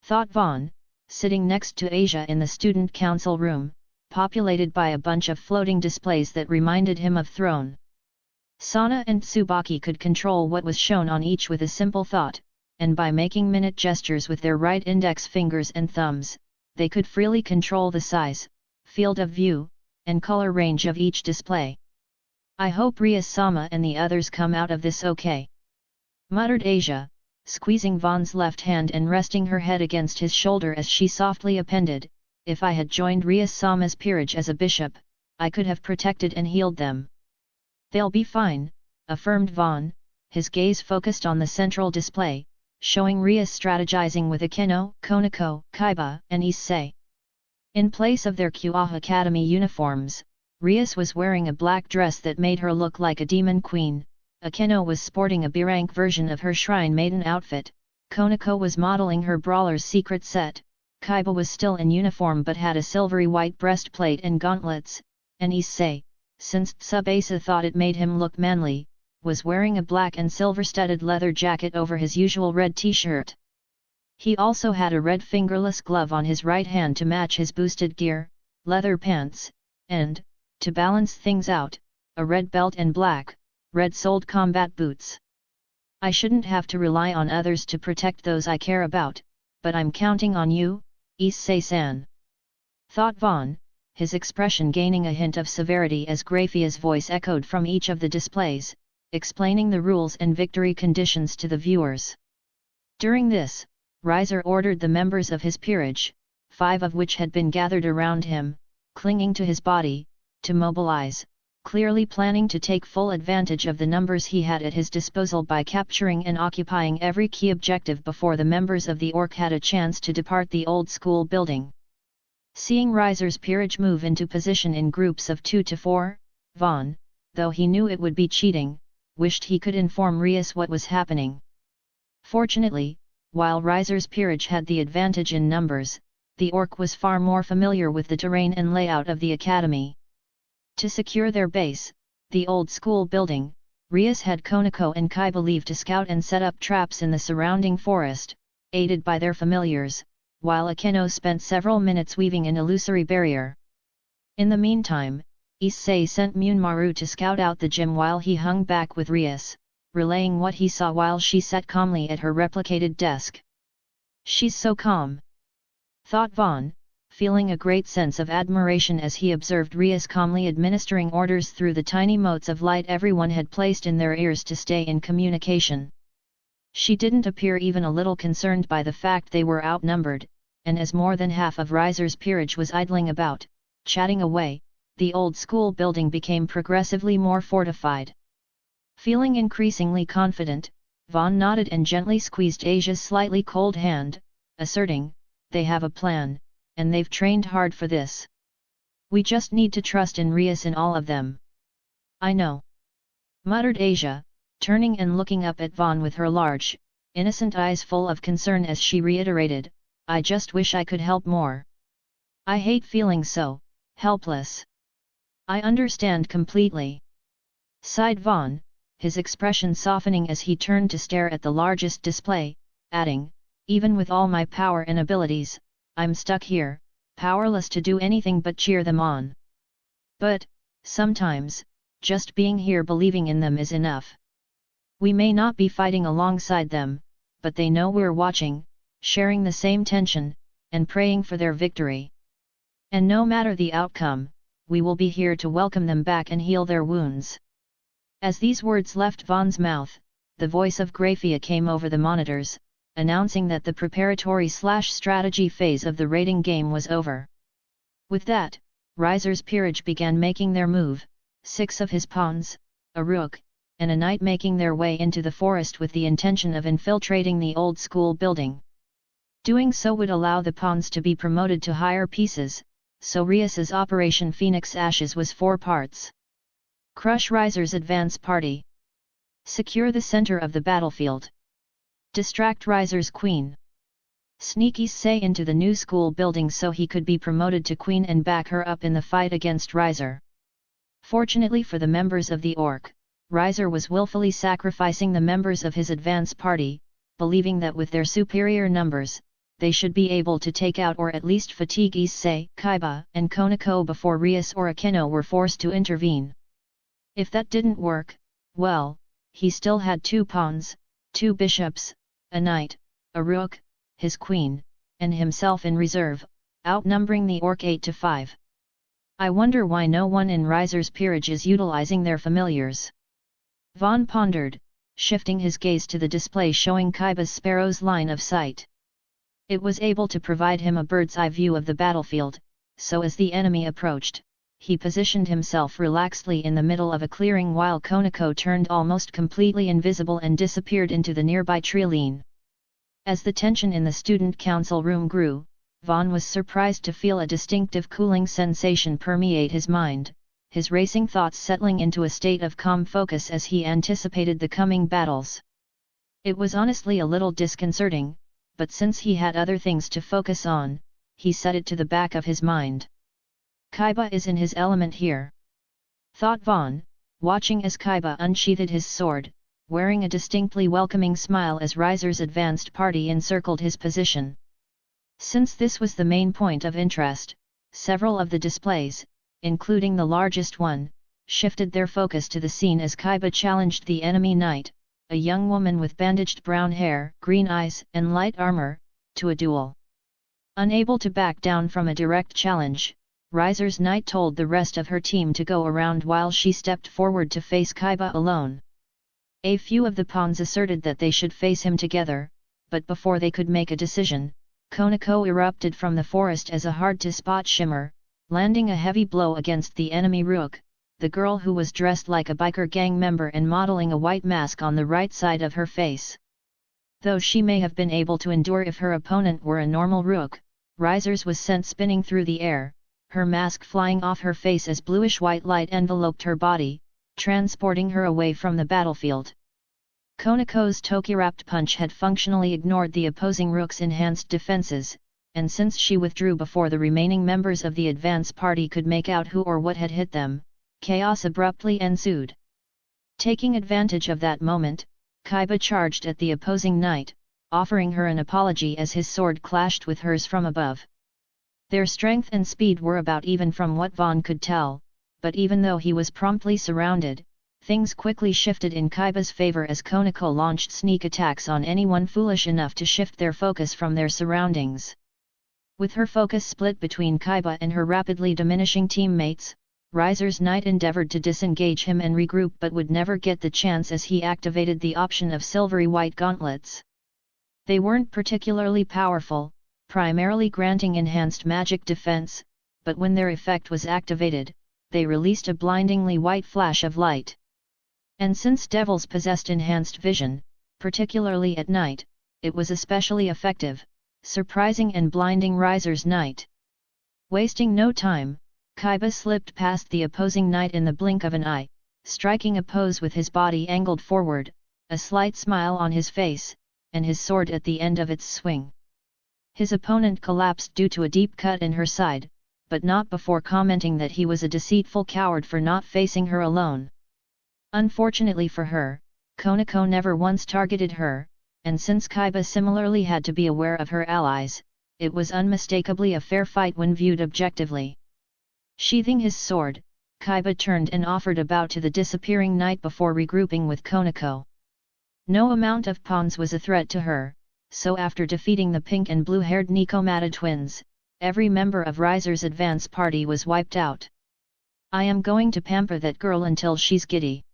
thought Vaughn, sitting next to Asia in the student council room, populated by a bunch of floating displays that reminded him of throne. Sana and Tsubaki could control what was shown on each with a simple thought, and by making minute gestures with their right index fingers and thumbs, they could freely control the size, field of view, and color range of each display. "I hope Rias-sama and the others come out of this okay," muttered Asia, squeezing Vaughn's left hand and resting her head against his shoulder as she softly appended, "If I had joined Rias-sama's peerage as a bishop, I could have protected and healed them." "They'll be fine," affirmed Vaughn, his gaze focused on the central display, showing Rias strategizing with Akeno, Konako, Kaiba, and Issei. In place of their Kyoa Academy uniforms, Rias was wearing a black dress that made her look like a demon queen, Akeno was sporting a B-rank version of her shrine maiden outfit, Konako was modeling her brawler's secret set, Kaiba was still in uniform but had a silvery white breastplate and gauntlets, and Issei, since Tsubasa thought it made him look manly, was wearing a black and silver-studded leather jacket over his usual red t-shirt. He also had a red fingerless glove on his right hand to match his boosted gear, leather pants, and, to balance things out, a red belt and black, red-soled combat boots. "I shouldn't have to rely on others to protect those I care about, but I'm counting on you, Issei-san," thought Vaughn, his expression gaining a hint of severity as Graphia's voice echoed from each of the displays, explaining the rules and victory conditions to the viewers. During this, Riser ordered the members of his peerage, 5 of which had been gathered around him, clinging to his body, to mobilize, clearly planning to take full advantage of the numbers he had at his disposal by capturing and occupying every key objective before the members of the Orc had a chance to depart the old school building. Seeing Riser's peerage move into position in groups of 2 to 4, Vaughn, though he knew it would be cheating, wished he could inform Rias what was happening. Fortunately, while Riser's peerage had the advantage in numbers, the Orc was far more familiar with the terrain and layout of the academy. To secure their base, the old school building, Rias had Konako and Kaiba leave to scout and set up traps in the surrounding forest, aided by their familiars, while Akeno spent several minutes weaving an illusory barrier. In the meantime, Issei sent Munmaru to scout out the gym while he hung back with Rias, relaying what he saw while she sat calmly at her replicated desk. "She's so calm," thought Vaughn, feeling a great sense of admiration as he observed Rias calmly administering orders through the tiny motes of light everyone had placed in their ears to stay in communication. She didn't appear even a little concerned by the fact they were outnumbered, and as more than half of Riser's peerage was idling about, chatting away, the old school building became progressively more fortified. Feeling increasingly confident, Vaughn nodded and gently squeezed Asia's slightly cold hand, asserting, "They have a plan, and they've trained hard for this. We just need to trust in Rias and all of them." "I know," muttered Asia, turning and looking up at Vaughn with her large, innocent eyes full of concern as she reiterated, "I just wish I could help more. I hate feeling so helpless." "I understand completely," sighed Vaughn, his expression softening as he turned to stare at the largest display, adding, "Even with all my power and abilities, I'm stuck here, powerless to do anything but cheer them on. But, sometimes, just being here believing in them is enough. We may not be fighting alongside them, but they know we're watching, sharing the same tension, and praying for their victory. And no matter the outcome, we will be here to welcome them back and heal their wounds." As these words left Vaughn's mouth, the voice of Graphia came over the monitors, announcing that the preparatory/strategy phase of the raiding game was over. With that, Riser's peerage began making their move, 6 of his pawns, a rook, and a knight making their way into the forest with the intention of infiltrating the old school building. Doing so would allow the pawns to be promoted to higher pieces, so Rias's Operation Phoenix Ashes was 4 parts. Crush Riser's advance party. Secure the center of the battlefield. Distract Riser's queen. Sneak Issei into the new school building so he could be promoted to queen and back her up in the fight against Riser. Fortunately for the members of the Orc, Riser was willfully sacrificing the members of his advance party, believing that with their superior numbers, they should be able to take out or at least fatigue Issei, Kaiba, and Konako before Rias or Akeno were forced to intervene. If that didn't work, well, he still had 2 pawns, 2 bishops, a knight, a rook, his queen, and himself in reserve, outnumbering the orc 8 to 5. I wonder why no one in Riser's peerage is utilizing their familiars. Vaughn pondered, shifting his gaze to the display showing Kaiba's sparrow's line of sight. It was able to provide him a bird's-eye view of the battlefield, so as the enemy approached, he positioned himself relaxedly in the middle of a clearing while Konako turned almost completely invisible and disappeared into the nearby treeline. As the tension in the student council room grew, Vaughn was surprised to feel a distinctive cooling sensation permeate his mind, his racing thoughts settling into a state of calm focus as he anticipated the coming battles. It was honestly a little disconcerting, but since he had other things to focus on, he set it to the back of his mind. Kaiba is in his element here, thought Vaughn, watching as Kaiba unsheathed his sword, wearing a distinctly welcoming smile as Riser's advanced party encircled his position. Since this was the main point of interest, several of the displays, including the largest one, shifted their focus to the scene as Kaiba challenged the enemy knight, a young woman with bandaged brown hair, green eyes, and light armor, to a duel. Unable to back down from a direct challenge, Riser's knight told the rest of her team to go around while she stepped forward to face Kaiba alone. A few of the pawns asserted that they should face him together, but before they could make a decision, Konako erupted from the forest as a hard-to-spot shimmer, landing a heavy blow against the enemy rook, the girl who was dressed like a biker gang member and modeling a white mask on the right side of her face. Though she may have been able to endure if her opponent were a normal rook, Riser's was sent spinning through the air, her mask flying off her face as bluish-white light enveloped her body, transporting her away from the battlefield. Konako's Toki-wrapped punch had functionally ignored the opposing rook's enhanced defenses, and since she withdrew before the remaining members of the advance party could make out who or what had hit them, chaos abruptly ensued. Taking advantage of that moment, Kaiba charged at the opposing knight, offering her an apology as his sword clashed with hers from above. Their strength and speed were about even from what Vaughn could tell, but even though he was promptly surrounded, things quickly shifted in Kaiba's favor as Konako launched sneak attacks on anyone foolish enough to shift their focus from their surroundings. With her focus split between Kaiba and her rapidly diminishing teammates, Riser's knight endeavored to disengage him and regroup but would never get the chance as he activated the option of silvery white gauntlets. They weren't particularly powerful, primarily granting enhanced magic defense, but when their effect was activated, they released a blindingly white flash of light. And since devils possessed enhanced vision, particularly at night, it was especially effective, surprising and blinding Riser's knight. Wasting no time, Kaiba slipped past the opposing knight in the blink of an eye, striking a pose with his body angled forward, a slight smile on his face, and his sword at the end of its swing. His opponent collapsed due to a deep cut in her side, but not before commenting that he was a deceitful coward for not facing her alone. Unfortunately for her, Konako never once targeted her, and since Kaiba similarly had to be aware of her allies, it was unmistakably a fair fight when viewed objectively. Sheathing his sword, Kaiba turned and offered a bow to the disappearing knight before regrouping with Konako. No amount of pawns was a threat to her, so after defeating the pink and blue-haired Nikomata twins, every member of Riser's advance party was wiped out. I am going to pamper that girl until she's giddy.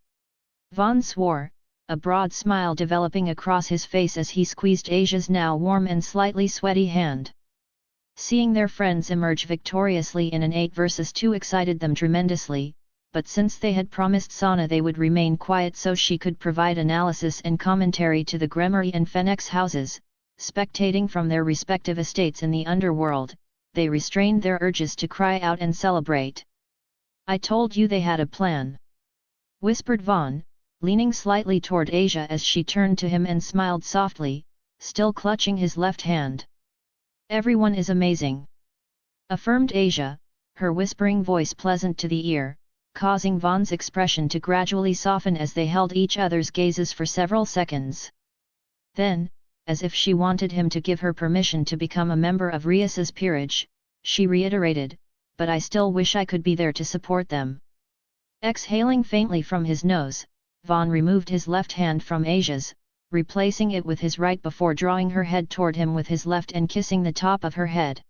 Vaughn swore, a broad smile developing across his face as he squeezed Asia's now warm and slightly sweaty hand. Seeing their friends emerge victoriously in an 8 versus 2 excited them tremendously, but since they had promised Sana they would remain quiet so she could provide analysis and commentary to the Gremory and Phoenix houses, spectating from their respective estates in the underworld, they restrained their urges to cry out and celebrate. I told you they had a plan, whispered Vaughn, leaning slightly toward Asia as she turned to him and smiled softly, still clutching his left hand. Everyone is amazing, affirmed Asia, her whispering voice pleasant to the ear, causing Vaughn's expression to gradually soften as they held each other's gazes for several seconds. Then, as if she wanted him to give her permission to become a member of Rias's peerage. She reiterated, "But I still wish I could be there to support them." Exhaling faintly from his nose, Vaughn removed his left hand from Asia's, replacing it with his right before drawing her head toward him with his left and kissing the top of her head.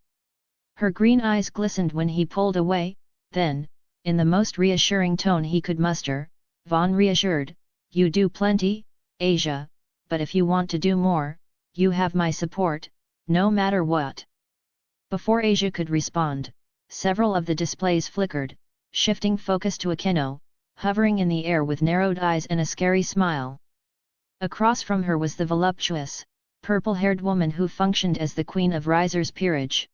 Her green eyes glistened when he pulled away, then, in the most reassuring tone he could muster, Vaughn reassured, "You do plenty, Asia, but if you want to do more, you have my support, no matter what." Before Asia could respond, several of the displays flickered, shifting focus to Akeno, hovering in the air with narrowed eyes and a scary smile. Across from her was the voluptuous, purple-haired woman who functioned as the queen of Riser's peerage.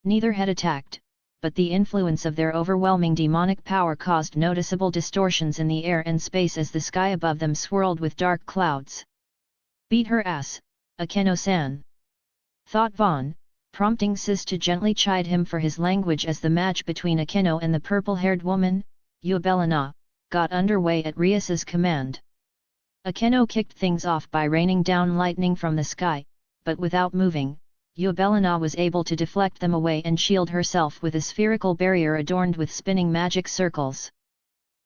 Neither had attacked, but the influence of their overwhelming demonic power caused noticeable distortions in the air and space as the sky above them swirled with dark clouds. "Beat her ass, Akeno-san," thought Vaughn, prompting Sis to gently chide him for his language as the match between Akeno and the purple-haired woman, Yubelina, got underway at Rias's command. Akeno kicked things off by raining down lightning from the sky, but without moving, Yubelina was able to deflect them away and shield herself with a spherical barrier adorned with spinning magic circles.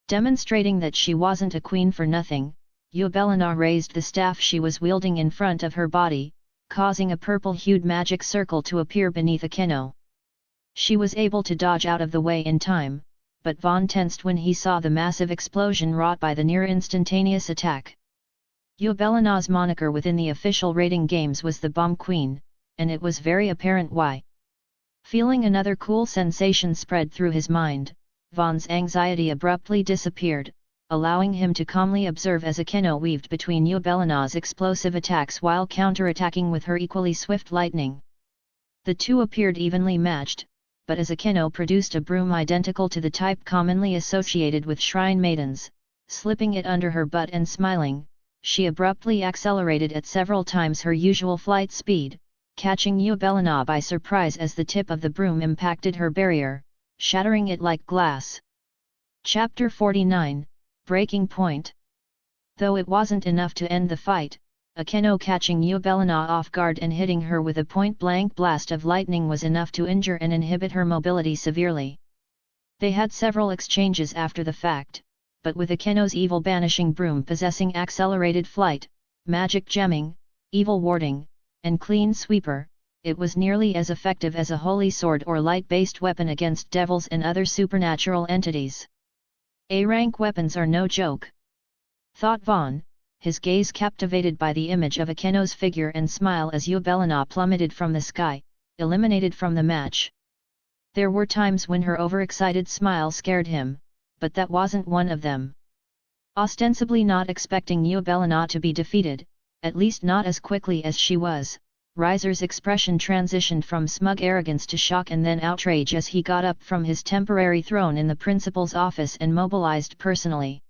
Demonstrating that she wasn't a queen for nothing, Yubelina raised the staff she was wielding in front of her body, causing a purple-hued magic circle to appear beneath Akeno. She was able to dodge out of the way in time, but Vaughn tensed when he saw the massive explosion wrought by the near-instantaneous attack. Yubelina's moniker within the official rating games was the Bomb Queen, and it was very apparent why. Feeling another cool sensation spread through his mind, Vaughn's anxiety abruptly disappeared, allowing him to calmly observe as Akeno weaved between Yubelina's explosive attacks while counter-attacking with her equally swift lightning. The two appeared evenly matched, but as Akeno produced a broom identical to the type commonly associated with shrine maidens, slipping it under her butt and smiling, she abruptly accelerated at several times her usual flight speed, catching Yubelina by surprise as the tip of the broom impacted her barrier, shattering it like glass. Chapter 49, Breaking Point. Though it wasn't enough to end the fight, Akeno catching Yubelina off guard and hitting her with a point-blank blast of lightning was enough to injure and inhibit her mobility severely. They had several exchanges after the fact, but with Akeno's evil banishing broom possessing accelerated flight, magic gemming, evil warding, and clean sweeper, it was nearly as effective as a holy sword or light-based weapon against devils and other supernatural entities. A-rank weapons are no joke, thought Vaughn, his gaze captivated by the image of Akeno's figure and smile as Yubelina plummeted from the sky, eliminated from the match. There were times when her overexcited smile scared him, but that wasn't one of them. Ostensibly not expecting Yubelina to be defeated, at least not as quickly as she was, Riser's expression transitioned from smug arrogance to shock and then outrage as he got up from his temporary throne in the principal's office and mobilized personally.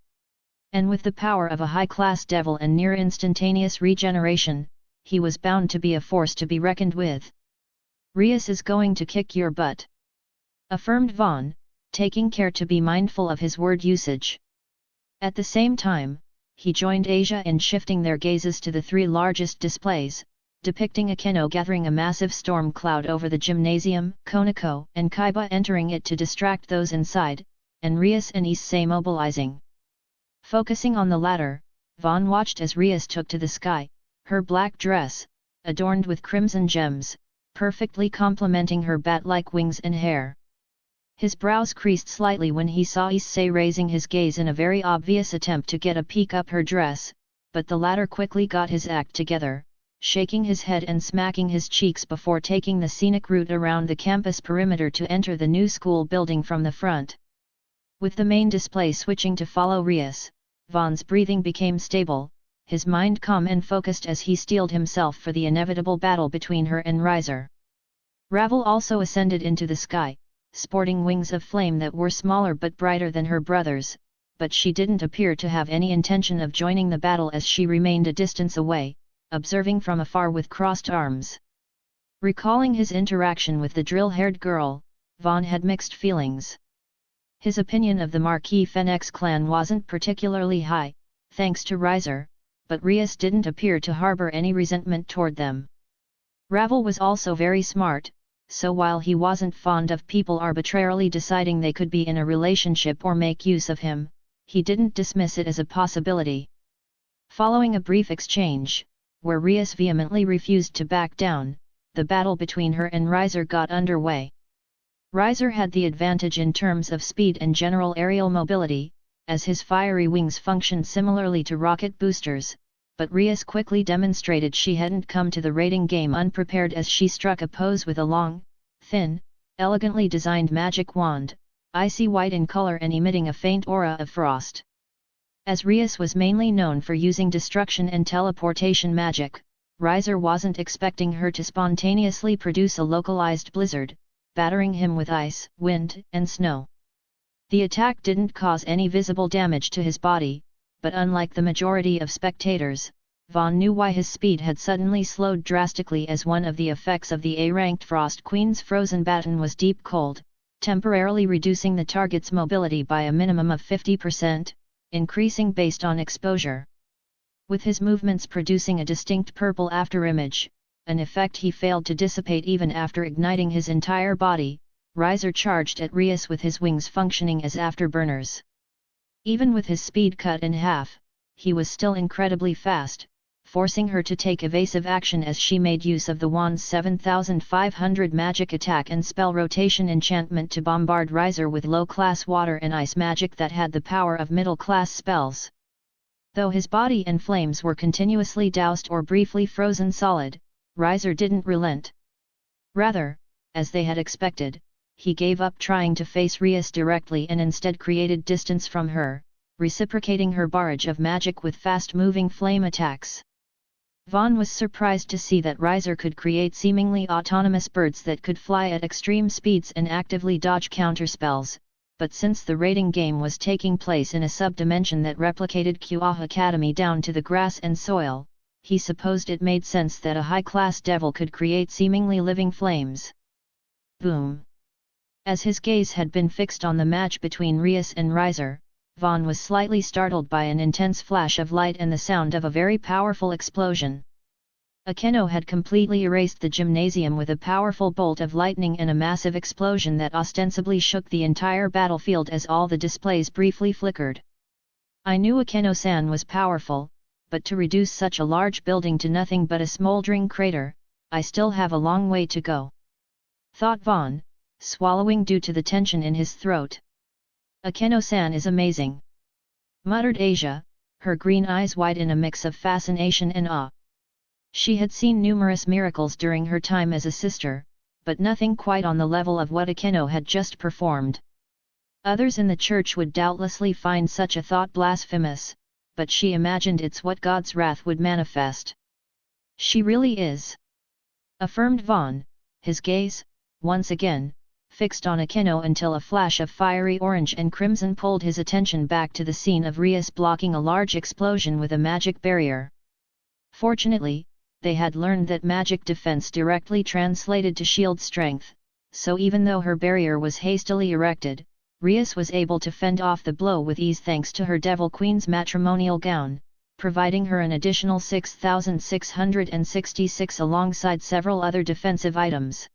And with the power of a high-class devil and near-instantaneous regeneration, he was bound to be a force to be reckoned with. "Rias is going to kick your butt," affirmed Vaughn, taking care to be mindful of his word usage. At the same time, he joined Asia in shifting their gazes to the three largest displays, depicting Akeno gathering a massive storm cloud over the gymnasium, Konako and Kaiba entering it to distract those inside, and Rias and Issei mobilizing. Focusing on the latter, Vaughn watched as Rias took to the sky, her black dress, adorned with crimson gems, perfectly complementing her bat-like wings and hair. His brows creased slightly when he saw Issei raising his gaze in a very obvious attempt to get a peek up her dress, but the latter quickly got his act together, shaking his head and smacking his cheeks before taking the scenic route around the campus perimeter to enter the new school building from the front. With the main display switching to follow Rias, Vaughn's breathing became stable, his mind calm and focused as he steeled himself for the inevitable battle between her and Riser. Ravel also ascended into the sky, sporting wings of flame that were smaller but brighter than her brothers, but she didn't appear to have any intention of joining the battle as she remained a distance away, observing from afar with crossed arms. Recalling his interaction with the drill-haired girl, Vaughn had mixed feelings. His opinion of the Marquis Fenix clan wasn't particularly high, thanks to Riser, but Rias didn't appear to harbor any resentment toward them. Ravel was also very smart, so while he wasn't fond of people arbitrarily deciding they could be in a relationship or make use of him, he didn't dismiss it as a possibility. Following a brief exchange, where Rias vehemently refused to back down, the battle between her and Riser got underway. Riser had the advantage in terms of speed and general aerial mobility, as his fiery wings functioned similarly to rocket boosters, but Rias quickly demonstrated she hadn't come to the raiding game unprepared as she struck a pose with a long, thin, elegantly designed magic wand, icy white in color and emitting a faint aura of frost. As Rias was mainly known for using destruction and teleportation magic, Riser wasn't expecting her to spontaneously produce a localized blizzard, battering him with ice, wind, and snow. The attack didn't cause any visible damage to his body, but unlike the majority of spectators, Vaughn knew why his speed had suddenly slowed drastically, as one of the effects of the A-ranked Frost Queen's frozen baton was deep cold, temporarily reducing the target's mobility by a minimum of 50%, increasing based on exposure. With his movements producing a distinct purple afterimage, an effect he failed to dissipate even after igniting his entire body, Riser charged at Rias with his wings functioning as afterburners. Even with his speed cut in half, he was still incredibly fast, forcing her to take evasive action as she made use of the wand's 7500 magic attack and spell rotation enchantment to bombard Riser with low-class water and ice magic that had the power of middle-class spells. Though his body and flames were continuously doused or briefly frozen solid, Riser didn't relent. Rather, as they had expected, he gave up trying to face Rias directly and instead created distance from her, reciprocating her barrage of magic with fast-moving flame attacks. Vaughn was surprised to see that Riser could create seemingly autonomous birds that could fly at extreme speeds and actively dodge counterspells, but since the raiding game was taking place in a sub-dimension that replicated Qah Academy down to the grass and soil, he supposed it made sense that a high-class devil could create seemingly living flames. Boom! As his gaze had been fixed on the match between Rias and Riser, Vaughn was slightly startled by an intense flash of light and the sound of a very powerful explosion. Anew had completely erased the gymnasium with a powerful bolt of lightning and a massive explosion that ostensibly shook the entire battlefield as all the displays briefly flickered. I knew Anew-san was powerful, but to reduce such a large building to nothing but a smoldering crater, I still have a long way to go, thought Vaughn, swallowing due to the tension in his throat. Anew-san is amazing, muttered Asia, her green eyes wide in a mix of fascination and awe. She had seen numerous miracles during her time as a sister, but nothing quite on the level of what Anew had just performed. Others in the church would doubtlessly find such a thought blasphemous, but she imagined it's what God's wrath would manifest. She really is, affirmed Vaughn, his gaze, once again, fixed on Anew until a flash of fiery orange and crimson pulled his attention back to the scene of Rias blocking a large explosion with a magic barrier. Fortunately, they had learned that magic defense directly translated to shield strength, so even though her barrier was hastily erected, Rias was able to fend off the blow with ease thanks to her Devil Queen's matrimonial gown, providing her an additional 6,666 alongside several other defensive items.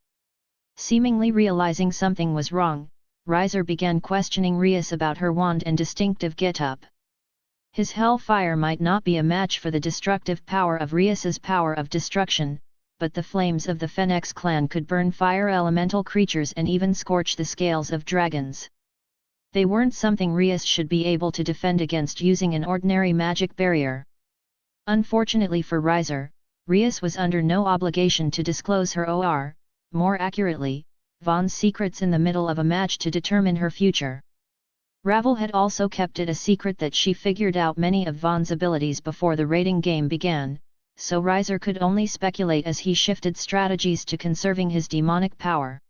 Seemingly realizing something was wrong, Riser began questioning Rias about her wand and distinctive get-up. His hellfire might not be a match for the destructive power of Rias's power of destruction, but the flames of the Phoenix clan could burn fire elemental creatures and even scorch the scales of dragons. They weren't something Rias should be able to defend against using an ordinary magic barrier. Unfortunately for Riser, Rias was under no obligation to disclose her or, more accurately, Vaughn's secrets in the middle of a match to determine her future. Ravel had also kept it a secret that she figured out many of Vaughn's abilities before the raiding game began, so Riser could only speculate as he shifted strategies to conserving his demonic power.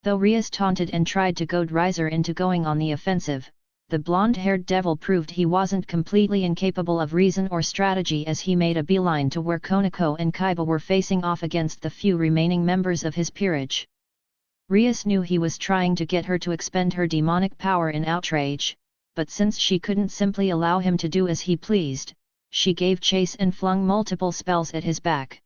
Though Rias taunted and tried to goad Riser into going on the offensive, the blonde-haired devil proved he wasn't completely incapable of reason or strategy as he made a beeline to where Konako and Kaiba were facing off against the few remaining members of his peerage. Rias knew he was trying to get her to expend her demonic power in outrage, but since she couldn't simply allow him to do as he pleased, she gave chase and flung multiple spells at his back.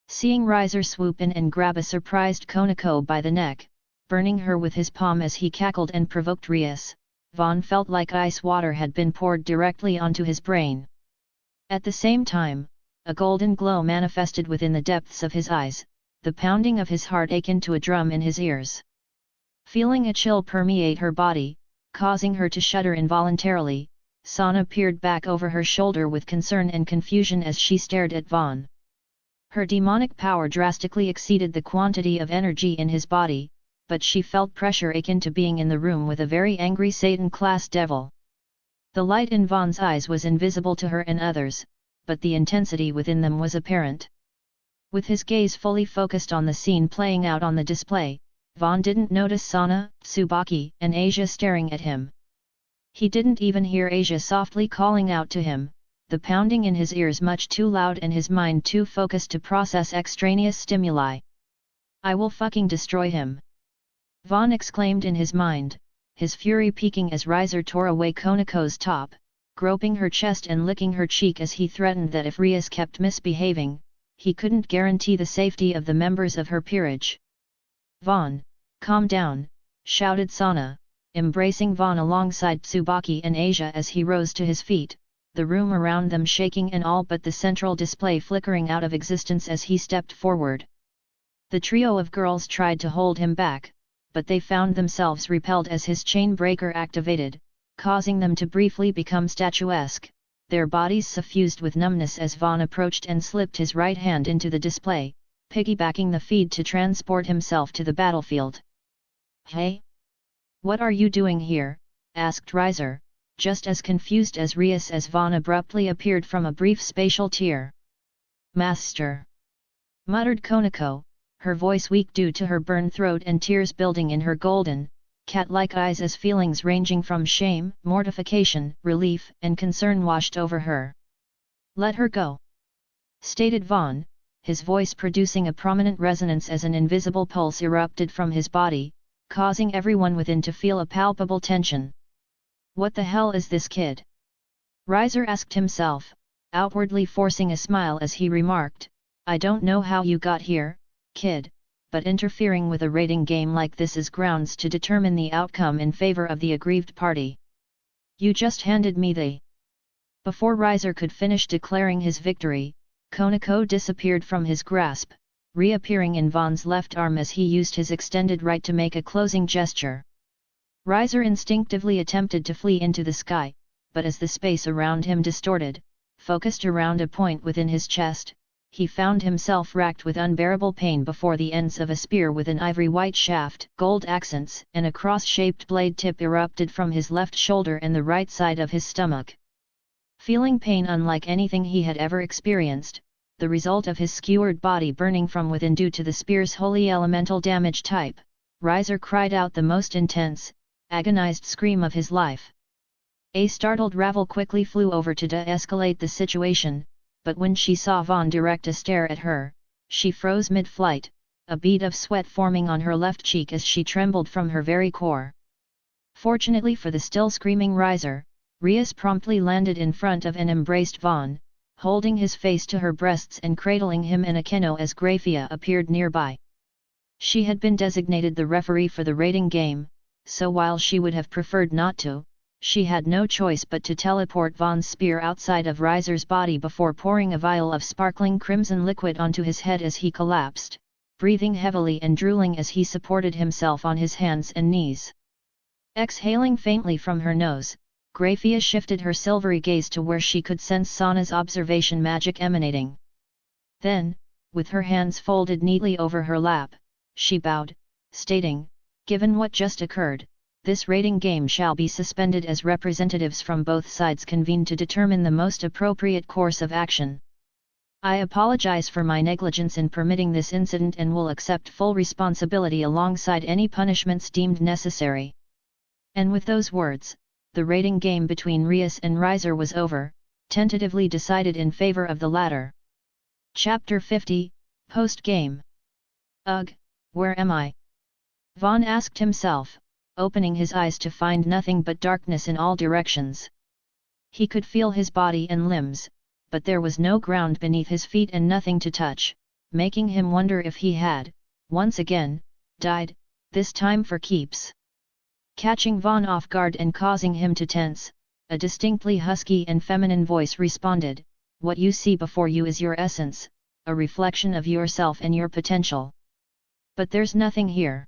Seeing Riser swoop in and grab a surprised Konako by the neck, burning her with his palm as he cackled and provoked Rias, Vaughn felt like ice water had been poured directly onto his brain. At the same time, a golden glow manifested within the depths of his eyes, the pounding of his heart akin to a drum in his ears. Feeling a chill permeate her body, causing her to shudder involuntarily, Sana peered back over her shoulder with concern and confusion as she stared at Vaughn. Her demonic power drastically exceeded the quantity of energy in his body, but she felt pressure akin to being in the room with a very angry Satan-class devil. The light in Vaughn's eyes was invisible to her and others, but the intensity within them was apparent. With his gaze fully focused on the scene playing out on the display, Vaughn didn't notice Sana, Tsubaki, and Asia staring at him. He didn't even hear Asia softly calling out to him, the pounding in his ears much too loud and his mind too focused to process extraneous stimuli. "I will fucking destroy him!" Vaughn exclaimed in his mind, his fury peaking as Riser tore away Konako's top, groping her chest and licking her cheek as he threatened that if Rias kept misbehaving, he couldn't guarantee the safety of the members of her peerage. "Vaughn, calm down," shouted Sana, embracing Vaughn alongside Tsubaki and Asia as he rose to his feet, the room around them shaking and all but the central display flickering out of existence as he stepped forward. The trio of girls tried to hold him back, but they found themselves repelled as his chain breaker activated, causing them to briefly become statuesque, their bodies suffused with numbness as Vaughn approached and slipped his right hand into the display, piggybacking the feed to transport himself to the battlefield. "Hey? What are you doing here?" asked Riser, just as confused as Rias as Vaughn abruptly appeared from a brief spatial tear. "Master!" muttered Konako, her voice weak due to her burned throat and tears building in her golden, cat-like eyes as feelings ranging from shame, mortification, relief, and concern washed over her. "Let her go," stated Vaughn, his voice producing a prominent resonance as an invisible pulse erupted from his body, causing everyone within to feel a palpable tension. "What the hell is this kid?" Riser asked himself, outwardly forcing a smile as he remarked, "I don't know how you got here, kid, but interfering with a rating game like this is grounds to determine the outcome in favor of the aggrieved party. You just handed me the..." Before Riser could finish declaring his victory, Konako disappeared from his grasp, reappearing in Vaughn's left arm as he used his extended right to make a closing gesture. Riser instinctively attempted to flee into the sky, but as the space around him distorted, focused around a point within his chest, he found himself racked with unbearable pain before the ends of a spear with an ivory-white shaft, gold accents, and a cross-shaped blade tip erupted from his left shoulder and the right side of his stomach. Feeling pain unlike anything he had ever experienced, the result of his skewered body burning from within due to the spear's holy elemental damage type, Riser cried out the most intense, agonized scream of his life. A startled Ravel quickly flew over to de-escalate the situation, but when she saw Vaughn direct a stare at her, she froze mid-flight, a bead of sweat forming on her left cheek as she trembled from her very core. Fortunately for the still screaming Riser, Rias promptly landed in front of and embraced Vaughn, holding his face to her breasts and cradling him in a keno as Graphia appeared nearby. She had been designated the referee for the rating game, so while she would have preferred not to, she had no choice but to teleport Vaughn's spear outside of Riser's body before pouring a vial of sparkling crimson liquid onto his head as he collapsed, breathing heavily and drooling as he supported himself on his hands and knees. Exhaling faintly from her nose, Graphia shifted her silvery gaze to where she could sense Sana's observation magic emanating. Then, with her hands folded neatly over her lap, she bowed, stating, "Given what just occurred, this rating game shall be suspended as representatives from both sides convene to determine the most appropriate course of action. I apologize for my negligence in permitting this incident and will accept full responsibility alongside any punishments deemed necessary." And with those words, the rating game between Rias and Riser was over, tentatively decided in favor of the latter. Chapter 50, Post-Game. "Ugh, where am I?" Vaughn asked himself, opening his eyes to find nothing but darkness in all directions. He could feel his body and limbs, but there was no ground beneath his feet and nothing to touch, making him wonder if he had, once again, died, this time for keeps. Catching Vaughn off guard and causing him to tense, a distinctly husky and feminine voice responded, "What you see before you is your essence, a reflection of yourself and your potential. But there's nothing here,"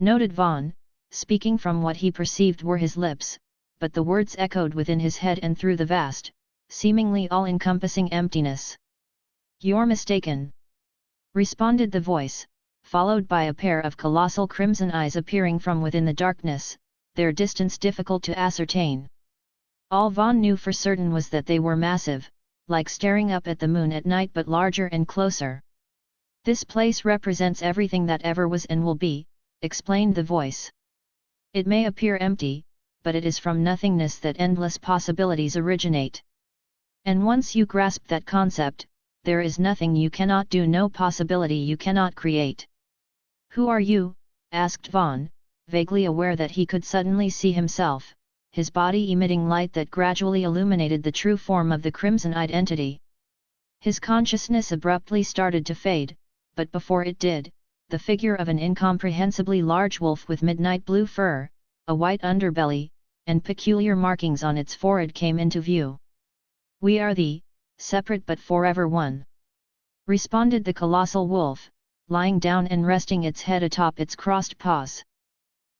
noted Vaughn, speaking from what he perceived were his lips, but the words echoed within his head and through the vast, seemingly all-encompassing emptiness. "You're mistaken," responded the voice, followed by a pair of colossal crimson eyes appearing from within the darkness, their distance difficult to ascertain. All Vaughn knew for certain was that they were massive, like staring up at the moon at night but larger and closer. "This place represents everything that ever was and will be," explained the voice. "It may appear empty, but it is from nothingness that endless possibilities originate. And once you grasp that concept, there is nothing you cannot do, no possibility you cannot create." "Who are you?" asked Vaughn, vaguely aware that he could suddenly see himself, his body emitting light that gradually illuminated the true form of the crimson-eyed entity. His consciousness abruptly started to fade, but before it did, the figure of an incomprehensibly large wolf with midnight blue fur, a white underbelly, and peculiar markings on its forehead came into view. "We are the, separate but forever one," responded the colossal wolf, lying down and resting its head atop its crossed paws.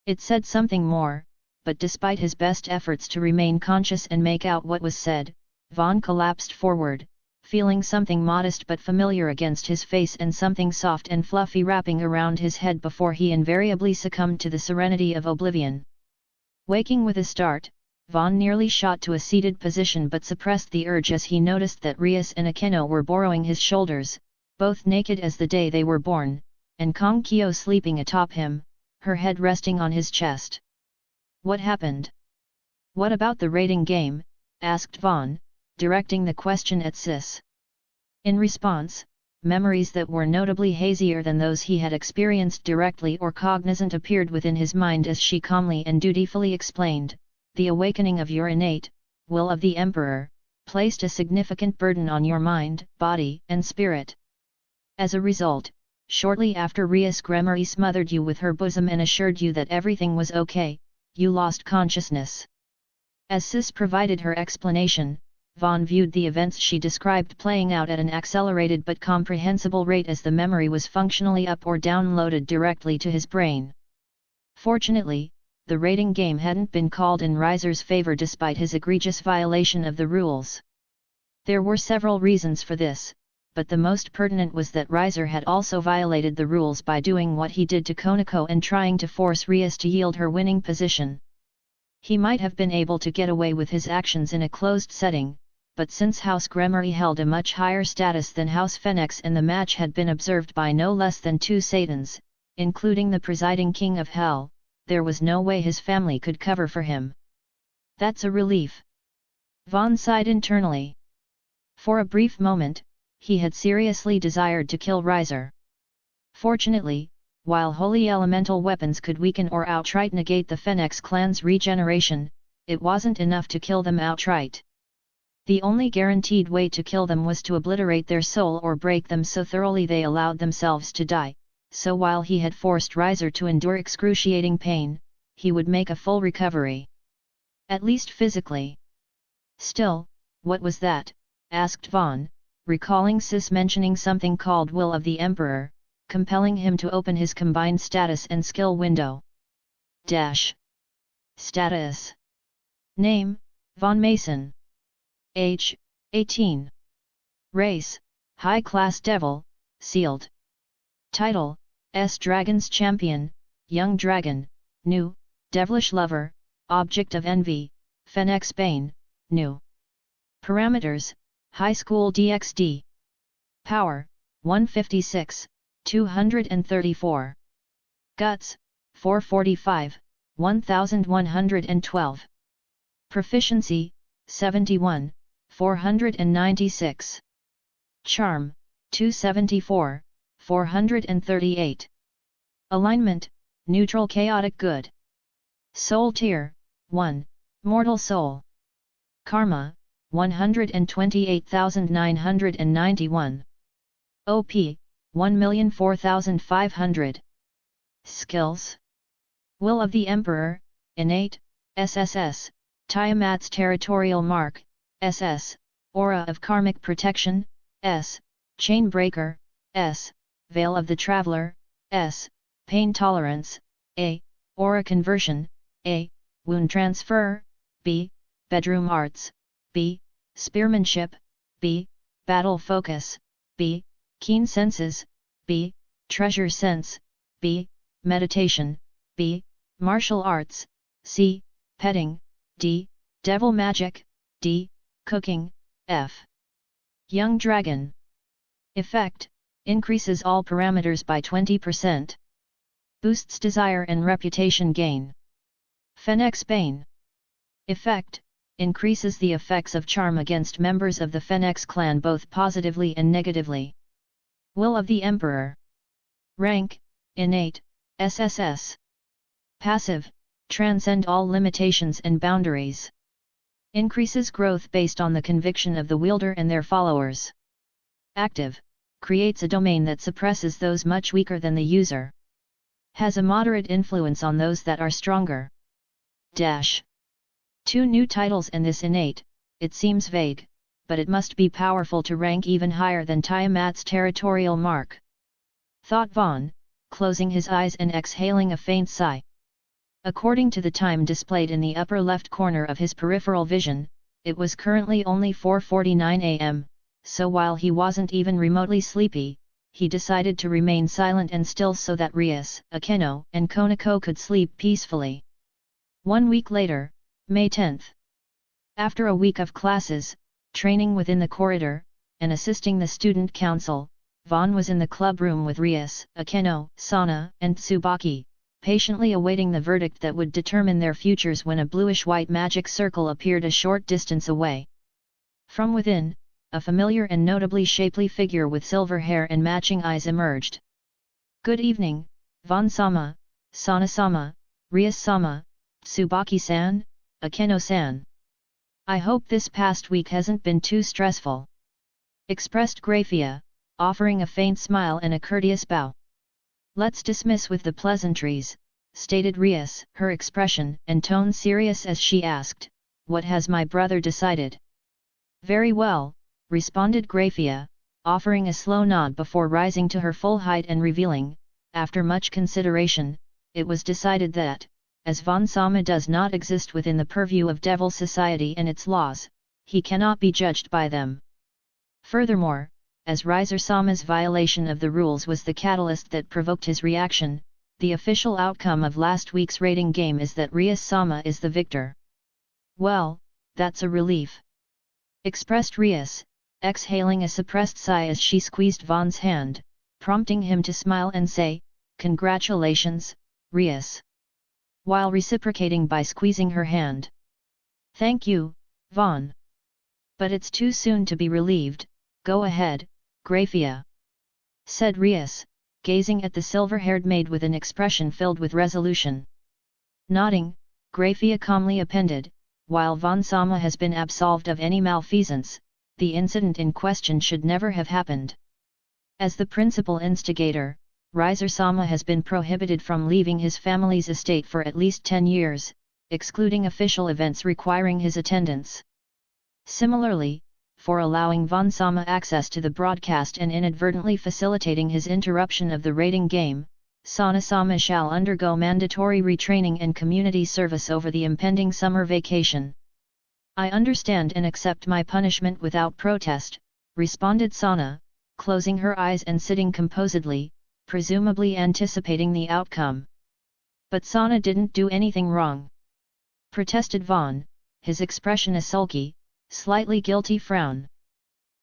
It said something more, but despite his best efforts to remain conscious and make out what was said, Vaughn collapsed forward, feeling something modest but familiar against his face and something soft and fluffy wrapping around his head before he invariably succumbed to the serenity of oblivion. Waking with a start, Vaughn nearly shot to a seated position but suppressed the urge as he noticed that Rias and Akeno were borrowing his shoulders, both naked as the day they were born, and Kong Kyo sleeping atop him, her head resting on his chest. "What happened? What about the raiding game?" asked Vaughn, directing the question at Sis. In response, memories that were notably hazier than those he had experienced directly or cognizant appeared within his mind as she calmly and dutifully explained, "The awakening of your innate will of the Emperor placed a significant burden on your mind, body, and spirit. As a result, shortly after Rias Gremory smothered you with her bosom and assured you that everything was okay, you lost consciousness." As Sis provided her explanation, Vaughn viewed the events she described playing out at an accelerated but comprehensible rate as the memory was functionally up or downloaded directly to his brain. Fortunately, the raiding game hadn't been called in Reiser's favor despite his egregious violation of the rules. There were several reasons for this, but the most pertinent was that Reiser had also violated the rules by doing what he did to Konako and trying to force Rias to yield her winning position. He might have been able to get away with his actions in a closed setting, but since House Gremory held a much higher status than House Phoenix and the match had been observed by no less than 2 Satans, including the presiding King of Hell, there was no way his family could cover for him. "That's a relief." Vaughn sighed internally. For a brief moment, he had seriously desired to kill Reiser. Fortunately, while holy elemental weapons could weaken or outright negate the Phoenix clan's regeneration, it wasn't enough to kill them outright. The only guaranteed way to kill them was to obliterate their soul or break them so thoroughly they allowed themselves to die, so while he had forced Reiser to endure excruciating pain, he would make a full recovery. At least physically. "Still, what was that?" asked Vaughn, recalling Sis mentioning something called Will of the Emperor, compelling him to open his combined status and skill window. Status. Name, Vaughn Mason. Age, 18. Race, High Class Devil, Sealed. Title, Dragon's Champion, Young Dragon, New, Devilish Lover, Object of Envy, Phoenix Bane, New. Parameters, High School DxD. Power, 156, 234. Guts, 445, 1112. Proficiency, 71, 496. Charm, 274, 438. Alignment, Neutral Chaotic Good. Soul Tier, 1, Mortal Soul. Karma, 128,991. OP, 1,004,500. Skills. Will of the Emperor, innate, SSS, Tiamat's territorial mark, SS, Aura of karmic protection, S, Chain breaker, S, Veil of the Traveler, S, Pain tolerance, A, Aura conversion, A, Wound transfer, B, Bedroom arts, B, Spearmanship, B, Battle focus, B, Keen senses, B, Treasure sense, B, Meditation, B, Martial arts, C, Petting, D, Devil magic, D, Cooking, F. Young Dragon. Effect, increases all parameters by 20%. Boosts desire and reputation gain. Fennex Bane. Effect, increases the effects of charm against members of the Fennex clan both positively and negatively. Will of the Emperor. Rank, innate, SSS. Passive, transcend all limitations and boundaries. Increases growth based on the conviction of the wielder and their followers. Active, creates a domain that suppresses those much weaker than the user. Has a moderate influence on those that are stronger. Dash. 2 new titles and this innate, it seems vague, but it must be powerful to rank even higher than Tiamat's territorial mark. Thought Vaughn, closing his eyes and exhaling a faint sigh. According to the time displayed in the upper left corner of his peripheral vision, it was currently only 4:49 am, so while he wasn't even remotely sleepy, he decided to remain silent and still so that Rias, Akeno, and Konako could sleep peacefully. 1 week later, May 10th. After a week of classes, training within the corridor, and assisting the student council, Vaughn was in the club room with Rias, Akeno, Sana, and Tsubaki, patiently awaiting the verdict that would determine their futures when a bluish-white magic circle appeared a short distance away. From within, a familiar and notably shapely figure with silver hair and matching eyes emerged. "Good evening, Vaughn-sama, Sana-sama, Rias-sama, Tsubaki-san, Akeno-san. I hope this past week hasn't been too stressful," expressed Graphia, offering a faint smile and a courteous bow. "Let's dismiss with the pleasantries," stated Rias, her expression and tone serious as she asked, "What has my brother decided?" "Very well," responded Graphia, offering a slow nod before rising to her full height and revealing, after much consideration, it was decided that, as Vaughn-sama does not exist within the purview of Devil Society and its laws, he cannot be judged by them. Furthermore, as Riser-sama's violation of the rules was the catalyst that provoked his reaction, the official outcome of last week's rating game is that Rias-sama is the victor. "Well, that's a relief," expressed Rias, exhaling a suppressed sigh as she squeezed Vaughn's hand, prompting him to smile and say, "Congratulations, Rias," while reciprocating by squeezing her hand. "Thank you, Vaughn. But it's too soon to be relieved, go ahead, Graphia," said Rias, gazing at the silver-haired maid with an expression filled with resolution. Nodding, Graphia calmly appended, "While Vaughn-sama has been absolved of any malfeasance, the incident in question should never have happened. As the principal instigator, Riser-sama has been prohibited from leaving his family's estate for at least 10 years, excluding official events requiring his attendance. Similarly, for allowing Vaughn-sama access to the broadcast and inadvertently facilitating his interruption of the rating game, Sana-sama shall undergo mandatory retraining and community service over the impending summer vacation." "I understand and accept my punishment without protest," responded Sana, closing her eyes and sitting composedly, presumably anticipating the outcome. "But Sana didn't do anything wrong," protested Vaughn, his expression a sulky, slightly guilty frown.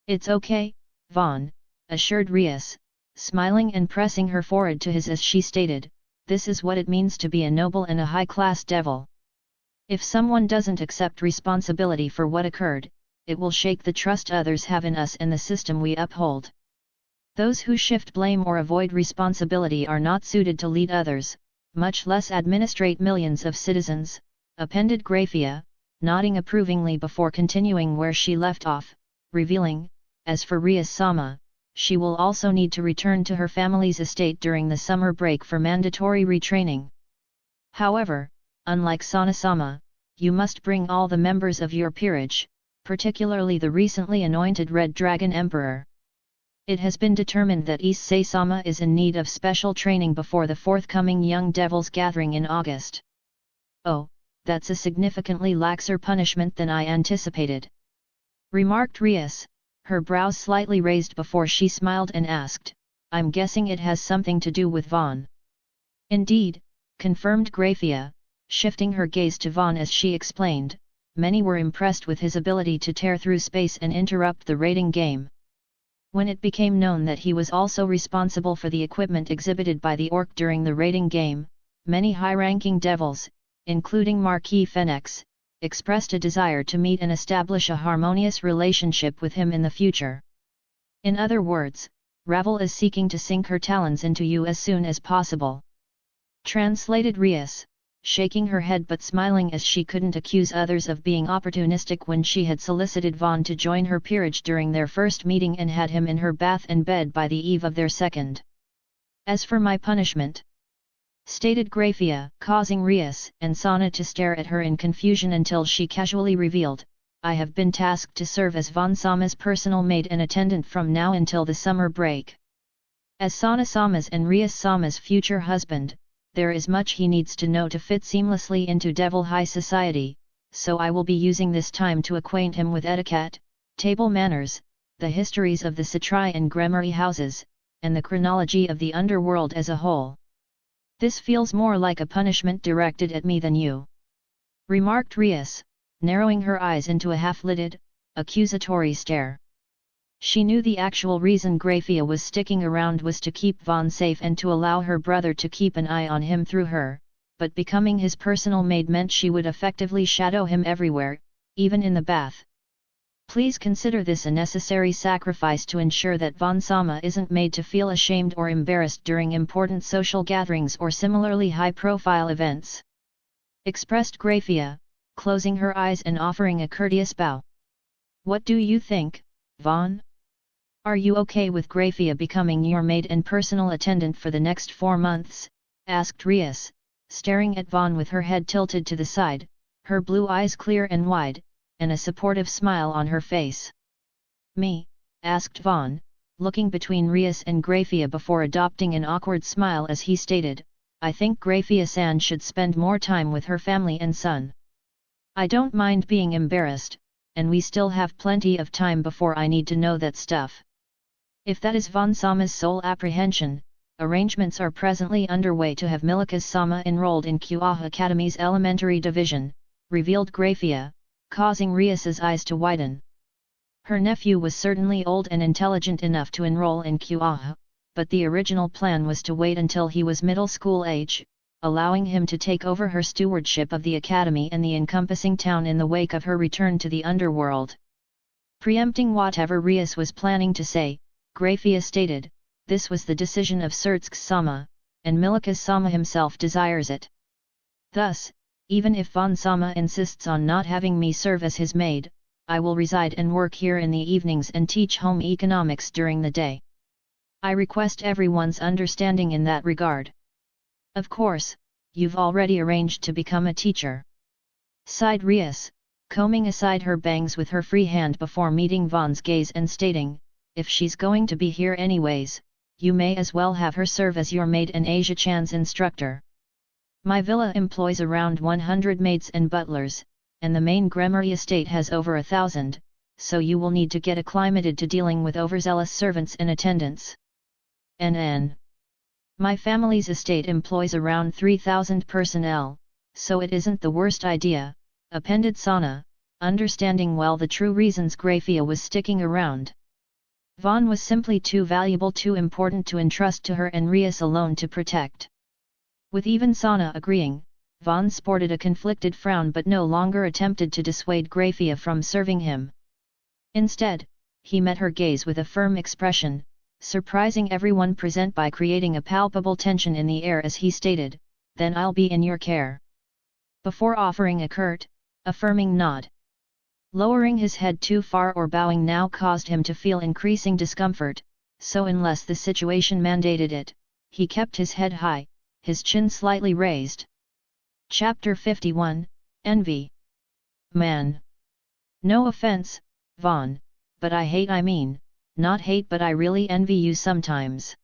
"It's okay, Vaughn," assured Rias, smiling and pressing her forehead to his as she stated, "This is what it means to be a noble and a high-class devil. If someone doesn't accept responsibility for what occurred, it will shake the trust others have in us and the system we uphold. Those who shift blame or avoid responsibility are not suited to lead others, much less administrate millions of citizens," appended Graphia, nodding approvingly before continuing where she left off, revealing, as for Rias-sama, she will also need to return to her family's estate during the summer break for mandatory retraining. However, unlike Sana-sama, you must bring all the members of your peerage, particularly the recently anointed Red Dragon Emperor. It has been determined that Issei-sama is in need of special training before the forthcoming Young Devils Gathering in August. Oh, that's a significantly laxer punishment than I anticipated, remarked Rias, her brows slightly raised before she smiled and asked, I'm guessing it has something to do with Vaughn. Indeed, confirmed Grafia, shifting her gaze to Vaughn as she explained, many were impressed with his ability to tear through space and interrupt the raiding game. When it became known that he was also responsible for the equipment exhibited by the orc during the raiding game, many high-ranking devils, including Marquis Phoenix, expressed a desire to meet and establish a harmonious relationship with him in the future. In other words, Ravel is seeking to sink her talons into you as soon as possible. Translated Rias, shaking her head but smiling as she couldn't accuse others of being opportunistic when she had solicited Vaughn to join her peerage during their first meeting and had him in her bath and bed by the eve of their second. As for my punishment, stated Grafia, causing Rias and Sana to stare at her in confusion until she casually revealed, I have been tasked to serve as Vaughn-sama's personal maid and attendant from now until the summer break. As Sana-sama's and Rias-sama's future husband, there is much he needs to know to fit seamlessly into Devil High Society, so I will be using this time to acquaint him with etiquette, table manners, the histories of the Satrai and Gremory houses, and the chronology of the underworld as a whole. This feels more like a punishment directed at me than you, remarked Rias, narrowing her eyes into a half-lidded, accusatory stare. She knew the actual reason Grafia was sticking around was to keep Vaughn safe and to allow her brother to keep an eye on him through her, but becoming his personal maid meant she would effectively shadow him everywhere, even in the bath. Please consider this a necessary sacrifice to ensure that Vaughn-sama isn't made to feel ashamed or embarrassed during important social gatherings or similarly high-profile events, expressed Grafia, closing her eyes and offering a courteous bow. What do you think, Vaughn? Are you okay with Grafia becoming your maid and personal attendant for the next 4 months? Asked Rias, staring at Vaughn with her head tilted to the side, her blue eyes clear and wide, and a supportive smile on her face. Me? Asked Vaughn, looking between Rias and Grafia before adopting an awkward smile as he stated, I think Grafia-san should spend more time with her family and son. I don't mind being embarrassed, and we still have plenty of time before I need to know that stuff. If that is Vaughn-sama's sole apprehension, arrangements are presently underway to have Milikas-sama enrolled in Kyoha Academy's elementary division, revealed Grafia, causing Rias's eyes to widen. Her nephew was certainly old and intelligent enough to enroll in Kyoha, but the original plan was to wait until he was middle school age, allowing him to take over her stewardship of the academy and the encompassing town in the wake of her return to the underworld. Preempting whatever Rias was planning to say, Grafia stated, this was the decision of Surtsk-sama, and Milikas-sama himself desires it. Thus, even if Vaughn-sama insists on not having me serve as his maid, I will reside and work here in the evenings and teach home economics during the day. I request everyone's understanding in that regard. Of course, you've already arranged to become a teacher, sighed Rias, combing aside her bangs with her free hand before meeting Vaughn's gaze and stating, if she's going to be here anyways, you may as well have her serve as your maid and Asia-chan's instructor. My villa employs around 100 maids and butlers, and the main Gremory estate has over 1,000, so you will need to get acclimated to dealing with overzealous servants and attendants. NN. My family's estate employs around 3,000 personnel, so it isn't the worst idea, appended Sana, understanding well the true reasons Grafia was sticking around. Vaughn was simply too valuable, too important to entrust to her and Rias alone to protect. With even Sana agreeing, Vaughn sported a conflicted frown but no longer attempted to dissuade Grafia from serving him. Instead, he met her gaze with a firm expression, surprising everyone present by creating a palpable tension in the air as he stated, then I'll be in your care. Before offering a curt, Affirming nod. Lowering his head too far or bowing now caused him to feel increasing discomfort, so unless the situation mandated it, he kept his head high, his chin slightly raised. Chapter 51, Envy. Man. No offense, Vaughn, but I mean, not hate but I really envy you sometimes.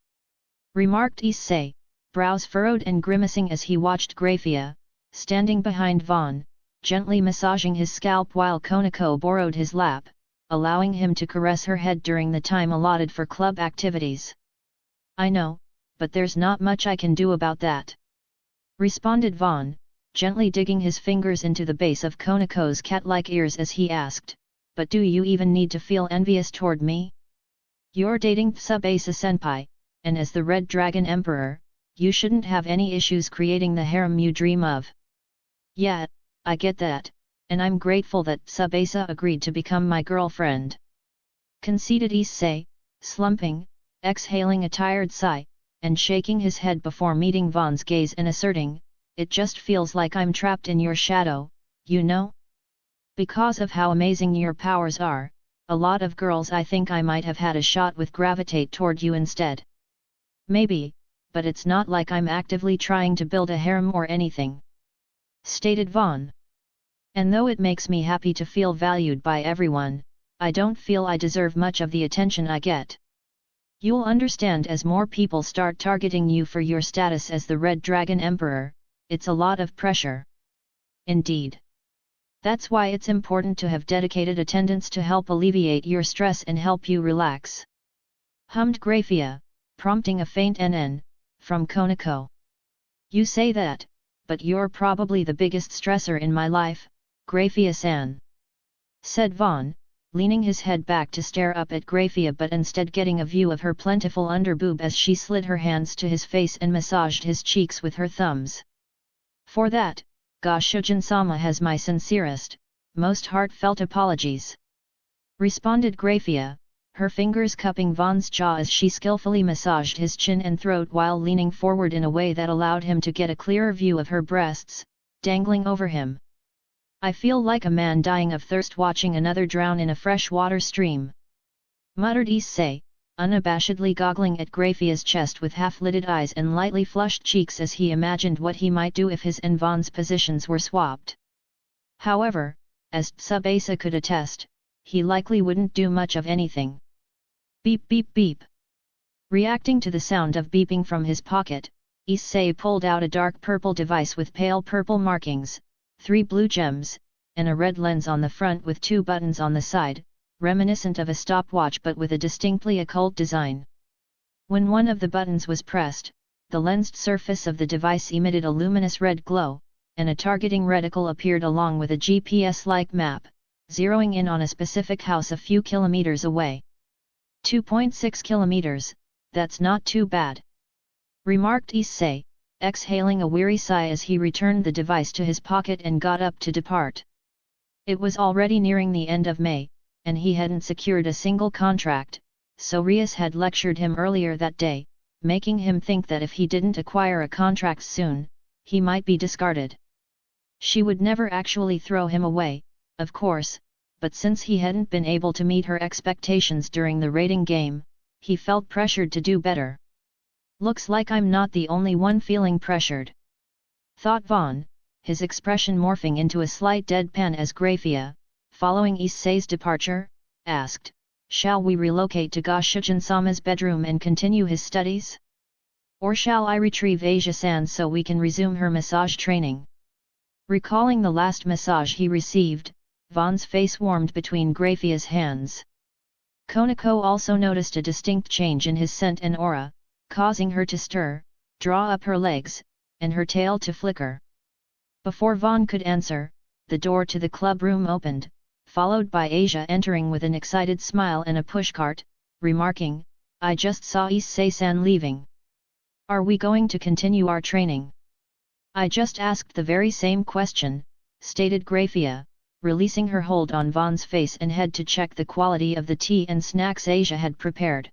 Remarked Issei, brows furrowed and grimacing as he watched Graphia, standing behind Vaughn, gently massaging his scalp while Konako borrowed his lap, allowing him to caress her head during the time allotted for club activities. I know, but there's not much I can do about that. Responded Vaughn, gently digging his fingers into the base of Konako's cat-like ears as he asked, but do you even need to feel envious toward me? You're dating Tsubasa-senpai, and as the Red Dragon Emperor, you shouldn't have any issues creating the harem you dream of. Yeah, I get that, and I'm grateful that Tsubasa agreed to become my girlfriend. Conceded Issei, slumping, exhaling a tired sigh, and shaking his head before meeting Vaughn's gaze and asserting, it just feels like I'm trapped in your shadow, you know? Because of how amazing your powers are, a lot of girls I think I might have had a shot with gravitate toward you instead. Maybe, but it's not like I'm actively trying to build a harem or anything. Stated Vaughn. And though it makes me happy to feel valued by everyone, I don't feel I deserve much of the attention I get. You'll understand as more people start targeting you for your status as the Red Dragon Emperor, it's a lot of pressure. Indeed. That's why it's important to have dedicated attendants to help alleviate your stress and help you relax. Hummed Graphia, prompting a faint NN, from Konako. You say that, but you're probably the biggest stressor in my life, Graphia-san. Said Vaughn, leaning his head back to stare up at Graphia but instead getting a view of her plentiful underboob as she slid her hands to his face and massaged his cheeks with her thumbs. For that, Ga-Shujin-sama has my sincerest, most heartfelt apologies. Responded Graphia, her fingers cupping Vaughn's jaw as she skillfully massaged his chin and throat while leaning forward in a way that allowed him to get a clearer view of her breasts, dangling over him. I feel like a man dying of thirst watching another drown in a freshwater stream. Muttered Issei, unabashedly goggling at Graphia's chest with half-lidded eyes and lightly flushed cheeks as he imagined what he might do if his and Vaughn's positions were swapped. However, as Tsubasa could attest, he likely wouldn't do much of anything. Beep beep beep. Reacting to the sound of beeping from his pocket, Issei pulled out a dark purple device with pale purple markings, 3 blue gems, and a red lens on the front with 2 buttons on the side, reminiscent of a stopwatch but with a distinctly occult design. When one of the buttons was pressed, the lensed surface of the device emitted a luminous red glow, and a targeting reticle appeared along with a GPS-like map, zeroing in on a specific house a few kilometers away. 2.6 kilometers, that's not too bad. Remarked Issei, exhaling a weary sigh as he returned the device to his pocket and got up to depart. It was already nearing the end of May, and he hadn't secured a single contract, so Rias had lectured him earlier that day, making him think that if he didn't acquire a contract soon, he might be discarded. She would never actually throw him away, of course, but since he hadn't been able to meet her expectations during the rating game, he felt pressured to do better. Looks like I'm not the only one feeling pressured. Thought Vaughn, his expression morphing into a slight deadpan as Graphia, following Issei's departure, asked, shall we relocate to Ga-Shujin-sama's bedroom and continue his studies? Or shall I retrieve Asia-san so we can resume her massage training? Recalling the last massage he received, Vaughn's face warmed between Graphia's hands. Konako also noticed a distinct change in his scent and aura, causing her to stir, draw up her legs, and her tail to flicker. Before Vaughn could answer, the door to the club room opened, followed by Asia entering with an excited smile and a pushcart, remarking, I just saw Issei-san leaving. Are we going to continue our training? I just asked the very same question, stated Graphia, releasing her hold on Vaughn's face and head to check the quality of the tea and snacks Asia had prepared.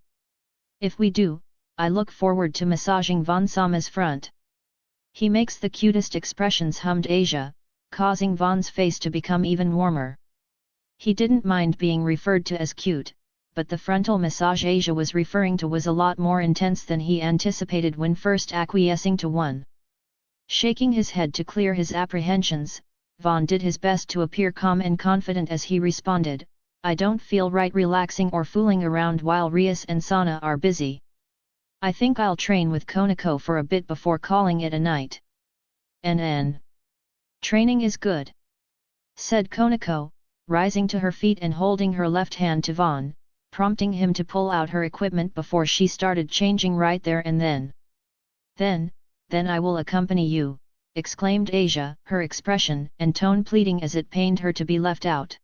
If we do, I look forward to massaging Vaughn-sama's front. He makes the cutest expressions, hummed Asia, causing Vaughn's face to become even warmer. He didn't mind being referred to as cute, but the frontal massage Asia was referring to was a lot more intense than he anticipated when first acquiescing to one. Shaking his head to clear his apprehensions, Vaughn did his best to appear calm and confident as he responded, "I don't feel right relaxing or fooling around while Rias and Sana are busy. I think I'll train with Konako for a bit before calling it a night." "NN. Training is good," said Konako, rising to her feet and holding her left hand to Vaughn, prompting him to pull out her equipment before she started changing right there and then. Then I will accompany you," exclaimed Asia, her expression and tone pleading as it pained her to be left out.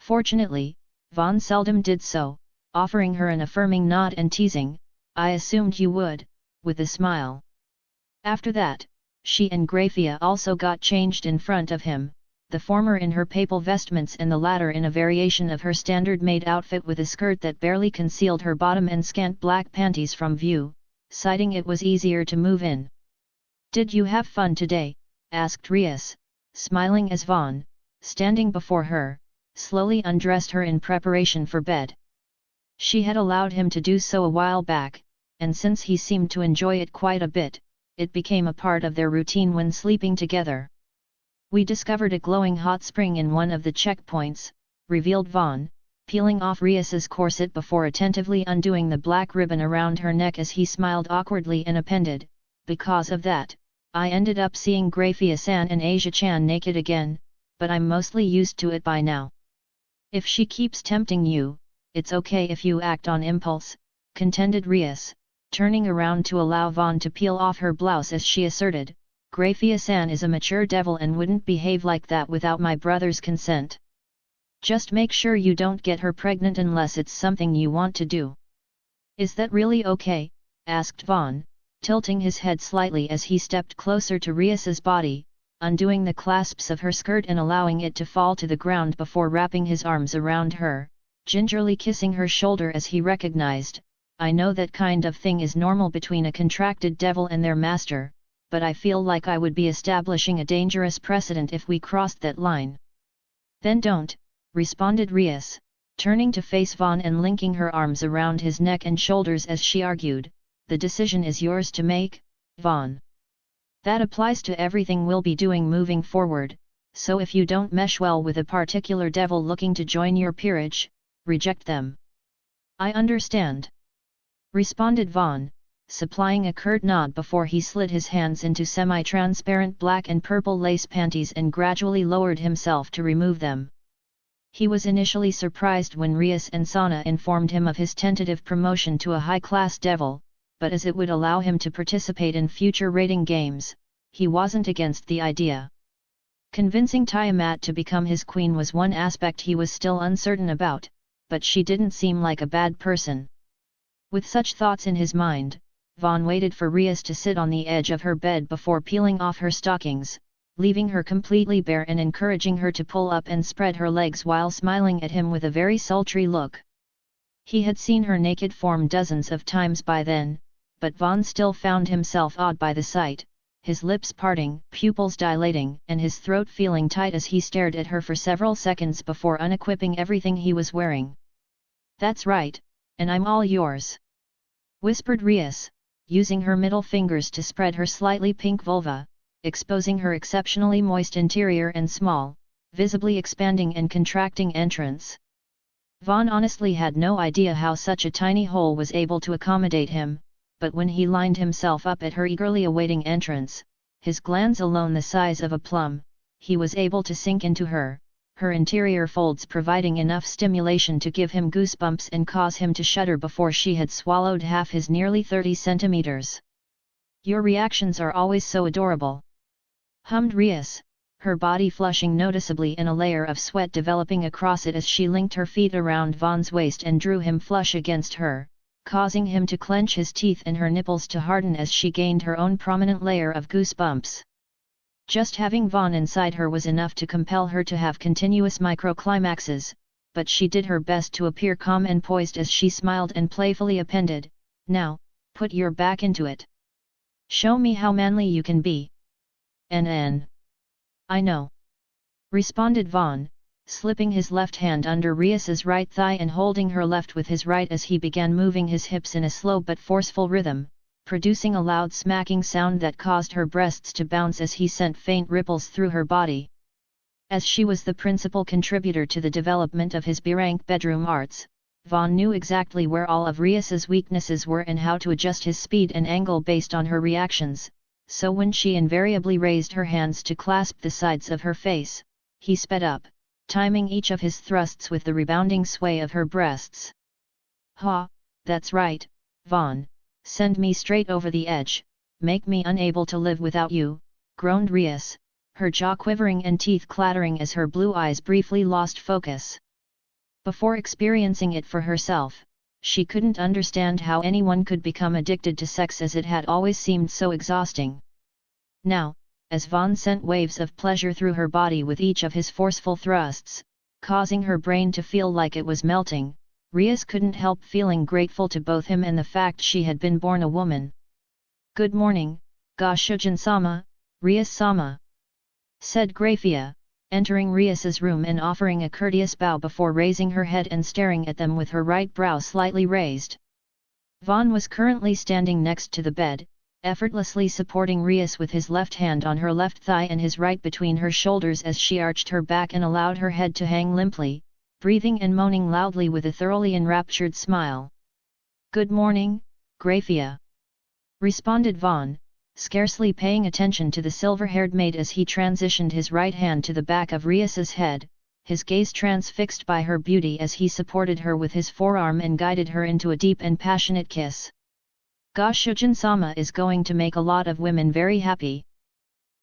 Fortunately, Vaughn seldom did so, offering her an affirming nod and teasing, "I assumed you would," with a smile. After that, she and Graphia also got changed in front of him, the former in her papal vestments and the latter in a variation of her standard maid outfit with a skirt that barely concealed her bottom and scant black panties from view, citing it was easier to move in. "Did you have fun today?" asked Rias, smiling as Vaughn, standing before her, slowly undressed her in preparation for bed. She had allowed him to do so a while back, and since he seemed to enjoy it quite a bit, it became a part of their routine when sleeping together. "We discovered a glowing hot spring in one of the checkpoints," revealed Vaughn, peeling off Rias's corset before attentively undoing the black ribbon around her neck as he smiled awkwardly and appended, "Because of that, I ended up seeing Graphia-san and Asia-chan naked again, but I'm mostly used to it by now. If she keeps tempting you, it's okay if you act on impulse," contended Rias, turning around to allow Vaughn to peel off her blouse as she asserted, "Graphia-san is a mature devil and wouldn't behave like that without my brother's consent. Just make sure you don't get her pregnant unless it's something you want to do." "Is that really okay?" asked Vaughn, tilting his head slightly as he stepped closer to Rias's body, undoing the clasps of her skirt and allowing it to fall to the ground before wrapping his arms around her, gingerly kissing her shoulder as he recognized, "I know that kind of thing is normal between a contracted devil and their master, but I feel like I would be establishing a dangerous precedent if we crossed that line." "Then don't," responded Rias, turning to face Vaughn and linking her arms around his neck and shoulders as she argued, "The decision is yours to make, Vaughn. That applies to everything we'll be doing moving forward, so if you don't mesh well with a particular devil looking to join your peerage, reject them." "I understand," responded Vaughn, supplying a curt nod before he slid his hands into semi-transparent black and purple lace panties and gradually lowered himself to remove them. He was initially surprised when Rias and Sana informed him of his tentative promotion to a high-class devil, but as it would allow him to participate in future raiding games, he wasn't against the idea. Convincing Tiamat to become his queen was one aspect he was still uncertain about, but she didn't seem like a bad person. With such thoughts in his mind, Vaughn waited for Rias to sit on the edge of her bed before peeling off her stockings, leaving her completely bare and encouraging her to pull up and spread her legs while smiling at him with a very sultry look. He had seen her naked form dozens of times by then, but Vaughn still found himself awed by the sight, his lips parting, pupils dilating, and his throat feeling tight as he stared at her for several seconds before unequipping everything he was wearing. "That's right, and I'm all yours," whispered Rias, using her middle fingers to spread her slightly pink vulva, exposing her exceptionally moist interior and small, visibly expanding and contracting entrance. Vaughn honestly had no idea how such a tiny hole was able to accommodate him, but when he lined himself up at her eagerly awaiting entrance, his glands alone the size of a plum, he was able to sink into her, her interior folds providing enough stimulation to give him goosebumps and cause him to shudder before she had swallowed half his nearly 30 centimeters. "Your reactions are always so adorable," hummed Rias, her body flushing noticeably and a layer of sweat developing across it as she linked her feet around Vaughn's waist and drew him flush against her, causing him to clench his teeth and her nipples to harden as she gained her own prominent layer of goosebumps. Just having Vaughn inside her was enough to compel her to have continuous microclimaxes, but she did her best to appear calm and poised as she smiled and playfully appended, "Now, put your back into it. Show me how manly you can be." "NN. I know," responded Vaughn, slipping his left hand under Rias's right thigh and holding her left with his right as he began moving his hips in a slow but forceful rhythm, producing a loud smacking sound that caused her breasts to bounce as he sent faint ripples through her body. As she was the principal contributor to the development of his B-rank bedroom arts, Vaughn knew exactly where all of Rias's weaknesses were and how to adjust his speed and angle based on her reactions, so when she invariably raised her hands to clasp the sides of her face, he sped up, timing each of his thrusts with the rebounding sway of her breasts. "Ha, that's right, Vaughn, send me straight over the edge, make me unable to live without you," groaned Rias, her jaw quivering and teeth clattering as her blue eyes briefly lost focus. Before experiencing it for herself, she couldn't understand how anyone could become addicted to sex, as it had always seemed so exhausting. Now, as Vaughn sent waves of pleasure through her body with each of his forceful thrusts, causing her brain to feel like it was melting, Rias couldn't help feeling grateful to both him and the fact she had been born a woman. "Good morning, Ga Shujin-sama, Rias-sama," said Grafia, entering Rias's room and offering a courteous bow before raising her head and staring at them with her right brow slightly raised. Vaughn was currently standing next to the bed, effortlessly supporting Rias with his left hand on her left thigh and his right between her shoulders as she arched her back and allowed her head to hang limply, breathing and moaning loudly with a thoroughly enraptured smile. "Good morning, Grafia," responded Vaughn, scarcely paying attention to the silver-haired maid as he transitioned his right hand to the back of Rias's head, his gaze transfixed by her beauty as he supported her with his forearm and guided her into a deep and passionate kiss. "Ga Shujin-sama is going to make a lot of women very happy,"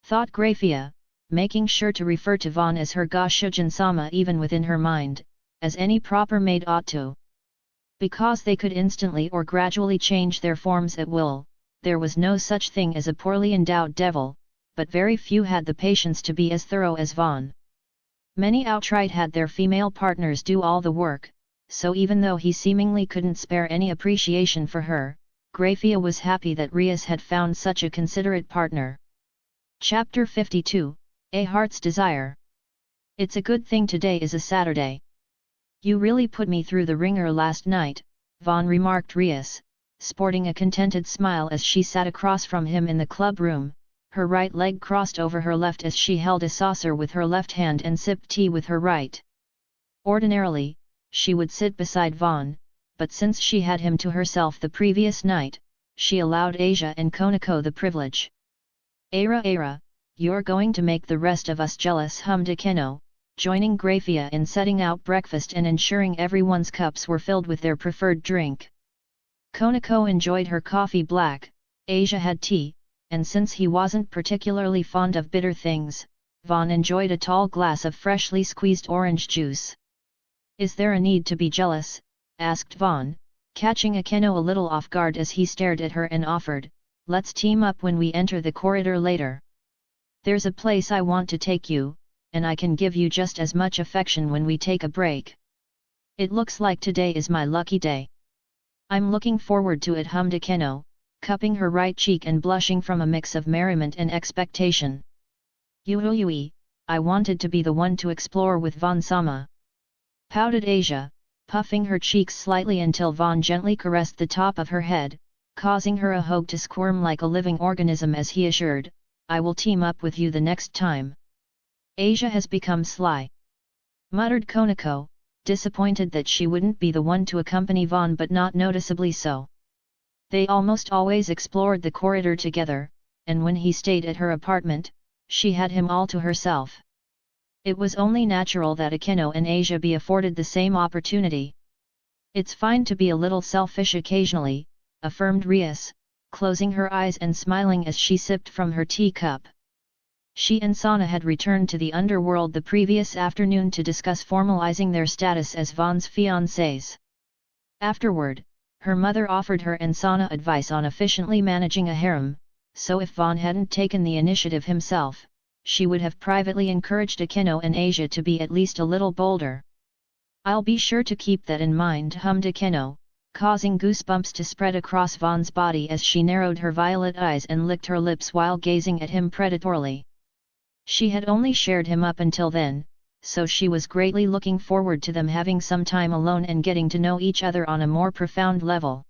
thought Grafia, making sure to refer to Vaughn as her Ga Shujin-sama even within her mind, as any proper maid ought to. Because they could instantly or gradually change their forms at will, there was no such thing as a poorly endowed devil, but very few had the patience to be as thorough as Vaughn. Many outright had their female partners do all the work, so even though he seemingly couldn't spare any appreciation for her, Grafia was happy that Rias had found such a considerate partner. Chapter 52, A Heart's Desire. "It's a good thing today is a Saturday. You really put me through the ringer last night," Vaughn remarked Rias, sporting a contented smile as she sat across from him in the club room, her right leg crossed over her left as she held a saucer with her left hand and sipped tea with her right. Ordinarily, she would sit beside Vaughn, but since she had him to herself the previous night, she allowed Asia and Konako the privilege. Ara, you're going to make the rest of us jealous," hummed Akeno, joining Grafia in setting out breakfast and ensuring everyone's cups were filled with their preferred drink. Konako enjoyed her coffee black, Asia had tea, and since he wasn't particularly fond of bitter things, Vaughn enjoyed a tall glass of freshly squeezed orange juice. "Is there a need to be jealous?" asked Vaughn, catching Akeno a little off guard as he stared at her and offered, "Let's team up when we enter the corridor later. There's a place I want to take you, and I can give you just as much affection when we take a break. It looks like today is my lucky day. I'm looking forward to it," hummed Akeno, cupping her right cheek and blushing from a mix of merriment and expectation. "Yui, I wanted to be the one to explore with Vaughn-sama," pouted Asia, puffing her cheeks slightly until Vaughn gently caressed the top of her head, causing her ahogue to squirm like a living organism as he assured, "I will team up with you the next time." "Asia has become sly," muttered Konako, disappointed that she wouldn't be the one to accompany Vaughn, but not noticeably so. They almost always explored the corridor together, and when he stayed at her apartment, she had him all to herself. It was only natural that Akeno and Asia be afforded the same opportunity. "It's fine to be a little selfish occasionally," affirmed Rias, closing her eyes and smiling as she sipped from her teacup. She and Sana had returned to the underworld the previous afternoon to discuss formalizing their status as Vaughn's fiancés. Afterward, her mother offered her and Sana advice on efficiently managing a harem, so if Vaughn hadn't taken the initiative himself, she would have privately encouraged Akeno and Asia to be at least a little bolder. "I'll be sure to keep that in mind," hummed Akeno, causing goosebumps to spread across Vaughn's body as she narrowed her violet eyes and licked her lips while gazing at him predatorily. She had only shared him up until then, so she was greatly looking forward to them having some time alone and getting to know each other on a more profound level.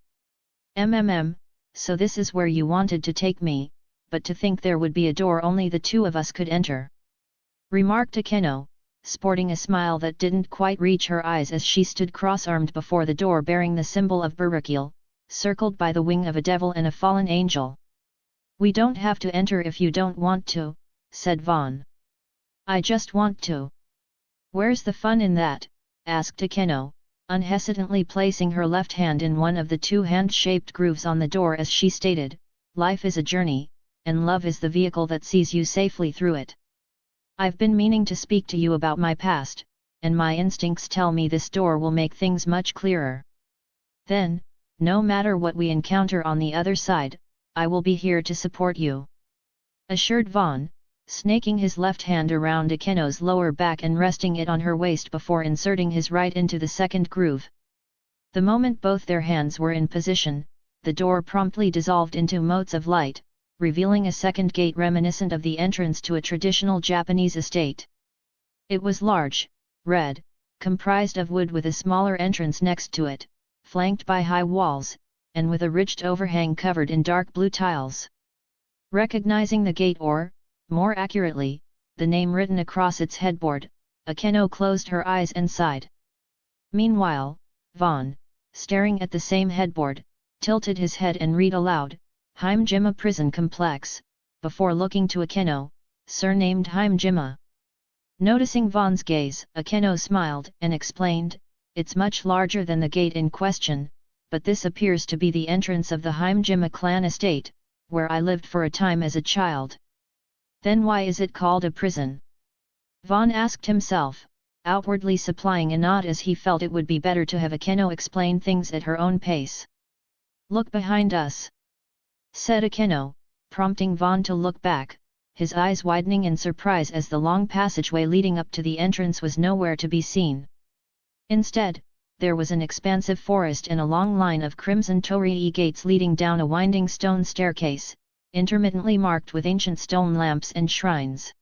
So this is where you wanted to take me, but to think there would be a door only the two of us could enter," remarked Akeno, sporting a smile that didn't quite reach her eyes as she stood cross-armed before the door bearing the symbol of Burukil, circled by the wing of a devil and a fallen angel. "We don't have to enter if you don't want to," said Vaughn. "I just want to." "Where's the fun in that?" asked Akeno, unhesitantly placing her left hand in one of the two hand-shaped grooves on the door as she stated, "Life is a journey, and love is the vehicle that sees you safely through it. I've been meaning to speak to you about my past, and my instincts tell me this door will make things much clearer. Then, no matter what we encounter on the other side, I will be here to support you," assured Vaughn, snaking his left hand around Akeno's lower back and resting it on her waist before inserting his right into the second groove. The moment both their hands were in position, the door promptly dissolved into motes of light, revealing a second gate reminiscent of the entrance to a traditional Japanese estate. It was large, red, comprised of wood with a smaller entrance next to it, flanked by high walls, and with a ridged overhang covered in dark blue tiles. Recognizing the gate or, more accurately, the name written across its headboard, Akeno closed her eyes and sighed. Meanwhile, Vaughn, staring at the same headboard, tilted his head and read aloud, "Heimjima Prison Complex," before looking to Akeno, surnamed Heimjima. Noticing Vaughn's gaze, Akeno smiled and explained, "It's much larger than the gate in question, but this appears to be the entrance of the Heimjima clan estate, where I lived for a time as a child." "Then why is it called a prison?" Vaughn asked himself, outwardly supplying a nod as he felt it would be better to have Akeno explain things at her own pace. "Look behind us," said Akeno, prompting Vaughn to look back, his eyes widening in surprise as the long passageway leading up to the entrance was nowhere to be seen. Instead, there was an expansive forest and a long line of crimson torii gates leading down a winding stone staircase, intermittently marked with ancient stone lamps and shrines.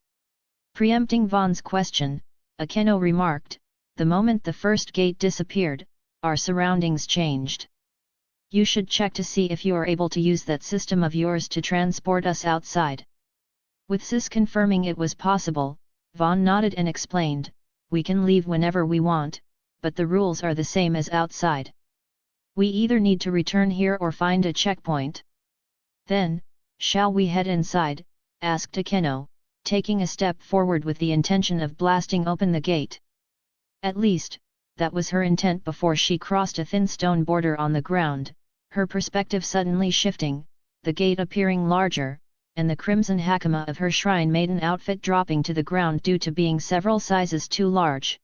Preempting Vaughn's question, Akeno remarked, "The moment the first gate disappeared, our surroundings changed. You should check to see if you are able to use that system of yours to transport us outside." With Sis confirming it was possible, Vaughn nodded and explained, "We can leave whenever we want, but the rules are the same as outside. We either need to return here or find a checkpoint." "Then, shall we head inside?" asked Akeno, taking a step forward with the intention of blasting open the gate. At least, that was her intent before she crossed a thin stone border on the ground, her perspective suddenly shifting, the gate appearing larger, and the crimson hakama of her shrine maiden outfit dropping to the ground due to being several sizes too large.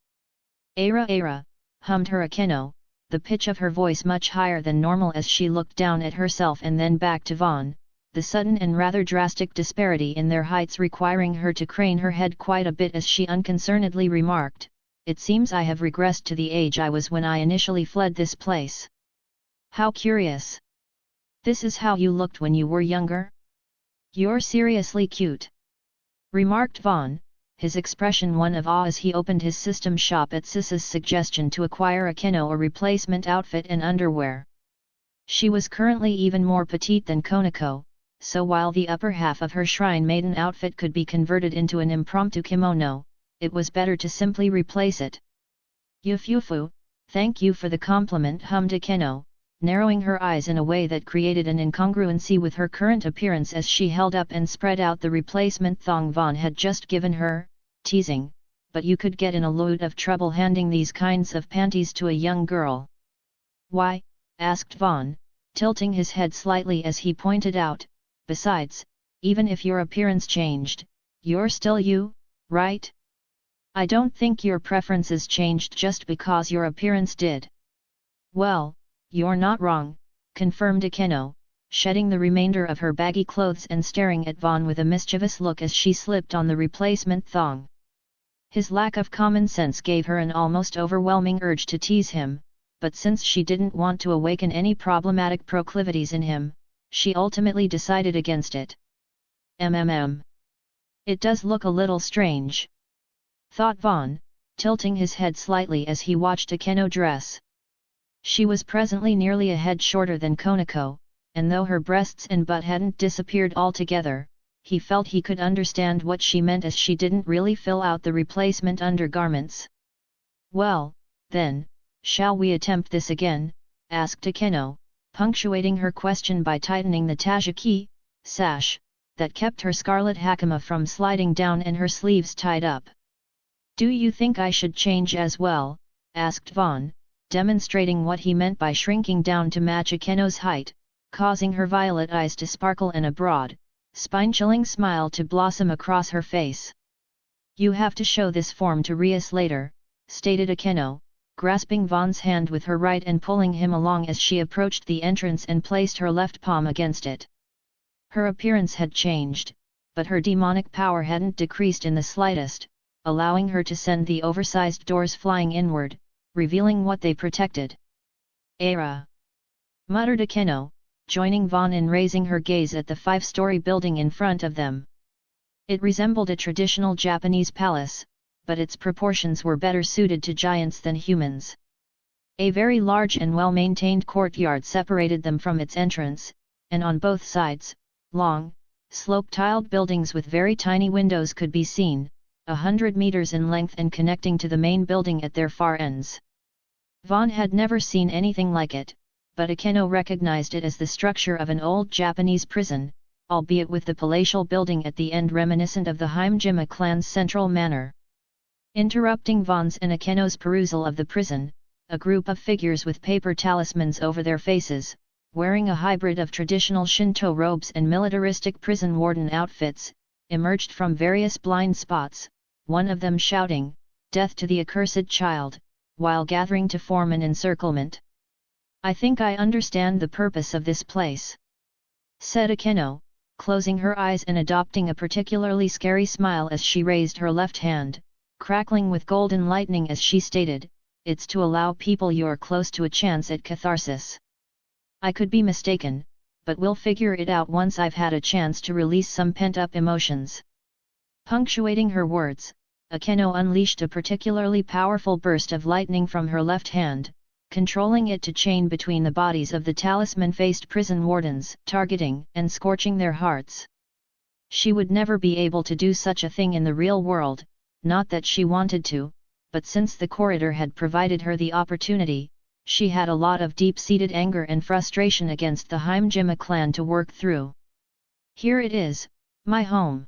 "Ara," hummed her Akeno, the pitch of her voice much higher than normal as she looked down at herself and then back to Vaughn, the sudden and rather drastic disparity in their heights requiring her to crane her head quite a bit as she unconcernedly remarked, "It seems I have regressed to the age I was when I initially fled this place. How curious. This is how you looked when you were younger? You're seriously cute," remarked Vaughn, his expression one of awe as he opened his system shop at Sis's suggestion to acquire Akeno a replacement outfit and underwear. She was currently even more petite than Konako, so while the upper half of her shrine maiden outfit could be converted into an impromptu kimono, it was better to simply replace it. "Yufufu, thank you for the compliment," hummed Akeno, narrowing her eyes in a way that created an incongruency with her current appearance as she held up and spread out the replacement thong Vaughn had just given her, teasing, "But you could get in a load of trouble handing these kinds of panties to a young girl." "Why?" asked Vaughn, tilting his head slightly as he pointed out, "Besides, even if your appearance changed, you're still you, right? I don't think your preferences changed just because your appearance did." "Well, you're not wrong," confirmed Akeno, shedding the remainder of her baggy clothes and staring at Vaughn with a mischievous look as she slipped on the replacement thong. His lack of common sense gave her an almost overwhelming urge to tease him, but since she didn't want to awaken any problematic proclivities in him, she ultimately decided against it. It does look a little strange, thought Vaughn, tilting his head slightly as he watched Akeno dress. She was presently nearly a head shorter than Konako, and though her breasts and butt hadn't disappeared altogether, he felt he could understand what she meant as she didn't really fill out the replacement undergarments. "Well, then, shall we attempt this again?" asked Akeno, punctuating her question by tightening the tajiki sash that kept her scarlet hakama from sliding down and her sleeves tied up. "Do you think I should change as well?" asked Vaughn, demonstrating what he meant by shrinking down to match Akeno's height, causing her violet eyes to sparkle and a broad, spine-chilling smile to blossom across her face. "You have to show this form to Rias later," stated Akeno, grasping Vaughn's hand with her right and pulling him along as she approached the entrance and placed her left palm against it. Her appearance had changed, but her demonic power hadn't decreased in the slightest, allowing her to send the oversized doors flying inward, revealing what they protected. "Era!" muttered Akeno, joining Vaughn in raising her gaze at the 5-story building in front of them. It resembled a traditional Japanese palace, but its proportions were better suited to giants than humans. A very large and well-maintained courtyard separated them from its entrance, and on both sides, long, slope-tiled buildings with very tiny windows could be seen, 100 meters in length and connecting to the main building at their far ends. Vaughn had never seen anything like it, but Akeno recognized it as the structure of an old Japanese prison, albeit with the palatial building at the end reminiscent of the Heimjima clan's central manor. Interrupting Vaughn's and Akeno's perusal of the prison, a group of figures with paper talismans over their faces, wearing a hybrid of traditional Shinto robes and militaristic prison warden outfits, emerged from various blind spots, one of them shouting, "Death to the accursed child," while gathering to form an encirclement. "I think I understand the purpose of this place," said Akeno, closing her eyes and adopting a particularly scary smile as she raised her left hand, crackling with golden lightning as she stated, "It's to allow people you're close to a chance at catharsis. I could be mistaken, but we'll figure it out once I've had a chance to release some pent-up emotions." Punctuating her words, Akeno unleashed a particularly powerful burst of lightning from her left hand, controlling it to chain between the bodies of the talisman-faced prison wardens, targeting and scorching their hearts. She would never be able to do such a thing in the real world, not that she wanted to, but since the corridor had provided her the opportunity, she had a lot of deep-seated anger and frustration against the Heimjima clan to work through. "Here it is, my home,"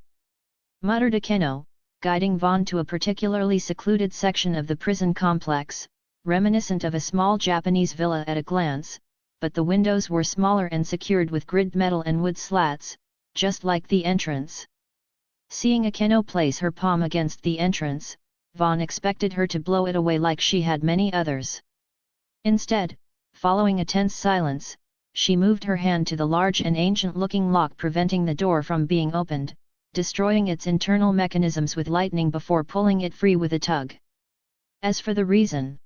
muttered Akeno, guiding Vaughn to a particularly secluded section of the prison complex, reminiscent of a small Japanese villa at a glance, but the windows were smaller and secured with grid metal and wood slats, just like the entrance. Seeing Akeno place her palm against the entrance, Vaughn expected her to blow it away like she had many others. Instead, following a tense silence, she moved her hand to the large and ancient-looking lock preventing the door from being opened, destroying its internal mechanisms with lightning before pulling it free with a tug. "As for the reason,"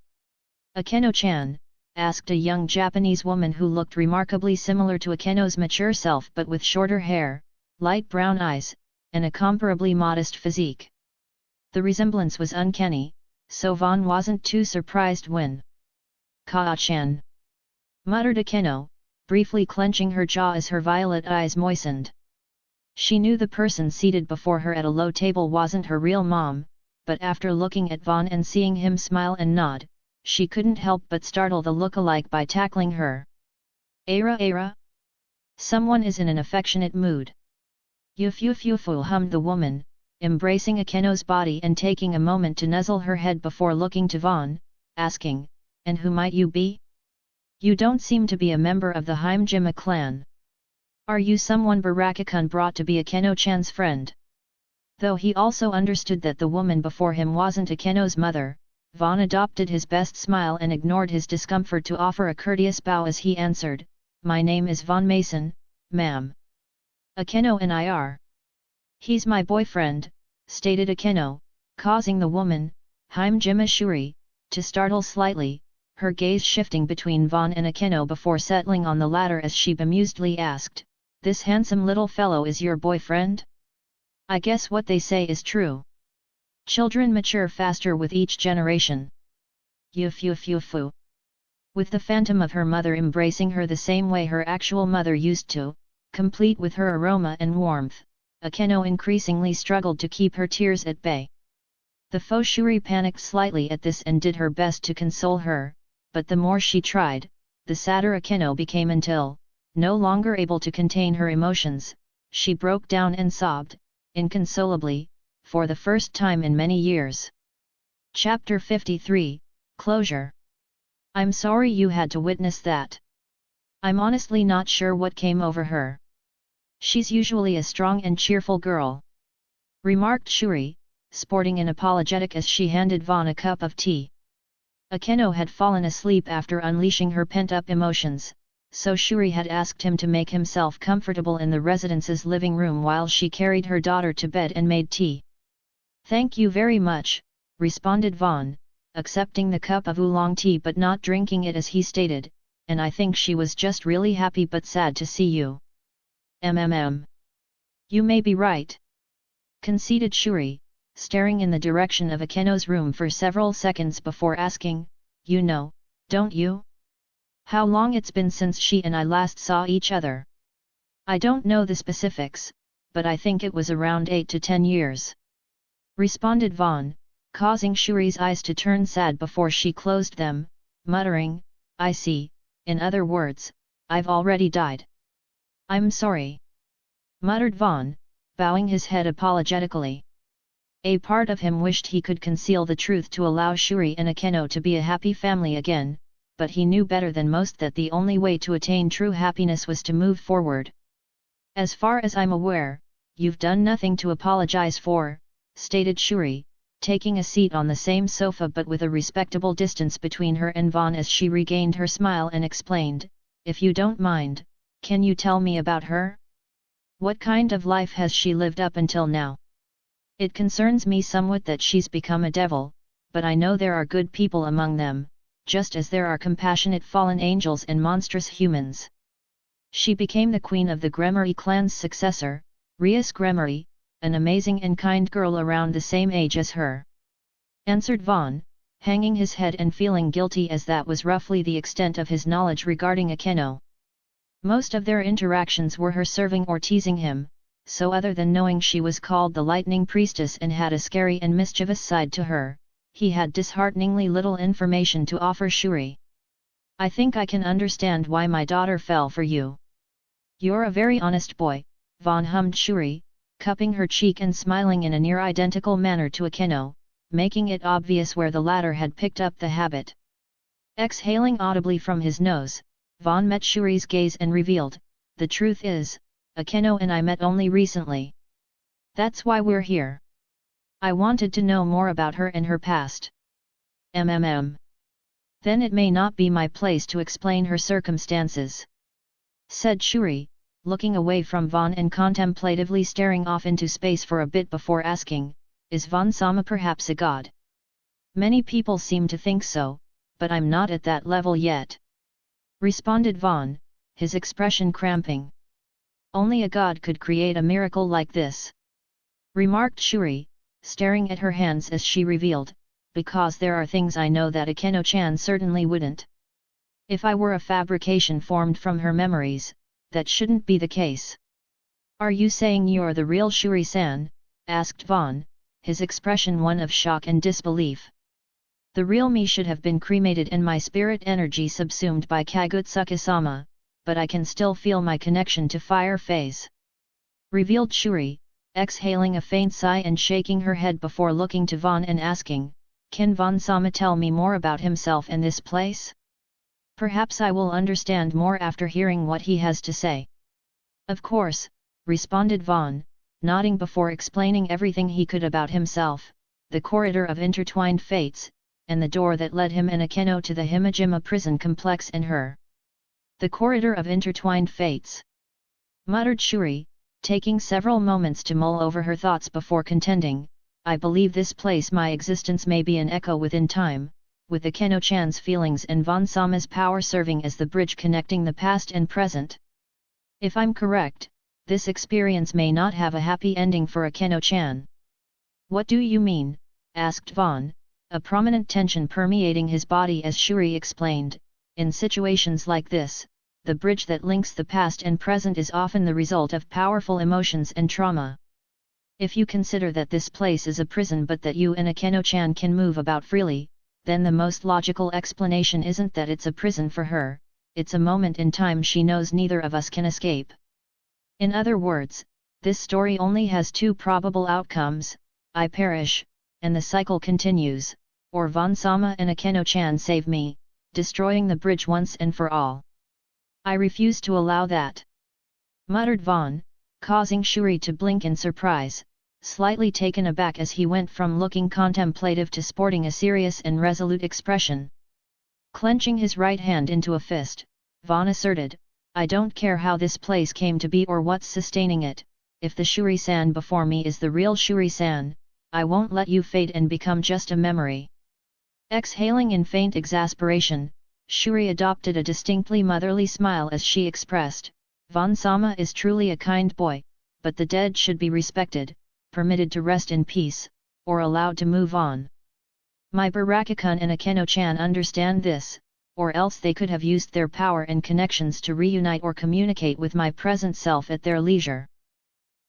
Akeno-chan asked a young Japanese woman who looked remarkably similar to Akeno's mature self but with shorter hair, light brown eyes, and a comparably modest physique. The resemblance was uncanny, so Vaughn wasn't too surprised when "Ka-chan," muttered Akeno, briefly clenching her jaw as her violet eyes moistened. She knew the person seated before her at a low table wasn't her real mom, but after looking at Vaughn and seeing him smile and nod, she couldn't help but startle the look-alike by tackling her. Era. Someone is in an affectionate mood." Yufu hummed the woman, embracing Akeno's body and taking a moment to nuzzle her head before looking to Vaughn, asking, "And who might you be? You don't seem to be a member of the Heimjima clan. Are you someone Baraka-kun brought to be Akeno-chan's friend?" Though he also understood that the woman before him wasn't Akeno's mother, Vaughn adopted his best smile and ignored his discomfort to offer a courteous bow as he answered, "My name is Vaughn Mason, ma'am. Akeno and I are." "He's my boyfriend," stated Akeno, causing the woman, Heimjima Shuri, to startle slightly, her gaze shifting between Vaughn and Akeno before settling on the latter as she bemusedly asked, "This handsome little fellow is your boyfriend?" I guess what they say is true. Children mature faster with each generation. Fu. With the phantom of her mother embracing her the same way her actual mother used to, complete with her aroma and warmth, Akeno increasingly struggled to keep her tears at bay. The faux Shuri panicked slightly at this and did her best to console her, but the more she tried, the sadder Akeno became until, no longer able to contain her emotions, she broke down and sobbed, inconsolably, for the first time in many years. Chapter 53, Closure. I'm sorry you had to witness that. I'm honestly not sure what came over her. She's usually a strong and cheerful girl, remarked Shuri, sporting an apologetic as she handed Vaughn a cup of tea. Akeno had fallen asleep after unleashing her pent-up emotions, so Shuri had asked him to make himself comfortable in the residence's living room while she carried her daughter to bed and made tea. Thank you very much, responded Vaughn, accepting the cup of oolong tea but not drinking it as he stated, and I think she was just really happy but sad to see you. You may be right, conceded Shuri, staring in the direction of Akeno's room for several seconds before asking, you know, don't you? How long it's been since she and I last saw each other? I don't know the specifics, but I think it was around 8 to 10 years. Responded Vaughn, causing Shuri's eyes to turn sad before she closed them, muttering, I see, in other words, I've already died. I'm sorry, muttered Vaughn, bowing his head apologetically. A part of him wished he could conceal the truth to allow Shuri and Akeno to be a happy family again, but he knew better than most that the only way to attain true happiness was to move forward. As far as I'm aware, you've done nothing to apologize for, stated Shuri, taking a seat on the same sofa but with a respectable distance between her and Vaughn as she regained her smile and explained, if you don't mind, can you tell me about her? What kind of life has she lived up until now? It concerns me somewhat that she's become a devil, but I know there are good people among them, just as there are compassionate fallen angels and monstrous humans. She became the queen of the Gremory clan's successor, Rias Gremory, an amazing and kind girl around the same age as her. Answered Vaughn, hanging his head and feeling guilty as that was roughly the extent of his knowledge regarding Akeno. Most of their interactions were her serving or teasing him, so other than knowing she was called the Lightning Priestess and had a scary and mischievous side to her, he had dishearteningly little information to offer Shuri. I think I can understand why my daughter fell for you. You're a very honest boy, Vaughn hummed Shuri, cupping her cheek and smiling in a near-identical manner to Akeno, making it obvious where the latter had picked up the habit. Exhaling audibly from his nose, Vaughn met Shuri's gaze and revealed, the truth is, Akeno and I met only recently. That's why we're here. I wanted to know more about her and her past. Then it may not be my place to explain her circumstances, said Shuri, looking away from Vaughn and contemplatively staring off into space for a bit before asking, is Vaughn-sama perhaps a god? Many people seem to think so, but I'm not at that level yet. Responded Vaughn, his expression cramping. Only a god could create a miracle like this, remarked Shuri, staring at her hands as she revealed, because there are things I know that Akeno-chan certainly wouldn't. If I were a fabrication formed from her memories, that shouldn't be the case. Are you saying you're the real Shuri-san? Asked Vaughn, his expression one of shock and disbelief. The real me should have been cremated and my spirit energy subsumed by Kagutsuki-sama, but I can still feel my connection to Fire Phase, revealed Shuri, exhaling a faint sigh and shaking her head before looking to Vaughn and asking, can Vaughn-sama tell me more about himself and this place? Perhaps I will understand more after hearing what he has to say. Of course, responded Vaughn, nodding before explaining everything he could about himself, the corridor of intertwined fates, and the door that led him and Akeno to the Himajima prison complex and her. The corridor of intertwined fates, muttered Shuri, taking several moments to mull over her thoughts before contending, I believe this place my existence may be an echo within time, with Akeno-chan's feelings and Vaughn-sama's power serving as the bridge connecting the past and present. If I'm correct, this experience may not have a happy ending for Akeno-chan. What do you mean? Asked Vaughn, a prominent tension permeating his body as Shuri explained. In situations like this, the bridge that links the past and present is often the result of powerful emotions and trauma. If you consider that this place is a prison but that you and Akeno-chan can move about freely, then the most logical explanation isn't that it's a prison for her, it's a moment in time she knows neither of us can escape. In other words, this story only has two probable outcomes: I perish, and the cycle continues, or Vaughn-sama and Akeno-chan save me, destroying the bridge once and for all. I refuse to allow that, muttered Vaughn, causing Shuri to blink in surprise, slightly taken aback as he went from looking contemplative to sporting a serious and resolute expression. Clenching his right hand into a fist, Vaughn asserted, I don't care how this place came to be or what's sustaining it, if the Shuri-san before me is the real Shuri-san, I won't let you fade and become just a memory. Exhaling in faint exasperation, Shuri adopted a distinctly motherly smile as she expressed, Vaughn-sama is truly a kind boy, but the dead should be respected, permitted to rest in peace, or allowed to move on. My Baraka-kun and Akeno-chan understand this, or else they could have used their power and connections to reunite or communicate with my present self at their leisure.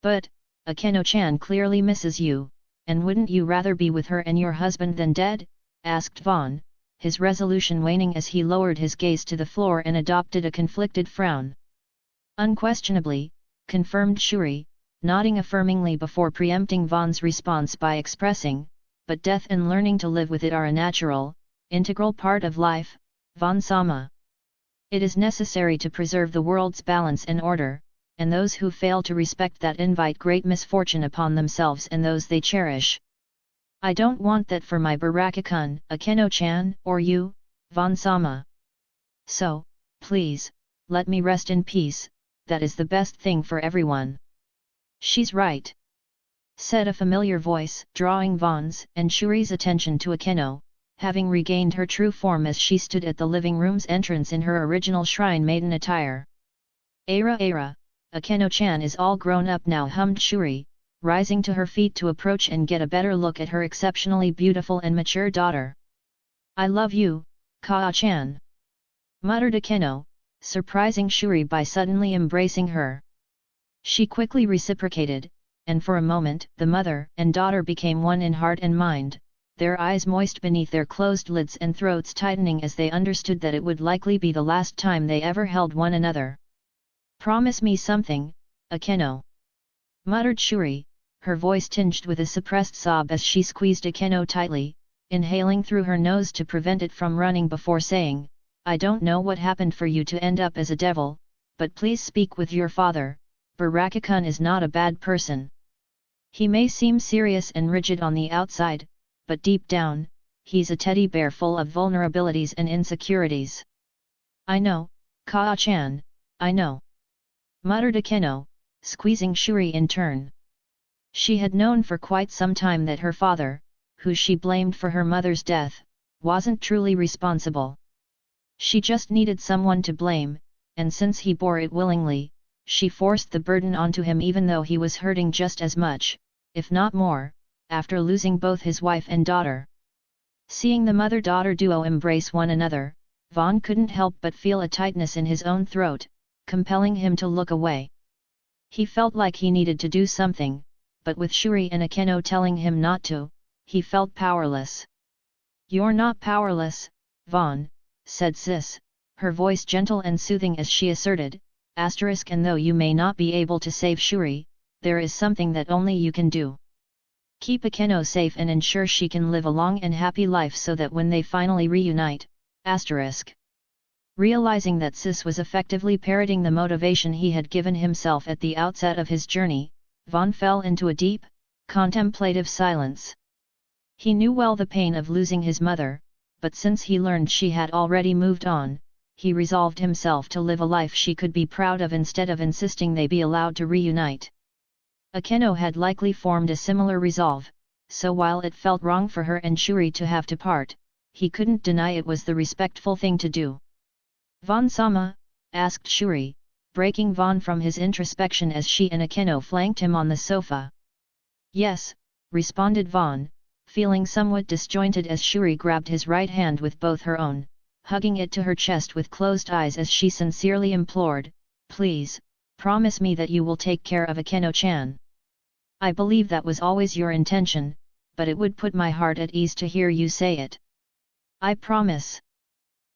But, Akeno-chan clearly misses you, and wouldn't you rather be with her and your husband than dead? Asked Vaughn, his resolution waning as he lowered his gaze to the floor and adopted a conflicted frown. Unquestionably, confirmed Shuri, nodding affirmingly before preempting Vaughn's response by expressing, but death and learning to live with it are a natural, integral part of life, Vaughn-sama. It is necessary to preserve the world's balance and order, and those who fail to respect that invite great misfortune upon themselves and those they cherish. I don't want that for my Baraka-kun, Akeno-chan, or you, Vaughn-sama. So, please, let me rest in peace, that is the best thing for everyone. She's right, said a familiar voice, drawing Vaughn's and Shuri's attention to Akeno, having regained her true form as she stood at the living room's entrance in her original shrine maiden attire. Ara, Akeno-chan is all grown up now, hummed Shuri, rising to her feet to approach and get a better look at her exceptionally beautiful and mature daughter. I love you, Kaa-chan, muttered Akeno, surprising Shuri by suddenly embracing her. She quickly reciprocated, and for a moment the mother and daughter became one in heart and mind, their eyes moist beneath their closed lids and throats tightening as they understood that it would likely be the last time they ever held one another. Promise me something, Akeno, muttered Shuri, her voice tinged with a suppressed sob as she squeezed Akeno tightly, inhaling through her nose to prevent it from running before saying, I don't know what happened for you to end up as a devil, but please speak with your father. Baraka-kun is not a bad person. He may seem serious and rigid on the outside, but deep down, he's a teddy bear full of vulnerabilities and insecurities. I know, Kaa-chan, I know, muttered Akeno, squeezing Shuri in turn. She had known for quite some time that her father, who she blamed for her mother's death, wasn't truly responsible. She just needed someone to blame, and since he bore it willingly, she forced the burden onto him even though he was hurting just as much, if not more, after losing both his wife and daughter. Seeing the mother-daughter duo embrace one another, Vaughn couldn't help but feel a tightness in his own throat, compelling him to look away. He felt like he needed to do something, but with Shuri and Akeno telling him not to, he felt powerless. You're not powerless, Vaughn, said Sis, her voice gentle and soothing as she asserted, and though you may not be able to save Shuri, there is something that only you can do. Keep Akeno safe and ensure she can live a long and happy life so that when they finally reunite, Realizing that Sis was effectively parroting the motivation he had given himself at the outset of his journey, Vaughn fell into a deep, contemplative silence. He knew well the pain of losing his mother, but since he learned she had already moved on, he resolved himself to live a life she could be proud of instead of insisting they be allowed to reunite. Akeno had likely formed a similar resolve, so while it felt wrong for her and Shuri to have to part, he couldn't deny it was the respectful thing to do. Vaughn-sama, asked Shuri, breaking Vaughn from his introspection as she and Akeno flanked him on the sofa. "Yes," responded Vaughn, feeling somewhat disjointed as Shuri grabbed his right hand with both her own, hugging it to her chest with closed eyes as she sincerely implored, "Please, promise me that you will take care of Akeno-chan. I believe that was always your intention, but it would put my heart at ease to hear you say it. I promise.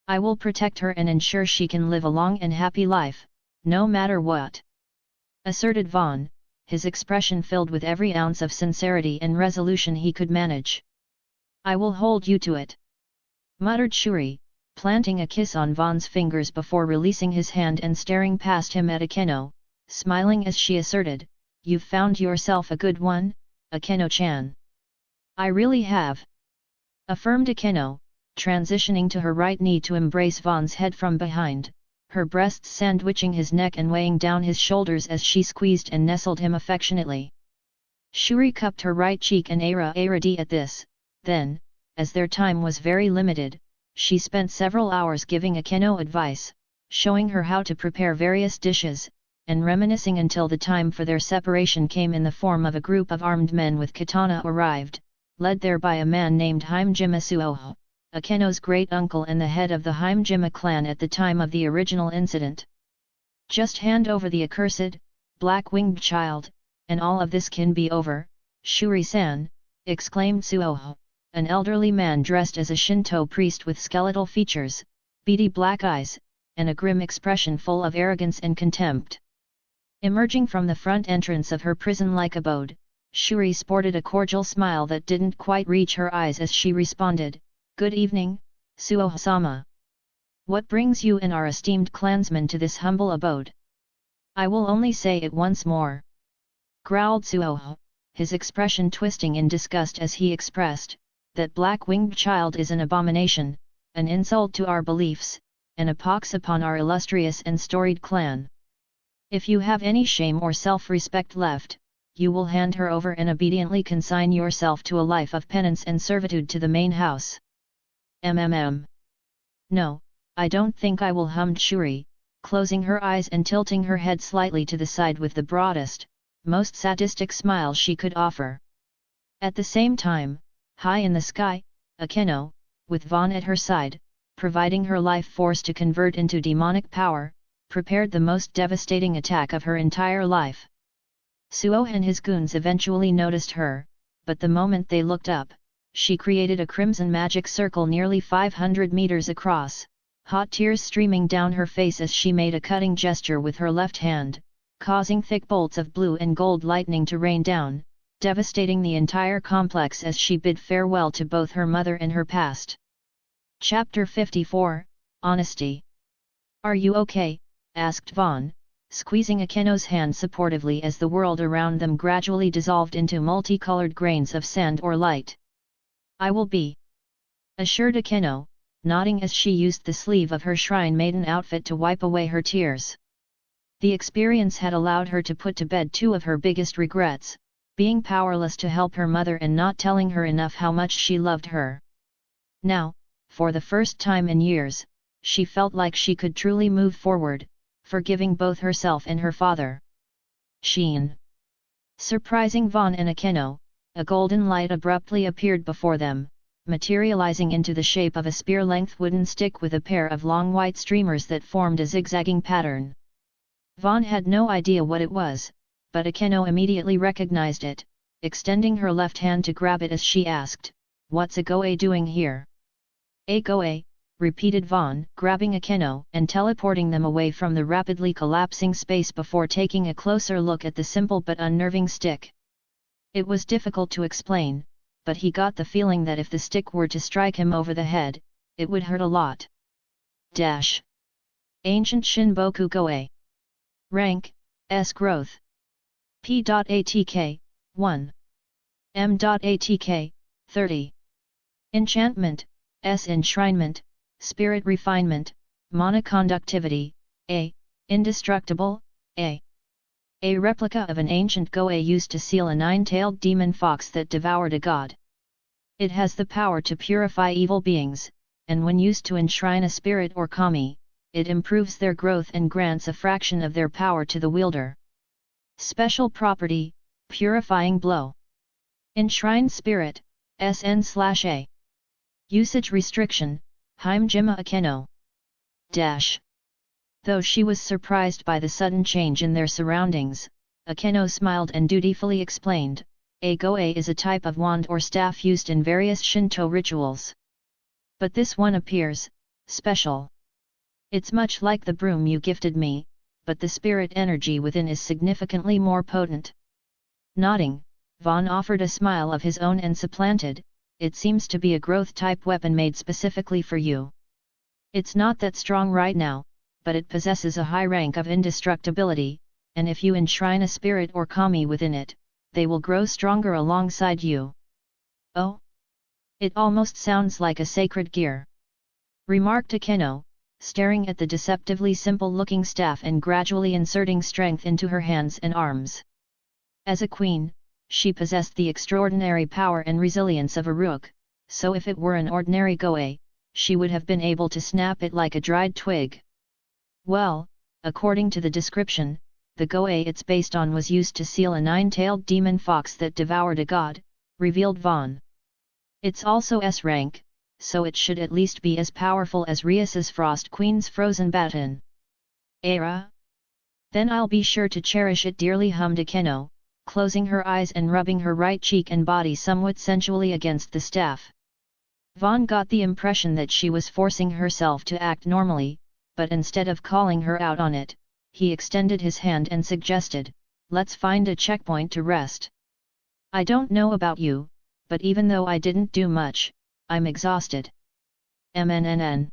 I will protect her and ensure she can live a long and happy life, no matter what," asserted Vaughn, his expression filled with every ounce of sincerity and resolution he could manage. "I will hold you to it," muttered Shuri, planting a kiss on Vaughn's fingers before releasing his hand and staring past him at Akeno, smiling as she asserted, "You've found yourself a good one, Akeno-chan." "I really have," affirmed Akeno, transitioning to her right knee to embrace Vaughn's head from behind, her breasts sandwiching his neck and weighing down his shoulders as she squeezed and nestled him affectionately. Shuri cupped her right cheek and Arad at this, then, as their time was very limited, she spent several hours giving Akeno advice, showing her how to prepare various dishes, and reminiscing until the time for their separation came in the form of a group of armed men with katana arrived, led there by a man named Himejima Suoho, Akeno's great-uncle and the head of the Himejima clan at the time of the original incident. "Just hand over the accursed, black-winged child, and all of this can be over, Shuri-san," exclaimed Suoho, an elderly man dressed as a Shinto priest with skeletal features, beady black eyes, and a grim expression full of arrogance and contempt. Emerging from the front entrance of her prison-like abode, Shuri sported a cordial smile that didn't quite reach her eyes as she responded, "Good evening, Suoho-sama. What brings you and our esteemed clansmen to this humble abode?" "I will only say it once more," growled Suoho, his expression twisting in disgust as he expressed, "that black-winged child is an abomination, an insult to our beliefs, and a pox upon our illustrious and storied clan. If you have any shame or self-respect left, you will hand her over and obediently consign yourself to a life of penance and servitude to the main house." "No, I don't think I will," hummed Shuri, closing her eyes and tilting her head slightly to the side with the broadest, most sadistic smile she could offer. At the same time, high in the sky, Akeno, with Vaughn at her side, providing her life force to convert into demonic power, prepared the most devastating attack of her entire life. Suo and his goons eventually noticed her, but the moment they looked up, she created a crimson magic circle nearly 500 meters across, hot tears streaming down her face as she made a cutting gesture with her left hand, causing thick bolts of blue and gold lightning to rain down, devastating the entire complex as she bid farewell to both her mother and her past. Chapter 54, Honesty. "Are you okay?" asked Vaughn, squeezing Akeno's hand supportively as the world around them gradually dissolved into multicolored grains of sand or light. "I will be," assured Akeno, nodding as she used the sleeve of her shrine maiden outfit to wipe away her tears. The experience had allowed her to put to bed two of her biggest regrets, being powerless to help her mother and not telling her enough how much she loved her. Now, for the first time in years, she felt like she could truly move forward, forgiving both herself and her father. Sheen. Surprising Vaughn and Akeno, a golden light abruptly appeared before them, materializing into the shape of a spear-length wooden stick with a pair of long white streamers that formed a zigzagging pattern. Vaughn had no idea what it was, but Akeno immediately recognized it, extending her left hand to grab it as she asked, "What's a Goe doing here?" "A Goe," repeated Vaughn, grabbing Akeno and teleporting them away from the rapidly collapsing space before taking a closer look at the simple but unnerving stick. It was difficult to explain, but he got the feeling that if the stick were to strike him over the head, it would hurt a lot. Dash. Ancient Shinboku Goe. Rank, S growth. P.ATK, 1. M.ATK, 30. Enchantment, S enshrinement, spirit refinement, monoconductivity, A, indestructible, A. A replica of an ancient Goe used to seal a nine-tailed demon fox that devoured a god. It has the power to purify evil beings, and when used to enshrine a spirit or kami, it improves their growth and grants a fraction of their power to the wielder. Special property, Purifying Blow. Enshrined Spirit, SN/A. Usage Restriction, Heimjima Akeno. Though she was surprised by the sudden change in their surroundings, Akeno smiled and dutifully explained, a goe is a type of wand or staff used in various Shinto rituals. But this one appears special. It's much like the broom you gifted me, but the spirit energy within is significantly more potent. Nodding, Vaughn offered a smile of his own and supplanted, it seems to be a growth-type weapon made specifically for you. It's not that strong right now, but it possesses a high rank of indestructibility, and if you enshrine a spirit or kami within it, they will grow stronger alongside you. Oh? It almost sounds like a sacred gear. Remarked Akeno, staring at the deceptively simple-looking staff and gradually inserting strength into her hands and arms. As a queen, she possessed the extraordinary power and resilience of a rook, so if it were an ordinary goe, she would have been able to snap it like a dried twig. Well, according to the description, the goe it's based on was used to seal a nine-tailed demon fox that devoured a god, revealed Vaughn. It's also S-rank, so it should at least be as powerful as Rias's Frost Queen's frozen baton. Era? Then I'll be sure to cherish it dearly, hummed Akeno, closing her eyes and rubbing her right cheek and body somewhat sensually against the staff. Vaughn got the impression that she was forcing herself to act normally, but instead of calling her out on it, he extended his hand and suggested, let's find a checkpoint to rest. I don't know about you, but even though I didn't do much, I'm exhausted. MNNN.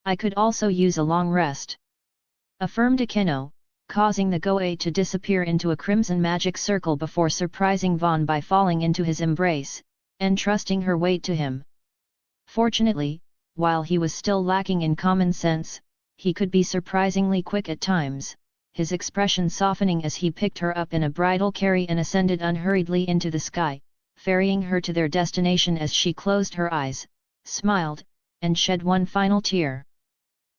I could also use a long rest. Affirmed Akeno, causing the goe to disappear into a crimson magic circle before surprising Vaughn by falling into his embrace, entrusting her weight to him. Fortunately, while he was still lacking in common sense, he could be surprisingly quick at times, his expression softening as he picked her up in a bridal carry and ascended unhurriedly into the sky, ferrying her to their destination as she closed her eyes, smiled, and shed one final tear.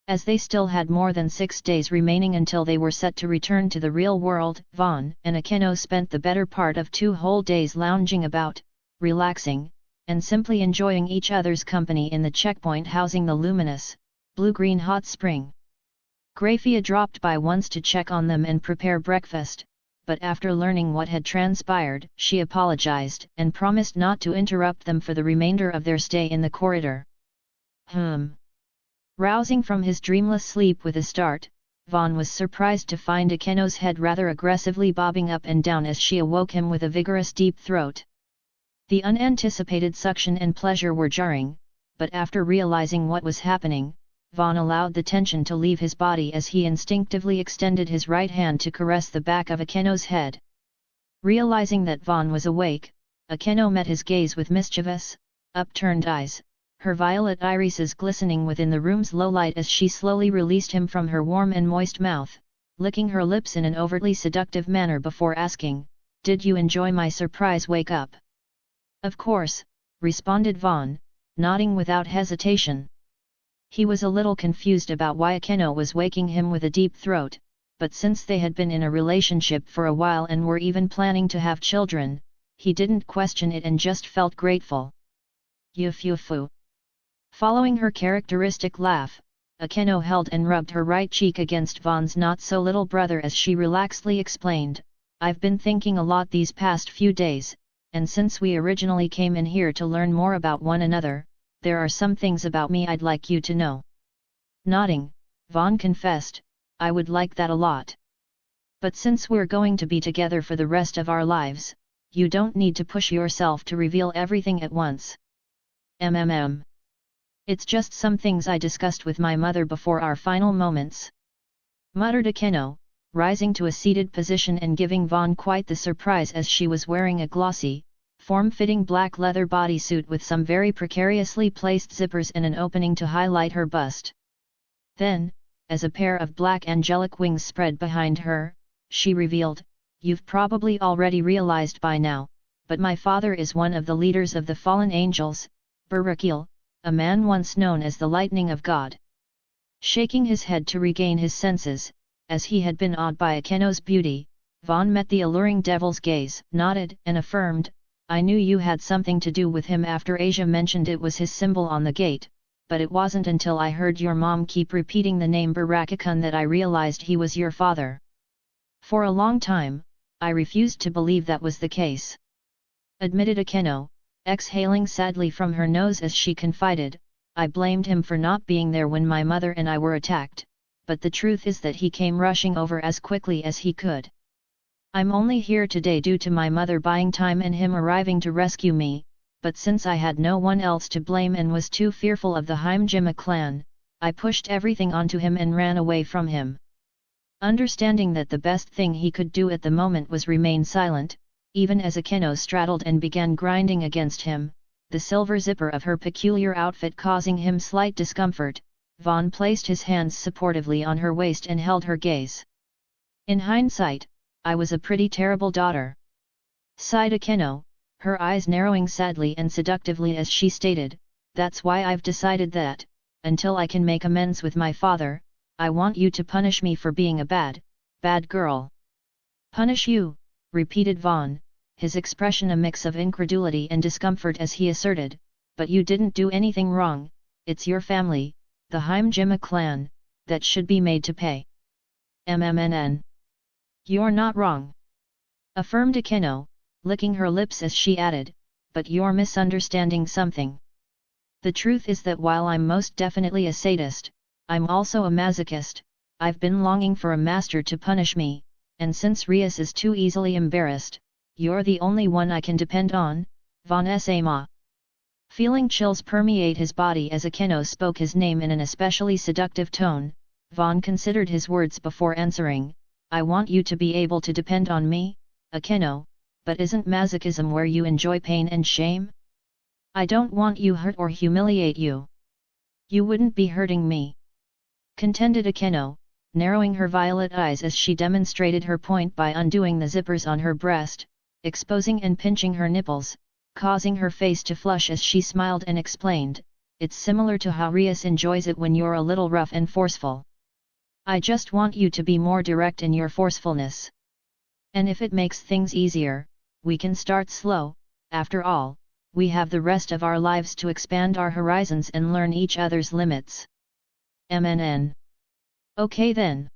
As they still had more than 6 days remaining until they were set to return to the real world, Vaughn and Akeno spent the better part of 2 whole days lounging about, relaxing, and simply enjoying each other's company in the checkpoint housing the luminous, blue-green hot spring. Grafia dropped by once to check on them and prepare breakfast, but after learning what had transpired, she apologized and promised not to interrupt them for the remainder of their stay in the corridor. Rousing from his dreamless sleep with a start, Vaughn was surprised to find Akeno's head rather aggressively bobbing up and down as she awoke him with a vigorous deep throat. The unanticipated suction and pleasure were jarring, but after realizing what was happening, Vaughn allowed the tension to leave his body as he instinctively extended his right hand to caress the back of Akeno's head. Realizing that Vaughn was awake, Akeno met his gaze with mischievous, upturned eyes, her violet irises glistening within the room's low light as she slowly released him from her warm and moist mouth, licking her lips in an overtly seductive manner before asking, "Did you enjoy my surprise wake up?" "Of course," responded Vaughn, nodding without hesitation. He was a little confused about why Akeno was waking him with a deep throat, but since they had been in a relationship for a while and were even planning to have children, he didn't question it and just felt grateful. Yufufu. Following her characteristic laugh, Akeno held and rubbed her right cheek against Vaughn's not-so-little brother as she relaxedly explained, "I've been thinking a lot these past few days, and since we originally came in here to learn more about one another, there are some things about me I'd like you to know." Nodding, Vaughn confessed, "I would like that a lot. But since we're going to be together for the rest of our lives, you don't need to push yourself to reveal everything at once. It's just some things I discussed with my mother before our final moments," muttered Akeno, rising to a seated position and giving Vaughn quite the surprise as she was wearing a glossy, form-fitting black leather bodysuit with some very precariously placed zippers and an opening to highlight her bust. Then, as a pair of black angelic wings spread behind her, she revealed, "You've probably already realized by now, but my father is one of the leaders of the fallen angels, Barakil, a man once known as the Lightning of God." Shaking his head to regain his senses, as he had been awed by Akeno's beauty, Vaughn met the alluring devil's gaze, nodded and affirmed, "I knew you had something to do with him after Asia mentioned it was his symbol on the gate, but it wasn't until I heard your mom keep repeating the name Barakakun that I realized he was your father. For a long time, I refused to believe that was the case," admitted Akeno, exhaling sadly from her nose as she confided, "I blamed him for not being there when my mother and I were attacked, but the truth is that he came rushing over as quickly as he could. I'm only here today due to my mother buying time and him arriving to rescue me, but since I had no one else to blame and was too fearful of the Heimjima clan, I pushed everything onto him and ran away from him." Understanding that the best thing he could do at the moment was remain silent, even as Akeno straddled and began grinding against him, the silver zipper of her peculiar outfit causing him slight discomfort, Vaughn placed his hands supportively on her waist and held her gaze. "In hindsight, I was a pretty terrible daughter," sighed Akeno, her eyes narrowing sadly and seductively as she stated, "That's why I've decided that, until I can make amends with my father, I want you to punish me for being a bad girl." "Punish you?" repeated Vaughn, his expression a mix of incredulity and discomfort as he asserted, "but you didn't do anything wrong, it's your family, the Heimjima clan, that should be made to pay." "MMNN. You're not wrong," affirmed Akeno, licking her lips as she added, "but you're misunderstanding something. The truth is that while I'm most definitely a sadist, I'm also a masochist. I've been longing for a master to punish me, and since Rias is too easily embarrassed, you're the only one I can depend on, Von Sama." Feeling chills permeate his body as Akeno spoke his name in an especially seductive tone, Vaughn considered his words before answering, "I want you to be able to depend on me, Akeno, but isn't masochism where you enjoy pain and shame? I don't want you hurt or humiliate you." "You wouldn't be hurting me," contended Akeno, narrowing her violet eyes as she demonstrated her point by undoing the zippers on her breast, exposing and pinching her nipples, causing her face to flush as she smiled and explained, "It's similar to how Rias enjoys it when you're a little rough and forceful. I just want you to be more direct in your forcefulness. And if it makes things easier, we can start slow, after all, we have the rest of our lives to expand our horizons and learn each other's limits." "MNN. Okay then,"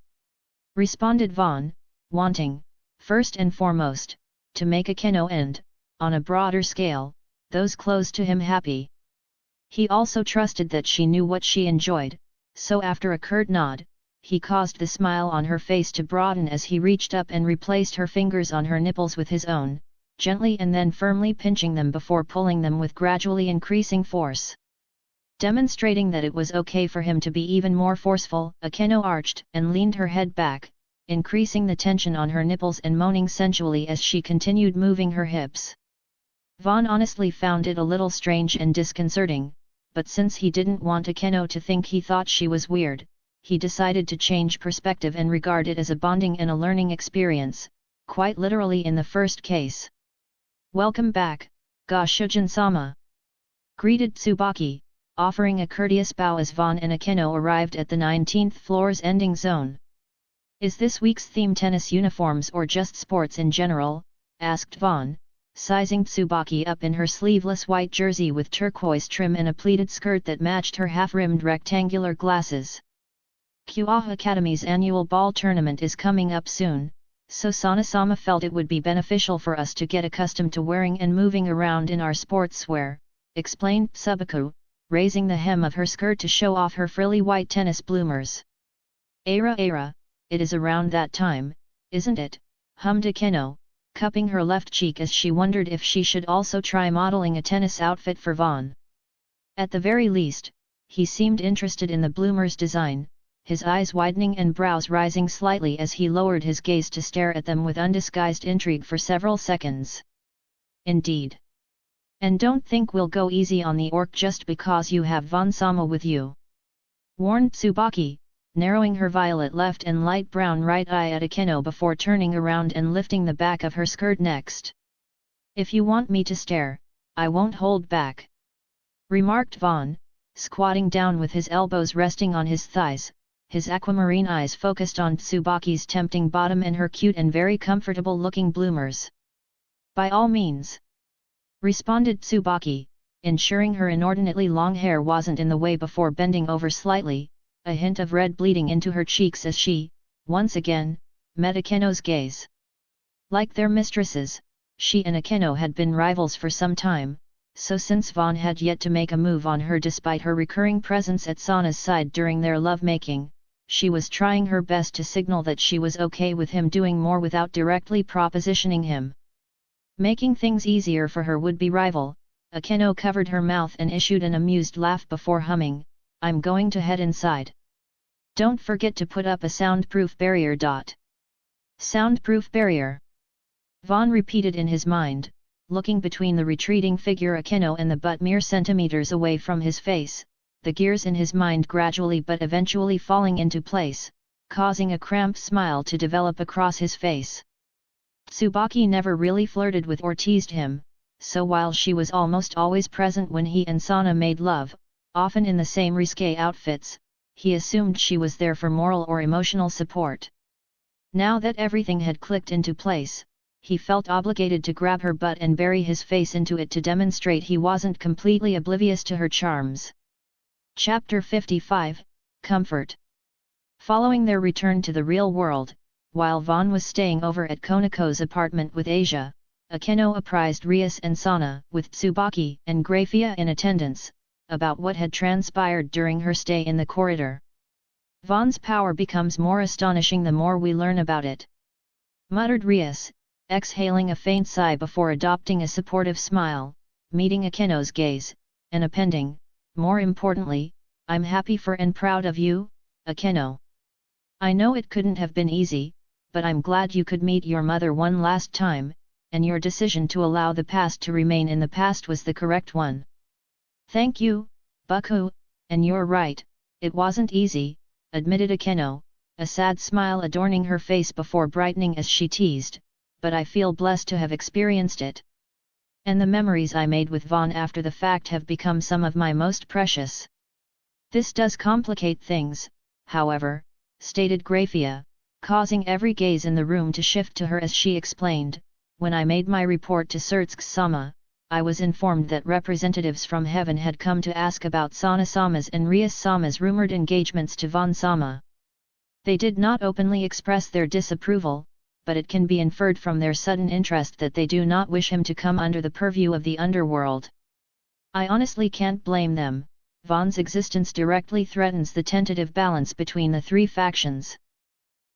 responded Vaughn, wanting, first and foremost, to make Akeno and, on a broader scale, those close to him happy. He also trusted that she knew what she enjoyed, so after a curt nod, he caused the smile on her face to broaden as he reached up and replaced her fingers on her nipples with his own, gently and then firmly pinching them before pulling them with gradually increasing force. Demonstrating that it was okay for him to be even more forceful, Akeno arched and leaned her head back, increasing the tension on her nipples and moaning sensually as she continued moving her hips. Vaughn honestly found it a little strange and disconcerting, but since he didn't want Akeno to think he thought she was weird, he decided to change perspective and regard it as a bonding and a learning experience, quite literally in the first case. "Welcome back, Ga Shujin-sama," greeted Tsubaki, offering a courteous bow as Vaughn and Akeno arrived at the 19th floor's ending zone. "Is this week's theme tennis uniforms or just sports in general?" asked Vaughn, sizing Tsubaki up in her sleeveless white jersey with turquoise trim and a pleated skirt that matched her half-rimmed rectangular glasses. "Kyoa Academy's annual ball tournament is coming up soon, so Sana-sama felt it would be beneficial for us to get accustomed to wearing and moving around in our sportswear," explained Tsubaku, raising the hem of her skirt to show off her frilly white tennis bloomers. Ara, it is around that time, isn't it?" hummed Akeno, cupping her left cheek as she wondered if she should also try modeling a tennis outfit for Vaughn. At the very least, he seemed interested in the bloomers' design, his eyes widening and brows rising slightly as he lowered his gaze to stare at them with undisguised intrigue for several seconds. "Indeed. And don't think we'll go easy on the orc just because you have Von-sama with you," warned Tsubaki, narrowing her violet left and light brown right eye at Akeno before turning around and lifting the back of her skirt next. "If you want me to stare, I won't hold back," remarked Vaughn, squatting down with his elbows resting on his thighs, his aquamarine eyes focused on Tsubaki's tempting bottom and her cute and very comfortable-looking bloomers. "By all means," responded Tsubaki, ensuring her inordinately long hair wasn't in the way before bending over slightly, a hint of red bleeding into her cheeks as she, once again, met Akeno's gaze. Like their mistresses, she and Akeno had been rivals for some time, so since Vaughn had yet to make a move on her despite her recurring presence at Sana's side during their lovemaking, she was trying her best to signal that she was okay with him doing more without directly propositioning him. Making things easier for her would-be rival, Akeno covered her mouth and issued an amused laugh before humming, "I'm going to head inside. Don't forget to put up a soundproof barrier. Soundproof barrier?" Vaughn repeated in his mind, looking between the retreating figure Akeno and the butt mere centimeters away from his face, the gears in his mind gradually but eventually falling into place, causing a cramped smile to develop across his face. Tsubaki never really flirted with or teased him, so while she was almost always present when he and Sana made love, often in the same risque outfits, he assumed she was there for moral or emotional support. Now that everything had clicked into place, he felt obligated to grab her butt and bury his face into it to demonstrate he wasn't completely oblivious to her charms. Chapter 55, Comfort. Following their return to the real world, while Vaughn was staying over at Konako's apartment with Asia, Akeno apprised Rias and Sana, with Tsubaki and Grafia in attendance, about what had transpired during her stay in the corridor. "Vaughn's power becomes more astonishing the more we learn about it," muttered Rias, exhaling a faint sigh before adopting a supportive smile, meeting Akeno's gaze, and appending, "More importantly, I'm happy for and proud of you, Akeno. I know it couldn't have been easy, but I'm glad you could meet your mother one last time, and your decision to allow the past to remain in the past was the correct one." "Thank you, Bucko, and you're right, it wasn't easy," admitted Akeno, a sad smile adorning her face before brightening as she teased, "but I feel blessed to have experienced it. And the memories I made with Vaughn after the fact have become some of my most precious." "This does complicate things, however," stated Grafia, causing every gaze in the room to shift to her as she explained, "When I made my report to Surtsk-sama, I was informed that representatives from heaven had come to ask about Sana-sama's and Rias-sama's rumored engagements to Vaughn-sama. They did not openly express their disapproval, but it can be inferred from their sudden interest that they do not wish him to come under the purview of the underworld. I honestly can't blame them. Vaughn's existence directly threatens the tentative balance between the three factions.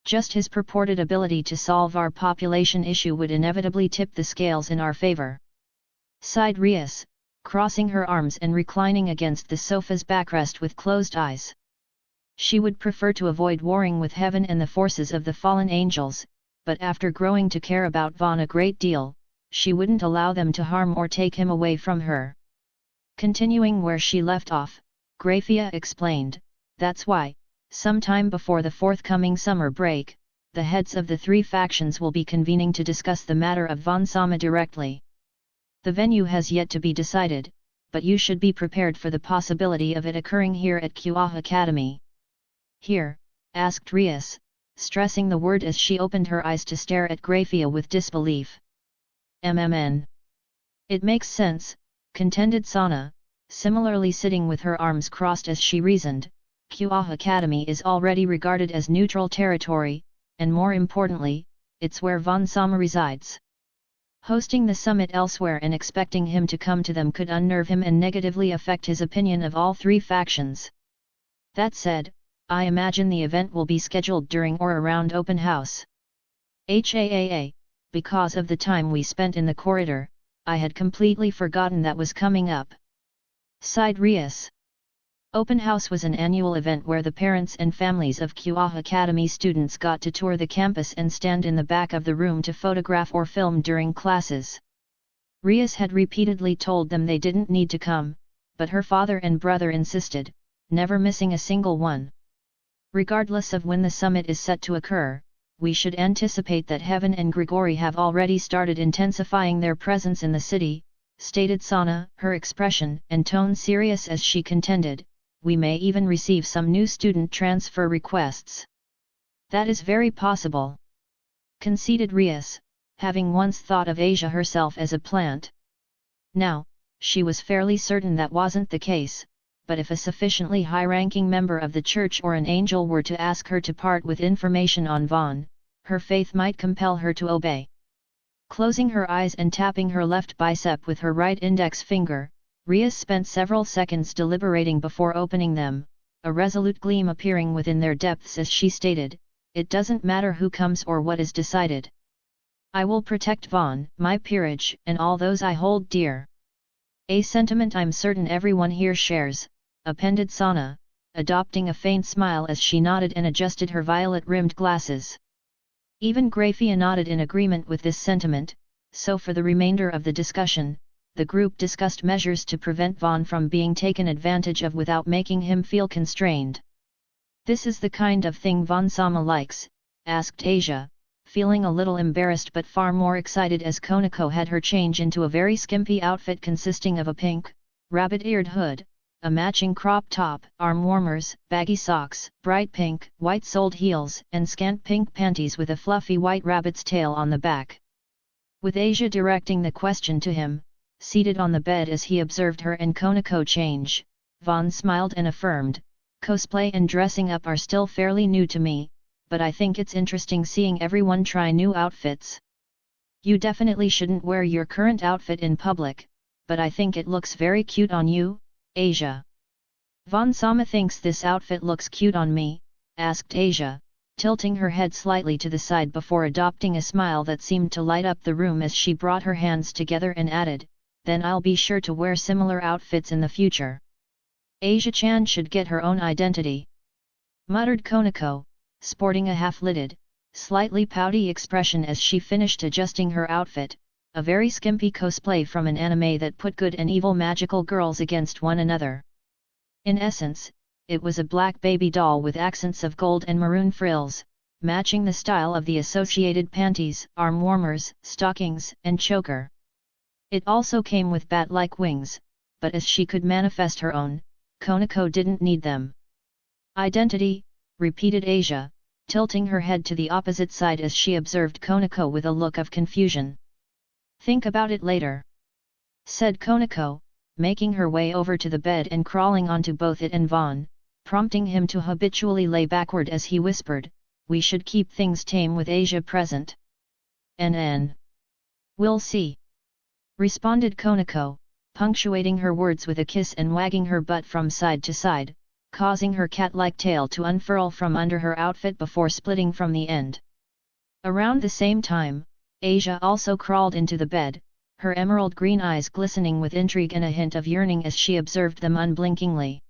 Just his purported ability to solve our population issue would inevitably tip the scales in our favor," sighed Rias, crossing her arms and reclining against the sofa's backrest with closed eyes. She would prefer to avoid warring with heaven and the forces of the fallen angels, but after growing to care about Vaughn a great deal, she wouldn't allow them to harm or take him away from her. Continuing where she left off, Grafia explained, "That's why, sometime before the forthcoming summer break, the heads of the three factions will be convening to discuss the matter of Vaughn-sama directly. The venue has yet to be decided, but you should be prepared for the possibility of it occurring here at Kyoah Academy." "Here?" asked Rias, stressing the word as she opened her eyes to stare at Grafia with disbelief. "It makes sense," contended Sana, similarly sitting with her arms crossed as she reasoned, "Kyoah Academy is already regarded as neutral territory, and more importantly, it's where Vaughn-sama resides. Hosting the summit elsewhere and expecting him to come to them could unnerve him and negatively affect his opinion of all three factions. That said, I imagine the event will be scheduled during or around open house. Because of the time we spent in the corridor, I had completely forgotten that was coming up," sighed Rias. Open house was an annual event where the parents and families of Kyoah Academy students got to tour the campus and stand in the back of the room to photograph or film during classes. Rias had repeatedly told them they didn't need to come, but her father and brother insisted, never missing a single one. "Regardless of when the summit is set to occur, we should anticipate that Heaven and Grigori have already started intensifying their presence in the city," stated Sana, her expression and tone serious as she contended, we may even receive some new student transfer requests. That is very possible, conceded Rias, having once thought of Asia herself as a plant. Now, she was fairly certain that wasn't the case, but if a sufficiently high-ranking member of the church or an angel were to ask her to part with information on Vaughn, her faith might compel her to obey. Closing her eyes and tapping her left bicep with her right index finger, Rias spent several seconds deliberating before opening them, a resolute gleam appearing within their depths as she stated, "It doesn't matter who comes or what is decided. I will protect Vaughn, my peerage, and all those I hold dear." A sentiment I'm certain everyone here shares, appended Sana, adopting a faint smile as she nodded and adjusted her violet-rimmed glasses. Even Grafia nodded in agreement with this sentiment, so for the remainder of the discussion, the group discussed measures to prevent Vaughn from being taken advantage of without making him feel constrained. "This is the kind of thing Vaughn Sama likes?" asked Asia, feeling a little embarrassed but far more excited as Konako had her change into a very skimpy outfit consisting of a pink, rabbit-eared hood, a matching crop top, arm warmers, baggy socks, bright pink, white-soled heels, and scant pink panties with a fluffy white rabbit's tail on the back. With Asia directing the question to him, seated on the bed as he observed her and Konako change, Vaughn smiled and affirmed, "Cosplay and dressing up are still fairly new to me, but I think it's interesting seeing everyone try new outfits. You definitely shouldn't wear your current outfit in public, but I think it looks very cute on you, Asia." "Vaughn Sama thinks this outfit looks cute on me?" asked Asia, tilting her head slightly to the side before adopting a smile that seemed to light up the room as she brought her hands together and added, "Then I'll be sure to wear similar outfits in the future." "Asia-chan should get her own identity," muttered Konako, sporting a half-lidded, slightly pouty expression as she finished adjusting her outfit, a very skimpy cosplay from an anime that put good and evil magical girls against one another. In essence, it was a black baby doll with accents of gold and maroon frills, matching the style of the associated panties, arm warmers, stockings, and choker. It also came with bat-like wings, but as she could manifest her own, Konako didn't need them. "Identity," repeated Asia, tilting her head to the opposite side as she observed Konako with a look of confusion. "Think about it later," said Konako, making her way over to the bed and crawling onto both it and Vaughn, prompting him to habitually lay backward as he whispered, "We should keep things tame with Asia present." "NN. We'll see," responded Konako, punctuating her words with a kiss and wagging her butt from side to side, causing her cat-like tail to unfurl from under her outfit before splitting from the end. Around the same time, Asia also crawled into the bed, her emerald green eyes glistening with intrigue and a hint of yearning as she observed them unblinkingly.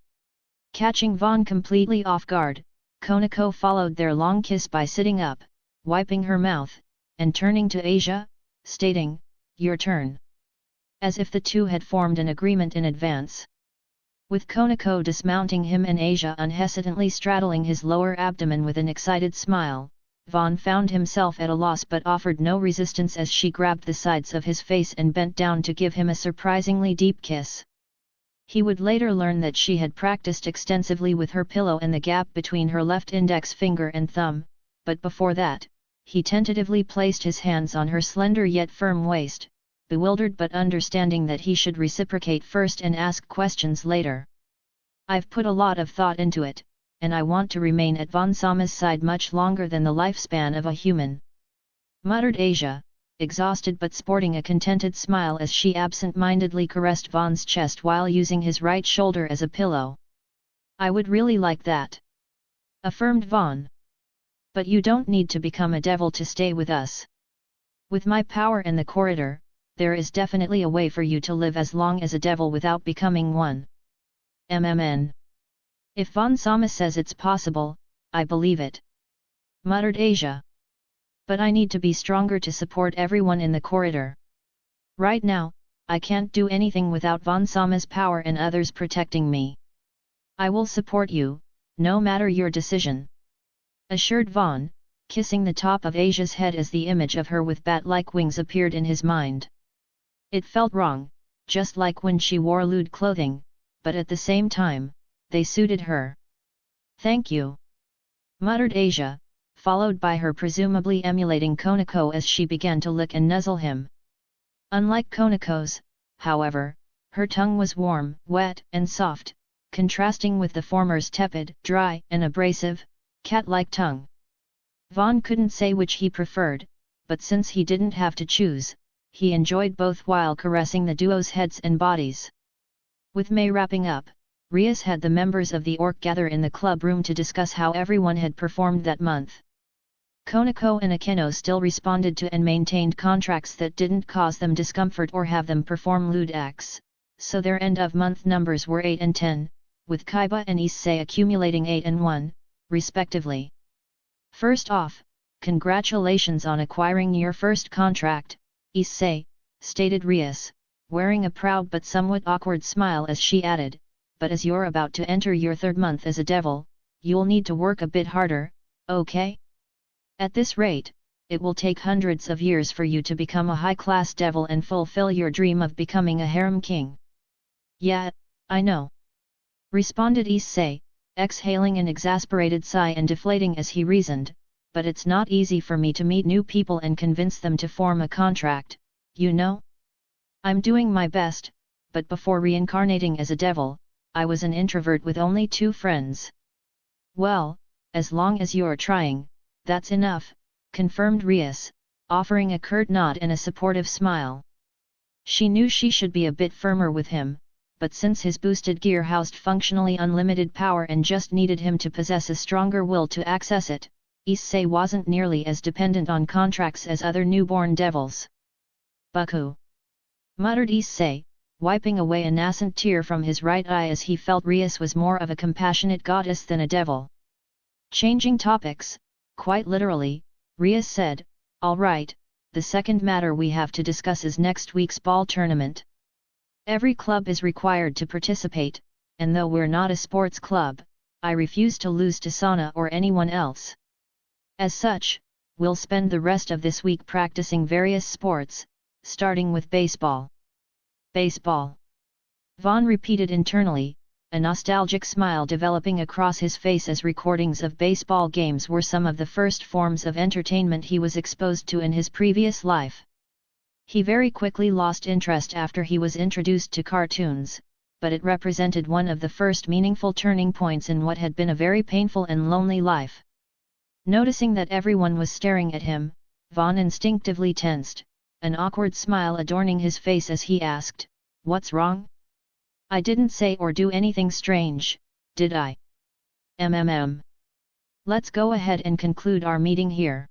Catching Vaughn completely off guard, Konako followed their long kiss by sitting up, wiping her mouth, and turning to Asia, stating, "Your turn." As if the two had formed an agreement in advance. With Konako dismounting him and Asia unhesitantly straddling his lower abdomen with an excited smile, Vaughn found himself at a loss but offered no resistance as she grabbed the sides of his face and bent down to give him a surprisingly deep kiss. He would later learn that she had practiced extensively with her pillow and the gap between her left index finger and thumb, but before that, he tentatively placed his hands on her slender yet firm waist, bewildered but understanding that he should reciprocate first and ask questions later. "I've put a lot of thought into it, and I want to remain at Vaughn Sama's side much longer than the lifespan of a human," muttered Asia, exhausted but sporting a contented smile as she absent-mindedly caressed Vaughn's chest while using his right shoulder as a pillow. "I would really like that," affirmed Vaughn. "But you don't need to become a devil to stay with us. With my power and the corridor, there is definitely a way for you to live as long as a devil without becoming one. MMN. If Vaughn Sama says it's possible, I believe it," muttered Asia. "But I need to be stronger to support everyone in the corridor. Right now, I can't do anything without Vaughn Sama's power and others protecting me. I will support you, no matter your decision," assured Vaughn, kissing the top of Asia's head as the image of her with bat-like wings appeared in his mind. It felt wrong, just like when she wore lewd clothing, but at the same time, they suited her. "Thank you," muttered Asia, followed by her presumably emulating Konako as she began to lick and nuzzle him. Unlike Konako's, however, her tongue was warm, wet and soft, contrasting with the former's tepid, dry and abrasive, cat-like tongue. Vaughn couldn't say which he preferred, but since he didn't have to choose, he enjoyed both while caressing the duo's heads and bodies. With May wrapping up, Rias had the members of the orc gather in the club room to discuss how everyone had performed that month. Konako and Akeno still responded to and maintained contracts that didn't cause them discomfort or have them perform lewd acts, so their end-of-month numbers were 8 and 10, with Kaiba and Issei accumulating 8 and 1, respectively. "First off, congratulations on acquiring your first contract, Issei," stated Rias, wearing a proud but somewhat awkward smile as she added, "but as you're about to enter your third month as a devil, you'll need to work a bit harder, okay? At this rate, it will take hundreds of years for you to become a high-class devil and fulfill your dream of becoming a harem king." "Yeah, I know," responded Issei, exhaling an exasperated sigh and deflating as he reasoned, "but it's not easy for me to meet new people and convince them to form a contract, you know? I'm doing my best, but before reincarnating as a devil, I was an introvert with only 2 friends." "Well, as long as you're trying, that's enough," confirmed Rias, offering a curt nod and a supportive smile. She knew she should be a bit firmer with him, but since his boosted gear housed functionally unlimited power and just needed him to possess a stronger will to access it, Issei wasn't nearly as dependent on contracts as other newborn devils. "Bucku," muttered Issei, wiping away a nascent tear from his right eye as he felt Rias was more of a compassionate goddess than a devil. Changing topics, quite literally, Rias said, "All right, the second matter we have to discuss is next week's ball tournament. Every club is required to participate, and though we're not a sports club, I refuse to lose to Sana or anyone else. As such, we'll spend the rest of this week practicing various sports, starting with baseball." "Baseball?" Vaughn repeated internally, a nostalgic smile developing across his face as recordings of baseball games were some of the first forms of entertainment he was exposed to in his previous life. He very quickly lost interest after he was introduced to cartoons, but it represented one of the first meaningful turning points in what had been a very painful and lonely life. Noticing that everyone was staring at him, Vaughn instinctively tensed, an awkward smile adorning his face as he asked, "What's wrong? I didn't say or do anything strange, did I? Let's go ahead and conclude our meeting here.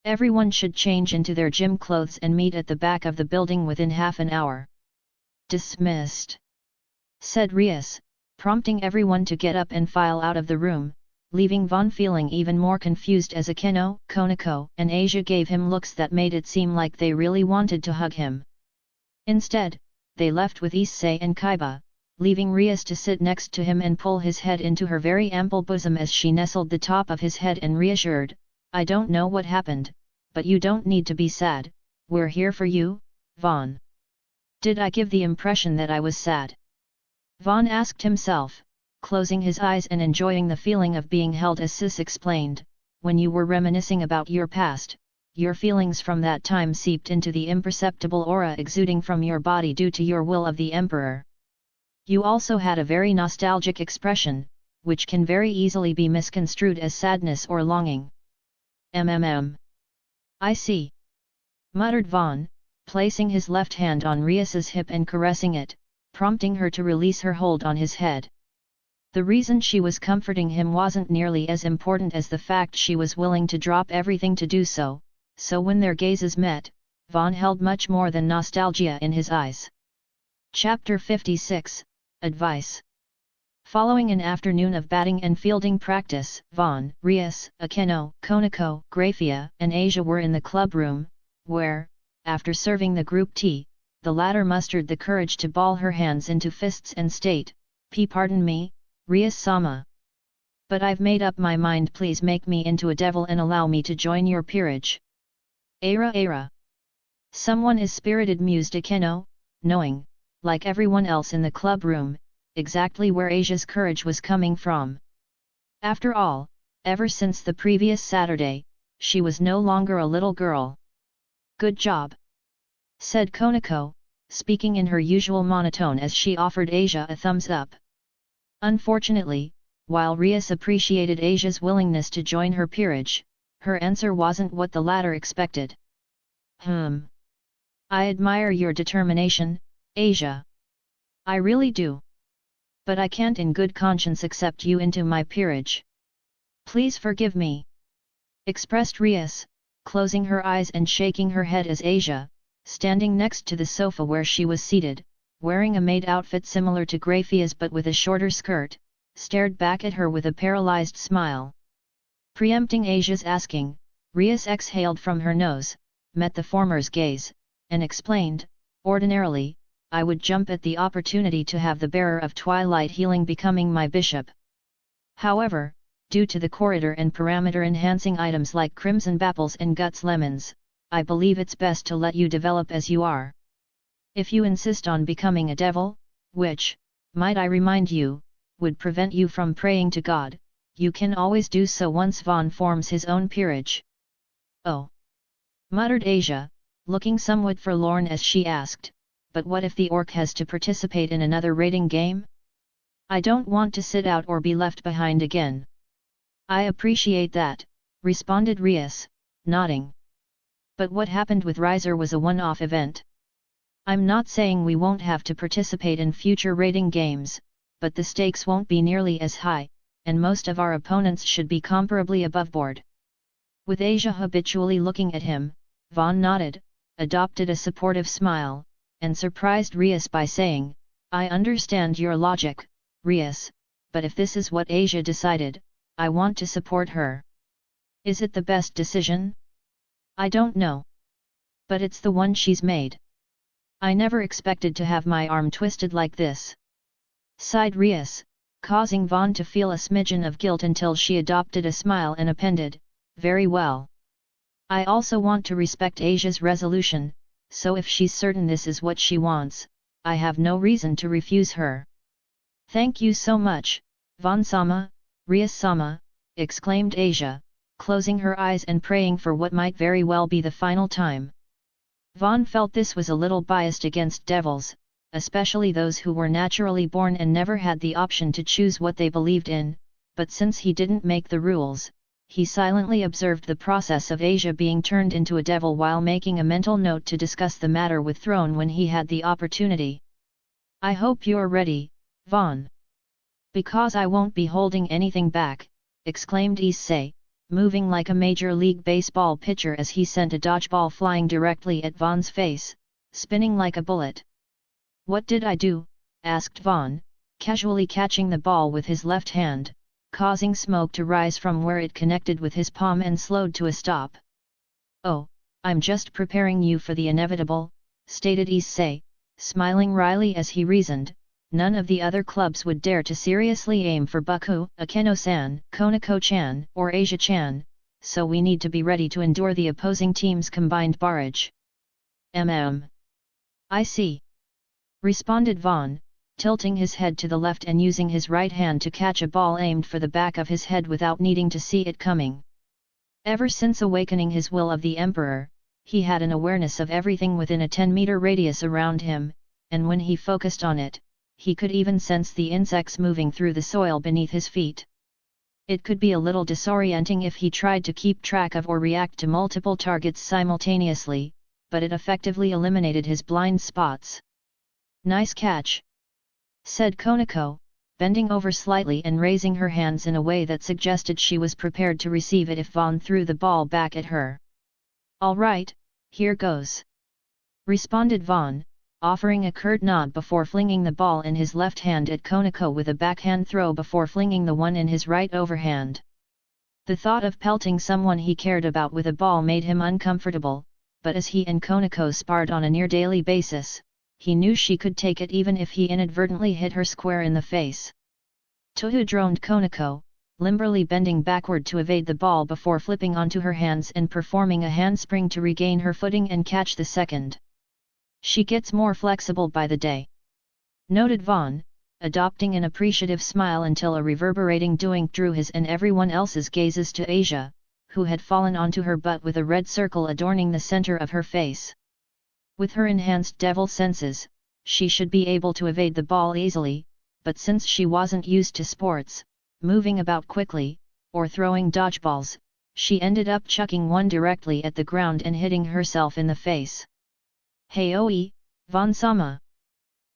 Everyone should change into their gym clothes and meet at the back of the building within half an hour." "Dismissed," said Rias, prompting everyone to get up and file out of the room, leaving Vaughn feeling even more confused as Akeno, Konako and Asia gave him looks that made it seem like they really wanted to hug him. Instead, they left with Issei and Kaiba, leaving Rias to sit next to him and pull his head into her very ample bosom as she nestled the top of his head and reassured, "I don't know what happened, but you don't need to be sad, we're here for you, Vaughn." "Did I give the impression that I was sad?" Vaughn asked himself, closing his eyes and enjoying the feeling of being held as Sis explained, "When you were reminiscing about your past, your feelings from that time seeped into the imperceptible aura exuding from your body due to your will of the Emperor. You also had a very nostalgic expression, which can very easily be misconstrued as sadness or longing." "I see," muttered Vaughn, placing his left hand on Rias's hip and caressing it, prompting her to release her hold on his head. The reason she was comforting him wasn't nearly as important as the fact she was willing to drop everything to do so, so when their gazes met, Vaughn held much more than nostalgia in his eyes. Chapter 56, Advice. Following an afternoon of batting and fielding practice, Vaughn, Rias, Akeno, Konako, Grafia and Asia were in the club room, where, after serving the group tea, the latter mustered the courage to ball her hands into fists and state, Pardon me, Rias-sama. But I've made up my mind, please make me into a devil and allow me to join your peerage." "Era. Someone is spirited," mused Akeno, knowing, like everyone else in the club room, exactly where Asia's courage was coming from. After all, ever since the previous Saturday, she was no longer a little girl. "Good job," said Konako, speaking in her usual monotone as she offered Asia a thumbs up. Unfortunately, while Rias appreciated Asia's willingness to join her peerage, her answer wasn't what the latter expected. I admire your determination, Asia. I really do. But I can't in good conscience accept you into my peerage. Please forgive me," expressed Rias, closing her eyes and shaking her head as Asia, standing next to the sofa where she was seated, wearing a maid outfit similar to Graphia's but with a shorter skirt, stared back at her with a paralyzed smile. Preempting Asia's asking, Rias exhaled from her nose, met the former's gaze, and explained, "Ordinarily, I would jump at the opportunity to have the bearer of twilight healing becoming my bishop. However, due to the corridor and parameter enhancing items like crimson bapples and guts lemons, I believe it's best to let you develop as you are. If you insist on becoming a devil, which, might I remind you, would prevent you from praying to God, you can always do so once Vaughn forms his own peerage." "Oh," muttered Asia, looking somewhat forlorn as she asked, "but what if the orc has to participate in another raiding game? I don't want to sit out or be left behind again." "I appreciate that," responded Rias, nodding. "But what happened with Riser was a one-off event. I'm not saying we won't have to participate in future raiding games, but the stakes won't be nearly as high, and most of our opponents should be comparably above board." With Asia habitually looking at him, Vaughn nodded, adopted a supportive smile, and surprised Rias by saying, "I understand your logic, Rias, but if this is what Asia decided, I want to support her." "Is it the best decision? I don't know. But it's the one she's made. I never expected to have my arm twisted like this," sighed Rias, causing Vaughn to feel a smidgen of guilt until she adopted a smile and appended, "Very well. I also want to respect Asia's resolution, so if she's certain this is what she wants, I have no reason to refuse her." "Thank you so much, Vaughn-sama, Rias-sama," exclaimed Asia, closing her eyes and praying for what might very well be the final time. Vaughn felt this was a little biased against devils, especially those who were naturally born and never had the option to choose what they believed in, but since he didn't make the rules, he silently observed the process of Asia being turned into a devil while making a mental note to discuss the matter with Throne when he had the opportunity. "I hope you're ready, Vaughn. Because I won't be holding anything back," exclaimed Issei, moving like a Major League Baseball pitcher as he sent a dodgeball flying directly at Vaughn's face, spinning like a bullet. "What did I do?" asked Vaughn, casually catching the ball with his left hand, causing smoke to rise from where it connected with his palm and slowed to a stop. "Oh, I'm just preparing you for the inevitable," stated Issei, smiling wryly as he reasoned, none of the other clubs would dare to seriously aim for Buku, Akeno-san, Konako-chan, or Asia-chan, so we need to be ready to endure the opposing team's combined barrage. I see," responded Vaughn, tilting his head to the left and using his right hand to catch a ball aimed for the back of his head without needing to see it coming. Ever since awakening his will of the Emperor, he had an awareness of everything within a 10-meter radius around him, and when he focused on it, he could even sense the insects moving through the soil beneath his feet. It could be a little disorienting if he tried to keep track of or react to multiple targets simultaneously, but it effectively eliminated his blind spots. "Nice catch," said Konako, bending over slightly and raising her hands in a way that suggested she was prepared to receive it if Vaughn threw the ball back at her. "All right, here goes," responded Vaughn, offering a curt nod before flinging the ball in his left hand at Konako with a backhand throw before flinging the one in his right overhand. The thought of pelting someone he cared about with a ball made him uncomfortable, but as he and Konako sparred on a near-daily basis, he knew she could take it even if he inadvertently hit her square in the face. "Tuhu," droned Konako, limberly bending backward to evade the ball before flipping onto her hands and performing a handspring to regain her footing and catch the second. "She gets more flexible by the day." noted Vaughn, adopting an appreciative smile until a reverberating doink drew his and everyone else's gazes to Asia, who had fallen onto her butt with a red circle adorning the center of her face. With her enhanced devil senses, she should be able to evade the ball easily, but since she wasn't used to sports, moving about quickly, or throwing dodgeballs, she ended up chucking one directly at the ground and hitting herself in the face. "Hey oi, Vaughn-sama!"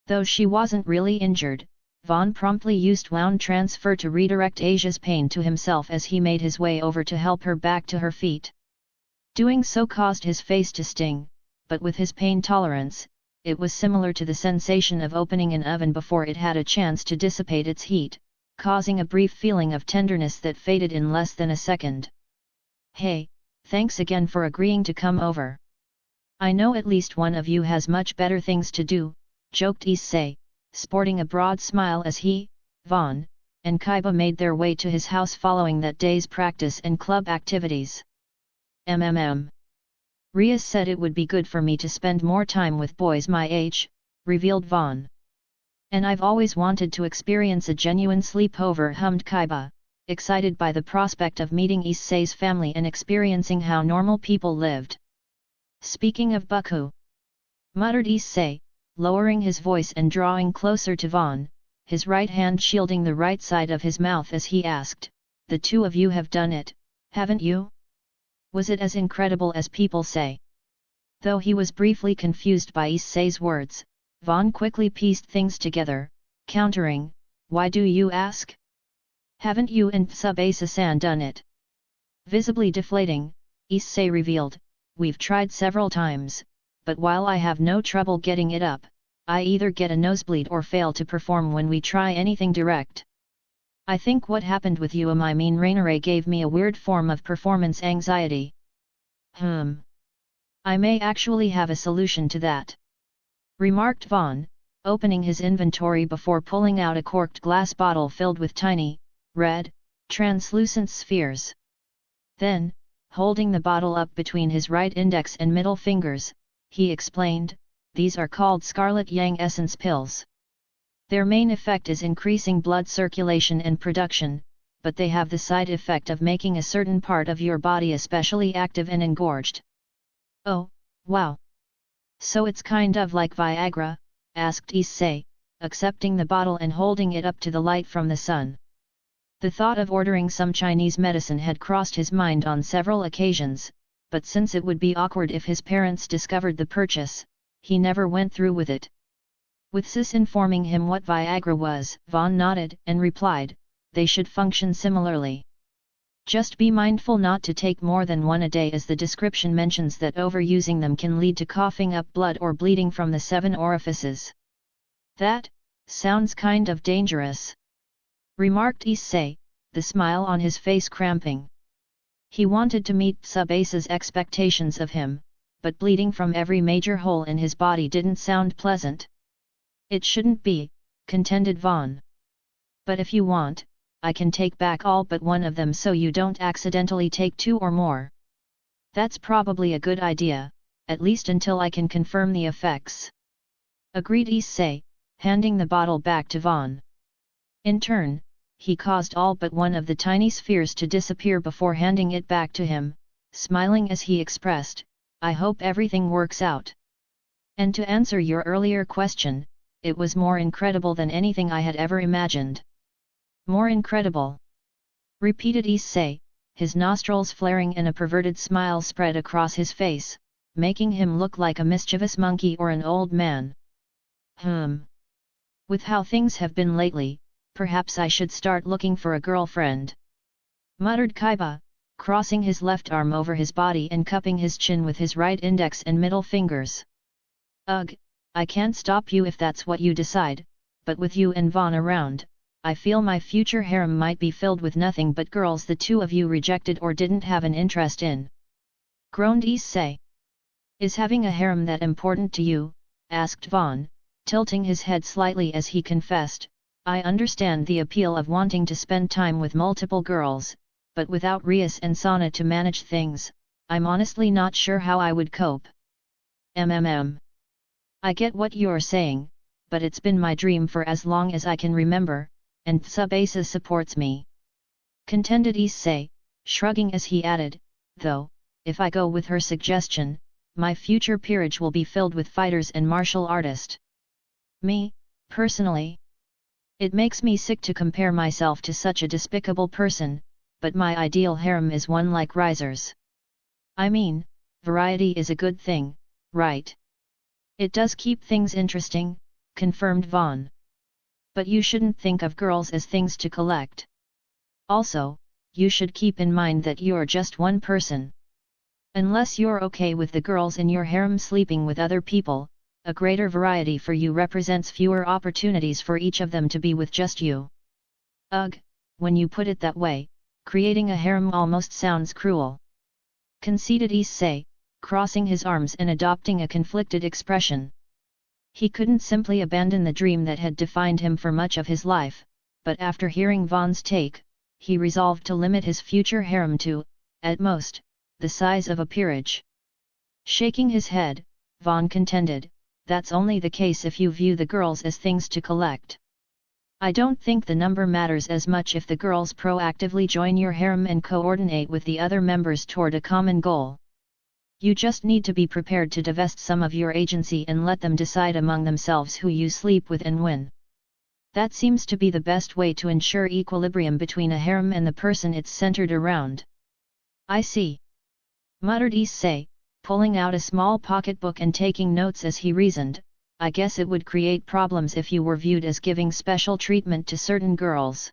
Though she wasn't really injured, Vaughn promptly used wound transfer to redirect Asia's pain to himself as he made his way over to help her back to her feet. Doing so caused his face to sting, but with his pain tolerance, it was similar to the sensation of opening an oven before it had a chance to dissipate its heat, causing a brief feeling of tenderness that faded in less than a second. "Hey, thanks again for agreeing to come over. I know at least one of you has much better things to do," joked Issei, sporting a broad smile as he, Vaughn, and Kaiba made their way to his house following that day's practice and club activities. Rias said it would be good for me to spend more time with boys my age," revealed Vaughn. "And I've always wanted to experience a genuine sleepover," hummed Kaiba, excited by the prospect of meeting Issei's family and experiencing how normal people lived. "Speaking of Buku," muttered Issei, lowering his voice and drawing closer to Vaughn, his right hand shielding the right side of his mouth as he asked, "The two of you have done it, haven't you? Was it as incredible as people say?" Though he was briefly confused by Issei's words, Vaughn quickly pieced things together, countering, "Why do you ask? Haven't you and Tsubasa-san done it?" Visibly deflating, Issei revealed, "We've tried several times, but while I have no trouble getting it up, I either get a nosebleed or fail to perform when we try anything direct. I think what happened with you, I mean Rainare, gave me a weird form of performance anxiety. I may actually have a solution to that," remarked Vaughn, opening his inventory before pulling out a corked glass bottle filled with tiny, red, translucent spheres. Then, holding the bottle up between his right index and middle fingers, he explained, "These are called Scarlet Yang Essence Pills. Their main effect is increasing blood circulation and production, but they have the side effect of making a certain part of your body especially active and engorged." "Oh, wow! So it's kind of like Viagra?" asked Issei, accepting the bottle and holding it up to the light from the sun. The thought of ordering some Chinese medicine had crossed his mind on several occasions, but since it would be awkward if his parents discovered the purchase, he never went through with it. With Sis informing him what Viagra was, Vaughn nodded and replied, "They should function similarly. Just be mindful not to take more than one a day, as the description mentions that overusing them can lead to coughing up blood or bleeding from the 7 orifices." "That sounds kind of dangerous," remarked Issei, the smile on his face cramping. He wanted to meet Tsubasa's expectations of him, but bleeding from every major hole in his body didn't sound pleasant. "It shouldn't be," contended Vaughn. "But if you want, I can take back all but one of them so you don't accidentally take 2 or more." "That's probably a good idea, at least until I can confirm the effects," agreed Issei, handing the bottle back to Vaughn. In turn, he caused all but one of the tiny spheres to disappear before handing it back to him, smiling as he expressed, "I hope everything works out. And to answer your earlier question, it was more incredible than anything I had ever imagined." "More incredible?" repeated Issei, his nostrils flaring and a perverted smile spread across his face, making him look like a mischievous monkey or an old man. With how things have been lately, perhaps I should start looking for a girlfriend," muttered Kaiba, crossing his left arm over his body and cupping his chin with his right index and middle fingers. "Ugh, I can't stop you if that's what you decide, but with you and Vaughn around, I feel my future harem might be filled with nothing but girls the two of you rejected or didn't have an interest in," groaned Issei. "Is having a harem that important to you?" asked Vaughn, tilting his head slightly as he confessed, "I understand the appeal of wanting to spend time with multiple girls, but without Rias and Sana to manage things, I'm honestly not sure how I would cope." I get what you're saying, but it's been my dream for as long as I can remember, and Tsubasa supports me," contended Issei, shrugging as he added, "though, if I go with her suggestion, my future peerage will be filled with fighters and martial artists. Me, personally, it makes me sick to compare myself to such a despicable person, but my ideal harem is one like Riser's. I mean, variety is a good thing, right? It does keep things interesting," confirmed Vaughn. "But you shouldn't think of girls as things to collect. Also, you should keep in mind that you're just one person. Unless you're okay with the girls in your harem sleeping with other people, a greater variety for you represents fewer opportunities for each of them to be with just you." "Ugh, when you put it that way, creating a harem almost sounds cruel," conceded Issei, crossing his arms and adopting a conflicted expression. He couldn't simply abandon the dream that had defined him for much of his life, but after hearing Vaughn's take, he resolved to limit his future harem to, at most, the size of a peerage. Shaking his head, Vaughn contended, "That's only the case if you view the girls as things to collect. I don't think the number matters as much if the girls proactively join your harem and coordinate with the other members toward a common goal. You just need to be prepared to divest some of your agency and let them decide among themselves who you sleep with and when. That seems to be the best way to ensure equilibrium between a harem and the person it's centered around." "I see," muttered Issei, pulling out a small pocketbook and taking notes as he reasoned. "I guess it would create problems if you were viewed as giving special treatment to certain girls."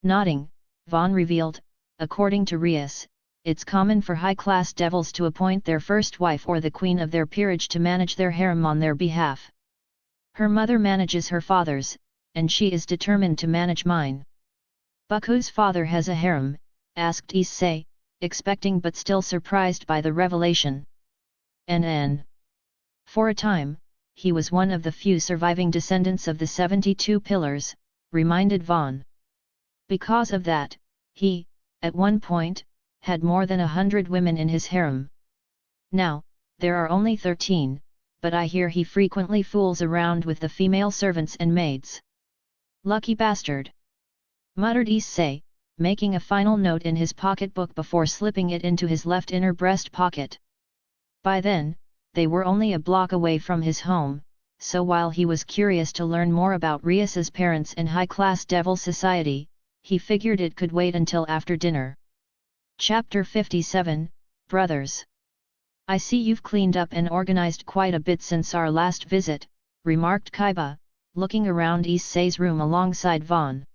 Nodding, Vaughn revealed, "According to Rias, it's common for high-class devils to appoint their first wife or the queen of their peerage to manage their harem on their behalf. Her mother manages her father's, and she is determined to manage mine." "Baku's father has a harem?" asked Issei, expecting but still surprised by the revelation. "NN. For a time, he was one of the few surviving descendants of the 72 Pillars," reminded Vaughn. "Because of that, he, at one point, had more than 100 women in his harem. Now, there are only 13, but I hear he frequently fools around with the female servants and maids." "Lucky bastard!" muttered Issei, making a final note in his pocketbook before slipping it into his left inner breast pocket. By then, they were only a block away from his home, so while he was curious to learn more about Rias's parents and high-class devil society, he figured it could wait until after dinner. Chapter 57, Brothers. "I see you've cleaned up and organized quite a bit since our last visit," remarked Kaiba, looking around Issei's room alongside Vaughn.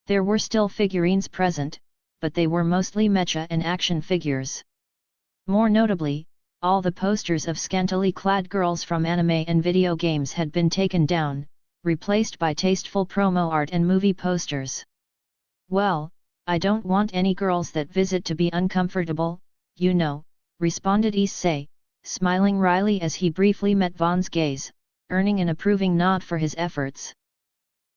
There were still figurines present, but they were mostly mecha and action figures. More notably, all the posters of scantily clad girls from anime and video games had been taken down, replaced by tasteful promo art and movie posters. "Well, I don't want any girls that visit to be uncomfortable, you know," responded Issei, smiling wryly as he briefly met Vaughn's gaze, earning an approving nod for his efforts.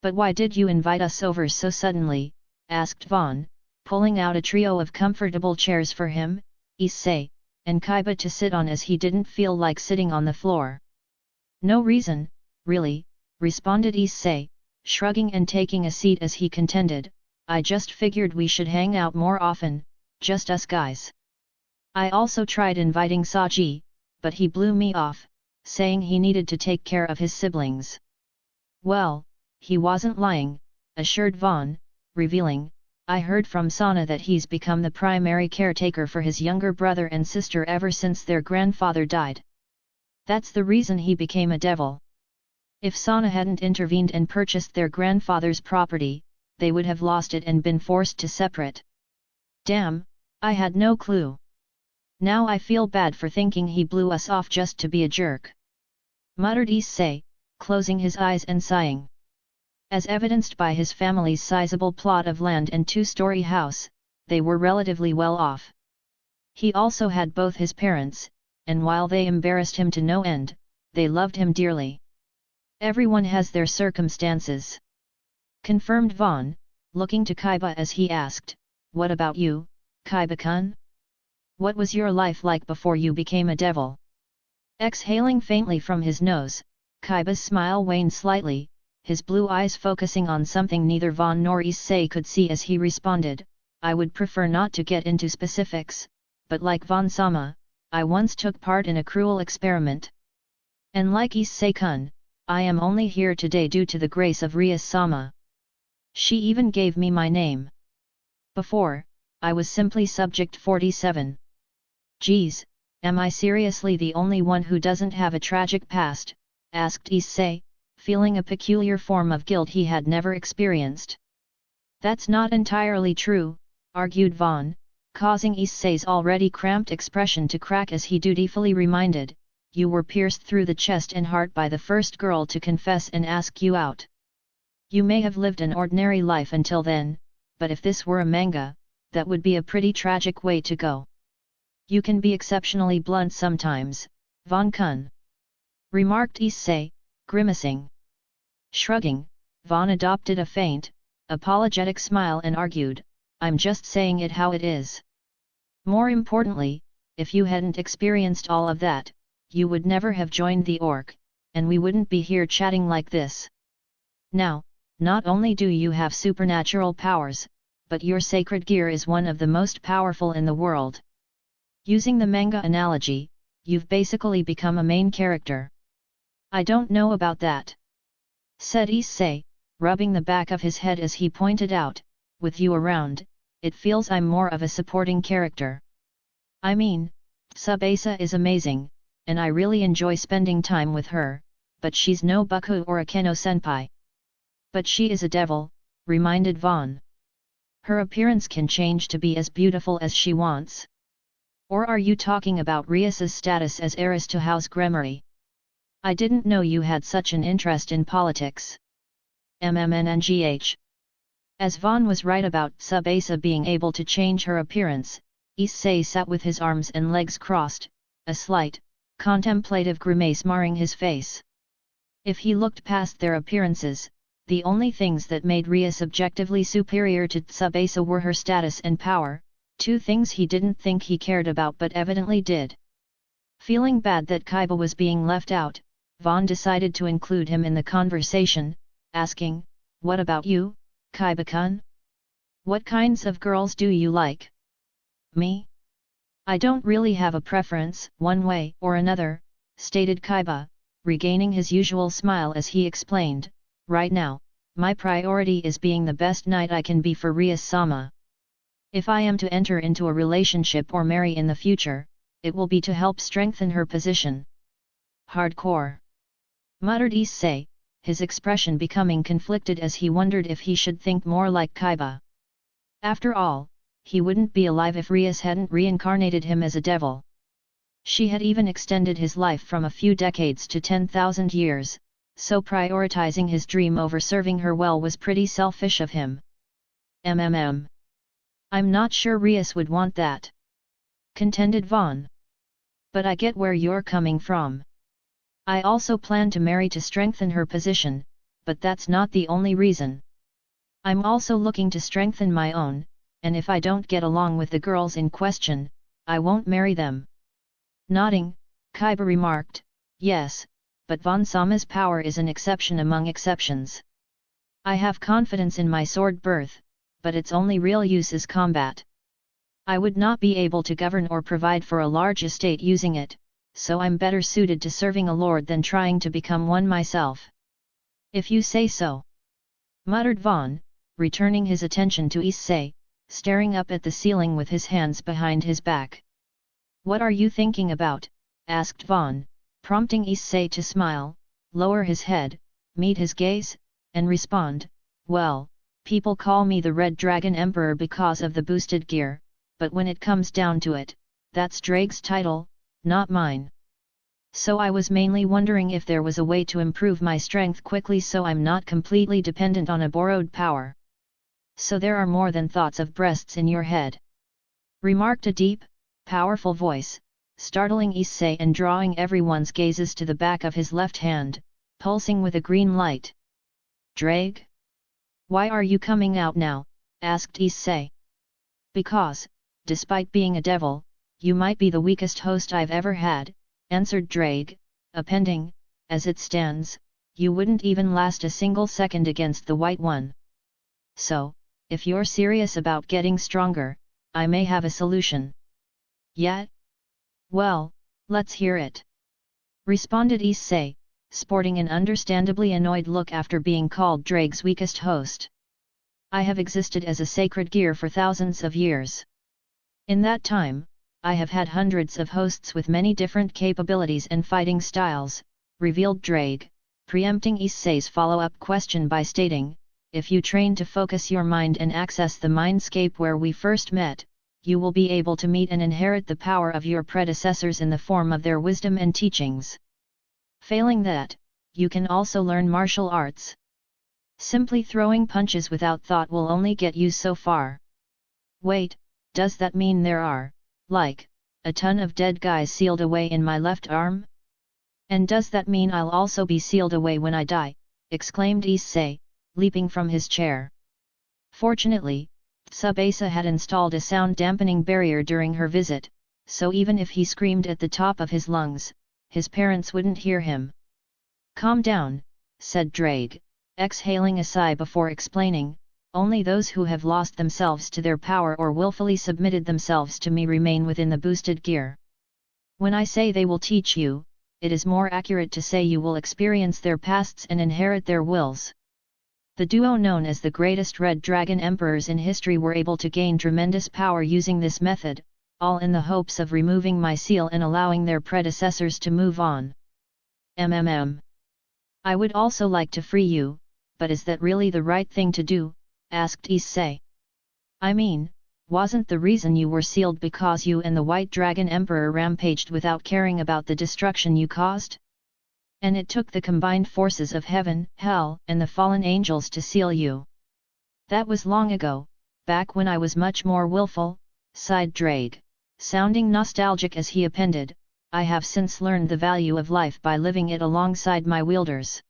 "But why did you invite us over so suddenly?" asked Vaughn, pulling out a trio of comfortable chairs for him, Issei, and Kaiba to sit on as he didn't feel like sitting on the floor. "No reason, really," responded Issei, shrugging and taking a seat as he contended, "I just figured we should hang out more often, just us guys. I also tried inviting Saji, but he blew me off, saying he needed to take care of his siblings." "Well, he wasn't lying," assured Vaughn, revealing, "I heard from Sana that he's become the primary caretaker for his younger brother and sister ever since their grandfather died. That's the reason he became a devil. If Sana hadn't intervened and purchased their grandfather's property, they would have lost it and been forced to separate." "Damn, I had no clue. Now I feel bad for thinking he blew us off just to be a jerk," muttered Issei, closing his eyes and sighing. As evidenced by his family's sizable plot of land and two-story house, they were relatively well off. He also had both his parents, and while they embarrassed him to no end, they loved him dearly. "Everyone has their circumstances," confirmed Vaughn, looking to Kaiba as he asked, "What about you, Kaiba-kun? What was your life like before you became a devil?" Exhaling faintly from his nose, Kaiba's smile waned slightly, his blue eyes focusing on something neither Vaughn nor Issei could see as he responded, I would prefer not to get into specifics, but like Vaughn-sama, I once took part in a cruel experiment. And like Issei-kun, I am only here today due to the grace of Rias-sama. She even gave me my name. Before, I was simply Subject 47. Geez, am I seriously the only one who doesn't have a tragic past? Asked Issei, feeling a peculiar form of guilt he had never experienced. That's not entirely true, argued Vaughn, causing Issei's already cramped expression to crack as he dutifully reminded, you were pierced through the chest and heart by the first girl to confess and ask you out. You may have lived an ordinary life until then, but if this were a manga, that would be a pretty tragic way to go. You can be exceptionally blunt sometimes, Vaughn-kun, remarked Issei, grimacing. Shrugging, Vaughn adopted a faint, apologetic smile and argued, I'm just saying it how it is. More importantly, if you hadn't experienced all of that, you would never have joined the orc, and we wouldn't be here chatting like this. Now, not only do you have supernatural powers, but your sacred gear is one of the most powerful in the world. Using the manga analogy, you've basically become a main character. I don't know about that, said Issei, rubbing the back of his head as he pointed out, with you around, it feels I'm more of a supporting character. I mean, Tsubasa is amazing, and I really enjoy spending time with her, but she's no Buku or a Keno-senpai. But she is a devil, reminded Vaughn. Her appearance can change to be as beautiful as she wants. Or are you talking about Rias's status as heiress to House Gremory? I didn't know you had such an interest in politics. MMNNGH. As Vaughn was right about Tsubasa being able to change her appearance, Issei sat with his arms and legs crossed, a slight, contemplative grimace marring his face. If he looked past their appearances, the only things that made Rias objectively superior to Tsubasa were her status and power, two things he didn't think he cared about but evidently did. Feeling bad that Kaiba was being left out, Vaughn decided to include him in the conversation, asking, what about you, Kaiba-kun? What kinds of girls do you like? Me? I don't really have a preference, one way or another, stated Kaiba, regaining his usual smile as he explained, right now, my priority is being the best knight I can be for Rias-sama. If I am to enter into a relationship or marry in the future, it will be to help strengthen her position. Hardcore, muttered Issei, his expression becoming conflicted as he wondered if he should think more like Kaiba. After all, he wouldn't be alive if Rias hadn't reincarnated him as a devil. She had even extended his life from a few decades to 10,000 years, so prioritizing his dream over serving her well was pretty selfish of him. I'm not sure Rias would want that, contended Vaughn. But I get where you're coming from. I also plan to marry to strengthen her position, but that's not the only reason. I'm also looking to strengthen my own, and if I don't get along with the girls in question, I won't marry them. Nodding, Kaiba remarked, yes, but Vaughn-sama's power is an exception among exceptions. I have confidence in my sword birth, but its only real use is combat. I would not be able to govern or provide for a large estate using it, so I'm better suited to serving a lord than trying to become one myself. If you say so, muttered Vaughn, returning his attention to Issei, staring up at the ceiling with his hands behind his back. What are you thinking about? Asked Vaughn, prompting Issei to smile, lower his head, meet his gaze, and respond, well, people call me the Red Dragon Emperor because of the boosted gear, but when it comes down to it, that's Drake's title, not mine. So I was mainly wondering if there was a way to improve my strength quickly so I'm not completely dependent on a borrowed power. So there are more than thoughts of breasts in your head, remarked a deep, powerful voice, startling Issei and drawing everyone's gazes to the back of his left hand, pulsing with a green light. Drake? Why are you coming out now? Asked Issei. Because, despite being a devil, you might be the weakest host I've ever had, answered Drake, appending, as it stands, you wouldn't even last a single second against the White One. So, if you're serious about getting stronger, I may have a solution. Yet? Well, let's hear it. Responded Ys Sai, sporting an understandably annoyed look after being called Drake's weakest host. I have existed as a sacred gear for thousands of years. In that time, I have had hundreds of hosts with many different capabilities and fighting styles, revealed Drake, preempting Ys Sai's follow-up question by stating, if you train to focus your mind and access the mindscape where we first met, you will be able to meet and inherit the power of your predecessors in the form of their wisdom and teachings. Failing that, you can also learn martial arts. Simply throwing punches without thought will only get you so far. Wait, does that mean there are, like, a ton of dead guys sealed away in my left arm? And does that mean I'll also be sealed away when I die? Exclaimed Ys Sai, leaping from his chair. Fortunately, Tsubasa had installed a sound-dampening barrier during her visit, so even if he screamed at the top of his lungs, his parents wouldn't hear him. Calm down, said Drake, exhaling a sigh before explaining, only those who have lost themselves to their power or willfully submitted themselves to me remain within the boosted gear. When I say they will teach you, it is more accurate to say you will experience their pasts and inherit their wills. The duo known as the greatest Red Dragon Emperors in history were able to gain tremendous power using this method, all in the hopes of removing my seal and allowing their predecessors to move on. I would also like to free you, but is that really the right thing to do? Asked Ys Sai. I mean, wasn't the reason you were sealed because you and the White Dragon Emperor rampaged without caring about the destruction you caused? And it took the combined forces of heaven, hell, and the fallen angels to seal you. That was long ago, back when I was much more willful, sighed Drake, sounding nostalgic as he appended, I have since learned the value of life by living it alongside my wielders.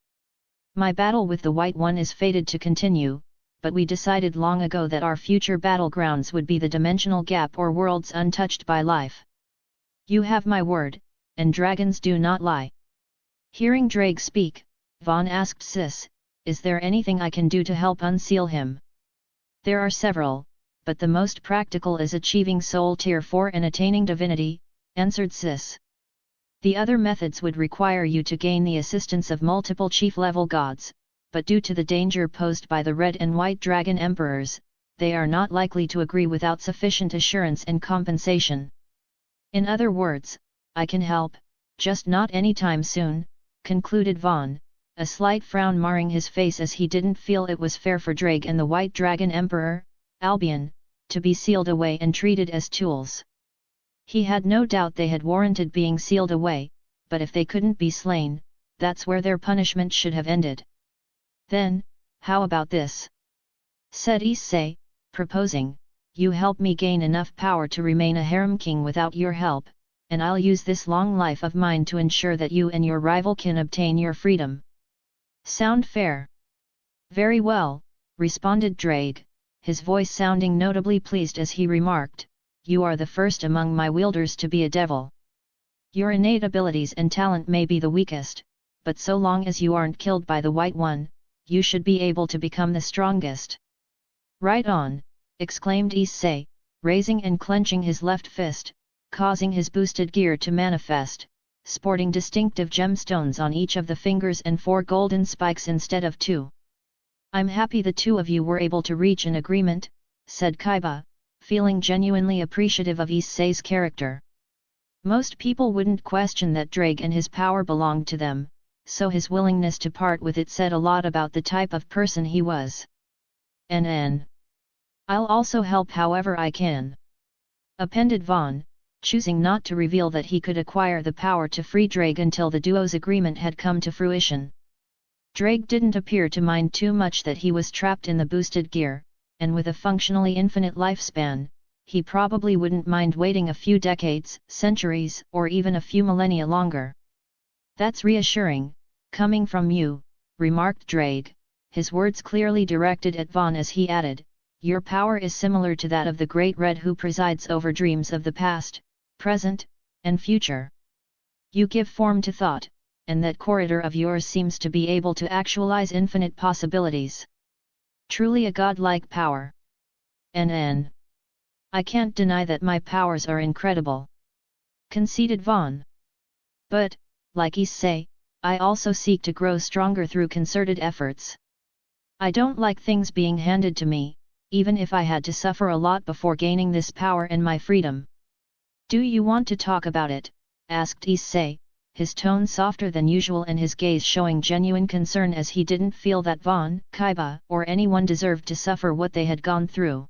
My battle with the White One is fated to continue, but we decided long ago that our future battlegrounds would be the dimensional gap or worlds untouched by life. You have my word, and dragons do not lie. Hearing Drake speak, Vaughn asked Sis, is there anything I can do to help unseal him? There are several, but the most practical is achieving Soul Tier 4 and attaining divinity, answered Sis. The other methods would require you to gain the assistance of multiple chief-level gods, but due to the danger posed by the Red and White Dragon Emperors, they are not likely to agree without sufficient assurance and compensation. In other words, I can help, just not anytime soon, concluded Vaughn, a slight frown marring his face as he didn't feel it was fair for Drake and the White Dragon Emperor, Albion, to be sealed away and treated as tools. He had no doubt they had warranted being sealed away, but if they couldn't be slain, that's where their punishment should have ended. Then, how about this? Said Ys Sai, proposing, you help me gain enough power to remain a harem king without your help, and I'll use this long life of mine to ensure that you and your rival can obtain your freedom. Sound fair? Very well, responded Drake, his voice sounding notably pleased as he remarked, you are the first among my wielders to be a devil. Your innate abilities and talent may be the weakest, but so long as you aren't killed by the White One, you should be able to become the strongest. Right on, exclaimed Ys Sai, raising and clenching his left fist, causing his boosted gear to manifest, sporting distinctive gemstones on each of the fingers and 4 golden spikes instead of 2. I'm happy the two of you were able to reach an agreement, said Kaiba, feeling genuinely appreciative of Ys Sai's character. Most people wouldn't question that Drake and his power belonged to them, so his willingness to part with it said a lot about the type of person he was. I'll also help however I can. Appended Vaughn, choosing not to reveal that he could acquire the power to free Drake until the duo's agreement had come to fruition. Drake didn't appear to mind too much that he was trapped in the boosted gear, and with a functionally infinite lifespan, he probably wouldn't mind waiting a few decades, centuries, or even a few millennia longer. That's reassuring, coming from you, remarked Drake, his words clearly directed at Vaughn as he added, your power is similar to that of the Great Red who presides over dreams of the past, present, and future. You give form to thought, and that corridor of yours seems to be able to actualize infinite possibilities. Truly a godlike power. NN. I can't deny that my powers are incredible, conceded Vaughn. But, like Issei, I also seek to grow stronger through concerted efforts. I don't like things being handed to me, even if I had to suffer a lot before gaining this power and my freedom. Do you want to talk about it? Asked Issei, his tone softer than usual and his gaze showing genuine concern as he didn't feel that Vaughn, Kaiba, or anyone deserved to suffer what they had gone through.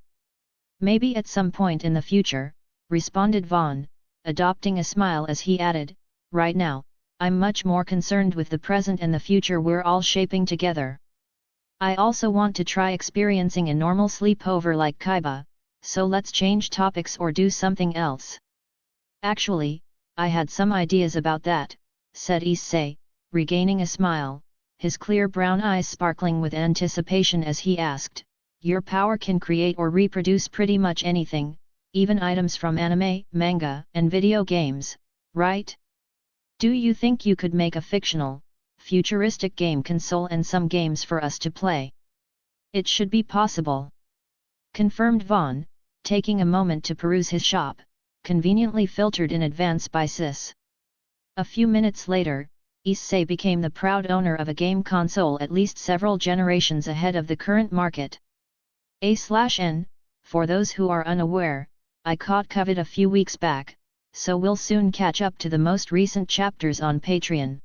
Maybe at some point in the future, responded Vaughn, adopting a smile as he added, right now, I'm much more concerned with the present and the future we're all shaping together. I also want to try experiencing a normal sleepover like Kaiba, so let's change topics or do something else. Actually, I had some ideas about that, said Issei, regaining a smile, his clear brown eyes sparkling with anticipation as he asked, your power can create or reproduce pretty much anything, even items from anime, manga, and video games, right? Do you think you could make a fictional, futuristic game console and some games for us to play? It should be possible, confirmed Vaughn, taking a moment to peruse his shop, conveniently filtered in advance by Sis. A few minutes later, Issei became the proud owner of a game console at least several generations ahead of the current market. A/N, for those who are unaware, I caught COVID a few weeks back, so we'll soon catch up to the most recent chapters on Patreon.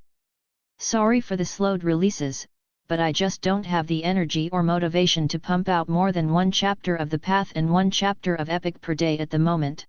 Sorry for the slowed releases, but I just don't have the energy or motivation to pump out more than one chapter of The Path and one chapter of Epic per day at the moment.